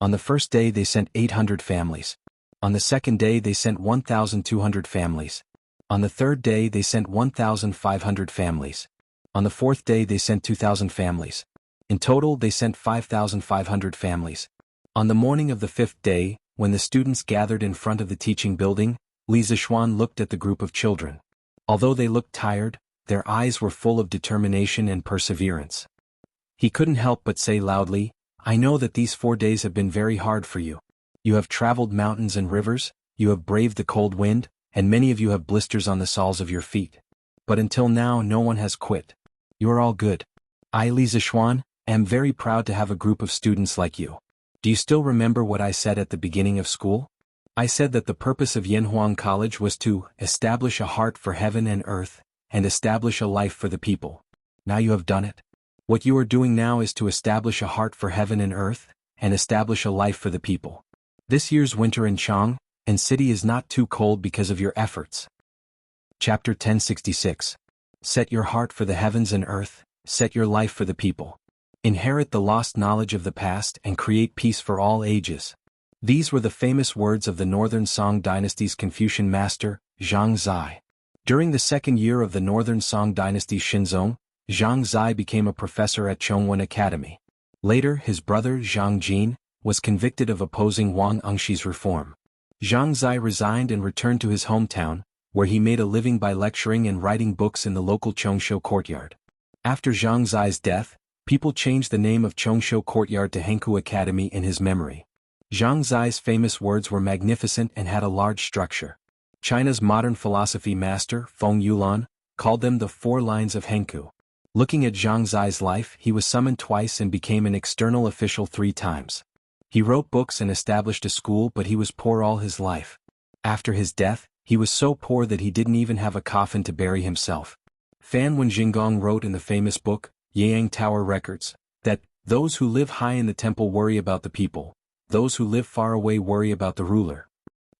On the first day they sent 800 families. On the second day they sent 1,200 families. On the third day they sent 1,500 families. On the fourth day they sent 2,000 families. In total they sent 5,500 families. On the morning of the 5th day, when the students gathered in front of the teaching building, Li Zishuan looked at the group of children. Although they looked tired, their eyes were full of determination and perseverance. He couldn't help but say loudly, "I know that these 4 days have been very hard for you. You have traveled mountains and rivers, you have braved the cold wind, and many of you have blisters on the soles of your feet. But until now no one has quit. You are all good. I, Li Zishuan, am very proud to have a group of students like you. Do you still remember what I said at the beginning of school? I said that the purpose of Yanhuang College was to establish a heart for heaven and earth, and establish a life for the people. Now you have done it. What you are doing now is to establish a heart for heaven and earth, and establish a life for the people. This year's winter in Chang and city is not too cold because of your efforts. Chapter 1066. Set your heart for the heavens and earth, set your life for the people. Inherit the lost knowledge of the past and create peace for all ages. These were the famous words of the Northern Song Dynasty's Confucian master, Zhang Zai. During the second year of the Northern Song Dynasty's Xinzong, Zhang Zai became a professor at Chongwen Academy. Later, his brother Zhang Jin was convicted of opposing Wang Engshi's reform. Zhang Zai resigned and returned to his hometown, where he made a living by lecturing and writing books in the local Chongsho courtyard. After Zhang Zai's death, people changed the name of Chongsho Courtyard to Henku Academy in his memory. Zhang Zai's famous words were magnificent and had a large structure. China's modern philosophy master, Feng Yulan, called them the 4 lines of Henku. Looking at Zhang Zai's life, he was summoned twice and became an external official 3 times. He wrote books and established a school, but he was poor all his life. After his death, he was so poor that he didn't even have a coffin to bury himself. Fan Wenjingong wrote in the famous book, Yang Tower Records, that those who live high in the temple worry about the people. Those who live far away worry about the ruler.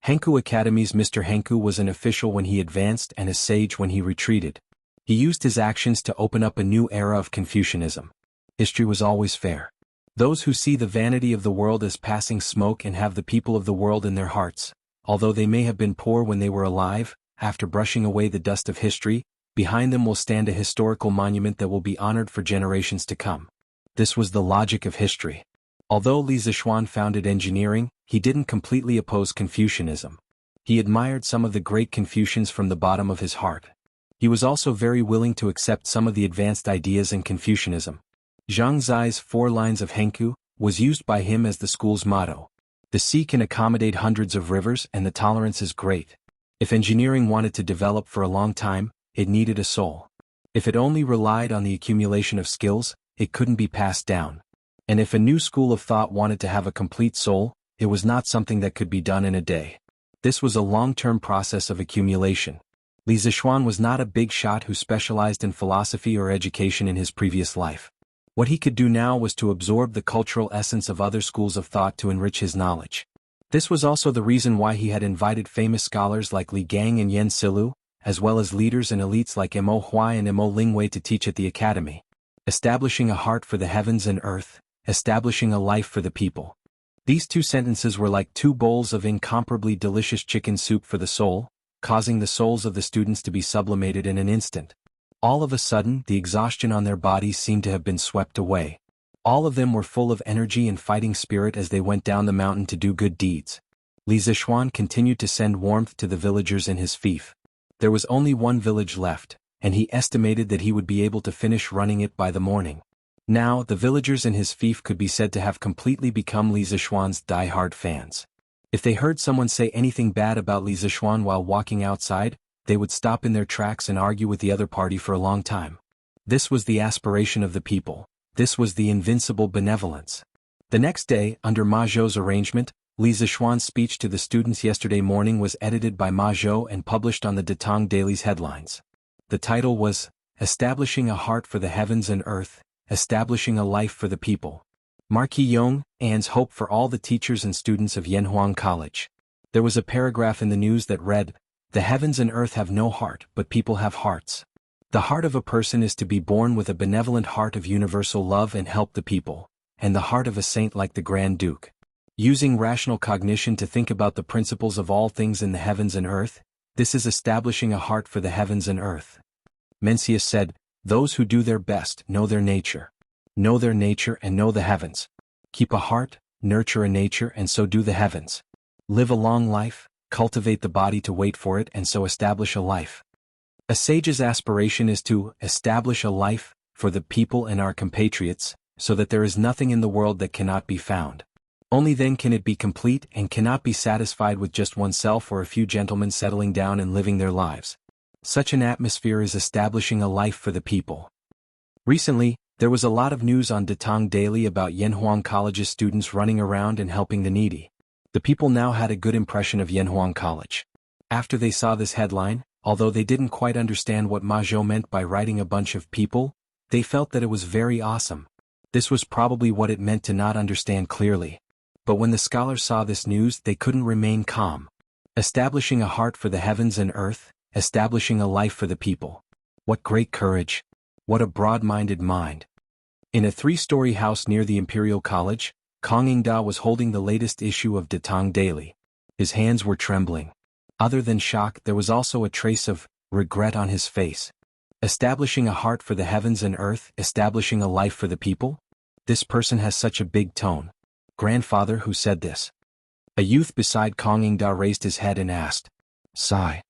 Henku Academy's Mr. Henku was an official when he advanced and a sage when he retreated. He used his actions to open up a new era of Confucianism. History was always fair. Those who see the vanity of the world as passing smoke and have the people of the world in their hearts, although they may have been poor when they were alive, after brushing away the dust of history, behind them will stand a historical monument that will be honored for generations to come. This was the logic of history. Although Li Zixuan founded engineering, he didn't completely oppose Confucianism. He admired some of the great Confucians from the bottom of his heart. He was also very willing to accept some of the advanced ideas in Confucianism. Zhang Zai's 4 lines of Henku was used by him as the school's motto. The sea can accommodate hundreds of rivers and the tolerance is great. If engineering wanted to develop for a long time, it needed a soul. If it only relied on the accumulation of skills, it couldn't be passed down. And if a new school of thought wanted to have a complete soul, it was not something that could be done in a day. This was a long-term process of accumulation. Li Zixuan was not a big shot who specialized in philosophy or education in his previous life. What he could do now was to absorb the cultural essence of other schools of thought to enrich his knowledge. This was also the reason why he had invited famous scholars like Li Gang and Yan Silu, as well as leaders and elites like Mo Huai and Mo Lingwei to teach at the academy. Establishing a heart for the heavens and earth, establishing a life for the people. These 2 sentences were like 2 bowls of incomparably delicious chicken soup for the soul, causing the souls of the students to be sublimated in an instant. All of a sudden, the exhaustion on their bodies seemed to have been swept away. All of them were full of energy and fighting spirit as they went down the mountain to do good deeds. Li Zixuan continued to send warmth to the villagers in his fief. There was only 1 village left, and he estimated that he would be able to finish running it by the morning. Now, the villagers in his fief could be said to have completely become Li Zixuan's die-hard fans. If they heard someone say anything bad about Li Zixuan while walking outside, they would stop in their tracks and argue with the other party for a long time. This was the aspiration of the people. This was the invincible benevolence. The next day, under Ma Zhou's arrangement, Li Zixuan's speech to the students yesterday morning was edited by Ma Zhou and published on the Datong Daily's headlines. The title was, Establishing a Heart for the Heavens and Earth, Establishing a Life for the People. Marquis Yong, Anne's hope for all the teachers and students of Yanhuang College. There was a paragraph in the news that read, The heavens and earth have no heart, but people have hearts. The heart of a person is to be born with a benevolent heart of universal love and help the people, and the heart of a saint like the Grand Duke. Using rational cognition to think about the principles of all things in the heavens and earth, this is establishing a heart for the heavens and earth. Mencius said, Those who do their best know their nature. Know their nature and know the heavens. Keep a heart, nurture a nature and so do the heavens. Live a long life, cultivate the body to wait for it and so establish a life. A sage's aspiration is to establish a life for the people and our compatriots, so that there is nothing in the world that cannot be found. Only then can it be complete and cannot be satisfied with just oneself or a few gentlemen settling down and living their lives. Such an atmosphere is establishing a life for the people. Recently, There was a lot of news on Datang Daily about Yanhuang College's students running around and helping the needy. The people now had a good impression of Yanhuang College. After they saw this headline, although they didn't quite understand what Ma Zhou meant by writing a bunch of people, they felt that it was very awesome. This was probably what it meant to not understand clearly. But when the scholars saw this news, they couldn't remain calm. Establishing a heart for the heavens and earth, establishing a life for the people. What great courage! What a broad-minded mind! In a 3-story house near the Imperial College, Kang Yingda was holding the latest issue of Datang Daily. His hands were trembling. Other than shock, there was also a trace of regret on his face. Establishing a heart for the heavens and earth, establishing a life for the people? This person has such a big tone. Grandfather, who said this? A youth beside Kang Yingda raised his head and asked. Sigh.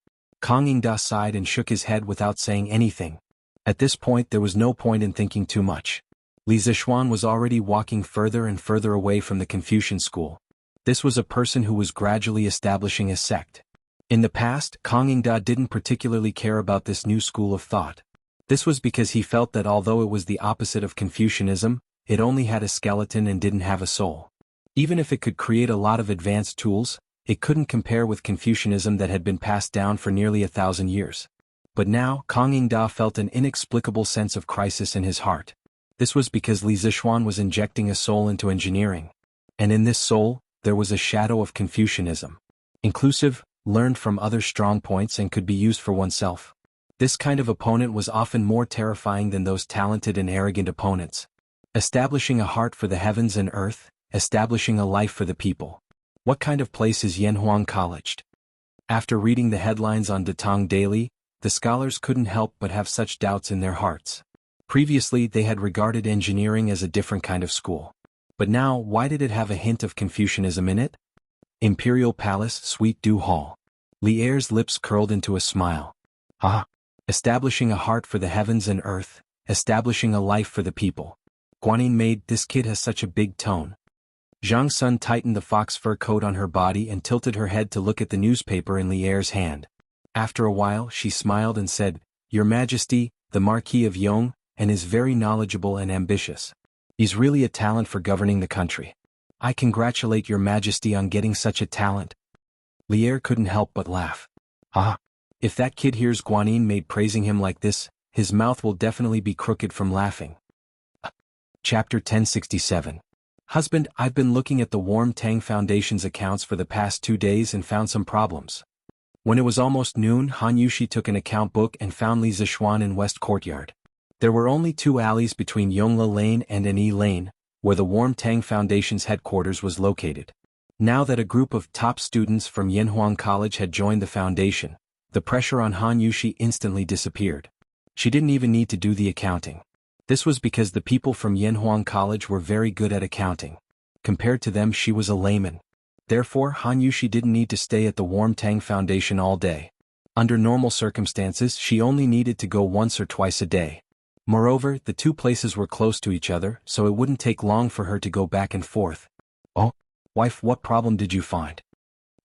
Kang Yingda sighed and shook his head without saying anything. At this point there was no point in thinking too much. Li Zixuan was already walking further and further away from the Confucian school. This was a person who was gradually establishing a sect. In the past, Kang Yingda didn't particularly care about this new school of thought. This was because he felt that although it was the opposite of Confucianism, it only had a skeleton and didn't have a soul. Even if it could create a lot of advanced tools, it couldn't compare with Confucianism that had been passed down for nearly 1,000 years. But now, Kang Yingda felt an inexplicable sense of crisis in his heart. This was because Li Zixuan was injecting a soul into engineering. And in this soul, there was a shadow of Confucianism. Inclusive, learned from other strong points and could be used for oneself. This kind of opponent was often more terrifying than those talented and arrogant opponents. Establishing a heart for the heavens and earth, establishing a life for the people. What kind of place is Yanhuang College? After reading the headlines on Datang Daily, the scholars couldn't help but have such doubts in their hearts. Previously they had regarded engineering as a different kind of school. But now, why did it have a hint of Confucianism in it? Imperial Palace, Suite Du Hall. Li Er's lips curled into a smile. Ah! Establishing a heart for the heavens and earth, establishing a life for the people. Guanyin made, this kid has such a big tone. Zhang Sun tightened the fox fur coat on her body and tilted her head to look at the newspaper in Li Er's hand. After a while she smiled and said, Your Majesty, the Marquis of Yong, and is very knowledgeable and ambitious. He's really a talent for governing the country. I congratulate Your Majesty on getting such a talent. Li Er couldn't help but laugh. Ah! If that kid hears Guanyin Maid praising him like this, his mouth will definitely be crooked from laughing. Chapter 1067. Husband, I've been looking at the Warm Tang Foundation's accounts for the past 2 days and found some problems. When it was almost noon, Han Yushi took an account book and found Li Zixuan in West Courtyard. There were only 2 alleys between Yongla Lane and Anyi Lane, where the Warm Tang Foundation's headquarters was located. Now that a group of top students from Yanhuang College had joined the foundation, the pressure on Han Yushi instantly disappeared. She didn't even need to do the accounting. This was because the people from Yanhuang College were very good at accounting. Compared to them, she was a layman. Therefore, Han Yushi didn't need to stay at the Warm Tang Foundation all day. Under normal circumstances, she only needed to go once or twice a day. Moreover, the 2 places were close to each other, so it wouldn't take long for her to go back and forth. Oh, wife, what problem did you find?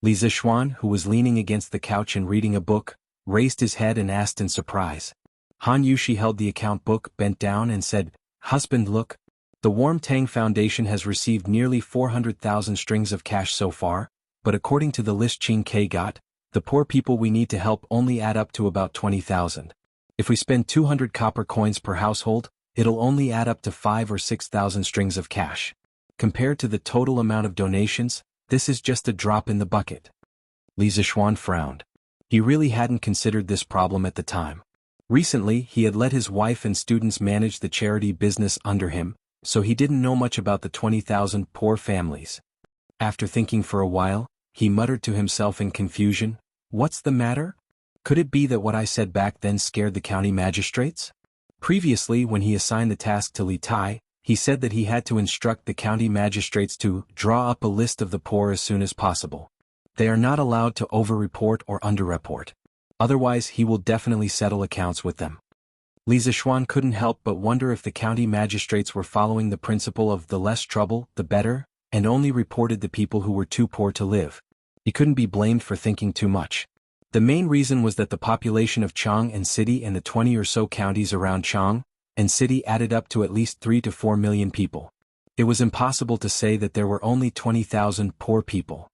Li Zixuan, who was leaning against the couch and reading a book, raised his head and asked in surprise. Han Yushi held the account book, bent down and said, Husband, look. The Warm Tang Foundation has received nearly 400,000 strings of cash so far, but according to the list Qing Ke got, the poor people we need to help only add up to about 20,000. If we spend 200 copper coins per household, it'll only add up to 5 or 6,000 strings of cash. Compared to the total amount of donations, this is just a drop in the bucket. Li Zixuan frowned. He really hadn't considered this problem at the time. Recently, he had let his wife and students manage the charity business under him, so he didn't know much about the 20,000 poor families. After thinking for a while, he muttered to himself in confusion, What's the matter? Could it be that what I said back then scared the county magistrates? Previously, when he assigned the task to Li Tai, he said that he had to instruct the county magistrates to draw up a list of the poor as soon as possible. They are not allowed to over-report or under-report. Otherwise, he will definitely settle accounts with them. Li Zixuan couldn't help but wonder if the county magistrates were following the principle of the less trouble, the better, and only reported the people who were too poor to live. He couldn't be blamed for thinking too much. The main reason was that the population of Chang and City and the 20 or so counties around Chang and city added up to at least 3 to 4 million people. It was impossible to say that there were only 20,000 poor people.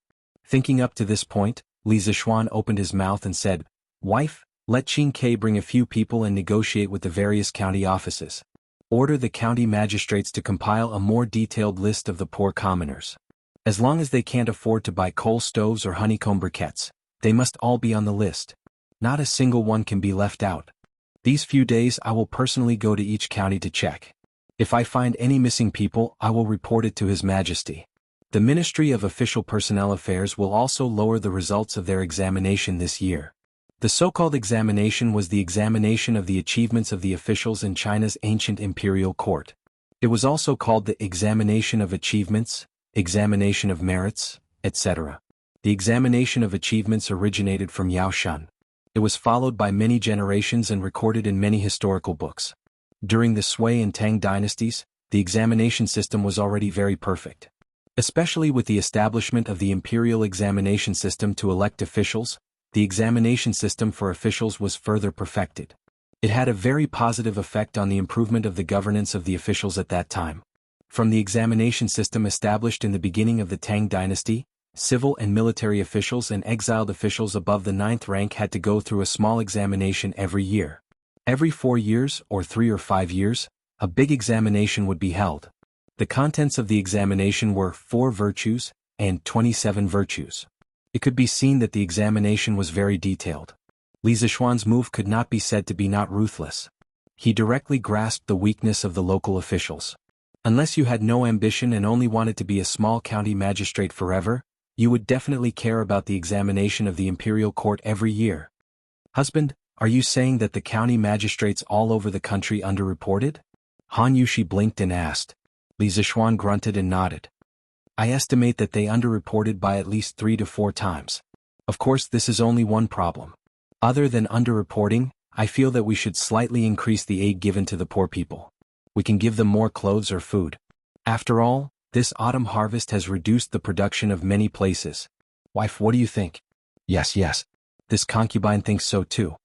Thinking up to this point, Li Zishuan opened his mouth and said, "Wife, let Qin Ke bring a few people and negotiate with the various county offices. Order the county magistrates to compile a more detailed list of the poor commoners. As long as they can't afford to buy coal stoves or honeycomb briquettes, they must all be on the list. Not a single one can be left out. These few days I will personally go to each county to check. If I find any missing people, I will report it to His Majesty. The Ministry of Official Personnel Affairs will also lower the results of their examination this year." The so-called examination was the examination of the achievements of the officials in China's ancient imperial court. It was also called the examination of achievements, examination of merits, etc. The examination of achievements originated from Yaoshan. It was followed by many generations and recorded in many historical books. During the Sui and Tang dynasties, the examination system was already very perfect. Especially with the establishment of the imperial examination system to elect officials, the examination system for officials was further perfected. It had a very positive effect on the improvement of the governance of the officials at that time. From the examination system established in the beginning of the Tang dynasty, civil and military officials and exiled officials above the 9th rank had to go through a small examination every year. Every 4 years or 3 or 5 years, a big examination would be held. The contents of the examination were 4 virtues and 27 virtues. It could be seen that the examination was very detailed. Li Zishuan's move could not be said to be not ruthless. He directly grasped the weakness of the local officials. Unless you had no ambition and only wanted to be a small county magistrate forever, you would definitely care about the examination of the imperial court every year. Husband, are you saying that the county magistrates all over the country underreported? Han Yushi blinked and asked. Li Zishuan grunted and nodded. I estimate that they underreported by at least 3 to 4 times. Of course, this is only one problem. Other than underreporting, I feel that we should slightly increase the aid given to the poor people. We can give them more clothes or food. After all, this autumn harvest has reduced the production of many places. Wife, what do you think? Yes. This concubine thinks so too.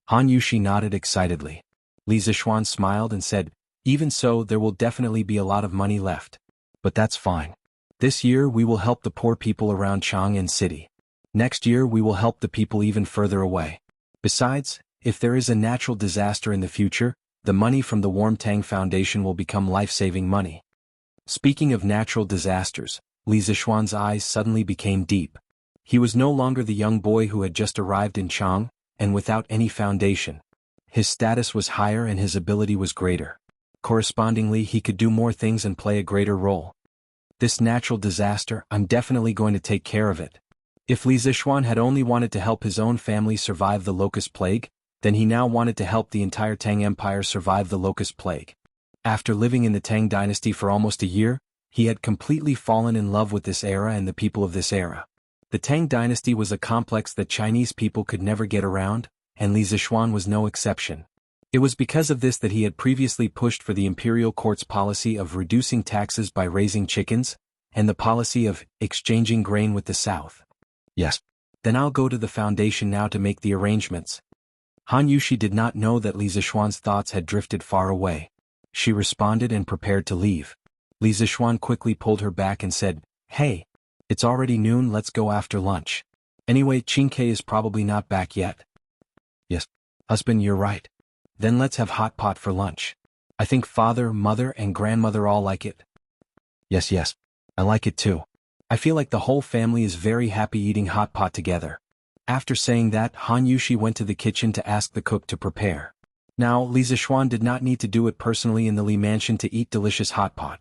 Han Yushi nodded excitedly. Li Zishuan smiled and said, even so, there will definitely be a lot of money left. But that's fine. This year we will help the poor people around Chang'an City. Next year we will help the people even further away. Besides, if there is a natural disaster in the future, the money from the Warm Tang Foundation will become life-saving money. Speaking of natural disasters, Li Zishuan's eyes suddenly became deep. He was no longer the young boy who had just arrived in Chang, and without any foundation. His status was higher and his ability was greater. Correspondingly, he could do more things and play a greater role. This natural disaster, I'm definitely going to take care of it. If Li Zishuan had only wanted to help his own family survive the locust plague, then he now wanted to help the entire Tang Empire survive the locust plague. After living in the Tang dynasty for almost a year, he had completely fallen in love with this era and the people of this era. The Tang dynasty was a complex that Chinese people could never get around, and Li Zishuan was no exception. It was because of this that he had previously pushed for the imperial court's policy of reducing taxes by raising chickens, and the policy of exchanging grain with the South. Yes. Then I'll go to the foundation now to make the arrangements. Han Yushi did not know that Li Zishuan's thoughts had drifted far away. She responded and prepared to leave. Li Zishuan quickly pulled her back and said, Hey, it's already noon, let's go after lunch. Anyway, Qin Ke is probably not back yet. Yes, husband, you're right. Then let's have hot pot for lunch. I think father, mother, and grandmother all like it. Yes, I like it too. I feel like the whole family is very happy eating hot pot together. After saying that, Han Yushi went to the kitchen to ask the cook to prepare. Now, Li Zishuan did not need to do it personally in the Li mansion to eat delicious hot pot.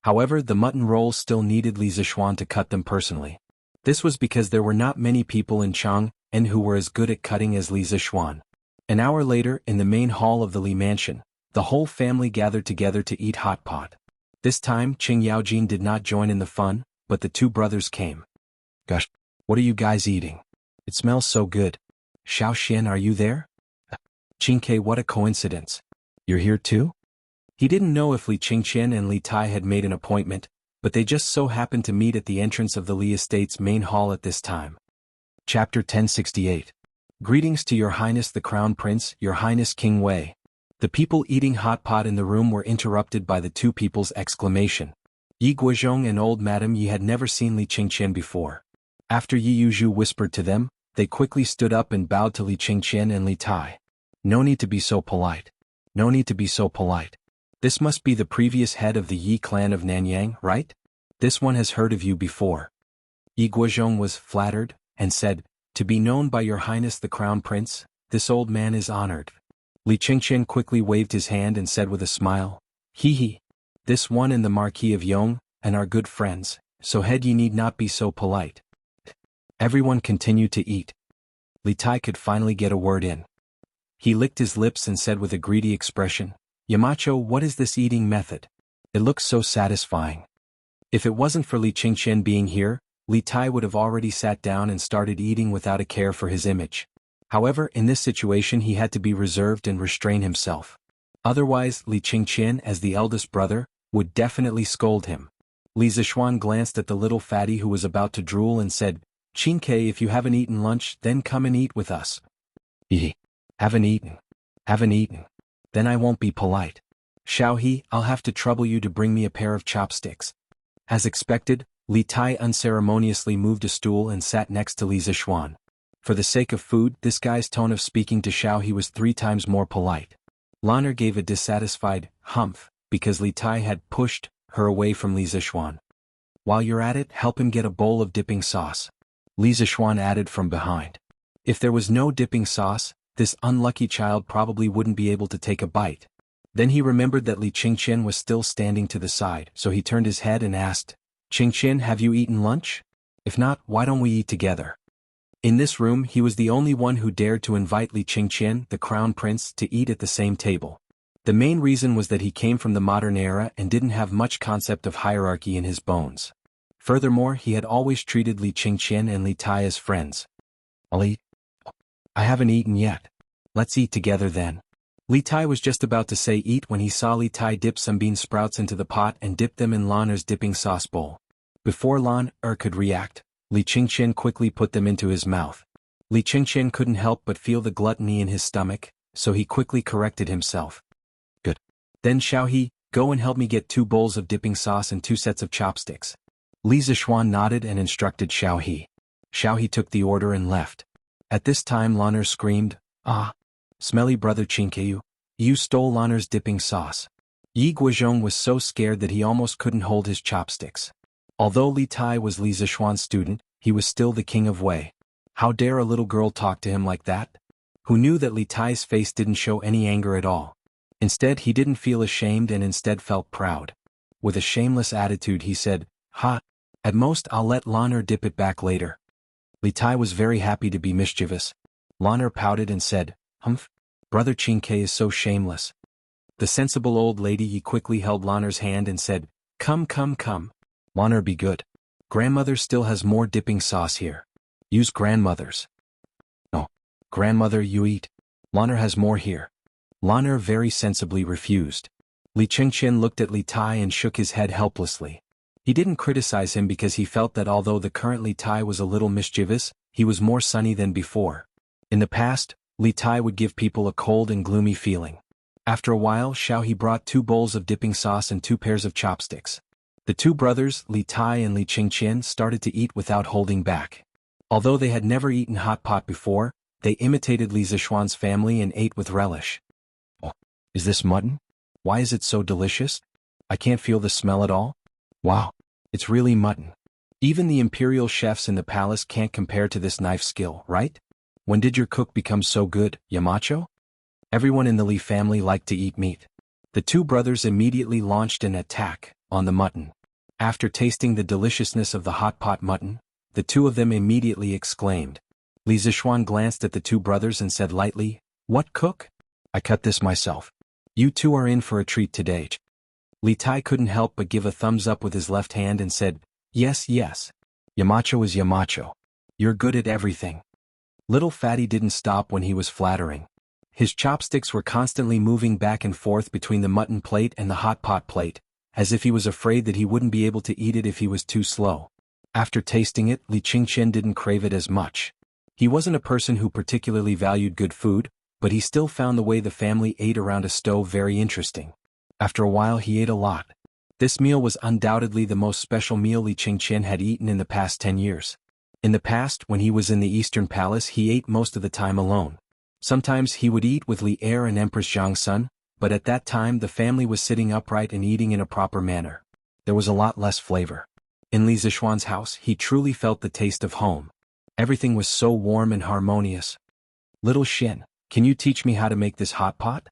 However, the mutton rolls still needed Li Zishuan to cut them personally. This was because there were not many people in Chang'an who were as good at cutting as Li Zishuan. An hour later, in the main hall of the Li mansion, the whole family gathered together to eat hot pot. This time, Qing Yaojin did not join in the fun, but the 2 brothers came. Gosh, what are you guys eating? It smells so good. Xiao Xian, are you there? Qin Ke, what a coincidence. You're here too? He didn't know if Li Qingqian and Li Tai had made an appointment, but they just so happened to meet at the entrance of the Li estate's main hall at this time. Chapter 1068. Greetings to Your Highness the Crown Prince, Your Highness King Wei. The people eating hot pot in the room were interrupted by the two people's exclamation. Yi Guozhong and old Madam Yi had never seen Li Qingqian before. After Yi Yuzhu whispered to them, they quickly stood up and bowed to Li Qingqian and Li Tai. No need to be so polite. No need to be so polite. This must be the previous head of the Yi clan of Nanyang, right? This one has heard of you before. Yi Guozhong was flattered, and said, to be known by your highness the crown prince, this old man is honored. Li Qingqian quickly waved his hand and said with a smile, He. This one and the Marquis of Yong, and are good friends, so head ye need not be so polite. Everyone continued to eat. Li Tai could finally get a word in. He licked his lips and said with a greedy expression, Yamacho, what is this eating method? It looks so satisfying. If it wasn't for Li Qingqian being here, Li Tai would have already sat down and started eating without a care for his image. However, in this situation he had to be reserved and restrain himself. Otherwise, Li Qingqian, as the eldest brother, would definitely scold him. Li Zishuan glanced at the little fatty who was about to drool and said, Qingke, if you haven't eaten lunch, then come and eat with us. Haven't eaten. Then I won't be polite. Xiaohe, I'll have to trouble you to bring me a pair of chopsticks. As expected, Li Tai unceremoniously moved a stool and sat next to Li Zishuan. For the sake of food, this guy's tone of speaking to Xiaohe was 3 times more polite. Lan'er gave a dissatisfied humph, because Li Tai had pushed her away from Li Zishuan. While you're at it, help him get a bowl of dipping sauce. Li Zishuan added from behind. If there was no dipping sauce, this unlucky child probably wouldn't be able to take a bite. Then he remembered that Li Qingqian was still standing to the side, so he turned his head and asked, Qingqian, have you eaten lunch? If not, why don't we eat together? In this room he was the only one who dared to invite Li Qingqian, the crown prince, to eat at the same table. The main reason was that he came from the modern era and didn't have much concept of hierarchy in his bones. Furthermore, he had always treated Li Qingqian and Li Tai as friends. I'll eat. I haven't eaten yet. Let's eat together then. Li Tai was just about to say eat when he saw Li Tai dip some bean sprouts into the pot and dip them in Lan'er's dipping sauce bowl. Before Lan'er could react, Li Qingqian quickly put them into his mouth. Li Qingqian couldn't help but feel the gluttony in his stomach, so he quickly corrected himself. Good. Then Xiaohe, go and help me get 2 bowls of dipping sauce and 2 sets of chopsticks. Li Zishuan nodded and instructed Xiaohe. Xiaohe took the order and left. At this time Lan'er screamed, Ah! Smelly brother Qingke, you stole Lan'er's dipping sauce. Yi Guozhong was so scared that he almost couldn't hold his chopsticks. Although Li Tai was Li Zishuan's student, he was still the king of Wei. How dare a little girl talk to him like that? Who knew that Li Tai's face didn't show any anger at all. Instead, he didn't feel ashamed and instead felt proud. With a shameless attitude he said, Ha! At most I'll let Lan'er dip it back later. Li Tai was very happy to be mischievous. Lan'er pouted and said, Humph! Brother Qingke is so shameless. The sensible old lady quickly held Lan'er's hand and said, Come. Lan'er, be good. Grandmother still has more dipping sauce here. Use grandmother's. No. Grandmother, you eat. Lan'er has more here. Lan'er very sensibly refused. Li Qingqian looked at Li Tai and shook his head helplessly. He didn't criticize him because he felt that although the current Li Tai was a little mischievous, he was more sunny than before. In the past, Li Tai would give people a cold and gloomy feeling. After a while, Xiaohe brought 2 bowls of dipping sauce and 2 pairs of chopsticks. The 2 brothers, Li Tai and Li Qingqian, started to eat without holding back. Although they had never eaten hot pot before, they imitated Li Zishuan's family and ate with relish. Oh, is this mutton? Why is it so delicious? I can't feel the smell at all. Wow, it's really mutton. Even the imperial chefs in the palace can't compare to this knife skill, right? When did your cook become so good, Yamacho? Everyone in the Li family liked to eat meat. The 2 brothers immediately launched an attack on the mutton. After tasting the deliciousness of the hot pot mutton, the 2 of them immediately exclaimed. Li Zishuan glanced at the 2 brothers and said lightly, What cook? I cut this myself. You 2 are in for a treat today. Li Tai couldn't help but give a thumbs up with his left hand and said, Yes. Yamacho is Yamacho. You're good at everything. Little Fatty didn't stop when he was flattering. His chopsticks were constantly moving back and forth between the mutton plate and the hot pot plate, as if he was afraid that he wouldn't be able to eat it if he was too slow. After tasting it, Li Qingqian didn't crave it as much. He wasn't a person who particularly valued good food, but he still found the way the family ate around a stove very interesting. After a while he ate a lot. This meal was undoubtedly the most special meal Li Qingqian had eaten in the past 10 years. In the past, when he was in the Eastern Palace, he ate most of the time alone. Sometimes he would eat with Li Er and Empress Zhangsun, but at that time the family was sitting upright and eating in a proper manner. There was a lot less flavor. In Li Zishuan's house, he truly felt the taste of home. Everything was so warm and harmonious. Little Xin, can you teach me how to make this hot pot?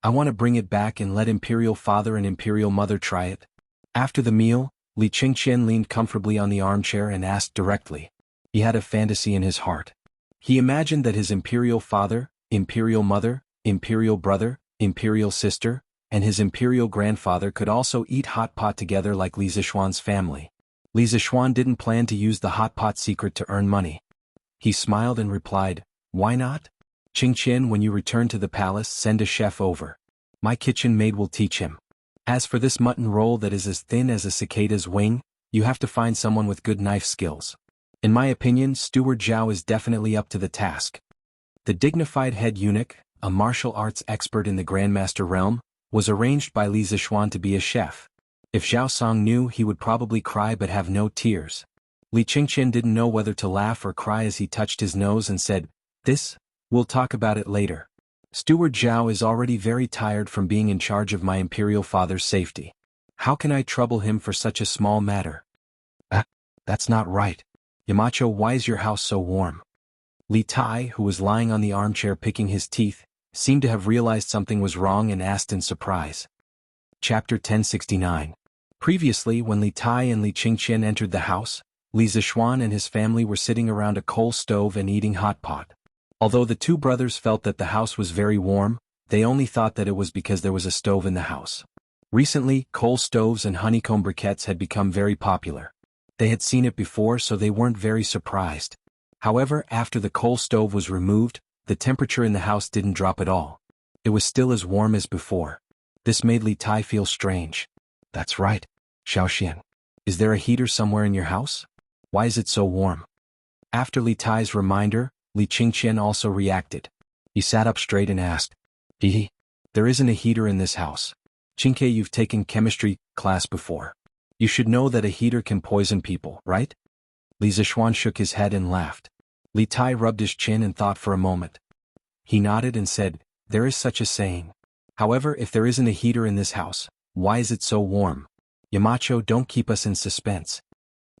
I want to bring it back and let Imperial Father and Imperial Mother try it. After the meal, Li Qingqian leaned comfortably on the armchair and asked directly. He had a fantasy in his heart. He imagined that his Imperial Father, Imperial Mother, Imperial Brother, Imperial Sister, and his Imperial Grandfather could also eat hot pot together like Li Zishuan's family. Li Zishuan didn't plan to use the hot pot secret to earn money. He smiled and replied, "Why not? Qingqian, when you return to the palace, send a chef over. My kitchen maid will teach him. As for this mutton roll that is as thin as a cicada's wing, you have to find someone with good knife skills. In my opinion, Steward Zhao is definitely up to the task." The dignified head eunuch, a martial arts expert in the Grandmaster realm, was arranged by Li Zishuan to be a chef. If Zhao Song knew, he would probably cry but have no tears. Li Qingqian didn't know whether to laugh or cry as he touched his nose and said, "We'll talk about it later. Steward Zhao is already very tired from being in charge of my Imperial Father's safety. How can I trouble him for such a small matter?" That's not right. Yamacho, why is your house so warm?" Li Tai, who was lying on the armchair picking his teeth, seemed to have realized something was wrong and asked in surprise. Chapter 1069. Previously, when Li Tai and Li Qingqian entered the house, Li Zishuan and his family were sitting around a coal stove and eating hot pot. Although the two brothers felt that the house was very warm, they only thought that it was because there was a stove in the house. Recently, coal stoves and honeycomb briquettes had become very popular. They had seen it before, so they weren't very surprised. However, after the coal stove was removed, the temperature in the house didn't drop at all. It was still as warm as before. This made Li Tai feel strange. "That's right, Xiaoxian. Is there a heater somewhere in your house? Why is it so warm?" After Li Tai's reminder, Li Qingqian also reacted. He sat up straight and asked, There isn't a heater in this house. Qingke, you've taken chemistry class before. You should know that a heater can poison people, right?" Li Zishuan shook his head and laughed. Li Tai rubbed his chin and thought for a moment. He nodded and said, "There is such a saying. However, if there isn't a heater in this house, why is it so warm? Yamacho, don't keep us in suspense."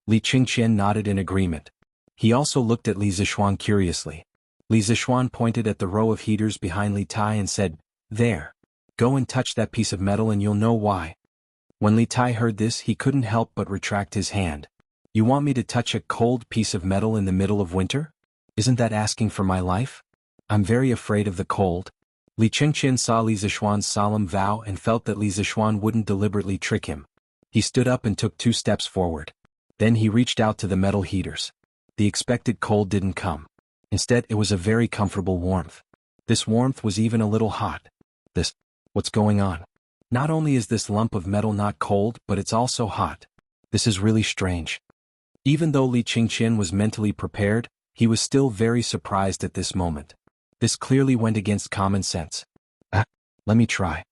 Li Qingqian nodded in agreement. He also looked at Li Zishuan curiously. Li Zishuan pointed at the row of heaters behind Li Tai and said, "There. Go and touch that piece of metal and you'll know why." When Li Tai heard this, he couldn't help but retract his hand. "You want me to touch a cold piece of metal in the middle of winter? Isn't that asking for my life? I'm very afraid of the cold." Li Qingqian saw Li Zishuan's solemn vow and felt that Li Zishuan wouldn't deliberately trick him. He stood up and took 2 steps forward. Then he reached out to the metal heaters. The expected cold didn't come. Instead, it was a very comfortable warmth. This warmth was even a little hot. What's going on? Not only is this lump of metal not cold, but it's also hot. This is really strange. Even though Li Qingqian was mentally prepared, he was still very surprised at this moment. This clearly went against common sense. Let me try."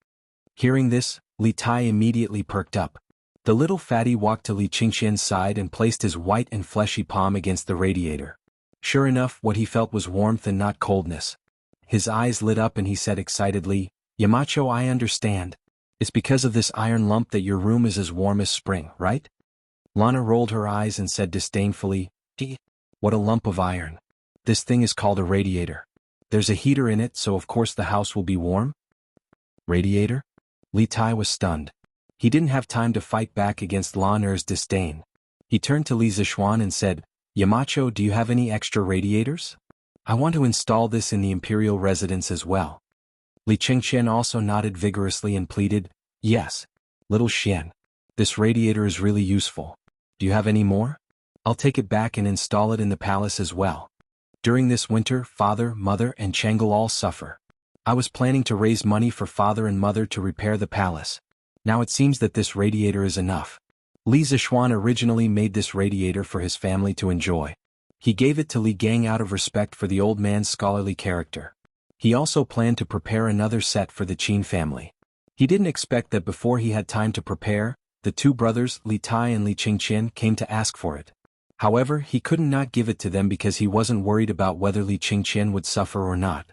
Hearing this, Li Tai immediately perked up. The little fatty walked to Li Qingqian's side and placed his white and fleshy palm against the radiator. Sure enough, what he felt was warmth and not coldness. His eyes lit up and he said excitedly, "Yamacho, I understand. It's because of this iron lump that your room is as warm as spring, right?" Lana rolled her eyes and said disdainfully, "What a lump of iron. This thing is called a radiator. There's a heater in it, so of course the house will be warm." "Radiator?" Li Tai was stunned. He didn't have time to fight back against Laner's disdain. He turned to Li Zishuan and said, "Yamacho, do you have any extra radiators? I want to install this in the imperial residence as well." Li Qingqian also nodded vigorously and pleaded, "Yes. Little Xian. This radiator is really useful. Do you have any more? I'll take it back and install it in the palace as well. During this winter, father, mother, and Chengel all suffer. I was planning to raise money for father and mother to repair the palace. Now it seems that this radiator is enough." Li Zishuan originally made this radiator for his family to enjoy. He gave it to Li Gang out of respect for the old man's scholarly character. He also planned to prepare another set for the Qin family. He didn't expect that before he had time to prepare, the two brothers Li Tai and Li Qingqian came to ask for it. However, he couldn't not give it to them because he wasn't worried about whether Li Qingqian would suffer or not.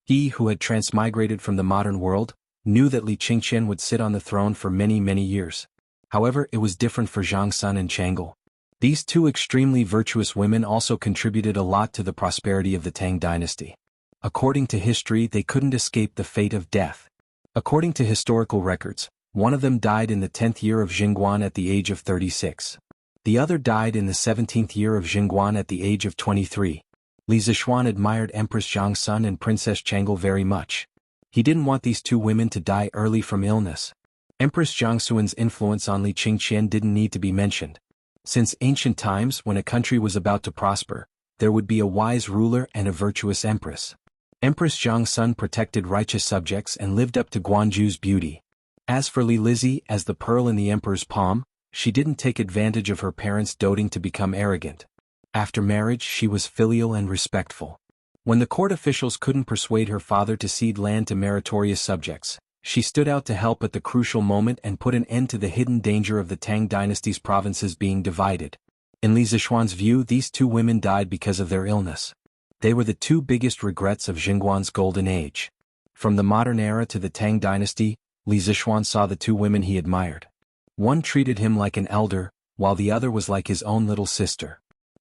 He, who had transmigrated from the modern world, knew that Li Qingqian would sit on the throne for many, many years. However, it was different for Zhang Sun and Chang'e. These two extremely virtuous women also contributed a lot to the prosperity of the Tang dynasty. According to history, they couldn't escape the fate of death. According to historical records, one of them died in the 10th year of Jingguan at the age of 36. The other died in the 17th year of Jingguan at the age of 23. Li Zishuan admired Empress Zhang Sun and Princess Chang'e very much. He didn't want these two women to die early from illness. Empress Zhang Sun's influence on Li Qingqian didn't need to be mentioned. Since ancient times, when a country was about to prosper, there would be a wise ruler and a virtuous empress. Empress Zhang Sun protected righteous subjects and lived up to Guanju's beauty. As for Li Lizzie, as the pearl in the emperor's palm, she didn't take advantage of her parents' doting to become arrogant. After marriage, she was filial and respectful. When the court officials couldn't persuade her father to cede land to meritorious subjects, she stood out to help at the crucial moment and put an end to the hidden danger of the Tang dynasty's provinces being divided. In Li Zishuan's view, these two women died because of their illness. They were the two biggest regrets of Jingguan's golden age. From the modern era to the Tang dynasty, Li Zishuan saw the two women he admired. One treated him like an elder, while the other was like his own little sister.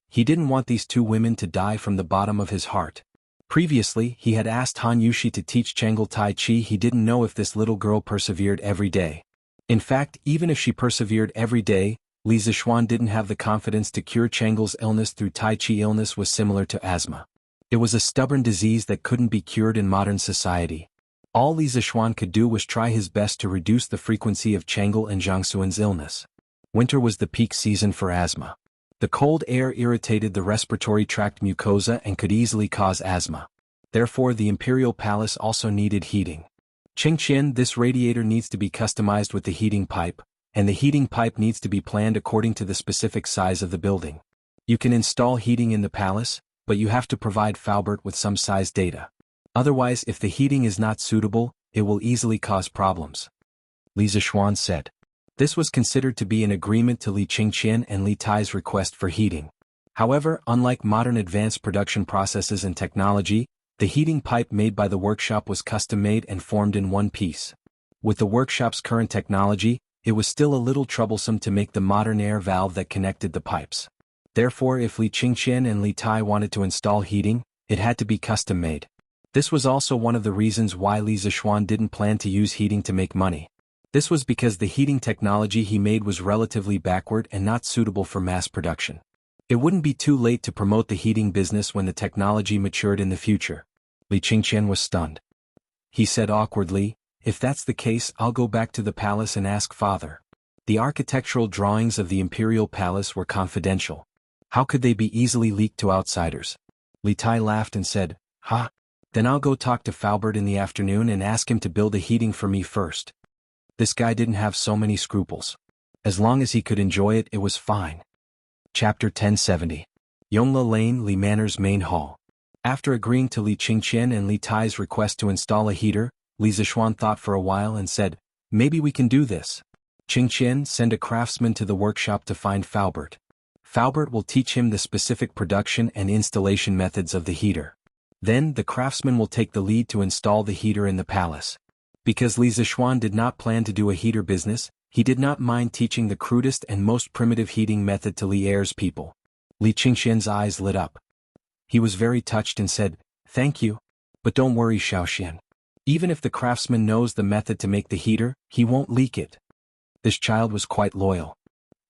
He didn't want these two women to die from the bottom of his heart. Previously, he had asked Han Yushi to teach Chang'e Tai Chi. He didn't know if this little girl persevered every day. In fact, even if she persevered every day, Li Zishuan didn't have the confidence to cure Chang'e's illness through Tai Chi. Illness was similar to asthma. It was a stubborn disease that couldn't be cured in modern society. All Li Zishuan could do was try his best to reduce the frequency of Chang'e and Zhang Sun's illness. Winter was the peak season for asthma. The cold air irritated the respiratory tract mucosa and could easily cause asthma. Therefore, the imperial palace also needed heating. Qingqian, this radiator needs to be customized with the heating pipe, and the heating pipe needs to be planned according to the specific size of the building. You can install heating in the palace, but you have to provide Faubert with some size data. Otherwise, if the heating is not suitable, it will easily cause problems. Li Zishuan said. This was considered to be an agreement to Li Qingqian and Li Tai's request for heating. However, unlike modern advanced production processes and technology, the heating pipe made by the workshop was custom-made and formed in one piece. With the workshop's current technology, it was still a little troublesome to make the modern air valve that connected the pipes. Therefore, if Li Qingqian and Li Tai wanted to install heating, it had to be custom-made. This was also one of the reasons why Li Zishuan didn't plan to use heating to make money. This was because the heating technology he made was relatively backward and not suitable for mass production. It wouldn't be too late to promote the heating business when the technology matured in the future. Li Qingqian was stunned. He said awkwardly, "If that's the case, I'll go back to the palace and ask father." The architectural drawings of the imperial palace were confidential. How could they be easily leaked to outsiders? Li Tai laughed and said, "Ha! Then I'll go talk to Faubert in the afternoon and ask him to build a heating for me first." This guy didn't have so many scruples. As long as he could enjoy it, it was fine. Chapter 1070. Yongla Lane, Li Manor's main hall. After agreeing to Li Qingqian and Li Tai's request to install a heater, Li Zishuan thought for a while and said, "Maybe we can do this. Qingqian, send a craftsman to the workshop to find Faubert. Faubert will teach him the specific production and installation methods of the heater. Then, the craftsman will take the lead to install the heater in the palace." Because Li Zishuan did not plan to do a heater business, he did not mind teaching the crudest and most primitive heating method to Li Er's people. Li Qingqian's eyes lit up. He was very touched and said, "Thank you. But don't worry, Xiaoxian. Even if the craftsman knows the method to make the heater, he won't leak it." This child was quite loyal.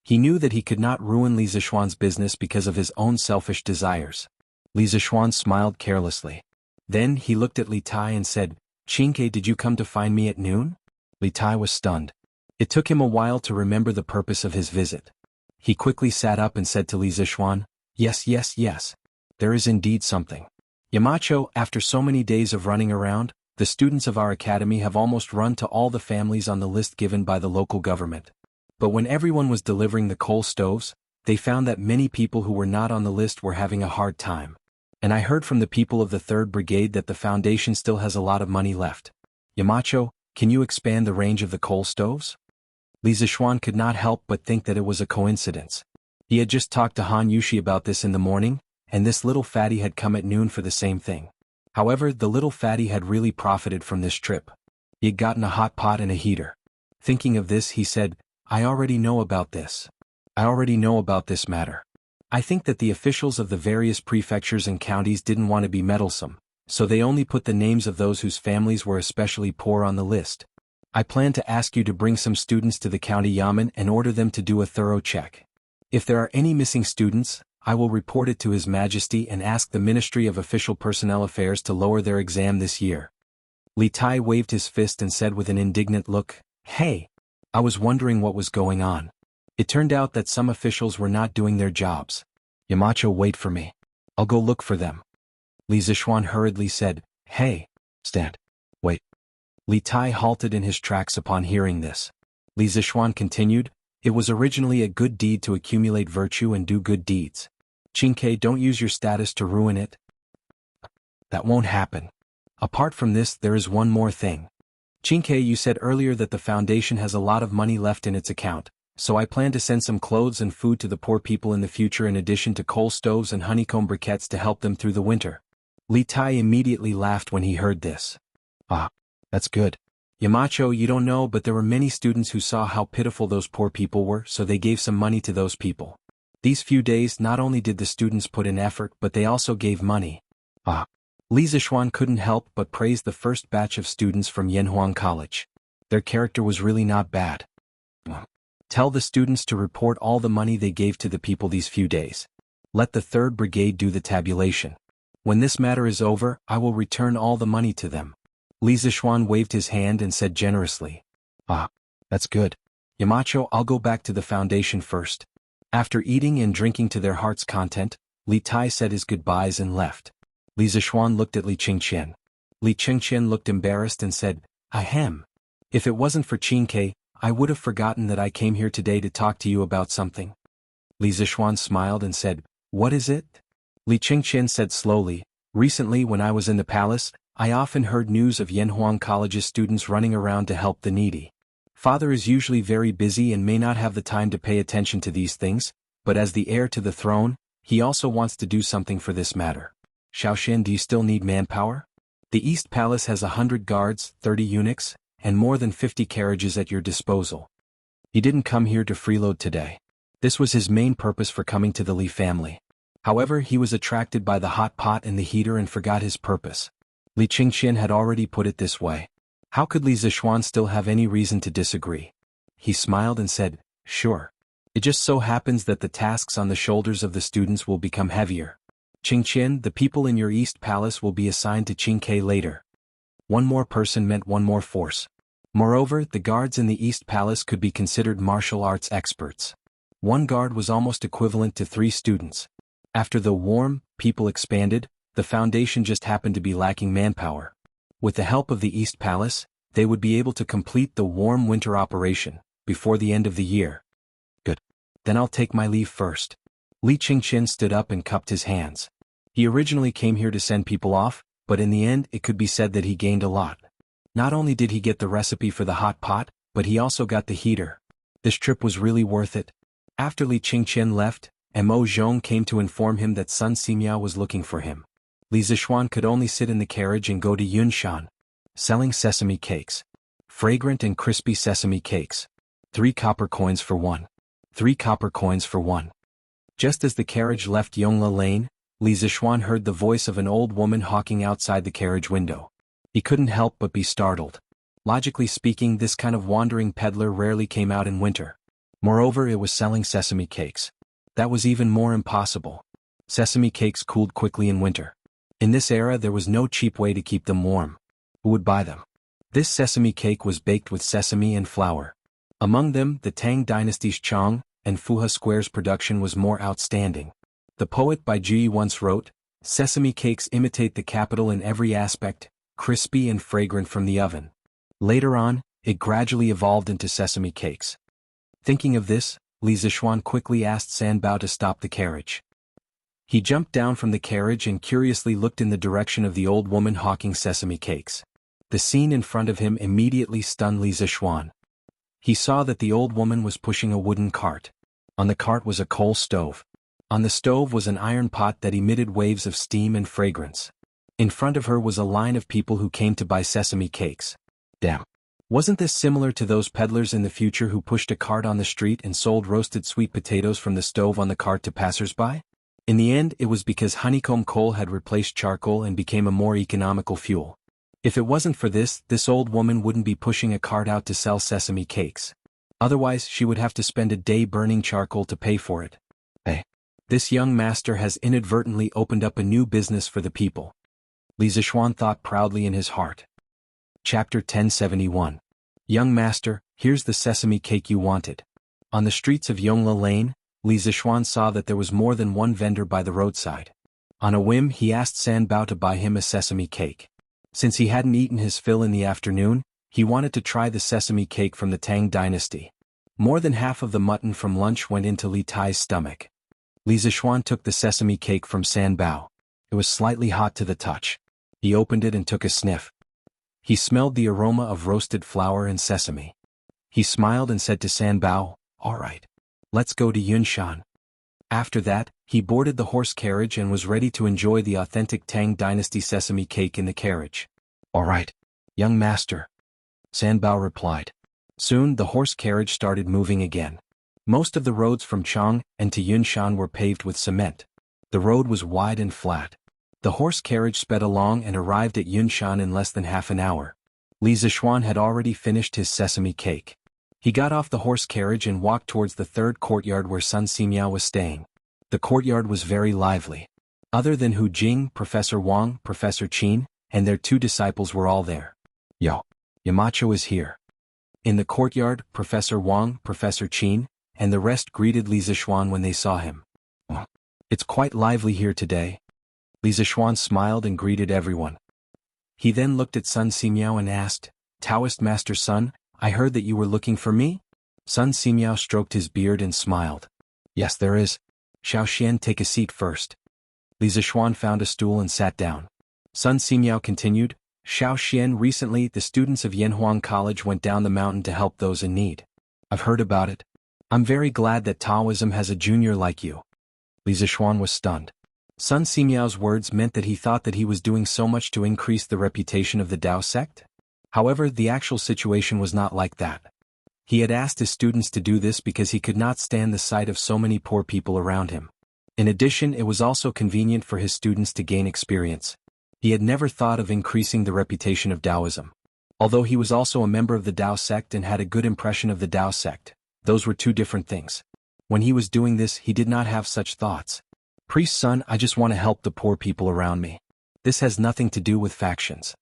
He knew that he could not ruin Li Zishuan's business because of his own selfish desires. Li Zishuan smiled carelessly. Then he looked at Li Tai and said, "Qingke, did you come to find me at noon?" Li Tai was stunned. It took him a while to remember the purpose of his visit. He quickly sat up and said to Li Zishuan, Yes. There is indeed something. Yamacho, after so many days of running around, the students of our academy have almost run to all the families on the list given by the local government. But when everyone was delivering the coal stoves, they found that many people who were not on the list were having a hard time. And I heard from the people of the 3rd Brigade that the Foundation still has a lot of money left. Yamacho, can you expand the range of the coal stoves? Li Zishuan could not help but think that it was a coincidence. He had just talked to Han Yushi about this in the morning, and this little fatty had come at noon for the same thing. However, the little fatty had really profited from this trip. He had gotten a hot pot and a heater. Thinking of this, he said, I already know about this. I already know about this matter. I think that the officials of the various prefectures and counties didn't want to be meddlesome, so they only put the names of those whose families were especially poor on the list. I plan to ask you to bring some students to the county yamen and order them to do a thorough check. If there are any missing students, I will report it to His Majesty and ask the Ministry of Official Personnel Affairs to lower their exam this year. Li Tai waved his fist and said with an indignant look, Hey! I was wondering what was going on. It turned out that some officials were not doing their jobs. Yamacho, wait for me. I'll go look for them. Li Zishuan hurriedly said, Hey! Stand. Wait. Li Tai halted in his tracks upon hearing this. Li Zishuan continued, It was originally a good deed to accumulate virtue and do good deeds. Qingke, don't use your status to ruin it. That won't happen. Apart from this, there is one more thing. Qingke, you said earlier that the Foundation has a lot of money left in its account, so I plan to send some clothes and food to the poor people in the future in addition to coal stoves and honeycomb briquettes to help them through the winter. Li Tai immediately laughed when he heard this. Ah, that's good. Yamacho, you don't know, but there were many students who saw how pitiful those poor people were, so they gave some money to those people. These few days, not only did the students put in effort, but they also gave money. Ah. Li Zishuan couldn't help but praise the first batch of students from Yanhuang College. Their character was really not bad. Tell the students to report all the money they gave to the people these few days. Let the 3rd Brigade do the tabulation. When this matter is over, I will return all the money to them. Li Zishuan waved his hand and said generously. Ah, that's good. Yamacho, I'll go back to the Foundation first. After eating and drinking to their heart's content, Li Tai said his goodbyes and left. Li Zishuan looked at Li Qingqian. Li Qingqian looked embarrassed and said, Ahem. If it wasn't for Qingke, I would have forgotten that I came here today to talk to you about something. Li Zishuan smiled and said, What is it? Li Qingqian said slowly, Recently when I was in the palace, I often heard news of Yanhuang College's students running around to help the needy. Father is usually very busy and may not have the time to pay attention to these things, but as the heir to the throne, he also wants to do something for this matter. Xiaoxian, do you still need manpower? The East Palace has 100 guards, 30 eunuchs, and more than 50 carriages at your disposal. He didn't come here to freeload today. This was his main purpose for coming to the Li family. However, he was attracted by the hot pot and the heater and forgot his purpose. Li Qingqian had already put it this way. How could Li Zishuan still have any reason to disagree? He smiled and said, Sure. It just so happens that the tasks on the shoulders of the students will become heavier. Qingqian, the people in your East Palace will be assigned to Qingke later. One more person meant one more force. Moreover, the guards in the East Palace could be considered martial arts experts. One guard was almost equivalent to 3 students. After the warm, people expanded, the Foundation just happened to be lacking manpower. With the help of the East Palace, they would be able to complete the warm winter operation before the end of the year. Good. Then I'll take my leave first. Li Qingqian stood up and cupped his hands. He originally came here to send people off, but in the end it could be said that he gained a lot. Not only did he get the recipe for the hot pot, but he also got the heater. This trip was really worth it. After Li Qingqian left, Mo Zhong came to inform him that Sun Simiao was looking for him. Li Zishuan could only sit in the carriage and go to Yunshan. Selling sesame cakes. Fragrant and crispy sesame cakes. 3 copper coins for 1. 3 copper coins for 1. Just as the carriage left Yongla Lane, Li Zishuan heard the voice of an old woman hawking outside the carriage window. He couldn't help but be startled. Logically speaking, this kind of wandering peddler rarely came out in winter. Moreover, it was selling sesame cakes. That was even more impossible. Sesame cakes cooled quickly in winter. In this era there was no cheap way to keep them warm. Who would buy them? This sesame cake was baked with sesame and flour. Among them, the Tang dynasty's Chong and Fuha Square's production was more outstanding. The poet Bai Ji once wrote, "Sesame cakes imitate the capital in every aspect, crispy and fragrant from the oven." Later on, it gradually evolved into sesame cakes. Thinking of this, Li Zishuan quickly asked Sanbao to stop the carriage. He jumped down from the carriage and curiously looked in the direction of the old woman hawking sesame cakes. The scene in front of him immediately stunned Li Zixuan. He saw that the old woman was pushing a wooden cart. On the cart was a coal stove. On the stove was an iron pot that emitted waves of steam and fragrance. In front of her was a line of people who came to buy sesame cakes. Damn. Wasn't this similar to those peddlers in the future who pushed a cart on the street and sold roasted sweet potatoes from the stove on the cart to passers-by? In the end, it was because honeycomb coal had replaced charcoal and became a more economical fuel. If it wasn't for this old woman wouldn't be pushing a cart out to sell sesame cakes. Otherwise, she would have to spend a day burning charcoal to pay for it. Hey. This young master has inadvertently opened up a new business for the people. Li Zixuan thought proudly in his heart. Chapter 1071. Young master, here's the sesame cake you wanted. On the streets of Yongla Lane, Li Zixuan saw that there was more than one vendor by the roadside. On a whim, he asked San Bao to buy him a sesame cake. Since he hadn't eaten his fill in the afternoon, he wanted to try the sesame cake from the Tang dynasty. More than half of the mutton from lunch went into Li Tai's stomach. Li Zixuan took the sesame cake from San Bao. It was slightly hot to the touch. He opened it and took a sniff. He smelled the aroma of roasted flour and sesame. He smiled and said to San Bao, "All right. Let's go to Yunshan." After that, he boarded the horse carriage and was ready to enjoy the authentic Tang dynasty sesame cake in the carriage. "All right, young master," San Bao replied. Soon the horse carriage started moving again. Most of the roads from Chang and to Yunshan were paved with cement. The road was wide and flat. The horse carriage sped along and arrived at Yunshan in less than half an hour. Li Zixuan had already finished his sesame cake. He got off the horse carriage and walked towards the third courtyard where Sun Simiao was staying. The courtyard was very lively. Other than Hu Jing, Professor Wang, Professor Qin, and their two disciples were all there. "Yo, Yamacho is here." In the courtyard, Professor Wang, Professor Qin, and the rest greeted Li Zixuan when they saw him. "Oh, it's quite lively here today." Li Zixuan smiled and greeted everyone. He then looked at Sun Simiao and asked, "Taoist Master Sun, I heard that you were looking for me?" Sun Simiao stroked his beard and smiled. "Yes, there is. Xiao Xian, take a seat first." Li Zixuan found a stool and sat down. Sun Simiao continued, "Xiao Xian, recently the students of Yanhuang College went down the mountain to help those in need. I've heard about it. I'm very glad that Taoism has a junior like you." Li Zixuan was stunned. Sun Simiao's words meant that he thought that he was doing so much to increase the reputation of the Dao sect. However, the actual situation was not like that. He had asked his students to do this because he could not stand the sight of so many poor people around him. In addition, it was also convenient for his students to gain experience. He had never thought of increasing the reputation of Taoism. Although he was also a member of the Dao sect and had a good impression of the Dao sect, those were two different things. When he was doing this, he did not have such thoughts. "Priest son, I just want to help the poor people around me. This has nothing to do with factions."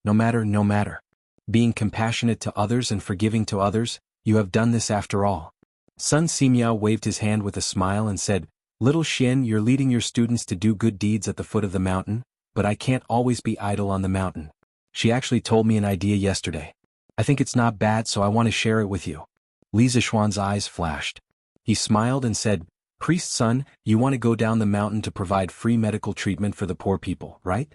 No matter. Being compassionate to others and forgiving to others, you have done this after all." Sun Simiao waved his hand with a smile and said, "Little Xian, you're leading your students to do good deeds at the foot of the mountain, but I can't always be idle on the mountain. She actually told me an idea yesterday. I think it's not bad, so I want to share it with you." Li Zixuan's eyes flashed. He smiled and said, "Priest son, you want to go down the mountain to provide free medical treatment for the poor people, right?"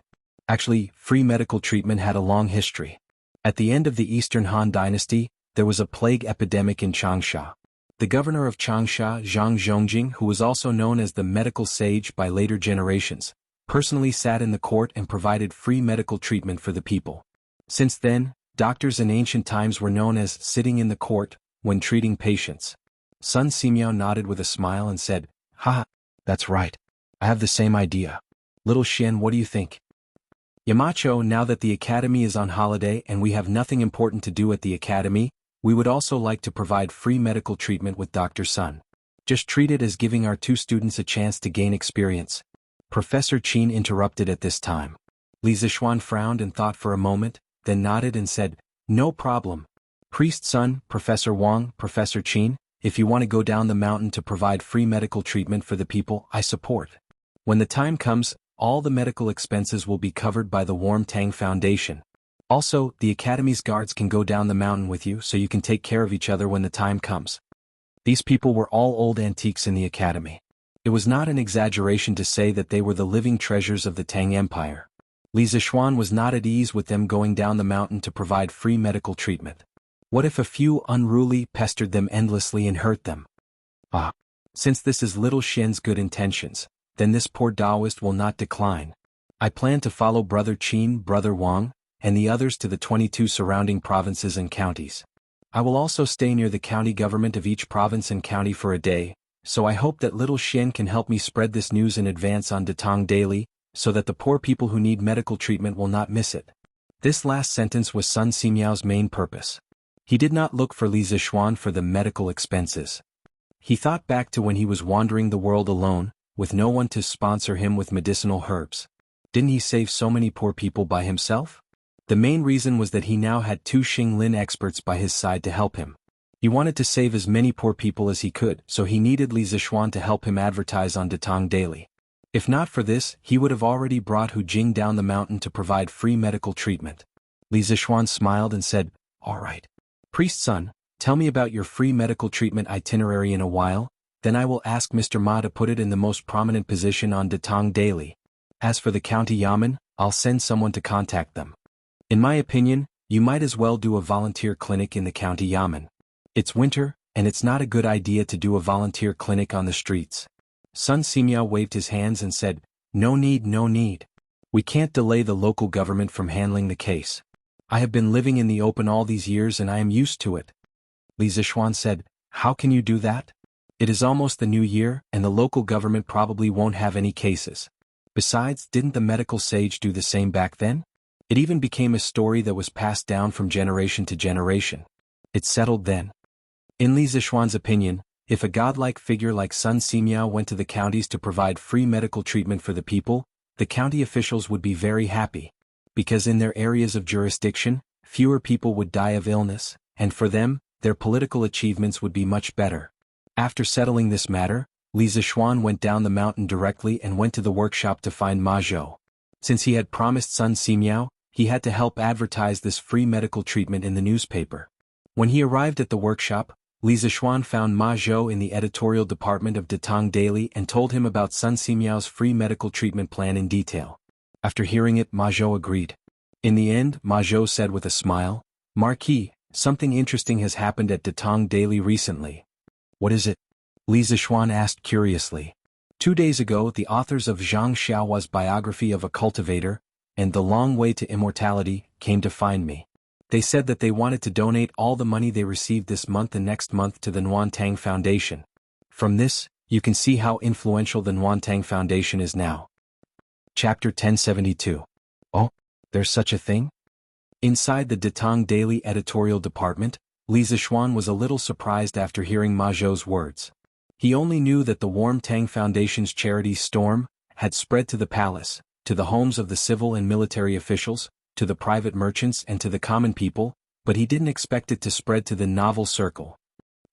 Actually, free medical treatment had a long history. At the end of the Eastern Han Dynasty, there was a plague epidemic in Changsha. The governor of Changsha, Zhang Zhongjing, who was also known as the medical sage by later generations, personally sat in the court and provided free medical treatment for the people. Since then, doctors in ancient times were known as sitting in the court when treating patients. Sun Simiao nodded with a smile and said, "Ha, that's right. I have the same idea. Little Xian, what do you think?" "Yamacho, now that the academy is on holiday and we have nothing important to do at the academy, we would also like to provide free medical treatment with Dr. Sun. Just treat it as giving our two students a chance to gain experience." Professor Qin interrupted at this time. Li Zixuan frowned and thought for a moment, then nodded and said, "No problem. Priest Sun, Professor Wang, Professor Qin, if you want to go down the mountain to provide free medical treatment for the people, I support. When the time comes, all the medical expenses will be covered by the Warm Tang Foundation. Also, the Academy's guards can go down the mountain with you so you can take care of each other when the time comes." These people were all old antiques in the Academy. It was not an exaggeration to say that they were the living treasures of the Tang Empire. Li Zishuan was not at ease with them going down the mountain to provide free medical treatment. What if a few unruly pestered them endlessly and hurt them? Since this is little Shen's good intentions, then this poor Taoist will not decline. I plan to follow Brother Qin, Brother Wang, and the others to the 22 surrounding provinces and counties. I will also stay near the county government of each province and county for a day, so I hope that little Shen can help me spread this news in advance on Datong Daily, so that the poor people who need medical treatment will not miss it. This last sentence was Sun Simiao's main purpose. He did not look for Li Zishuan for the medical expenses. He thought back to when he was wandering the world alone, with no one to sponsor him with medicinal herbs. Didn't he save so many poor people by himself? The main reason was that he now had 2 Xinglin experts by his side to help him. He wanted to save as many poor people as he could, so he needed Li Zishuan to help him advertise on Datong Daily. If not for this, he would have already brought Hu Jing down the mountain to provide free medical treatment. Li Zishuan smiled and said, "All right. Priest son, tell me about your free medical treatment itinerary in a while, then I will ask Mr. Ma to put it in the most prominent position on Datong Daily. As for the county yamen, I'll send someone to contact them. In my opinion, you might as well do a volunteer clinic in the county yamen. It's winter, and it's not a good idea to do a volunteer clinic on the streets." Sun Simiao waved his hands and said, "No need, no need. We can't delay the local government from handling the case. I have been living in the open all these years and I am used to it." Li Zishuan said, "How can you do that? It is almost the new year, and the local government probably won't have any cases. Besides, didn't the medical sage do the same back then? It even became a story that was passed down from generation to generation. It's settled then." In Li Zishuan's opinion, if a godlike figure like Sun Simiao went to the counties to provide free medical treatment for the people, the county officials would be very happy. Because in their areas of jurisdiction, fewer people would die of illness, and for them, their political achievements would be much better. After settling this matter, Li Zishuan went down the mountain directly and went to the workshop to find Ma Zhou. Since he had promised Sun Simiao, he had to help advertise this free medical treatment in the newspaper. When he arrived at the workshop, Li Zishuan found Ma Zhou in the editorial department of Datong Daily and told him about Sun Simiao's free medical treatment plan in detail. After hearing it, Ma Zhou agreed. In the end, Ma Zhou said with a smile, "Marquis, something interesting has happened at Datong Daily recently." "What is it?" Li Zishuan asked curiously. 2 days ago, the authors of Zhang Xiaohua's biography of a cultivator, and The Long Way to Immortality, came to find me. They said that they wanted to donate all the money they received this month and next month to the Nuantang Foundation. From this, you can see how influential the Nuantang Foundation is now. Chapter 1072. Oh, there's such a thing? Inside the Datong Daily editorial department, Li Zishuan was a little surprised after hearing Ma Zhou's words. He only knew that the Warm Tang Foundation's charity storm had spread to the palace, to the homes of the civil and military officials, to the private merchants and to the common people, but he didn't expect it to spread to the novel circle.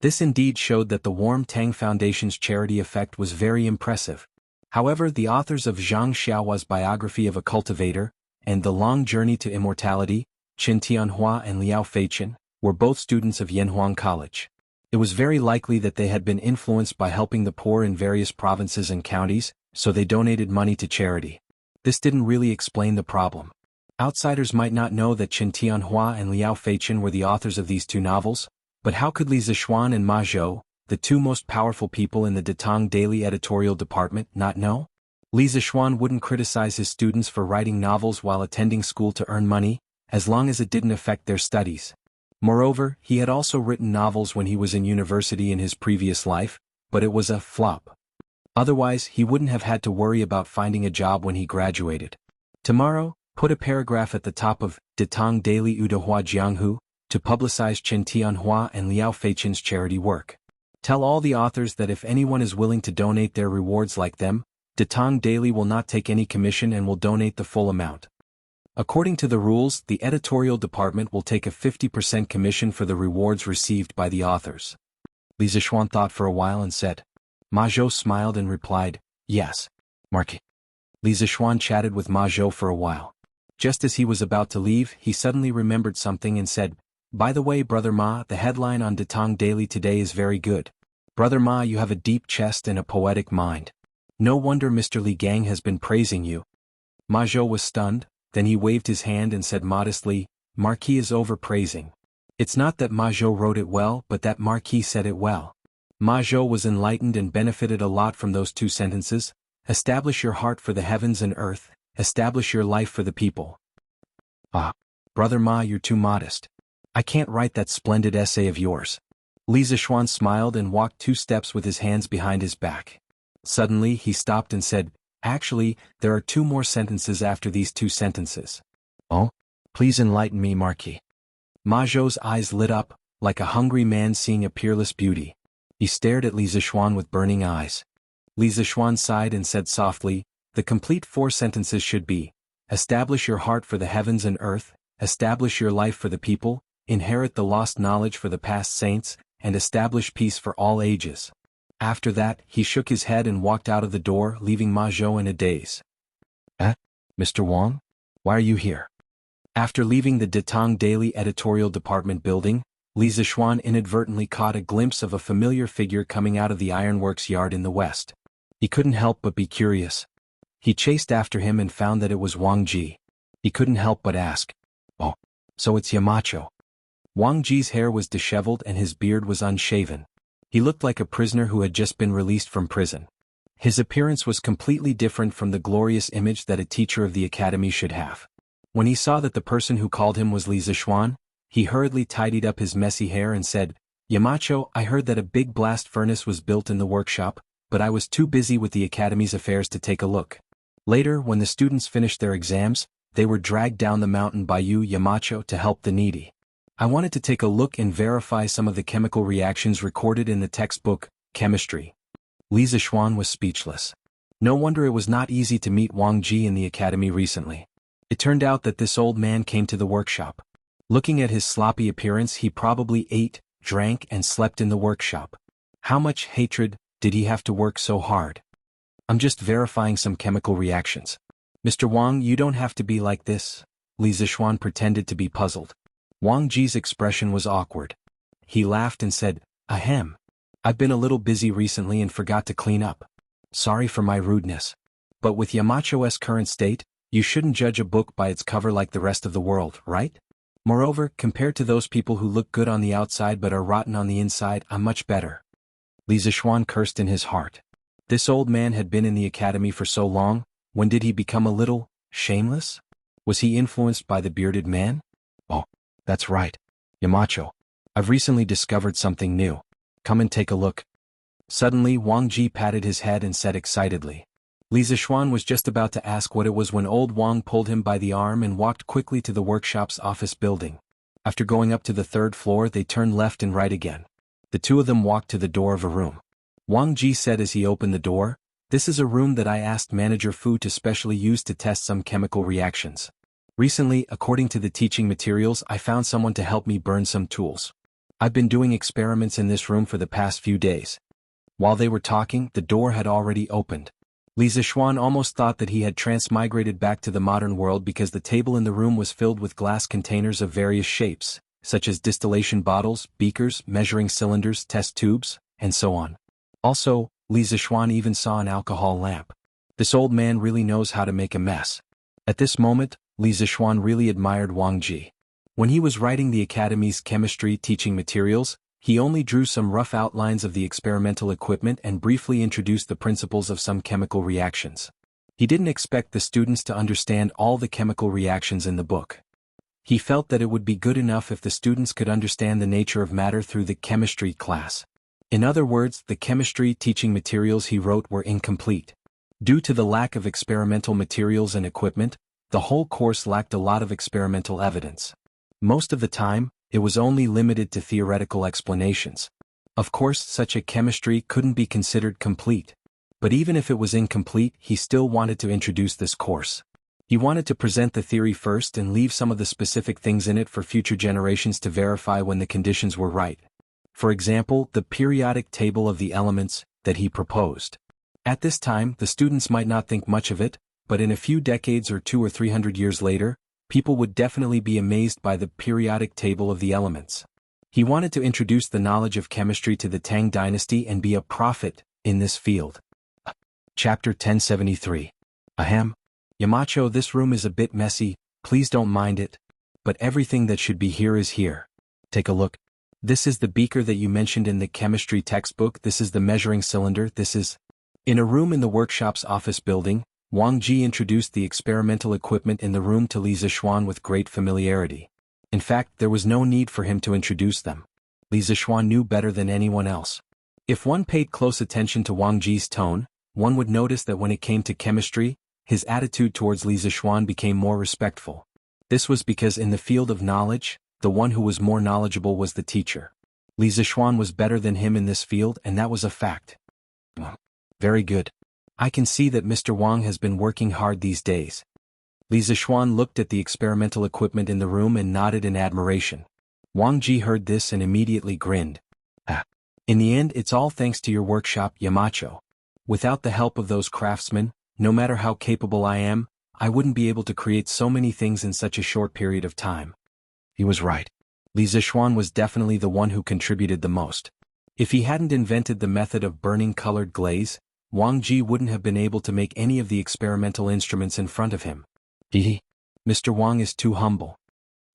This indeed showed that the Warm Tang Foundation's charity effect was very impressive. However, the authors of Zhang Xiaohua's biography of a cultivator, and The Long Journey to Immortality, Chen Tianhua and Liao Feichen, were both students of Yanhuang College. It was very likely that they had been influenced by helping the poor in various provinces and counties, so they donated money to charity. This didn't really explain the problem. Outsiders might not know that Chen Tianhua and Liao Feichen were the authors of these 2 novels, but how could Li Zishuan and Ma Zhou, the 2 most powerful people in the Datong Daily editorial department, not know? Li Zishuan wouldn't criticize his students for writing novels while attending school to earn money, as long as it didn't affect their studies. Moreover, he had also written novels when he was in university in his previous life, but it was a flop. Otherwise, he wouldn't have had to worry about finding a job when he graduated. Tomorrow, put a paragraph at the top of Datong Daily Udahua Jianghu to publicize Chen Tianhua and Liao Feichen's charity work. Tell all the authors that if anyone is willing to donate their rewards like them, Datong Daily will not take any commission and will donate the full amount. According to the rules, the editorial department will take a 50% commission for the rewards received by the authors. Li Zishuan thought for a while and said. Ma Zhou smiled and replied, "Yes, Marquis." Li Zishuan chatted with Ma Zhou for a while. Just as he was about to leave, he suddenly remembered something and said, "By the way, Brother Ma, the headline on Datong Daily today is very good. Brother Ma, you have a deep chest and a poetic mind. No wonder Mr. Li Gang has been praising you. Ma Zhou was stunned, then he waved his hand and said modestly, Marquis is overpraising. It's not that Ma Zhou wrote it well but that Marquis said it well. Ma Zhou was enlightened and benefited a lot from those two sentences. Establish your heart for the heavens and earth, establish your life for the people. Ah, Brother Ma, you're too modest. I can't write that splendid essay of yours. Li Zishuan smiled and walked 2 steps with his hands behind his back. Suddenly he stopped and said, Actually, there are 2 more sentences after these 2 sentences. Oh? Please enlighten me, Marquis. Ma Zhou's eyes lit up, like a hungry man seeing a peerless beauty. He stared at Li Zishuan with burning eyes. Li Zishuan sighed and said softly, the complete 4 sentences should be, establish your heart for the heavens and earth, establish your life for the people, inherit the lost knowledge for the past saints, and establish peace for all ages. After that, he shook his head and walked out of the door, leaving Ma Zhou in a daze. Mr. Wang? Why are you here? After leaving the Datang Daily Editorial Department building, Li Zishuan inadvertently caught a glimpse of a familiar figure coming out of the ironworks yard in the west. He couldn't help but be curious. He chased after him and found that it was Wang Ji. He couldn't help but ask, Oh, so it's Yamacho. Wang Ji's hair was disheveled and his beard was unshaven. He looked like a prisoner who had just been released from prison. His appearance was completely different from the glorious image that a teacher of the academy should have. When he saw that the person who called him was Li Zishuan, he hurriedly tidied up his messy hair and said, Yamacho, I heard that a big blast furnace was built in the workshop, but I was too busy with the academy's affairs to take a look. Later, when the students finished their exams, they were dragged down the mountain by you, Yamacho, to help the needy. I wanted to take a look and verify some of the chemical reactions recorded in the textbook, Chemistry. Li Zishuan was speechless. No wonder it was not easy to meet Wang Ji in the academy recently. It turned out that this old man came to the workshop. Looking at his sloppy appearance, he probably ate, drank, and slept in the workshop. How much hatred did he have to work so hard? I'm just verifying some chemical reactions. Mr. Wang, you don't have to be like this. Li Zishuan pretended to be puzzled. Wang Ji's expression was awkward. He laughed and said, Ahem. I've been a little busy recently and forgot to clean up. Sorry for my rudeness. But with Yamacho's current state, you shouldn't judge a book by its cover like the rest of the world, right? Moreover, compared to those people who look good on the outside but are rotten on the inside, I'm much better. Li Zishuan cursed in his heart. This old man had been in the academy for so long, when did he become a little shameless? Was he influenced by the bearded man? Oh, that's right. Yamacho, I've recently discovered something new. Come and take a look. Suddenly Wang Ji patted his head and said excitedly. Li Zishuan was just about to ask what it was when old Wang pulled him by the arm and walked quickly to the workshop's office building. After going up to the 3rd floor, they turned left and right again. The 2 of them walked to the door of a room. Wang Ji said as he opened the door, This is a room that I asked Manager Fu to specially use to test some chemical reactions. Recently, according to the teaching materials, I found someone to help me burn some tools. I've been doing experiments in this room for the past few days. While they were talking, the door had already opened. Li Zishuan almost thought that he had transmigrated back to the modern world because the table in the room was filled with glass containers of various shapes, such as distillation bottles, beakers, measuring cylinders, test tubes, and so on. Also, Li Zishuan even saw an alcohol lamp. This old man really knows how to make a mess. At this moment, Li Zishuan really admired Wang Ji. When he was writing the academy's chemistry teaching materials, he only drew some rough outlines of the experimental equipment and briefly introduced the principles of some chemical reactions. He didn't expect the students to understand all the chemical reactions in the book. He felt that it would be good enough if the students could understand the nature of matter through the chemistry class. In other words, the chemistry teaching materials he wrote were incomplete. Due to the lack of experimental materials and equipment, the whole course lacked a lot of experimental evidence. Most of the time, it was only limited to theoretical explanations. Of course, such a chemistry couldn't be considered complete. But even if it was incomplete, he still wanted to introduce this course. He wanted to present the theory first and leave some of the specific things in it for future generations to verify when the conditions were right. For example, the periodic table of the elements that he proposed. At this time, the students might not think much of it, but in a few decades or 200 or 300 years later, people would definitely be amazed by the periodic table of the elements. He wanted to introduce the knowledge of chemistry to the Tang dynasty and be a prophet in this field. Chapter 1073. Ahem. Yamacho, this room is a bit messy, please don't mind it. But everything that should be here is here. Take a look. This is the beaker that you mentioned in the chemistry textbook, this is the measuring cylinder, this is... In a room in the workshop's office building, Wang Ji introduced the experimental equipment in the room to Li Zixuan with great familiarity. In fact, there was no need for him to introduce them. Li Zixuan knew better than anyone else. If one paid close attention to Wang Ji's tone, one would notice that when it came to chemistry, his attitude towards Li Zixuan became more respectful. This was because in the field of knowledge, the one who was more knowledgeable was the teacher. Li Zixuan was better than him in this field, and that was a fact. Very good. I can see that Mr. Wang has been working hard these days. Li Zixuan looked at the experimental equipment in the room and nodded in admiration. Wang Ji heard this and immediately grinned. In the end, it's all thanks to your workshop, Yamacho. Without the help of those craftsmen, no matter how capable I am, I wouldn't be able to create so many things in such a short period of time. He was right. Li Zixuan was definitely the one who contributed the most. If he hadn't invented the method of burning colored glaze, Wang Ji wouldn't have been able to make any of the experimental instruments in front of him. Mr. Wang is too humble.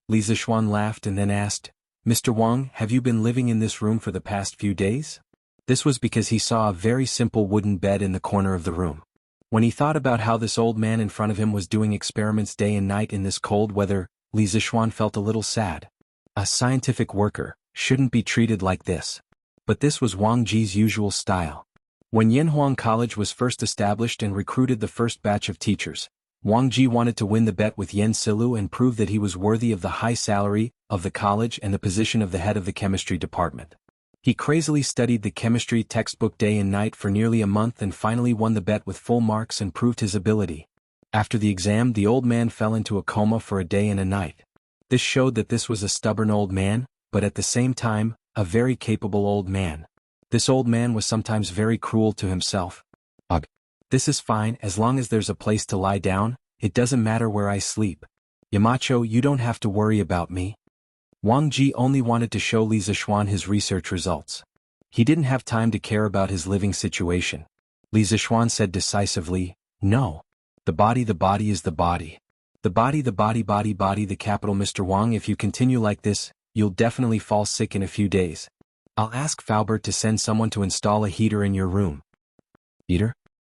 Li Zixuan laughed and then asked, Mr. Wang, have you been living in this room for the past few days? This was because he saw a very simple wooden bed in the corner of the room. When he thought about how this old man in front of him was doing experiments day and night in this cold weather, Li Zixuan felt a little sad. A scientific worker shouldn't be treated like this. But this was Wang Ji's usual style. When Yanhuang College was first established and recruited the first batch of teachers, Wang Ji wanted to win the bet with Yan Silu and prove that he was worthy of the high salary of the college and the position of the head of the chemistry department. He crazily studied the chemistry textbook day and night for nearly a month and finally won the bet with full marks and proved his ability. After the exam, the old man fell into a coma for a day and a night. This showed that this was a stubborn old man, but at the same time, a very capable old man. This old man was sometimes very cruel to himself. Ugh. This is fine as long as there's a place to lie down, it doesn't matter where I sleep. Yamacho, you don't have to worry about me. Wang Ji only wanted to show Li Zixuan his research results. He didn't have time to care about his living situation. Li Zixuan said decisively, no. The body is the body. The body, the capital. Mr. Wang, if you continue like this, you'll definitely fall sick in a few days. I'll ask Faubert to send someone to install a heater in your room. Heater?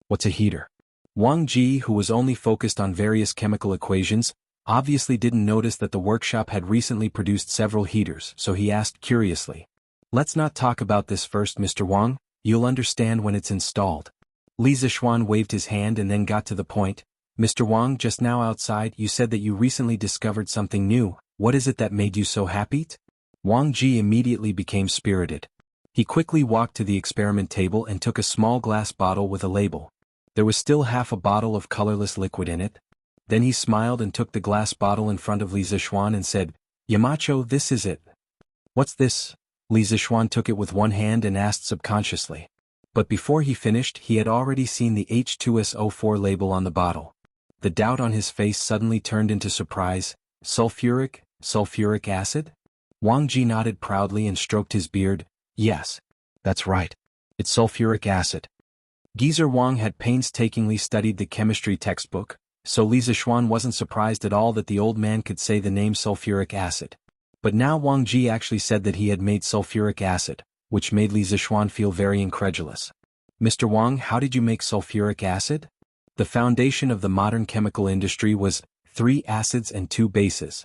What's a heater? Wang Ji, who was only focused on various chemical equations, obviously didn't notice that the workshop had recently produced several heaters, so he asked curiously. Let's not talk about this first, Mr. Wang, you'll understand when it's installed. Li Zixuan waved his hand and then got to the point. Mr. Wang, just now outside you said that you recently discovered something new, what is it that made you so happy? Wang Ji immediately became spirited. He quickly walked to the experiment table and took a small glass bottle with a label. There was still half a bottle of colorless liquid in it. Then he smiled and took the glass bottle in front of Li Zixuan and said, Yamacho, this is it. What's this? Li Zixuan took it with one hand and asked subconsciously. But before he finished, he had already seen the H2SO4 label on the bottle. The doubt on his face suddenly turned into surprise. Sulfuric acid? Wang Ji nodded proudly and stroked his beard. Yes. That's right. It's sulfuric acid. Geezer Wang had painstakingly studied the chemistry textbook, so Li Zixuan wasn't surprised at all that the old man could say the name sulfuric acid. But now Wang Ji actually said that he had made sulfuric acid, which made Li Zixuan feel very incredulous. Mr. Wang, how did you make sulfuric acid? The foundation of the modern chemical industry was 3 acids and 2 bases.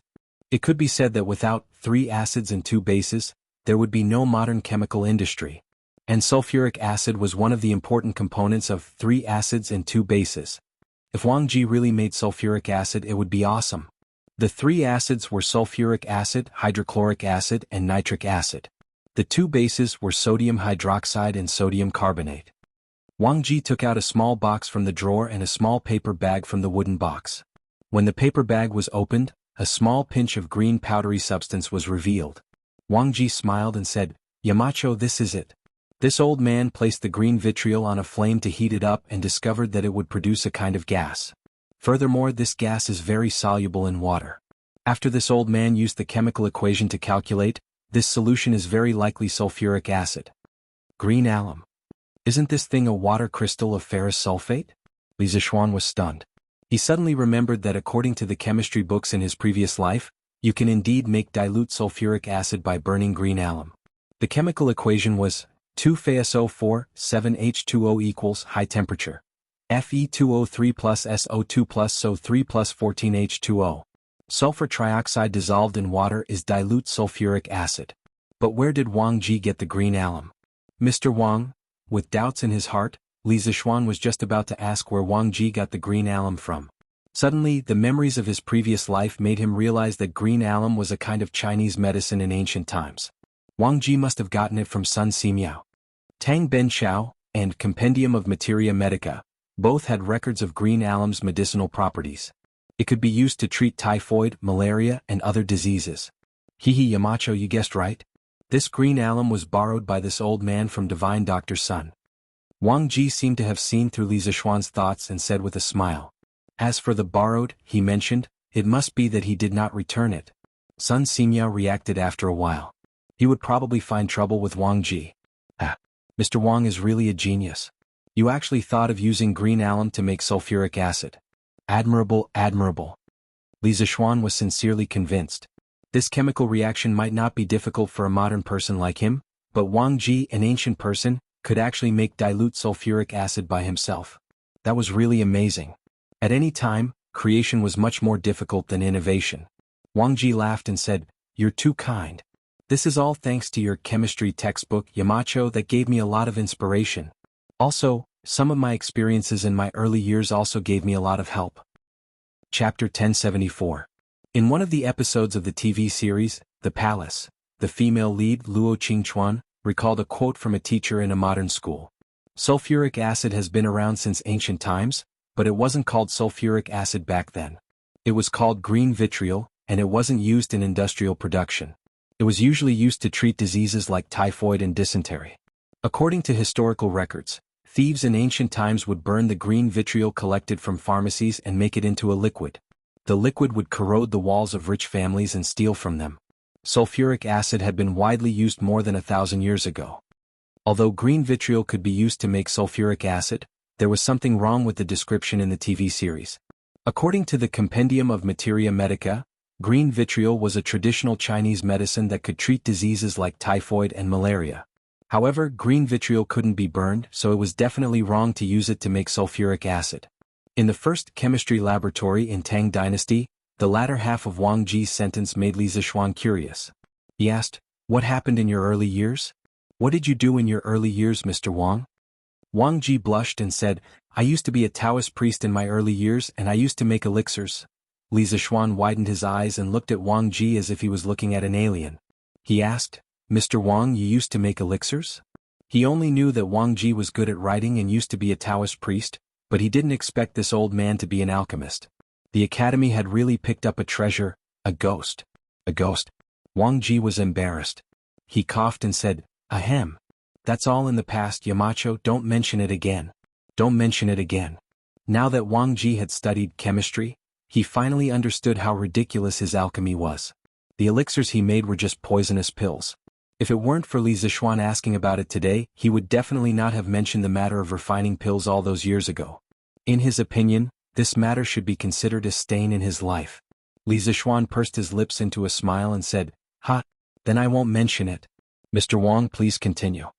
It could be said that without 3 acids and 2 bases, there would be no modern chemical industry. And sulfuric acid was one of the important components of 3 acids and 2 bases. If Wang Ji really made sulfuric acid, it would be awesome. The 3 acids were sulfuric acid, hydrochloric acid, and nitric acid. The 2 bases were sodium hydroxide and sodium carbonate. Wang Ji took out a small box from the drawer and a small paper bag from the wooden box. When the paper bag was opened, a small pinch of green powdery substance was revealed. Wang Ji smiled and said, Yamacho, this is it. This old man placed the green vitriol on a flame to heat it up and discovered that it would produce a kind of gas. Furthermore, this gas is very soluble in water. After this old man used the chemical equation to calculate, this solution is very likely sulfuric acid. Green alum. Isn't this thing a water crystal of ferrous sulfate? Li Zixuan was stunned. He suddenly remembered that according to the chemistry books in his previous life, you can indeed make dilute sulfuric acid by burning green alum. The chemical equation was 2FeSO4 7H2O equals high temperature Fe2O3 plus SO2 plus SO3 plus 14H2O. Sulfur trioxide dissolved in water is dilute sulfuric acid. But where did Wang Ji get the green alum? Mr. Wang, with doubts in his heart, Li Zixuan was just about to ask where Wang Ji got the green alum from. Suddenly, the memories of his previous life made him realize that green alum was a kind of Chinese medicine in ancient times. Wang Ji must have gotten it from Sun Simiao. Tang Ben Xiao and Compendium of Materia Medica both had records of green alum's medicinal properties. It could be used to treat typhoid, malaria, and other diseases. Hehe, Yamacho, you guessed right. This green alum was borrowed by this old man from divine Dr. Sun. Wang Ji seemed to have seen through Li Zixuan's thoughts and said with a smile. As for the borrowed, he mentioned, it must be that he did not return it. Sun Simiao reacted after a while. He would probably find trouble with Wang Ji. Mr. Wang is really a genius. You actually thought of using green alum to make sulfuric acid. Admirable, admirable. Li Zixuan was sincerely convinced. This chemical reaction might not be difficult for a modern person like him, but Wang Ji, an ancient person, could actually make dilute sulfuric acid by himself. That was really amazing. At any time, creation was much more difficult than innovation. Wang Ji laughed and said, "You're too kind. This is all thanks to your chemistry textbook, Yamacho, that gave me a lot of inspiration. Also, some of my experiences in my early years also gave me a lot of help." Chapter 1074. In one of the episodes of the TV series, The Palace, the female lead, Luo Qingchuan, recalled a quote from a teacher in a modern school. Sulfuric acid has been around since ancient times, but it wasn't called sulfuric acid back then. It was called green vitriol, and it wasn't used in industrial production. It was usually used to treat diseases like typhoid and dysentery. According to historical records, thieves in ancient times would burn the green vitriol collected from pharmacies and make it into a liquid. The liquid would corrode the walls of rich families and steal from them. Sulfuric acid had been widely used more than 1,000 years ago. Although green vitriol could be used to make sulfuric acid, there was something wrong with the description in the TV series. According to the Compendium of Materia Medica, green vitriol was a traditional Chinese medicine that could treat diseases like typhoid and malaria. However, green vitriol couldn't be burned, so it was definitely wrong to use it to make sulfuric acid. In the first chemistry laboratory in Tang Dynasty, the latter half of Wang Ji's sentence made Li Zixuan curious. He asked, "What happened in your early years? What did you do in your early years, Mr. Wang?" Wang Ji blushed and said, "I used to be a Taoist priest in my early years and I used to make elixirs." Li Zixuan widened his eyes and looked at Wang Ji as if he was looking at an alien. He asked, "Mr. Wang, you used to make elixirs?" He only knew that Wang Ji was good at writing and used to be a Taoist priest, but he didn't expect this old man to be an alchemist. The academy had really picked up a treasure, a ghost. A ghost. Wang Ji was embarrassed. He coughed and said, "Ahem. That's all in the past, Yamacho, don't mention it again. Don't mention it again." Now that Wang Ji had studied chemistry, he finally understood how ridiculous his alchemy was. The elixirs he made were just poisonous pills. If it weren't for Li Zixuan asking about it today, he would definitely not have mentioned the matter of refining pills all those years ago. In his opinion, this matter should be considered a stain in his life. Li Zixuan pursed his lips into a smile and said, "Ha, then I won't mention it. Mr. Wang, please continue."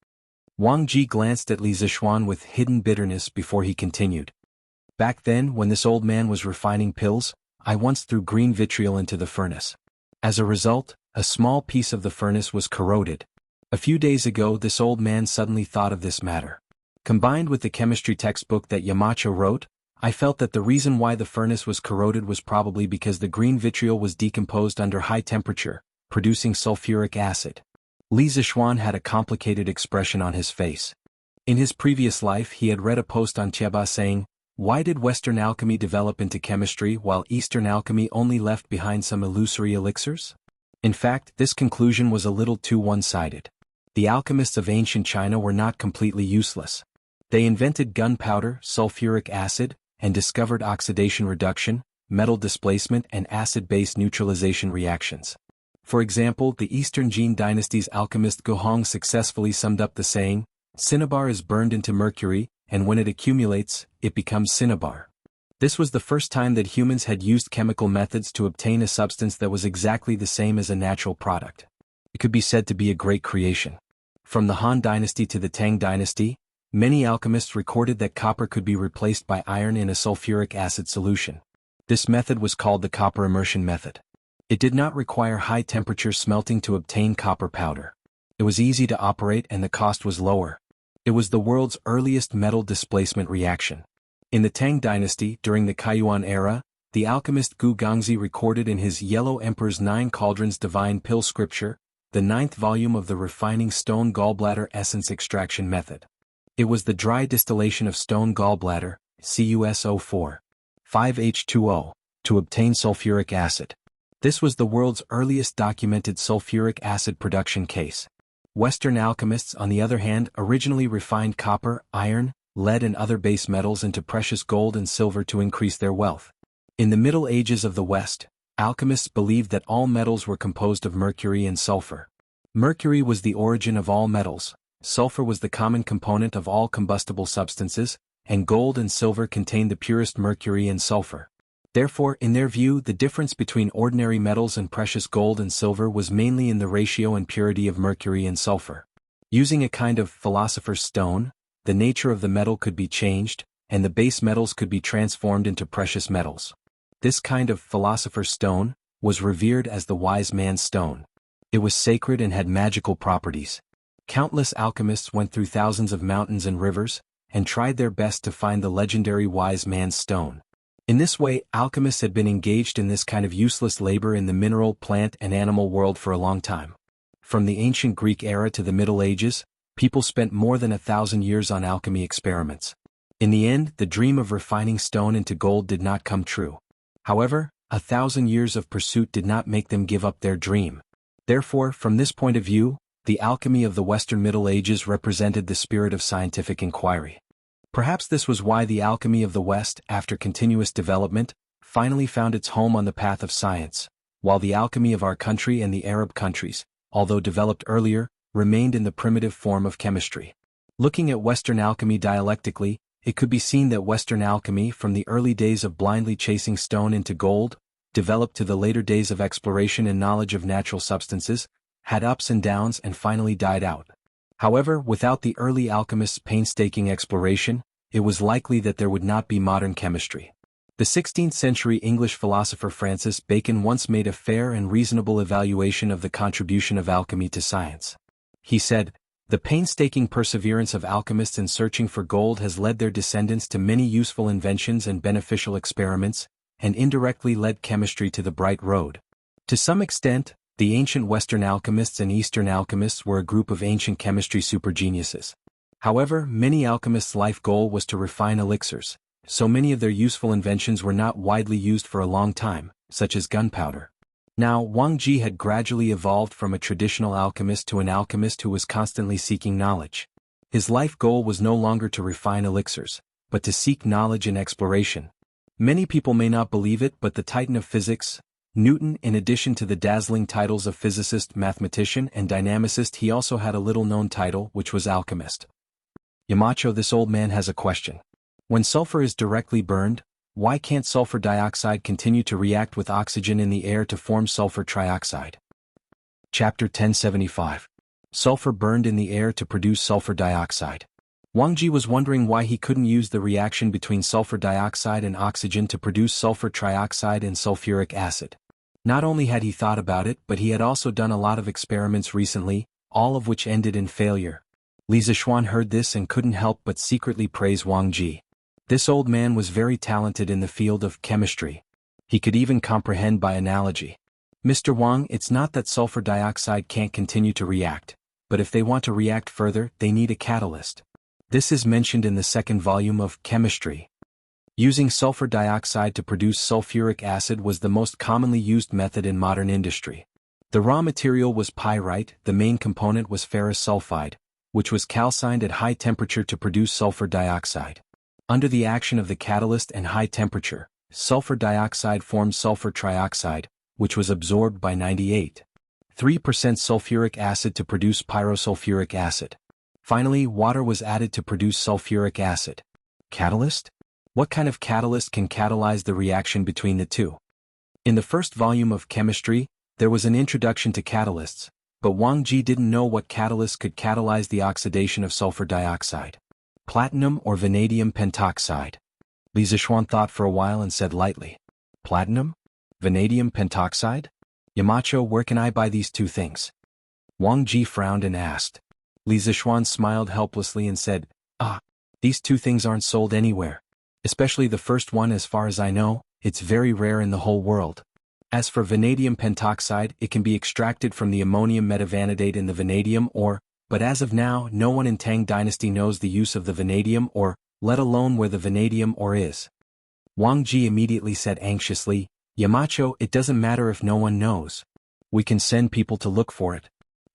Wang Ji glanced at Li Zixuan with hidden bitterness before he continued. "Back then, when this old man was refining pills, I once threw green vitriol into the furnace. As a result, a small piece of the furnace was corroded. A few days ago, this old man suddenly thought of this matter. Combined with the chemistry textbook that Yamacho wrote, I felt that the reason why the furnace was corroded was probably because the green vitriol was decomposed under high temperature, producing sulfuric acid." Li Zixuan had a complicated expression on his face. In his previous life he had read a post on Chieba saying, "Why did Western alchemy develop into chemistry while Eastern alchemy only left behind some illusory elixirs?" In fact, this conclusion was a little too one-sided. The alchemists of ancient China were not completely useless. They invented gunpowder, sulfuric acid, and discovered oxidation reduction, metal displacement and acid-base neutralization reactions. For example, the Eastern Jin dynasty's alchemist Guhong successfully summed up the saying, Cinnabar is burned into mercury, and when it accumulates, it becomes cinnabar. This was the first time that humans had used chemical methods to obtain a substance that was exactly the same as a natural product. It could be said to be a great creation. From the Han Dynasty to the Tang Dynasty, many alchemists recorded that copper could be replaced by iron in a sulfuric acid solution. This method was called the copper immersion method. It did not require high-temperature smelting to obtain copper powder. It was easy to operate and the cost was lower. It was the world's earliest metal displacement reaction. In the Tang Dynasty, during the Kaiyuan era, the alchemist Gu Gongzi recorded in his Yellow Emperor's 9 Cauldrons Divine Pill Scripture, the 9th volume of the refining stone gallbladder essence extraction method. It was the dry distillation of stone gallbladder, CuSO4, 5H2O, to obtain sulfuric acid. This was the world's earliest documented sulfuric acid production case. Western alchemists, on the other hand, originally refined copper, iron, lead and other base metals into precious gold and silver to increase their wealth. In the Middle Ages of the West, alchemists believed that all metals were composed of mercury and sulfur. Mercury was the origin of all metals, sulfur was the common component of all combustible substances, and gold and silver contained the purest mercury and sulfur. Therefore, in their view, the difference between ordinary metals and precious gold and silver was mainly in the ratio and purity of mercury and sulfur. Using a kind of philosopher's stone, the nature of the metal could be changed, and the base metals could be transformed into precious metals. This kind of philosopher's stone was revered as the wise man's stone. It was sacred and had magical properties. Countless alchemists went through thousands of mountains and rivers, and tried their best to find the legendary wise man's stone. In this way, alchemists had been engaged in this kind of useless labor in the mineral, plant and animal world for a long time. From the ancient Greek era to the Middle Ages, people spent more than 1,000 years on alchemy experiments. In the end, the dream of refining stone into gold did not come true. However, 1,000 years of pursuit did not make them give up their dream. Therefore, from this point of view, the alchemy of the Western Middle Ages represented the spirit of scientific inquiry. Perhaps this was why the alchemy of the West, after continuous development, finally found its home on the path of science, while the alchemy of our country and the Arab countries, although developed earlier, remained in the primitive form of chemistry. Looking at Western alchemy dialectically, it could be seen that Western alchemy, from the early days of blindly chasing stone into gold, developed to the later days of exploration and knowledge of natural substances, had ups and downs and finally died out. However, without the early alchemists' painstaking exploration, it was likely that there would not be modern chemistry. The 16th-century English philosopher Francis Bacon once made a fair and reasonable evaluation of the contribution of alchemy to science. He said, "The painstaking perseverance of alchemists in searching for gold has led their descendants to many useful inventions and beneficial experiments, and indirectly led chemistry to the bright road." To some extent, the ancient Western alchemists and Eastern alchemists were a group of ancient chemistry supergeniuses. However, many alchemists' life goal was to refine elixirs, so many of their useful inventions were not widely used for a long time, such as gunpowder. Now, Wang Ji had gradually evolved from a traditional alchemist to an alchemist who was constantly seeking knowledge. His life goal was no longer to refine elixirs, but to seek knowledge and exploration. Many people may not believe it, but the titan of physics, Newton, in addition to the dazzling titles of physicist, mathematician, and dynamicist, he also had a little-known title, which was alchemist. Yamacho, this old man has a question. When sulfur is directly burned, why can't sulfur dioxide continue to react with oxygen in the air to form sulfur trioxide? Chapter 1075. Sulfur burned in the air to produce sulfur dioxide. Wang Ji was wondering why he couldn't use the reaction between sulfur dioxide and oxygen to produce sulfur trioxide and sulfuric acid. Not only had he thought about it, but he had also done a lot of experiments recently, all of which ended in failure. Li Zixuan heard this and couldn't help but secretly praise Wang Ji. This old man was very talented in the field of chemistry. He could even comprehend by analogy. Mr. Wang, it's not that sulfur dioxide can't continue to react, but if they want to react further, they need a catalyst. This is mentioned in the second volume of Chemistry. Using sulfur dioxide to produce sulfuric acid was the most commonly used method in modern industry. The raw material was pyrite, the main component was ferrous sulfide, which was calcined at high temperature to produce sulfur dioxide. Under the action of the catalyst and high temperature, sulfur dioxide formed sulfur trioxide, which was absorbed by 98.3% sulfuric acid to produce pyrosulfuric acid. Finally, water was added to produce sulfuric acid. Catalyst? What kind of catalyst can catalyze the reaction between the two? In the first volume of chemistry, there was an introduction to catalysts, but Wang Ji didn't know what catalyst could catalyze the oxidation of sulfur dioxide. Platinum or vanadium pentoxide? Li Zixuan thought for a while and said lightly, Platinum? Vanadium pentoxide? Yamacho, where can I buy these two things? Wang Ji frowned and asked. Li Zixuan smiled helplessly and said, these two things aren't sold anywhere. Especially the first one, as far as I know, it's very rare in the whole world. As for vanadium pentoxide, it can be extracted from the ammonium metavanadate in the vanadium ore, but as of now, no one in Tang Dynasty knows the use of the vanadium ore, let alone where the vanadium ore is. Wang Ji immediately said anxiously, Yamacho, it doesn't matter if no one knows. We can send people to look for it.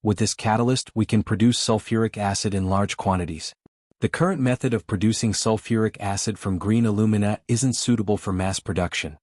With this catalyst, we can produce sulfuric acid in large quantities. The current method of producing sulfuric acid from green alumina isn't suitable for mass production.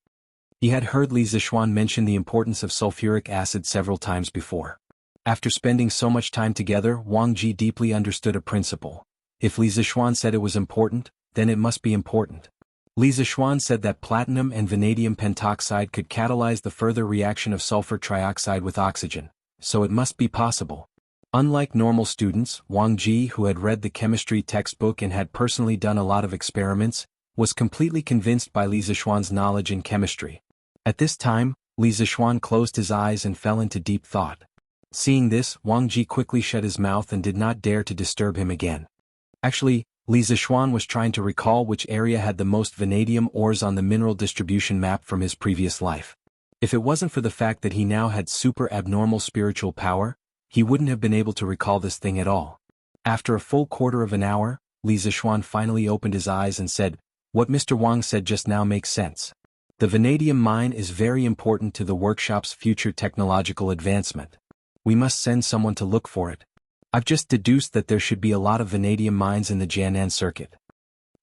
He had heard Li Zixuan mention the importance of sulfuric acid several times before. After spending so much time together, Wang Ji deeply understood a principle. If Li Zixuan said it was important, then it must be important. Li Zixuan said that platinum and vanadium pentoxide could catalyze the further reaction of sulfur trioxide with oxygen, so it must be possible. Unlike normal students, Wang Ji, who had read the chemistry textbook and had personally done a lot of experiments, was completely convinced by Li Zixuan's knowledge in chemistry. At this time, Li Zixuan closed his eyes and fell into deep thought. Seeing this, Wang Ji quickly shut his mouth and did not dare to disturb him again. Actually, Li Zixuan was trying to recall which area had the most vanadium ores on the mineral distribution map from his previous life. If it wasn't for the fact that he now had super abnormal spiritual power, he wouldn't have been able to recall this thing at all. After a full quarter of an hour, Li Zixuan finally opened his eyes and said, What Mr. Wang said just now makes sense. The vanadium mine is very important to the workshop's future technological advancement. We must send someone to look for it. I've just deduced that there should be a lot of vanadium mines in the Jianan circuit.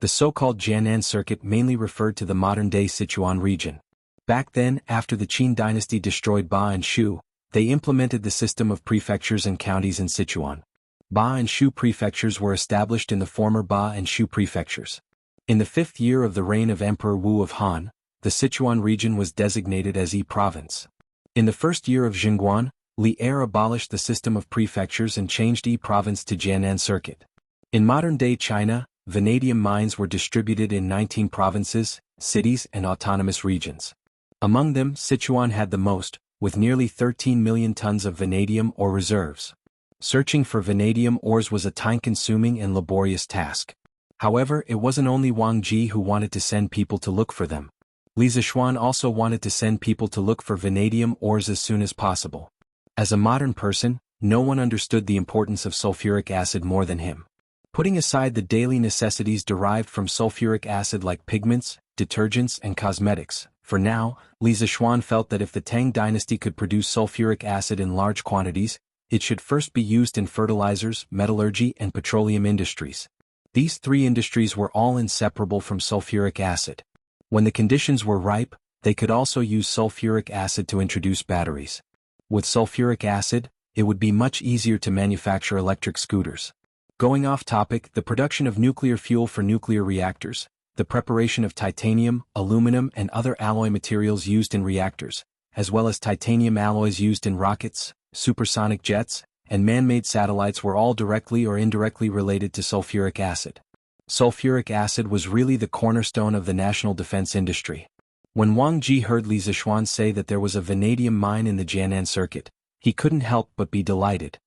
The so-called Jianan circuit mainly referred to the modern-day Sichuan region. Back then, after the Qin dynasty destroyed Ba and Shu, they implemented the system of prefectures and counties in Sichuan. Ba and Shu prefectures were established in the former Ba and Shu prefectures. In the 5th year of the reign of Emperor Wu of Han, the Sichuan region was designated as Yi Province. In the 1st year of Jingguan, Li Er abolished the system of prefectures and changed Yi Province to Jianan circuit. In modern-day China, vanadium mines were distributed in 19 provinces, cities and autonomous regions. Among them, Sichuan had the most, with nearly 13 million tons of vanadium ore reserves. Searching for vanadium ores was a time-consuming and laborious task. However, it wasn't only Wang Ji who wanted to send people to look for them. Li Zixuan also wanted to send people to look for vanadium ores as soon as possible. As a modern person, no one understood the importance of sulfuric acid more than him. Putting aside the daily necessities derived from sulfuric acid like pigments, detergents and cosmetics, for now, Li Zixuan felt that if the Tang dynasty could produce sulfuric acid in large quantities, it should first be used in fertilizers, metallurgy and petroleum industries. These three industries were all inseparable from sulfuric acid. When the conditions were ripe, they could also use sulfuric acid to introduce batteries. With sulfuric acid, it would be much easier to manufacture electric scooters. Going off topic, the production of nuclear fuel for nuclear reactors, the preparation of titanium, aluminum and other alloy materials used in reactors, as well as titanium alloys used in rockets, supersonic jets, and man-made satellites were all directly or indirectly related to sulfuric acid. Sulfuric acid was really the cornerstone of the national defense industry. When Wang Ji heard Li Zixuan say that there was a vanadium mine in the Jianan circuit, he couldn't help but be delighted.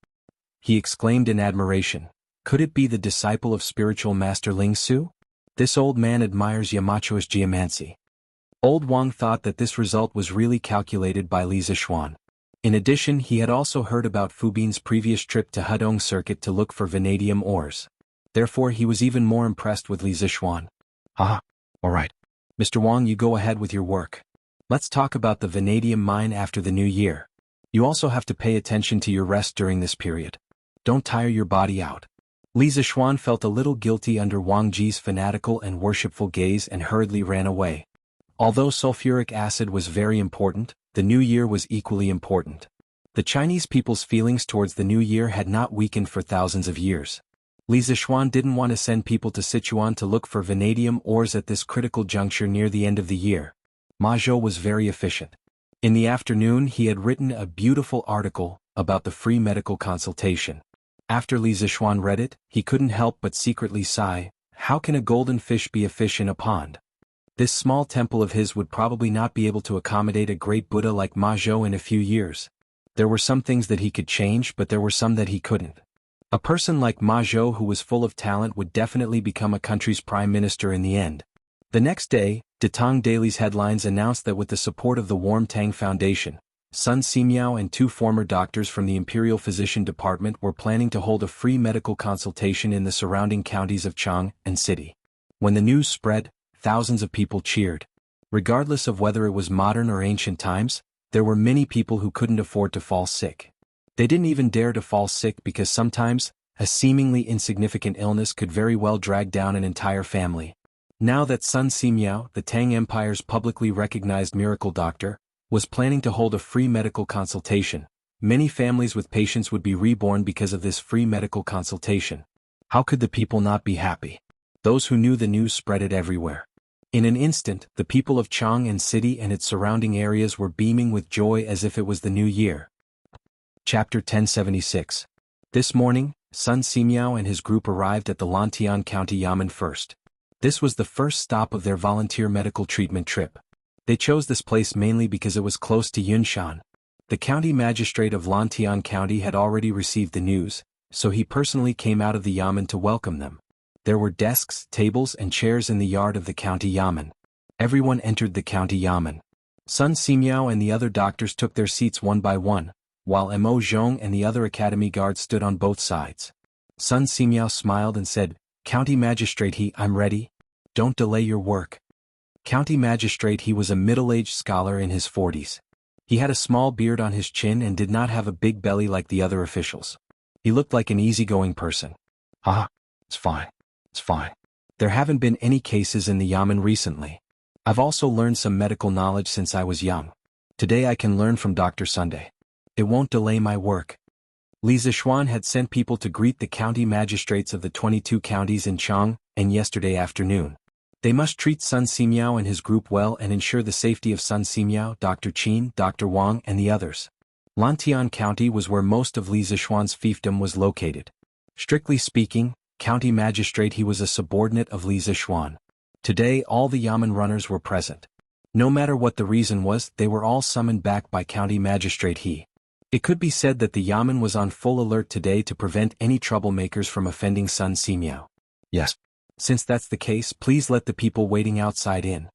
He exclaimed in admiration, Could it be the disciple of spiritual master Ling Su? This old man admires Yamacho's geomancy. Old Wang thought that this result was really calculated by Li Zixuan. In addition, he had also heard about Fu Bin's previous trip to Hudong circuit to look for vanadium ores. Therefore he was even more impressed with Li Zixuan. Alright. Mr. Wang, you go ahead with your work. Let's talk about the vanadium mine after the new year. You also have to pay attention to your rest during this period. Don't tire your body out. Li Zixuan felt a little guilty under Wang Ji's fanatical and worshipful gaze and hurriedly ran away. Although sulfuric acid was very important, the new year was equally important. The Chinese people's feelings towards the new year had not weakened for thousands of years. Li Zixuan didn't want to send people to Sichuan to look for vanadium ores at this critical juncture near the end of the year. Ma Zhou was very efficient. In the afternoon he had written a beautiful article about the free medical consultation. After Li Zixuan read it, he couldn't help but secretly sigh, how can a golden fish be a fish in a pond? This small temple of his would probably not be able to accommodate a great Buddha like Ma Zhou in a few years. There were some things that he could change, but there were some that he couldn't. A person like Ma Zhou who was full of talent would definitely become a country's prime minister in the end. The next day, Datang Daily's headlines announced that with the support of the Warm Tang Foundation, Sun Simiao and 2 former doctors from the Imperial Physician Department were planning to hold a free medical consultation in the surrounding counties of Chang and City. When the news spread, thousands of people cheered. Regardless of whether it was modern or ancient times, there were many people who couldn't afford to fall sick. They didn't even dare to fall sick because sometimes, a seemingly insignificant illness could very well drag down an entire family. Now that Sun Simiao, the Tang Empire's publicly recognized miracle doctor, was planning to hold a free medical consultation, many families with patients would be reborn because of this free medical consultation. How could the people not be happy? Those who knew the news spread it everywhere. In an instant, the people of Chang and City and its surrounding areas were beaming with joy as if it was the new year. Chapter 1076. This morning, Sun Simiao and his group arrived at the Lantian County Yamen first. This was the first stop of their volunteer medical treatment trip. They chose this place mainly because it was close to Yunshan. The county magistrate of Lantian County had already received the news, so he personally came out of the Yamen to welcome them. There were desks, tables and chairs in the yard of the county Yamen. Everyone entered the county Yamen. Sun Simiao and the other doctors took their seats one by one, while Mo Zhong and the other academy guards stood on both sides. Sun Simiao smiled and said, County Magistrate I'm ready. Don't delay your work. County Magistrate he was a middle-aged scholar in his 40s. He had a small beard on his chin and did not have a big belly like the other officials. He looked like an easygoing person. It's fine. It's fine. There haven't been any cases in the Yamen recently. I've also learned some medical knowledge since I was young. Today I can learn from Dr. Sunday. It won't delay my work. Li Zixuan had sent people to greet the county magistrates of the 22 counties in Chang, and yesterday afternoon. They must treat Sun Simiao and his group well and ensure the safety of Sun Simiao, Dr. Qin, Dr. Wang and the others. Lantian County was where most of Li Zixuan's fiefdom was located. Strictly speaking, County Magistrate he was a subordinate of Li Zixuan. Today all the Yamen runners were present. No matter what the reason was, they were all summoned back by County Magistrate he. It could be said that the Yamen was on full alert today to prevent any troublemakers from offending Sun Simiao. Yes. Since that's the case, please let the people waiting outside in.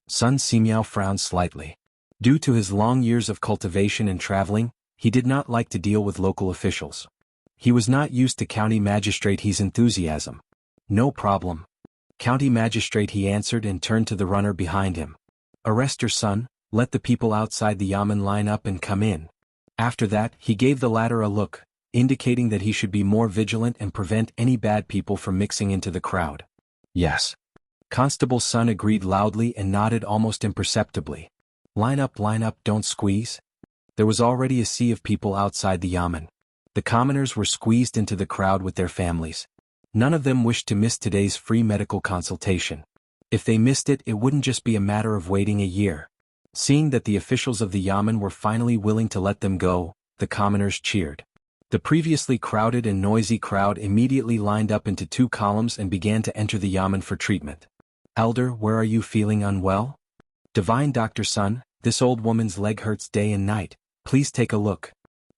Sun Simiao frowned slightly. Due to his long years of cultivation and traveling, he did not like to deal with local officials. He was not used to County Magistrate he's enthusiasm. No problem. County Magistrate he answered and turned to the runner behind him. Arrest her son, let the people outside the Yamen line up and come in. After that, he gave the latter a look, indicating that he should be more vigilant and prevent any bad people from mixing into the crowd. Yes. Constable's son agreed loudly and nodded almost imperceptibly. Line up, don't squeeze. There was already a sea of people outside the Yamen. The commoners were squeezed into the crowd with their families. None of them wished to miss today's free medical consultation. If they missed it, it wouldn't just be a matter of waiting a year. Seeing that the officials of the Yamen were finally willing to let them go, the commoners cheered. The previously crowded and noisy crowd immediately lined up into 2 columns and began to enter the Yamen for treatment. Elder, where are you feeling unwell? Divine Dr. Sun, this old woman's leg hurts day and night. Please take a look.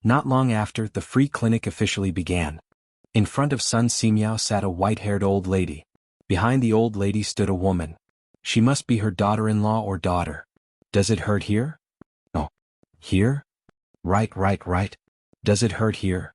Not long after, the free clinic officially began. In front of Sun Simiao sat a white-haired old lady. Behind the old lady stood a woman. She must be her daughter-in-law or daughter. Does it hurt here? No. Here? Right. Does it hurt here?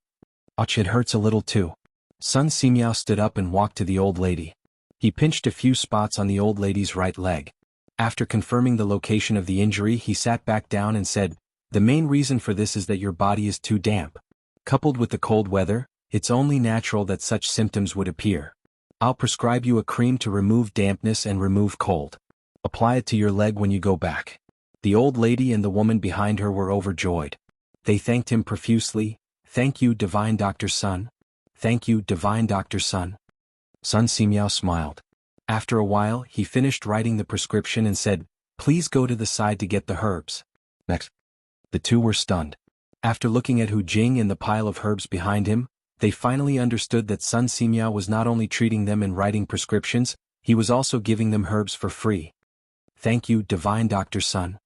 Ouch, it hurts a little too. Sun Simiao stood up and walked to the old lady. He pinched a few spots on the old lady's right leg. After confirming the location of the injury, he sat back down and said, the main reason for this is that your body is too damp. Coupled with the cold weather, it's only natural that such symptoms would appear. I'll prescribe you a cream to remove dampness and remove cold. Apply it to your leg when you go back. The old lady and the woman behind her were overjoyed. They thanked him profusely. Thank you, Divine Dr. Sun. "Thank you, divine Dr. Sun." Sun Simiao smiled. After a while, he finished writing the prescription and said, "Please go to the side to get the herbs." Next. The two were stunned. After looking at Hu Jing and the pile of herbs behind him, they finally understood that Sun Simiao was not only treating them and writing prescriptions, he was also giving them herbs for free. "Thank you, divine Dr. Sun."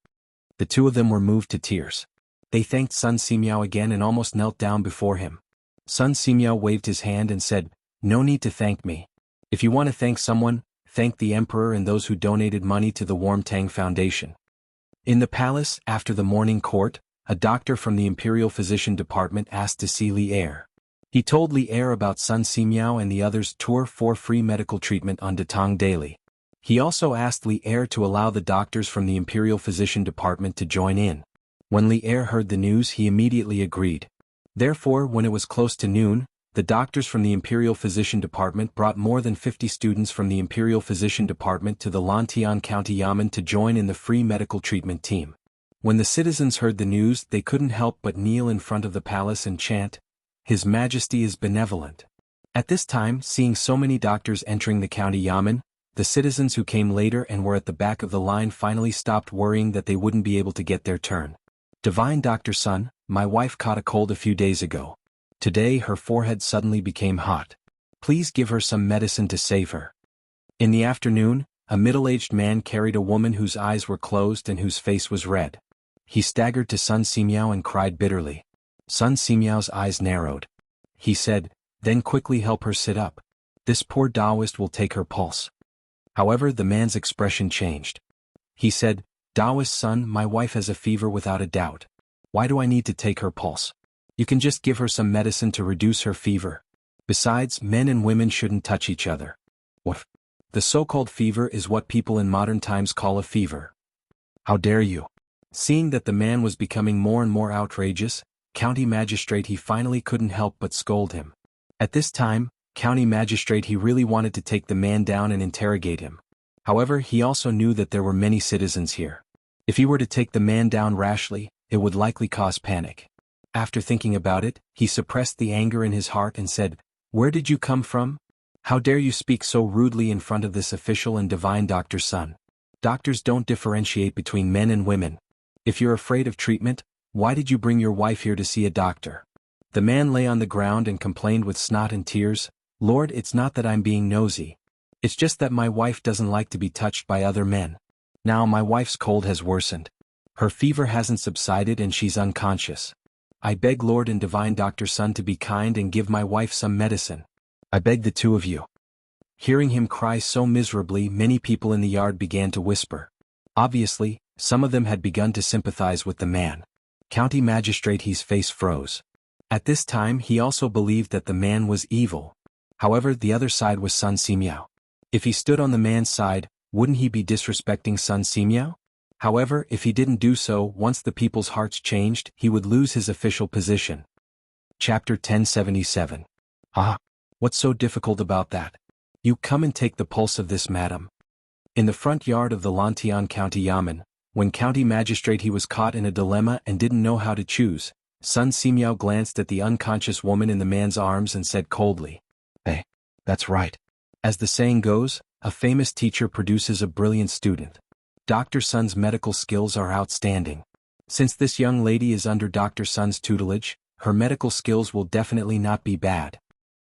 The two of them were moved to tears. They thanked Sun Simiao again and almost knelt down before him. Sun Simiao waved his hand and said, "No need to thank me. If you want to thank someone, thank the emperor and those who donated money to the Warm Tang Foundation." In the palace, after the morning court, a doctor from the Imperial Physician Department asked to see Li Er. He told Li Er about Sun Simiao and the others' tour for free medical treatment on Datang daily. He also asked Li Er to allow the doctors from the Imperial Physician Department to join in. When Li Er heard the news, he immediately agreed. Therefore, when it was close to noon, the doctors from the Imperial Physician Department brought more than 50 students from the Imperial Physician Department to the Lantian County Yamen to join in the free medical treatment team. When the citizens heard the news, they couldn't help but kneel in front of the palace and chant, "His Majesty is benevolent." At this time, seeing so many doctors entering the county Yamen, the citizens who came later and were at the back of the line finally stopped worrying that they wouldn't be able to get their turn. "Divine Dr. Sun, my wife caught a cold a few days ago. Today her forehead suddenly became hot. Please give her some medicine to save her." In the afternoon, a middle-aged man carried a woman whose eyes were closed and whose face was red. He staggered to Sun Simiao and cried bitterly. Sun Simiao's eyes narrowed. He said, "Then quickly help her sit up. This poor Taoist will take her pulse." However, the man's expression changed. He said, "Taoist son, my wife has a fever without a doubt. Why do I need to take her pulse? You can just give her some medicine to reduce her fever. Besides, men and women shouldn't touch each other." "What? The so-called fever is what people in modern times call a fever. How dare you?" Seeing that the man was becoming more and more outrageous, County Magistrate he finally couldn't help but scold him. At this time, County Magistrate he really wanted to take the man down and interrogate him. However, he also knew that there were many citizens here. If he were to take the man down rashly, it would likely cause panic. After thinking about it, he suppressed the anger in his heart and said, "Where did you come from? How dare you speak so rudely in front of this official and divine Dr. Sun? Doctors don't differentiate between men and women. If you're afraid of treatment, why did you bring your wife here to see a doctor?" The man lay on the ground and complained with snot and tears, "Lord, it's not that I'm being nosy. It's just that my wife doesn't like to be touched by other men. Now my wife's cold has worsened. Her fever hasn't subsided and she's unconscious. I beg Lord and divine Dr. Sun to be kind and give my wife some medicine. I beg the two of you." Hearing him cry so miserably, many people in the yard began to whisper. Obviously, some of them had begun to sympathize with the man. County Magistrate he's face froze. At this time he also believed that the man was evil. However, the other side was Sun Simiao. If he stood on the man's side, wouldn't he be disrespecting Sun Simiao? However, if he didn't do so, once the people's hearts changed, he would lose his official position. Chapter 1077. "Ah, what's so difficult about that? You come and take the pulse of this madam." In the front yard of the Lantian County Yamen, when County Magistrate he was caught in a dilemma and didn't know how to choose, Sun Simiao glanced at the unconscious woman in the man's arms and said coldly, "Hey, that's right. As the saying goes, a famous teacher produces a brilliant student. Dr. Sun's medical skills are outstanding. Since this young lady is under Dr. Sun's tutelage, her medical skills will definitely not be bad."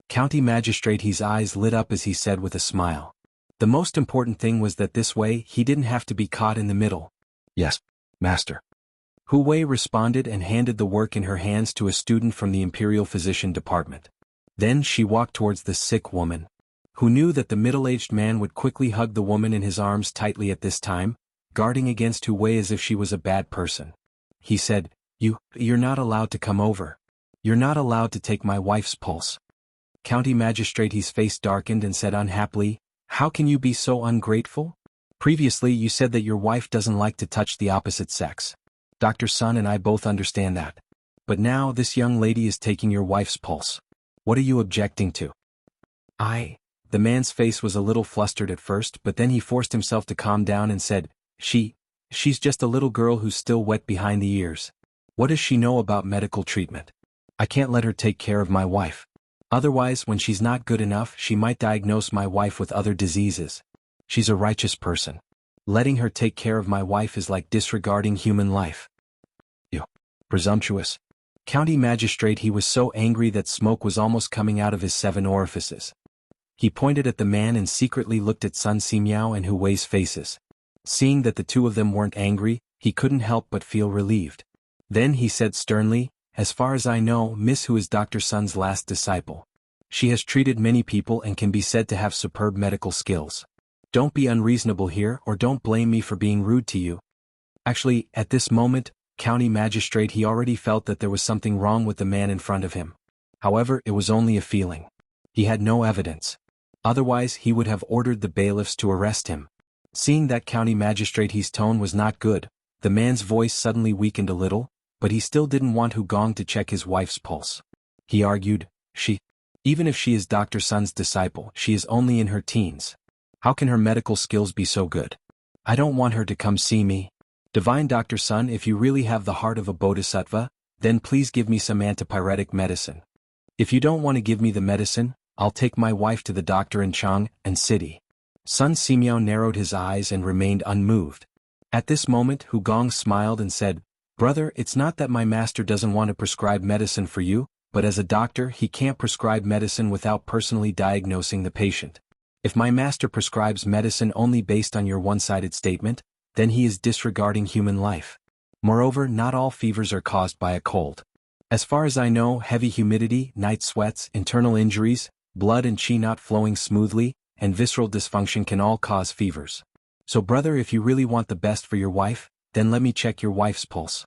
County Magistrate he's eyes lit up as he said with a smile. The most important thing was that this way he didn't have to be caught in the middle. "Yes, master." Hu Wei responded and handed the work in her hands to a student from the Imperial Physician Department. Then she walked towards the sick woman. Who knew that the middle-aged man would quickly hug the woman in his arms tightly at this time, guarding against Hu Wei as if she was a bad person. He said, You're not allowed to come over. You're not allowed to take my wife's pulse." County Magistrate his face darkened and said unhappily, "How can you be so ungrateful? Previously you said that your wife doesn't like to touch the opposite sex. Dr. Sun and I both understand that. But now this young lady is taking your wife's pulse. What are you objecting to?" The man's face was a little flustered at first, but then he forced himself to calm down and said, She's just a little girl who's still wet behind the ears. What does she know about medical treatment? I can't let her take care of my wife." Otherwise, when she's not good enough, she might diagnose my wife with other diseases. She's a righteous person. Letting her take care of my wife is like disregarding human life. You presumptuous. County magistrate. He was so angry that smoke was almost coming out of his 7 orifices. He pointed at the man and secretly looked at Sun Simiao and Hu Wei's faces. Seeing that the two of them weren't angry, he couldn't help but feel relieved. Then he said sternly, "As far as I know, Miss Hu is Dr. Sun's last disciple. She has treated many people and can be said to have superb medical skills. Don't be unreasonable here, or don't blame me for being rude to you." Actually, at this moment, County Magistrate, he already felt that there was something wrong with the man in front of him. However, it was only a feeling. He had no evidence. Otherwise, he would have ordered the bailiffs to arrest him. Seeing that County Magistrate, his tone was not good, the man's voice suddenly weakened a little, but he still didn't want Hu Gong to check his wife's pulse. He argued, even if she is Dr. Sun's disciple, she is only in her teens. How can her medical skills be so good? I don't want her to come see me. Divine Dr. Sun, if you really have the heart of a bodhisattva, then please give me some antipyretic medicine. If you don't want to give me the medicine, I'll take my wife to the doctor in Chang and City. Sun Simiao narrowed his eyes and remained unmoved. At this moment, Hu Gong smiled and said, "Brother, it's not that my master doesn't want to prescribe medicine for you, but as a doctor he can't prescribe medicine without personally diagnosing the patient. If my master prescribes medicine only based on your one-sided statement, then he is disregarding human life. Moreover, not all fevers are caused by a cold. As far as I know, heavy humidity, night sweats, internal injuries, blood and qi not flowing smoothly, and visceral dysfunction can all cause fevers. So brother, if you really want the best for your wife, then let me check your wife's pulse."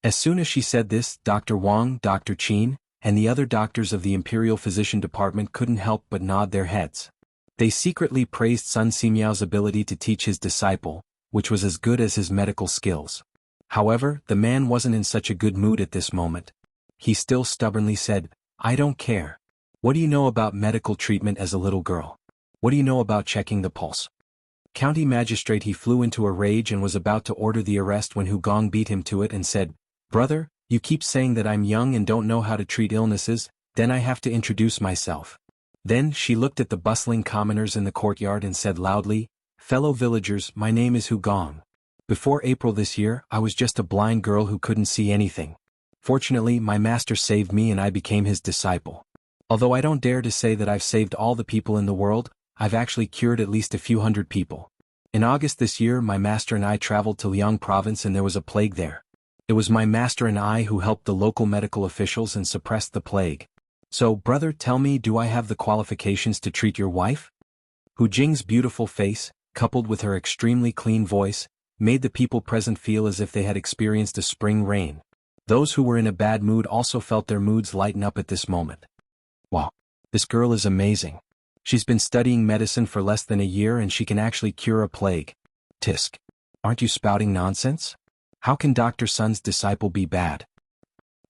As soon as she said this, Dr. Wang, Dr. Qin, and the other doctors of the Imperial Physician Department couldn't help but nod their heads. They secretly praised Sun Simiao's ability to teach his disciple, which was as good as his medical skills. However, the man wasn't in such a good mood at this moment. He still stubbornly said, "I don't care. What do you know about medical treatment as a little girl? What do you know about checking the pulse?" County Magistrate, he flew into a rage and was about to order the arrest when Hu Gong beat him to it and said, "Brother, you keep saying that I'm young and don't know how to treat illnesses, then I have to introduce myself." Then she looked at the bustling commoners in the courtyard and said loudly, "Fellow villagers, my name is Hu Gong. Before April this year, I was just a blind girl who couldn't see anything. Fortunately, my master saved me and I became his disciple. Although I don't dare to say that I've saved all the people in the world, I've actually cured at least a few hundred people. In August this year, my master and I traveled to Liang province and there was a plague there. It was my master and I who helped the local medical officials and suppressed the plague. So, brother, tell me, do I have the qualifications to treat your wife?" Hu Jing's beautiful face, coupled with her extremely clean voice, made the people present feel as if they had experienced a spring rain. Those who were in a bad mood also felt their moods lighten up at this moment. "Wow, this girl is amazing. She's been studying medicine for less than a year and she can actually cure a plague. Tisk. Aren't you spouting nonsense? How can Dr. Sun's disciple be bad?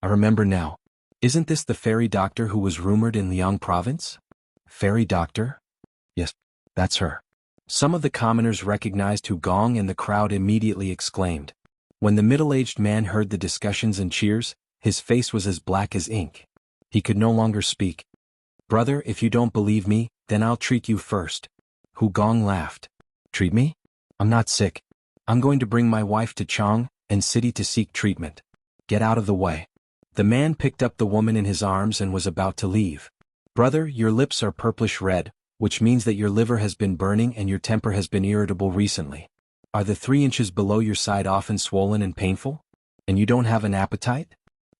I remember now. Isn't this the fairy doctor who was rumored in Liang province?" "Fairy doctor? Yes, that's her." Some of the commoners recognized Hu Gong and the crowd immediately exclaimed. When the middle-aged man heard the discussions and cheers, his face was as black as ink. He could no longer speak. "Brother, if you don't believe me, then I'll treat you first." Hu Gong laughed. "Treat me? I'm not sick. I'm going to bring my wife to Chang and City to seek treatment. Get out of the way." The man picked up the woman in his arms and was about to leave. "Brother, your lips are purplish red, which means that your liver has been burning and your temper has been irritable recently. Are the 3 inches below your side often swollen and painful? And you don't have an appetite?"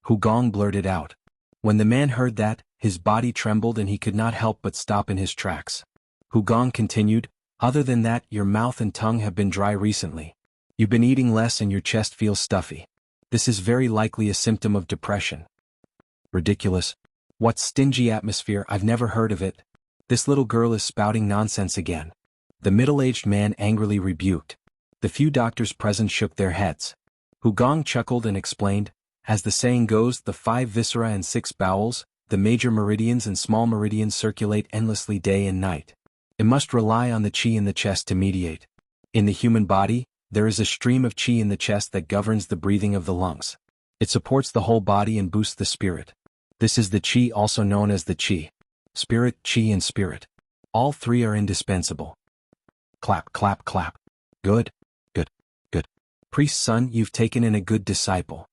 Hu Gong blurted out. When the man heard that, his body trembled and he could not help but stop in his tracks. Hu Gong continued, "Other than that, your mouth and tongue have been dry recently. You've been eating less and your chest feels stuffy. This is very likely a symptom of depression." "Ridiculous. What stingy atmosphere, I've never heard of it. This little girl is spouting nonsense again." The middle-aged man angrily rebuked. The few doctors present shook their heads. Hu Gong chuckled and explained, "As the saying goes, the 5 viscera and 6 bowels, the major meridians and small meridians circulate endlessly day and night. It must rely on the qi in the chest to mediate. In the human body, there is a stream of qi in the chest that governs the breathing of the lungs. It supports the whole body and boosts the spirit. This is the qi, also known as the qi. Spirit, chi and spirit. All three are indispensable. Clap, clap, clap. Good, good, good. Priest's son, you've taken in a good disciple.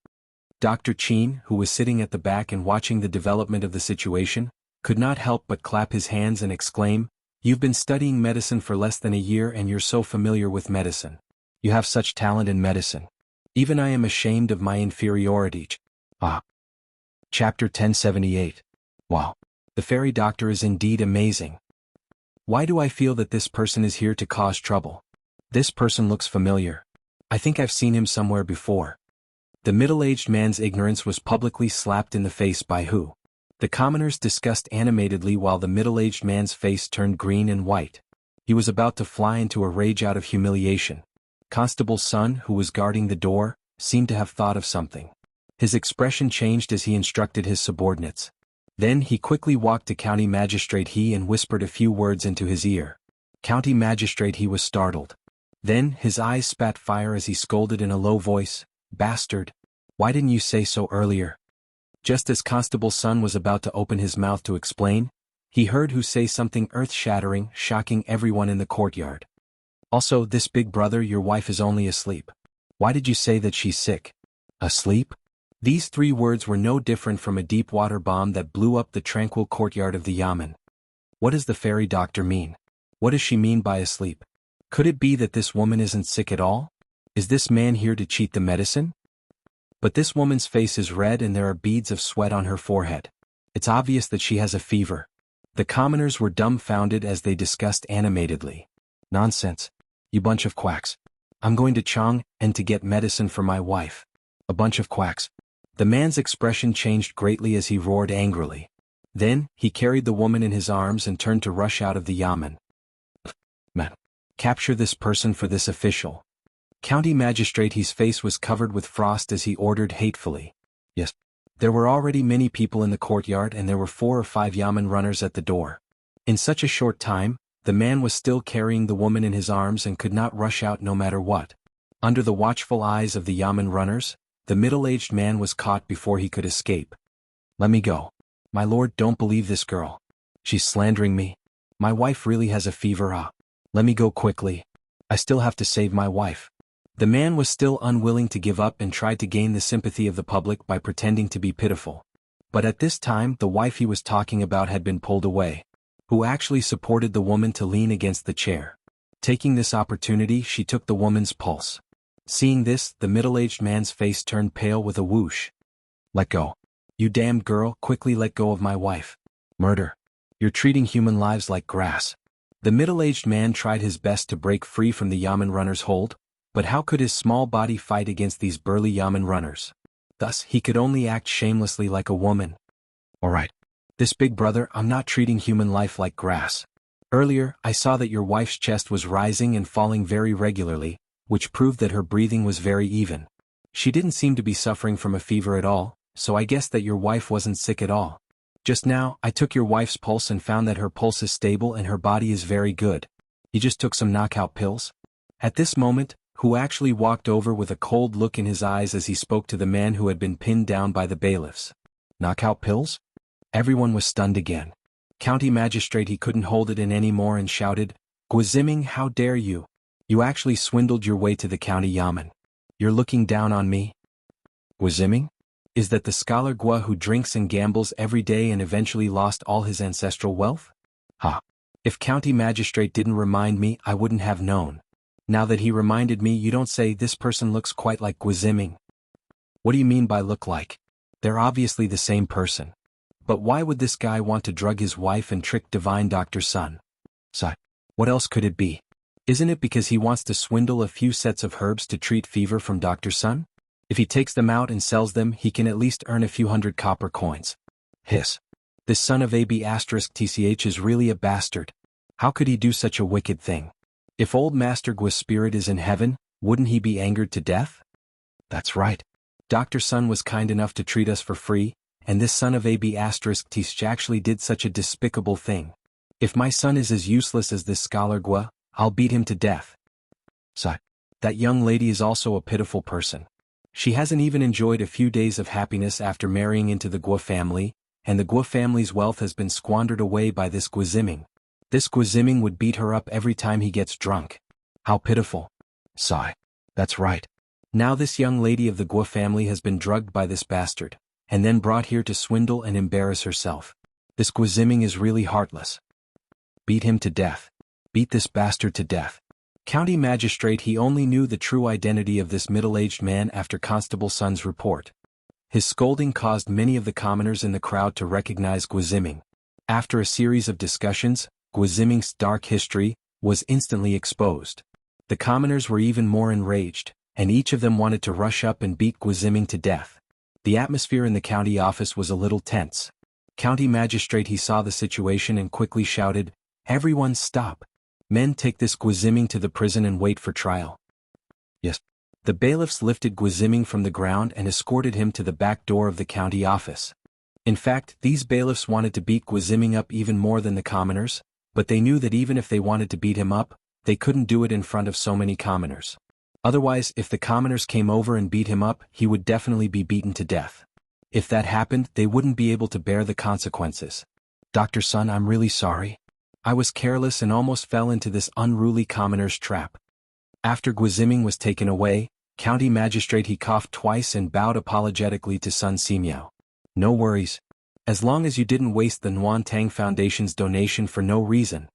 Dr. Chin, who was sitting at the back and watching the development of the situation, could not help but clap his hands and exclaim, "You've been studying medicine for less than a year and you're so familiar with medicine. You have such talent in medicine. Even I am ashamed of my inferiority." Ah. Chapter 1078. Wow. The fairy doctor is indeed amazing. Why do I feel that this person is here to cause trouble? This person looks familiar. I think I've seen him somewhere before. The middle-aged man's ignorance was publicly slapped in the face by who? The commoners discussed animatedly while the middle-aged man's face turned green and white. He was about to fly into a rage out of humiliation. Constable's son, who was guarding the door, seemed to have thought of something. His expression changed as he instructed his subordinates. Then he quickly walked to County Magistrate He and whispered a few words into his ear. County Magistrate He was startled. Then his eyes spat fire as he scolded in a low voice, "Bastard! Why didn't you say so earlier?" Just as Constable's son was about to open his mouth to explain, he heard who say something earth-shattering, shocking everyone in the courtyard. "Also, this big brother, your wife is only asleep. Why did you say that she's sick?" Asleep? These three words were no different from a deep-water bomb that blew up the tranquil courtyard of the yamen. What does the fairy doctor mean? What does she mean by asleep? Could it be that this woman isn't sick at all? Is this man here to cheat the medicine? But this woman's face is red and there are beads of sweat on her forehead. It's obvious that she has a fever. The commoners were dumbfounded as they discussed animatedly. "Nonsense. You bunch of quacks. I'm going to Chang and to get medicine for my wife." A bunch of quacks. The man's expression changed greatly as he roared angrily. Then, he carried the woman in his arms and turned to rush out of the yamen. "Man, capture this person for this official." County Magistrate He's face was covered with frost as he ordered hatefully. Yes. There were already many people in the courtyard and there were 4 or 5 yamen runners at the door. In such a short time, the man was still carrying the woman in his arms and could not rush out no matter what. Under the watchful eyes of the yamen runners, the middle-aged man was caught before he could escape. "Let me go. My lord, don't believe this girl. She's slandering me. My wife really has a fever. Let me go quickly. I still have to save my wife." The man was still unwilling to give up and tried to gain the sympathy of the public by pretending to be pitiful. But at this time the wife he was talking about had been pulled away, who actually supported the woman to lean against the chair. Taking this opportunity, she took the woman's pulse. Seeing this, the middle-aged man's face turned pale with a whoosh. "Let go. You damned girl, quickly let go of my wife. Murder. You're treating human lives like grass." The middle-aged man tried his best to break free from the yamen runner's hold, but how could his small body fight against these burly yamen runners? Thus, he could only act shamelessly like a woman. "All right. This big brother, I'm not treating human life like grass. Earlier, I saw that your wife's chest was rising and falling very regularly, which proved that her breathing was very even. She didn't seem to be suffering from a fever at all, so I guessed that your wife wasn't sick at all. Just now, I took your wife's pulse and found that her pulse is stable and her body is very good. You just took some knockout pills?" At this moment, who actually walked over with a cold look in his eyes as he spoke to the man who had been pinned down by the bailiffs. "Knockout pills?" Everyone was stunned again. County Magistrate He couldn't hold it in anymore and shouted, "Guiziming, how dare you? You actually swindled your way to the county yamen. You're looking down on me?" Guiziming? Is that the scholar Gua who drinks and gambles every day and eventually lost all his ancestral wealth? Ha! If County Magistrate didn't remind me, I wouldn't have known. Now that he reminded me, you don't say this person looks quite like Guiziming. What do you mean by look like? They're obviously the same person. But why would this guy want to drug his wife and trick divine Dr. Sun? What else could it be? Isn't it because he wants to swindle a few sets of herbs to treat fever from Dr. Sun? If he takes them out and sells them, he can at least earn a few hundred copper coins. Hiss. This son of AB*TCH is really a bastard. How could he do such a wicked thing? If old Master Gua's spirit is in heaven, wouldn't he be angered to death? That's right. Dr. Sun was kind enough to treat us for free, and this son of AB*TCH actually did such a despicable thing. If my son is as useless as this scholar Gua, I'll beat him to death. That young lady is also a pitiful person. She hasn't even enjoyed a few days of happiness after marrying into the Gua family, and the Guo family's wealth has been squandered away by this Guiziming. This Guiziming would beat her up every time he gets drunk. How pitiful. Sigh. That's right. Now this young lady of the Guo family has been drugged by this bastard, and then brought here to swindle and embarrass herself. This Guiziming is really heartless. Beat him to death. Beat this bastard to death. County magistrate, he only knew the true identity of this middle-aged man after Constable Sun's report. His scolding caused many of the commoners in the crowd to recognize Guiziming. After a series of discussions, Guiziming's dark history was instantly exposed. The commoners were even more enraged, and each of them wanted to rush up and beat Guiziming to death. The atmosphere in the county office was a little tense. County magistrate, he saw the situation and quickly shouted, "Everyone stop! Men, take this Guiziming to the prison and wait for trial." Yes. The bailiffs lifted Guiziming from the ground and escorted him to the back door of the county office. In fact, these bailiffs wanted to beat Guiziming up even more than the commoners, but they knew that even if they wanted to beat him up, they couldn't do it in front of so many commoners. Otherwise, if the commoners came over and beat him up, he would definitely be beaten to death. If that happened, they wouldn't be able to bear the consequences. "Dr. Sun, I'm really sorry. I was careless and almost fell into this unruly commoner's trap." After Guiziming was taken away, county magistrate, he coughed twice and bowed apologetically to Sun Simiao. "No worries. As long as you didn't waste the Nguyen Tang Foundation's donation for no reason."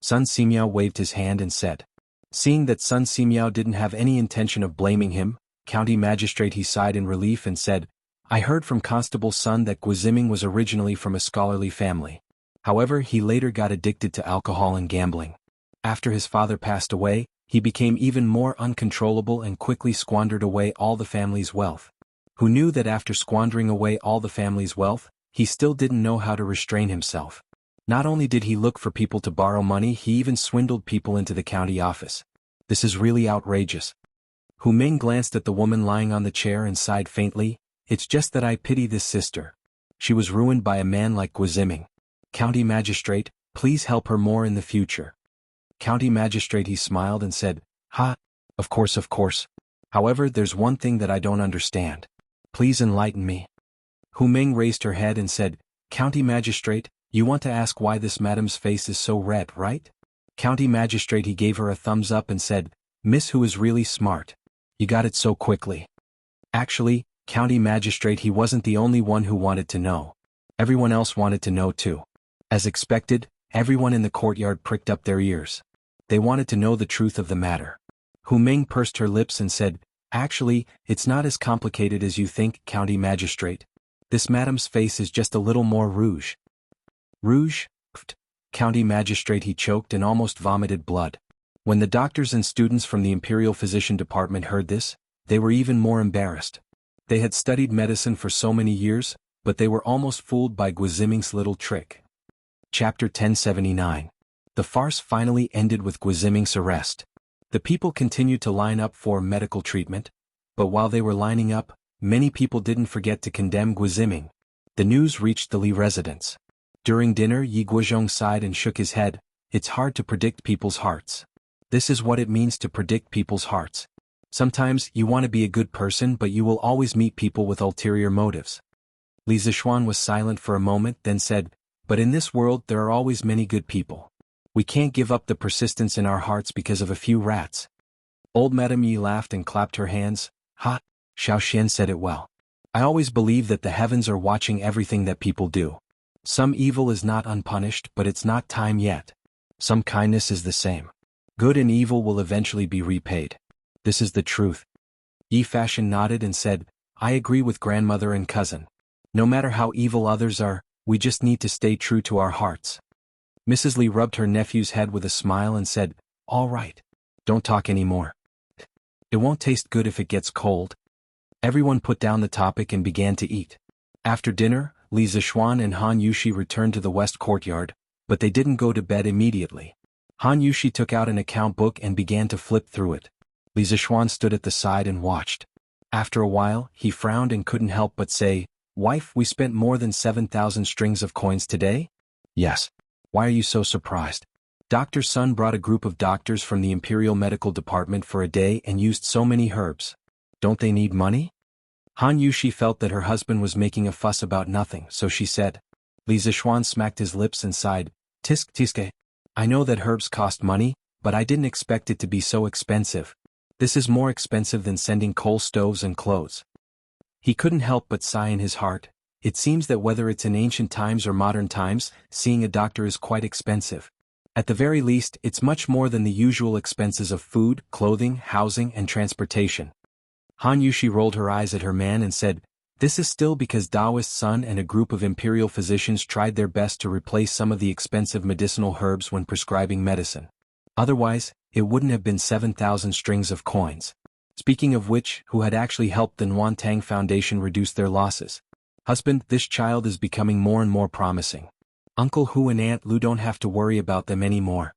Sun Simiao waved his hand and said. Seeing that Sun Simiao didn't have any intention of blaming him, county magistrate, he sighed in relief and said, "I heard from Constable Sun that Guiziming was originally from a scholarly family. However, he later got addicted to alcohol and gambling. After his father passed away, he became even more uncontrollable and quickly squandered away all the family's wealth. Who knew that after squandering away all the family's wealth, he still didn't know how to restrain himself. Not only did he look for people to borrow money, he even swindled people into the county office. This is really outrageous." Hu Ming glanced at the woman lying on the chair and sighed faintly. "It's just that I pity this sister. She was ruined by a man like Guiziming. County magistrate, please help her more in the future." County magistrate, he smiled and said, "Ha, of course, of course. However, there's one thing that I don't understand. Please enlighten me." Hu Ming raised her head and said, "County magistrate, you want to ask why this madam's face is so red, right?" County magistrate, he gave her a thumbs up and said, "Miss Hu is really smart. You got it so quickly." Actually, county magistrate, he wasn't the only one who wanted to know. Everyone else wanted to know too. As expected, everyone in the courtyard pricked up their ears. They wanted to know the truth of the matter. Hu Ming pursed her lips and said, "Actually, it's not as complicated as you think, county magistrate. This madam's face is just a little more rouge." "Rouge?" County magistrate, he choked and almost vomited blood. When the doctors and students from the Imperial Physician Department heard this, they were even more embarrassed. They had studied medicine for so many years, but they were almost fooled by Guiziming's little trick. Chapter 1079. The farce finally ended with Guiziming's arrest. The people continued to line up for medical treatment, but while they were lining up, many people didn't forget to condemn Guiziming. The news reached the Li residence. During dinner, Yi Guozhong sighed and shook his head. "It's hard to predict people's hearts. This is what it means to predict people's hearts. Sometimes you want to be a good person, but you will always meet people with ulterior motives." Li Zixuan was silent for a moment, then said, "But in this world there are always many good people. We can't give up the persistence in our hearts because of a few rats." Old Madame Yi laughed and clapped her hands. "Ha! Xiao Xian said it well. I always believe that the heavens are watching everything that people do. Some evil is not unpunished, but it's not time yet. Some kindness is the same. Good and evil will eventually be repaid. This is the truth." Yi Fashion nodded and said, "I agree with grandmother and cousin. No matter how evil others are, we just need to stay true to our hearts." Mrs. Li rubbed her nephew's head with a smile and said, "All right. Don't talk anymore. It won't taste good if it gets cold." Everyone put down the topic and began to eat. After dinner, Li Zixuan and Han Yushi returned to the west courtyard, but they didn't go to bed immediately. Han Yushi took out an account book and began to flip through it. Li Zixuan stood at the side and watched. After a while, he frowned and couldn't help but say, "Wife, we spent more than 7,000 strings of coins today?" "Yes. Why are you so surprised?" Dr. Sun brought a group of doctors from the Imperial Medical Department for a day and used so many herbs. Don't they need money? Han Yushi felt that her husband was making a fuss about nothing, so she said. Li Zishuan smacked his lips and sighed, Tisk tiske. I know that herbs cost money, but I didn't expect it to be so expensive. This is more expensive than sending coal stoves and clothes. He couldn't help but sigh in his heart. It seems that whether it's in ancient times or modern times, seeing a doctor is quite expensive. At the very least, it's much more than the usual expenses of food, clothing, housing, and transportation. Han Yushi rolled her eyes at her man and said, This is still because Daoist Sun and a group of imperial physicians tried their best to replace some of the expensive medicinal herbs when prescribing medicine. Otherwise, it wouldn't have been 7,000 strings of coins. Speaking of which, who had actually helped the Nguyen Tang Foundation reduce their losses? Husband, this child is becoming more and more promising. Uncle Hu and Aunt Lu don't have to worry about them anymore.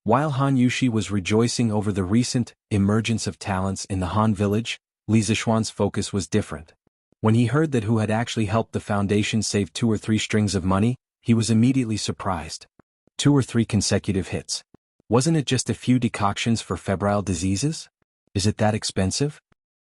While Han Yushi was rejoicing over the recent emergence of talents in the Han village, Li Zishuan's focus was different. When he heard that Hu had actually helped the foundation save 2 or 3 strings of money, he was immediately surprised. 2 or 3 consecutive hits. Wasn't it just a few decoctions for febrile diseases? Is it that expensive?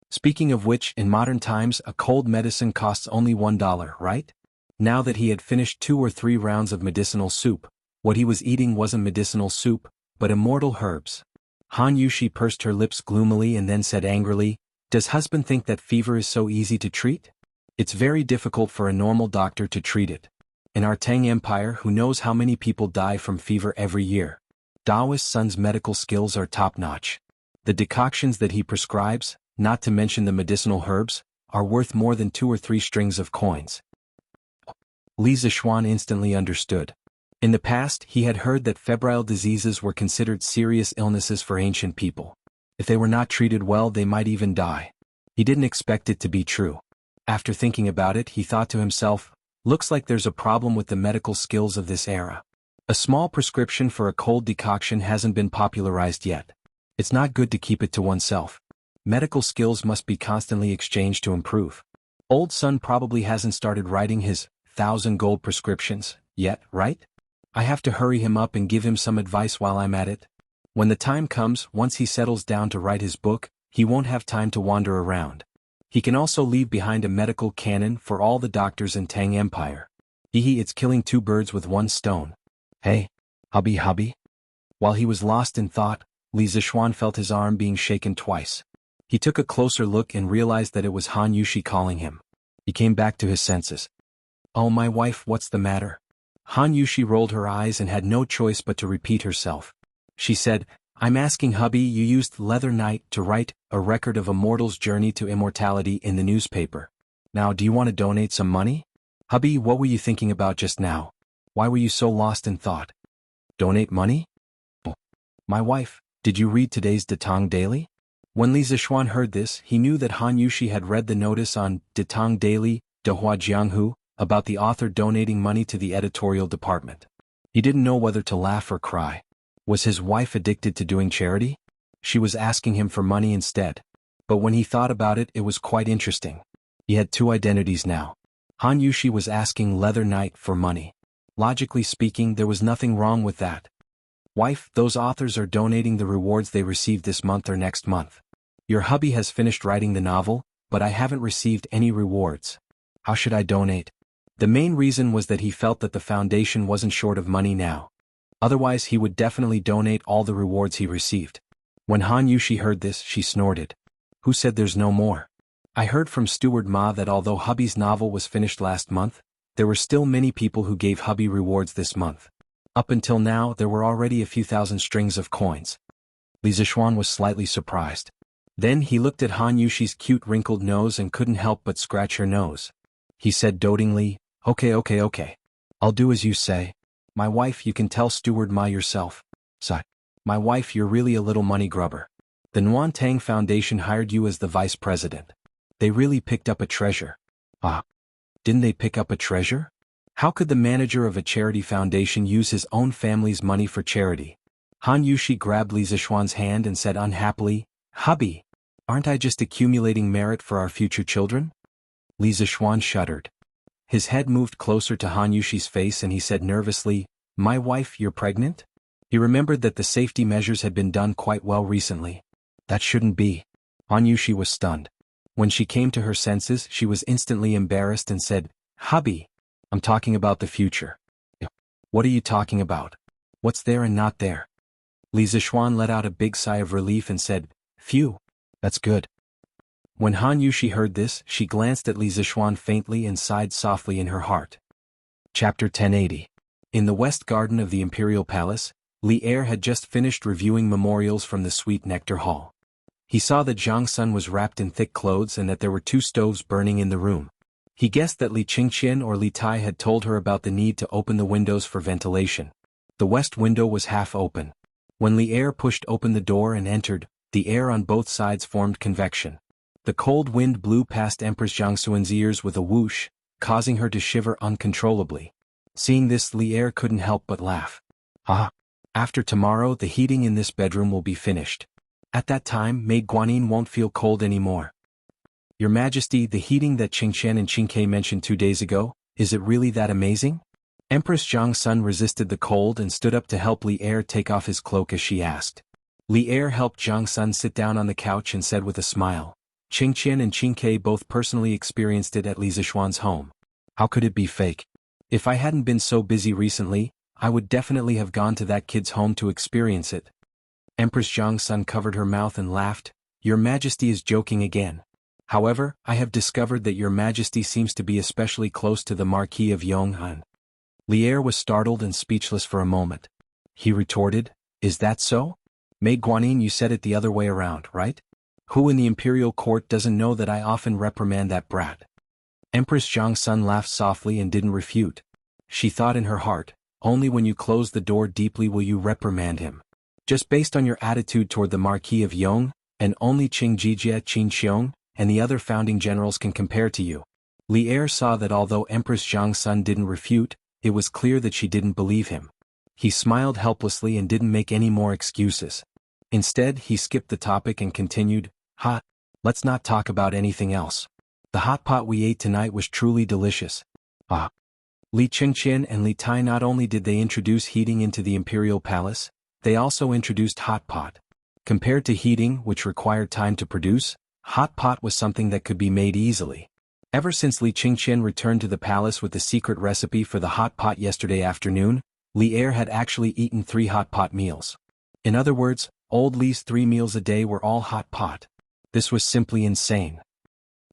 Speaking of which, in modern times a cold medicine costs only $1, right? Now that he had finished 2 or 3 rounds of medicinal soup, what he was eating wasn't medicinal soup, but immortal herbs. Han Yushi pursed her lips gloomily and then said angrily, Does husband think that fever is so easy to treat? It's very difficult for a normal doctor to treat it. In our Tang Empire, who knows how many people die from fever every year? Daoist Sun's medical skills are top-notch. The decoctions that he prescribes, not to mention the medicinal herbs, are worth more than 2 or 3 strings of coins. Li Zishuan instantly understood. In the past, he had heard that febrile diseases were considered serious illnesses for ancient people. If they were not treated well, they might even die. He didn't expect it to be true. After thinking about it, he thought to himself, Looks like there's a problem with the medical skills of this era. A small prescription for a cold decoction hasn't been popularized yet. It's not good to keep it to oneself. Medical skills must be constantly exchanged to improve. Old Sun probably hasn't started writing his 1,000 gold prescriptions yet, right? I have to hurry him up and give him some advice while I'm at it. When the time comes, once he settles down to write his book, he won't have time to wander around. He can also leave behind a medical canon for all the doctors in Tang Empire. It's killing 2 birds with 1 stone. Hey, hubby. While he was lost in thought, Li Zishuan felt his arm being shaken twice. He took a closer look and realized that it was Han Yushi calling him. He came back to his senses. Oh, my wife, what's the matter? Han Yushi rolled her eyes and had no choice but to repeat herself. She said, I'm asking hubby, you used Leather Knight to write a record of a mortal's journey to immortality in the newspaper. Now do you want to donate some money? Hubby, what were you thinking about just now? Why were you so lost in thought? Donate money? Oh. My wife, did you read today's Datang Daily? When Li Zishuan heard this, he knew that Han Yushi had read the notice on Datang Daily, Dehua Jianghu, about the author donating money to the editorial department. He didn't know whether to laugh or cry. Was his wife addicted to doing charity? She was asking him for money instead. But when he thought about it, it was quite interesting. He had 2 identities now. Han Yushi was asking Leather Knight for money. Logically speaking, there was nothing wrong with that. Wife, those authors are donating the rewards they received this month or next month. Your hubby has finished writing the novel, but I haven't received any rewards. How should I donate? The main reason was that he felt that the foundation wasn't short of money now. Otherwise he would definitely donate all the rewards he received. When Han Yushi heard this, she snorted. Who said there's no more? I heard from Steward Ma that although hubby's novel was finished last month, there were still many people who gave hubby rewards this month. Up until now, there were already a few thousand strings of coins. Li Zishuan was slightly surprised. Then he looked at Han Yushi's cute wrinkled nose and couldn't help but scratch her nose. He said dotingly, Okay. I'll do as you say. My wife, you can tell Steward Ma yourself. Sigh. My wife, you're really a little money grubber. The Nguyen Tang Foundation hired you as the vice president. They really picked up a treasure. Ah. Didn't they pick up a treasure? How could the manager of a charity foundation use his own family's money for charity? Han Yushi grabbed Li Zishuan's hand and said unhappily, Hubby, aren't I just accumulating merit for our future children? Li Zishuan shuddered. His head moved closer to Han Yushi's face and he said nervously, My wife, you're pregnant? He remembered that the safety measures had been done quite well recently. That shouldn't be. Han Yushi was stunned. When she came to her senses, she was instantly embarrassed and said, "Hubby, I'm talking about the future." "What are you talking about? What's there and not there?" Li Zixuan let out a big sigh of relief and said, "Phew, that's good." When Han Yushi heard this, she glanced at Li Zixuan faintly and sighed softly in her heart. Chapter 1080. In the West Garden of the Imperial Palace, Li Er had just finished reviewing memorials from the Sweet Nectar Hall. He saw that Zhang Sun was wrapped in thick clothes and that there were 2 stoves burning in the room. He guessed that Li Qingqian or Li Tai had told her about the need to open the windows for ventilation. The west window was half open. When Li Er pushed open the door and entered, the air on both sides formed convection. The cold wind blew past Empress Jiangxuan's ears with a whoosh, causing her to shiver uncontrollably. Seeing this, Li Er couldn't help but laugh. "Ah! After tomorrow the heating in this bedroom will be finished. At that time Maid Guanyin won't feel cold anymore." "Your Majesty, the heating that Qingqian and Qingke mentioned 2 days ago, is it really that amazing?" Empress Zhang Sun resisted the cold and stood up to help Li Er take off his cloak as she asked. Li Er helped Zhang Sun sit down on the couch and said with a smile, "Qingqian and Qingke both personally experienced it at Li Zixuan's home. How could it be fake? If I hadn't been so busy recently, I would definitely have gone to that kid's home to experience it." Empress Zhang Sun covered her mouth and laughed. "Your Majesty is joking again. However, I have discovered that Your Majesty seems to be especially close to the Marquis of Yong'an." Li Er was startled and speechless for a moment. He retorted, "Is that so? Maid Guanyin, you said it the other way around, right? Who in the imperial court doesn't know that I often reprimand that brat?" Empress Zhang Sun laughed softly and didn't refute. She thought in her heart, "Only when you close the door deeply will you reprimand him. Just based on your attitude toward the Marquis of Yong, and only Qing Jijie, Qin Xiong, and the other founding generals can compare to you." Li Er saw that although Empress Zhang Sun didn't refute, it was clear that she didn't believe him. He smiled helplessly and didn't make any more excuses. Instead, he skipped the topic and continued, Let's not talk about anything else. The hot pot we ate tonight was truly delicious." "Ah." Li Qingqian and Li Tai not only did they introduce heating into the imperial palace, they also introduced hot pot. Compared to heating, which required time to produce, hot pot was something that could be made easily. Ever since Li Qingqian returned to the palace with the secret recipe for the hot pot yesterday afternoon, Li Er had actually eaten 3 hot pot meals. In other words, old Li's 3 meals a day were all hot pot. This was simply insane.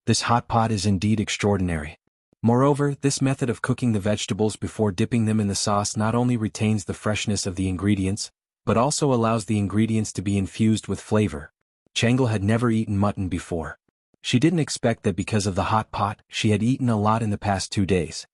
This hot pot is indeed extraordinary. Moreover, this method of cooking the vegetables before dipping them in the sauce not only retains the freshness of the ingredients, but also allows the ingredients to be infused with flavor. Changel had never eaten mutton before. She didn't expect that because of the hot pot, she had eaten a lot in the past 2 days.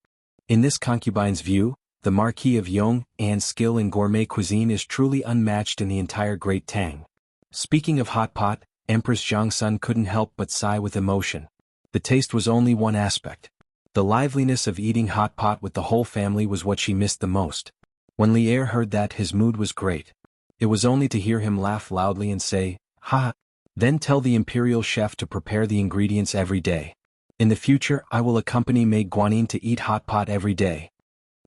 In this concubine's view, the Marquis of Yong'an's skill in gourmet cuisine is truly unmatched in the entire Great Tang. Speaking of hot pot, Empress Zhang Sun couldn't help but sigh with emotion. The taste was only one aspect. The liveliness of eating hot pot with the whole family was what she missed the most. When Li Er heard that, his mood was great. It was only to hear him laugh loudly and say, "Ha! Then tell the imperial chef to prepare the ingredients every day. In the future I will accompany Maid Guanyin to eat hot pot every day."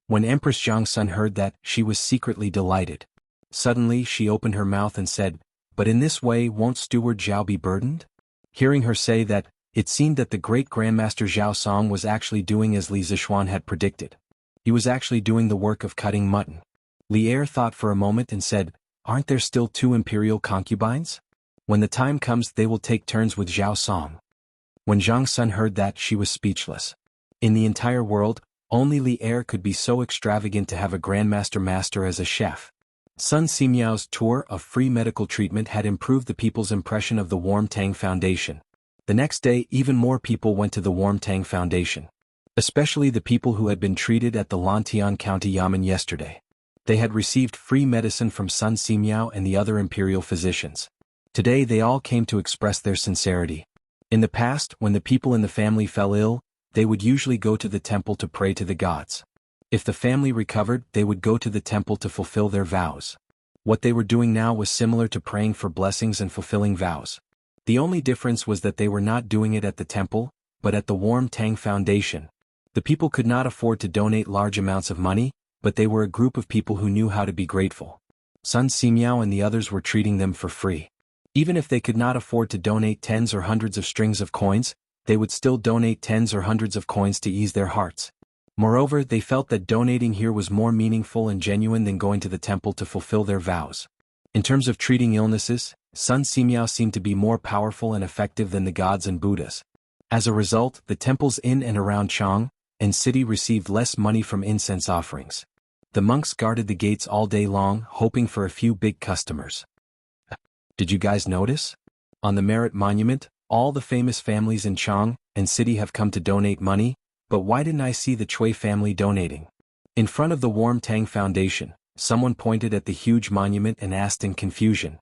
When Empress Zhang Sun heard that, she was secretly delighted. Suddenly she opened her mouth and said, "But in this way won't Steward Zhao be burdened?" Hearing her say that, it seemed that the great Grandmaster Zhao Song was actually doing as Li Zixuan had predicted. He was actually doing the work of cutting mutton. Li Er thought for a moment and said, "Aren't there still 2 imperial concubines? When the time comes they will take turns with Zhao Song." When Zhang Sun heard that, she was speechless. In the entire world, only Li Er could be so extravagant to have a Grandmaster Master as a chef. Sun Simiao's tour of free medical treatment had improved the people's impression of the Warm Tang Foundation. The next day, even more people went to the Warm Tang Foundation. Especially the people who had been treated at the Lantian County Yamen yesterday. They had received free medicine from Sun Simiao and the other imperial physicians. Today they all came to express their sincerity. In the past, when the people in the family fell ill, they would usually go to the temple to pray to the gods. If the family recovered, they would go to the temple to fulfill their vows. What they were doing now was similar to praying for blessings and fulfilling vows. The only difference was that they were not doing it at the temple, but at the Warm Tang Foundation. The people could not afford to donate large amounts of money, but they were a group of people who knew how to be grateful. Sun Simiao and the others were treating them for free. Even if they could not afford to donate tens or hundreds of strings of coins, they would still donate tens or hundreds of coins to ease their hearts. Moreover, they felt that donating here was more meaningful and genuine than going to the temple to fulfill their vows. In terms of treating illnesses, Sun Simiao seemed to be more powerful and effective than the gods and Buddhas. As a result, the temples in and around Chang and city received less money from incense offerings. The monks guarded the gates all day long, hoping for a few big customers. Did you guys notice? On the Merit Monument, all the famous families in Chang and city have come to donate money, but why didn't I see the Chui family donating? In front of the Warm Tang Foundation, someone pointed at the huge monument and asked in confusion.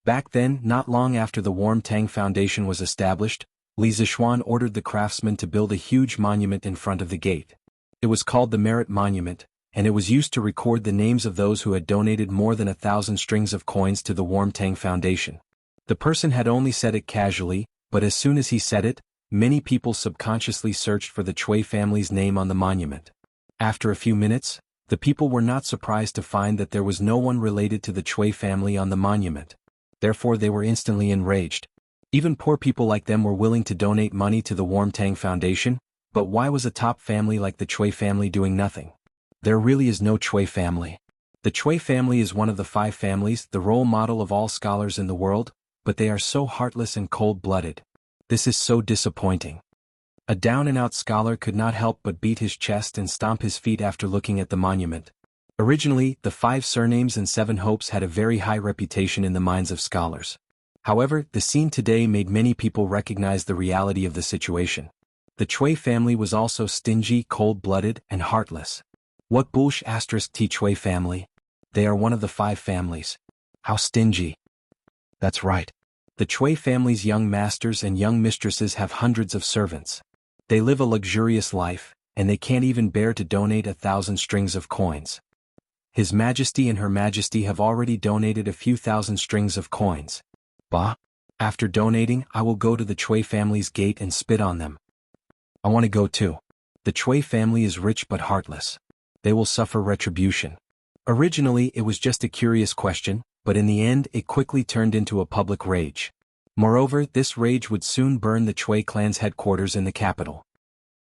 Back then, not long after the Warm Tang Foundation was established, Li Zixuan ordered the craftsmen to build a huge monument in front of the gate. It was called the Merit Monument, and it was used to record the names of those who had donated more than 1,000 strings of coins to the Warm Tang Foundation. The person had only said it casually, but as soon as he said it, many people subconsciously searched for the Chui family's name on the monument. After a few minutes, the people were not surprised to find that there was no one related to the Chui family on the monument. Therefore they were instantly enraged. Even poor people like them were willing to donate money to the Warm Tang Foundation, but why was a top family like the Chui family doing nothing? There really is no Chui family. The Chui family is one of the 5 families, the role model of all scholars in the world, but they are so heartless and cold-blooded. This is so disappointing. A down-and-out scholar could not help but beat his chest and stomp his feet after looking at the monument. Originally, the 5 surnames and 7 hopes had a very high reputation in the minds of scholars. However, the scene today made many people recognize the reality of the situation. The Chui family was also stingy, cold-blooded, and heartless. What bullsh *T Chui family? They are one of the 5 families. How stingy. That's right. The Chui family's young masters and young mistresses have hundreds of servants. They live a luxurious life, and they can't even bear to donate 1,000 strings of coins. His Majesty and Her Majesty have already donated a few thousand strings of coins. Bah! After donating, I will go to the Chui family's gate and spit on them. I want to go too. The Chui family is rich but heartless. They will suffer retribution. Originally, it was just a curious question, but in the end it quickly turned into a public rage. Moreover, this rage would soon burn the Chui clan's headquarters in the capital.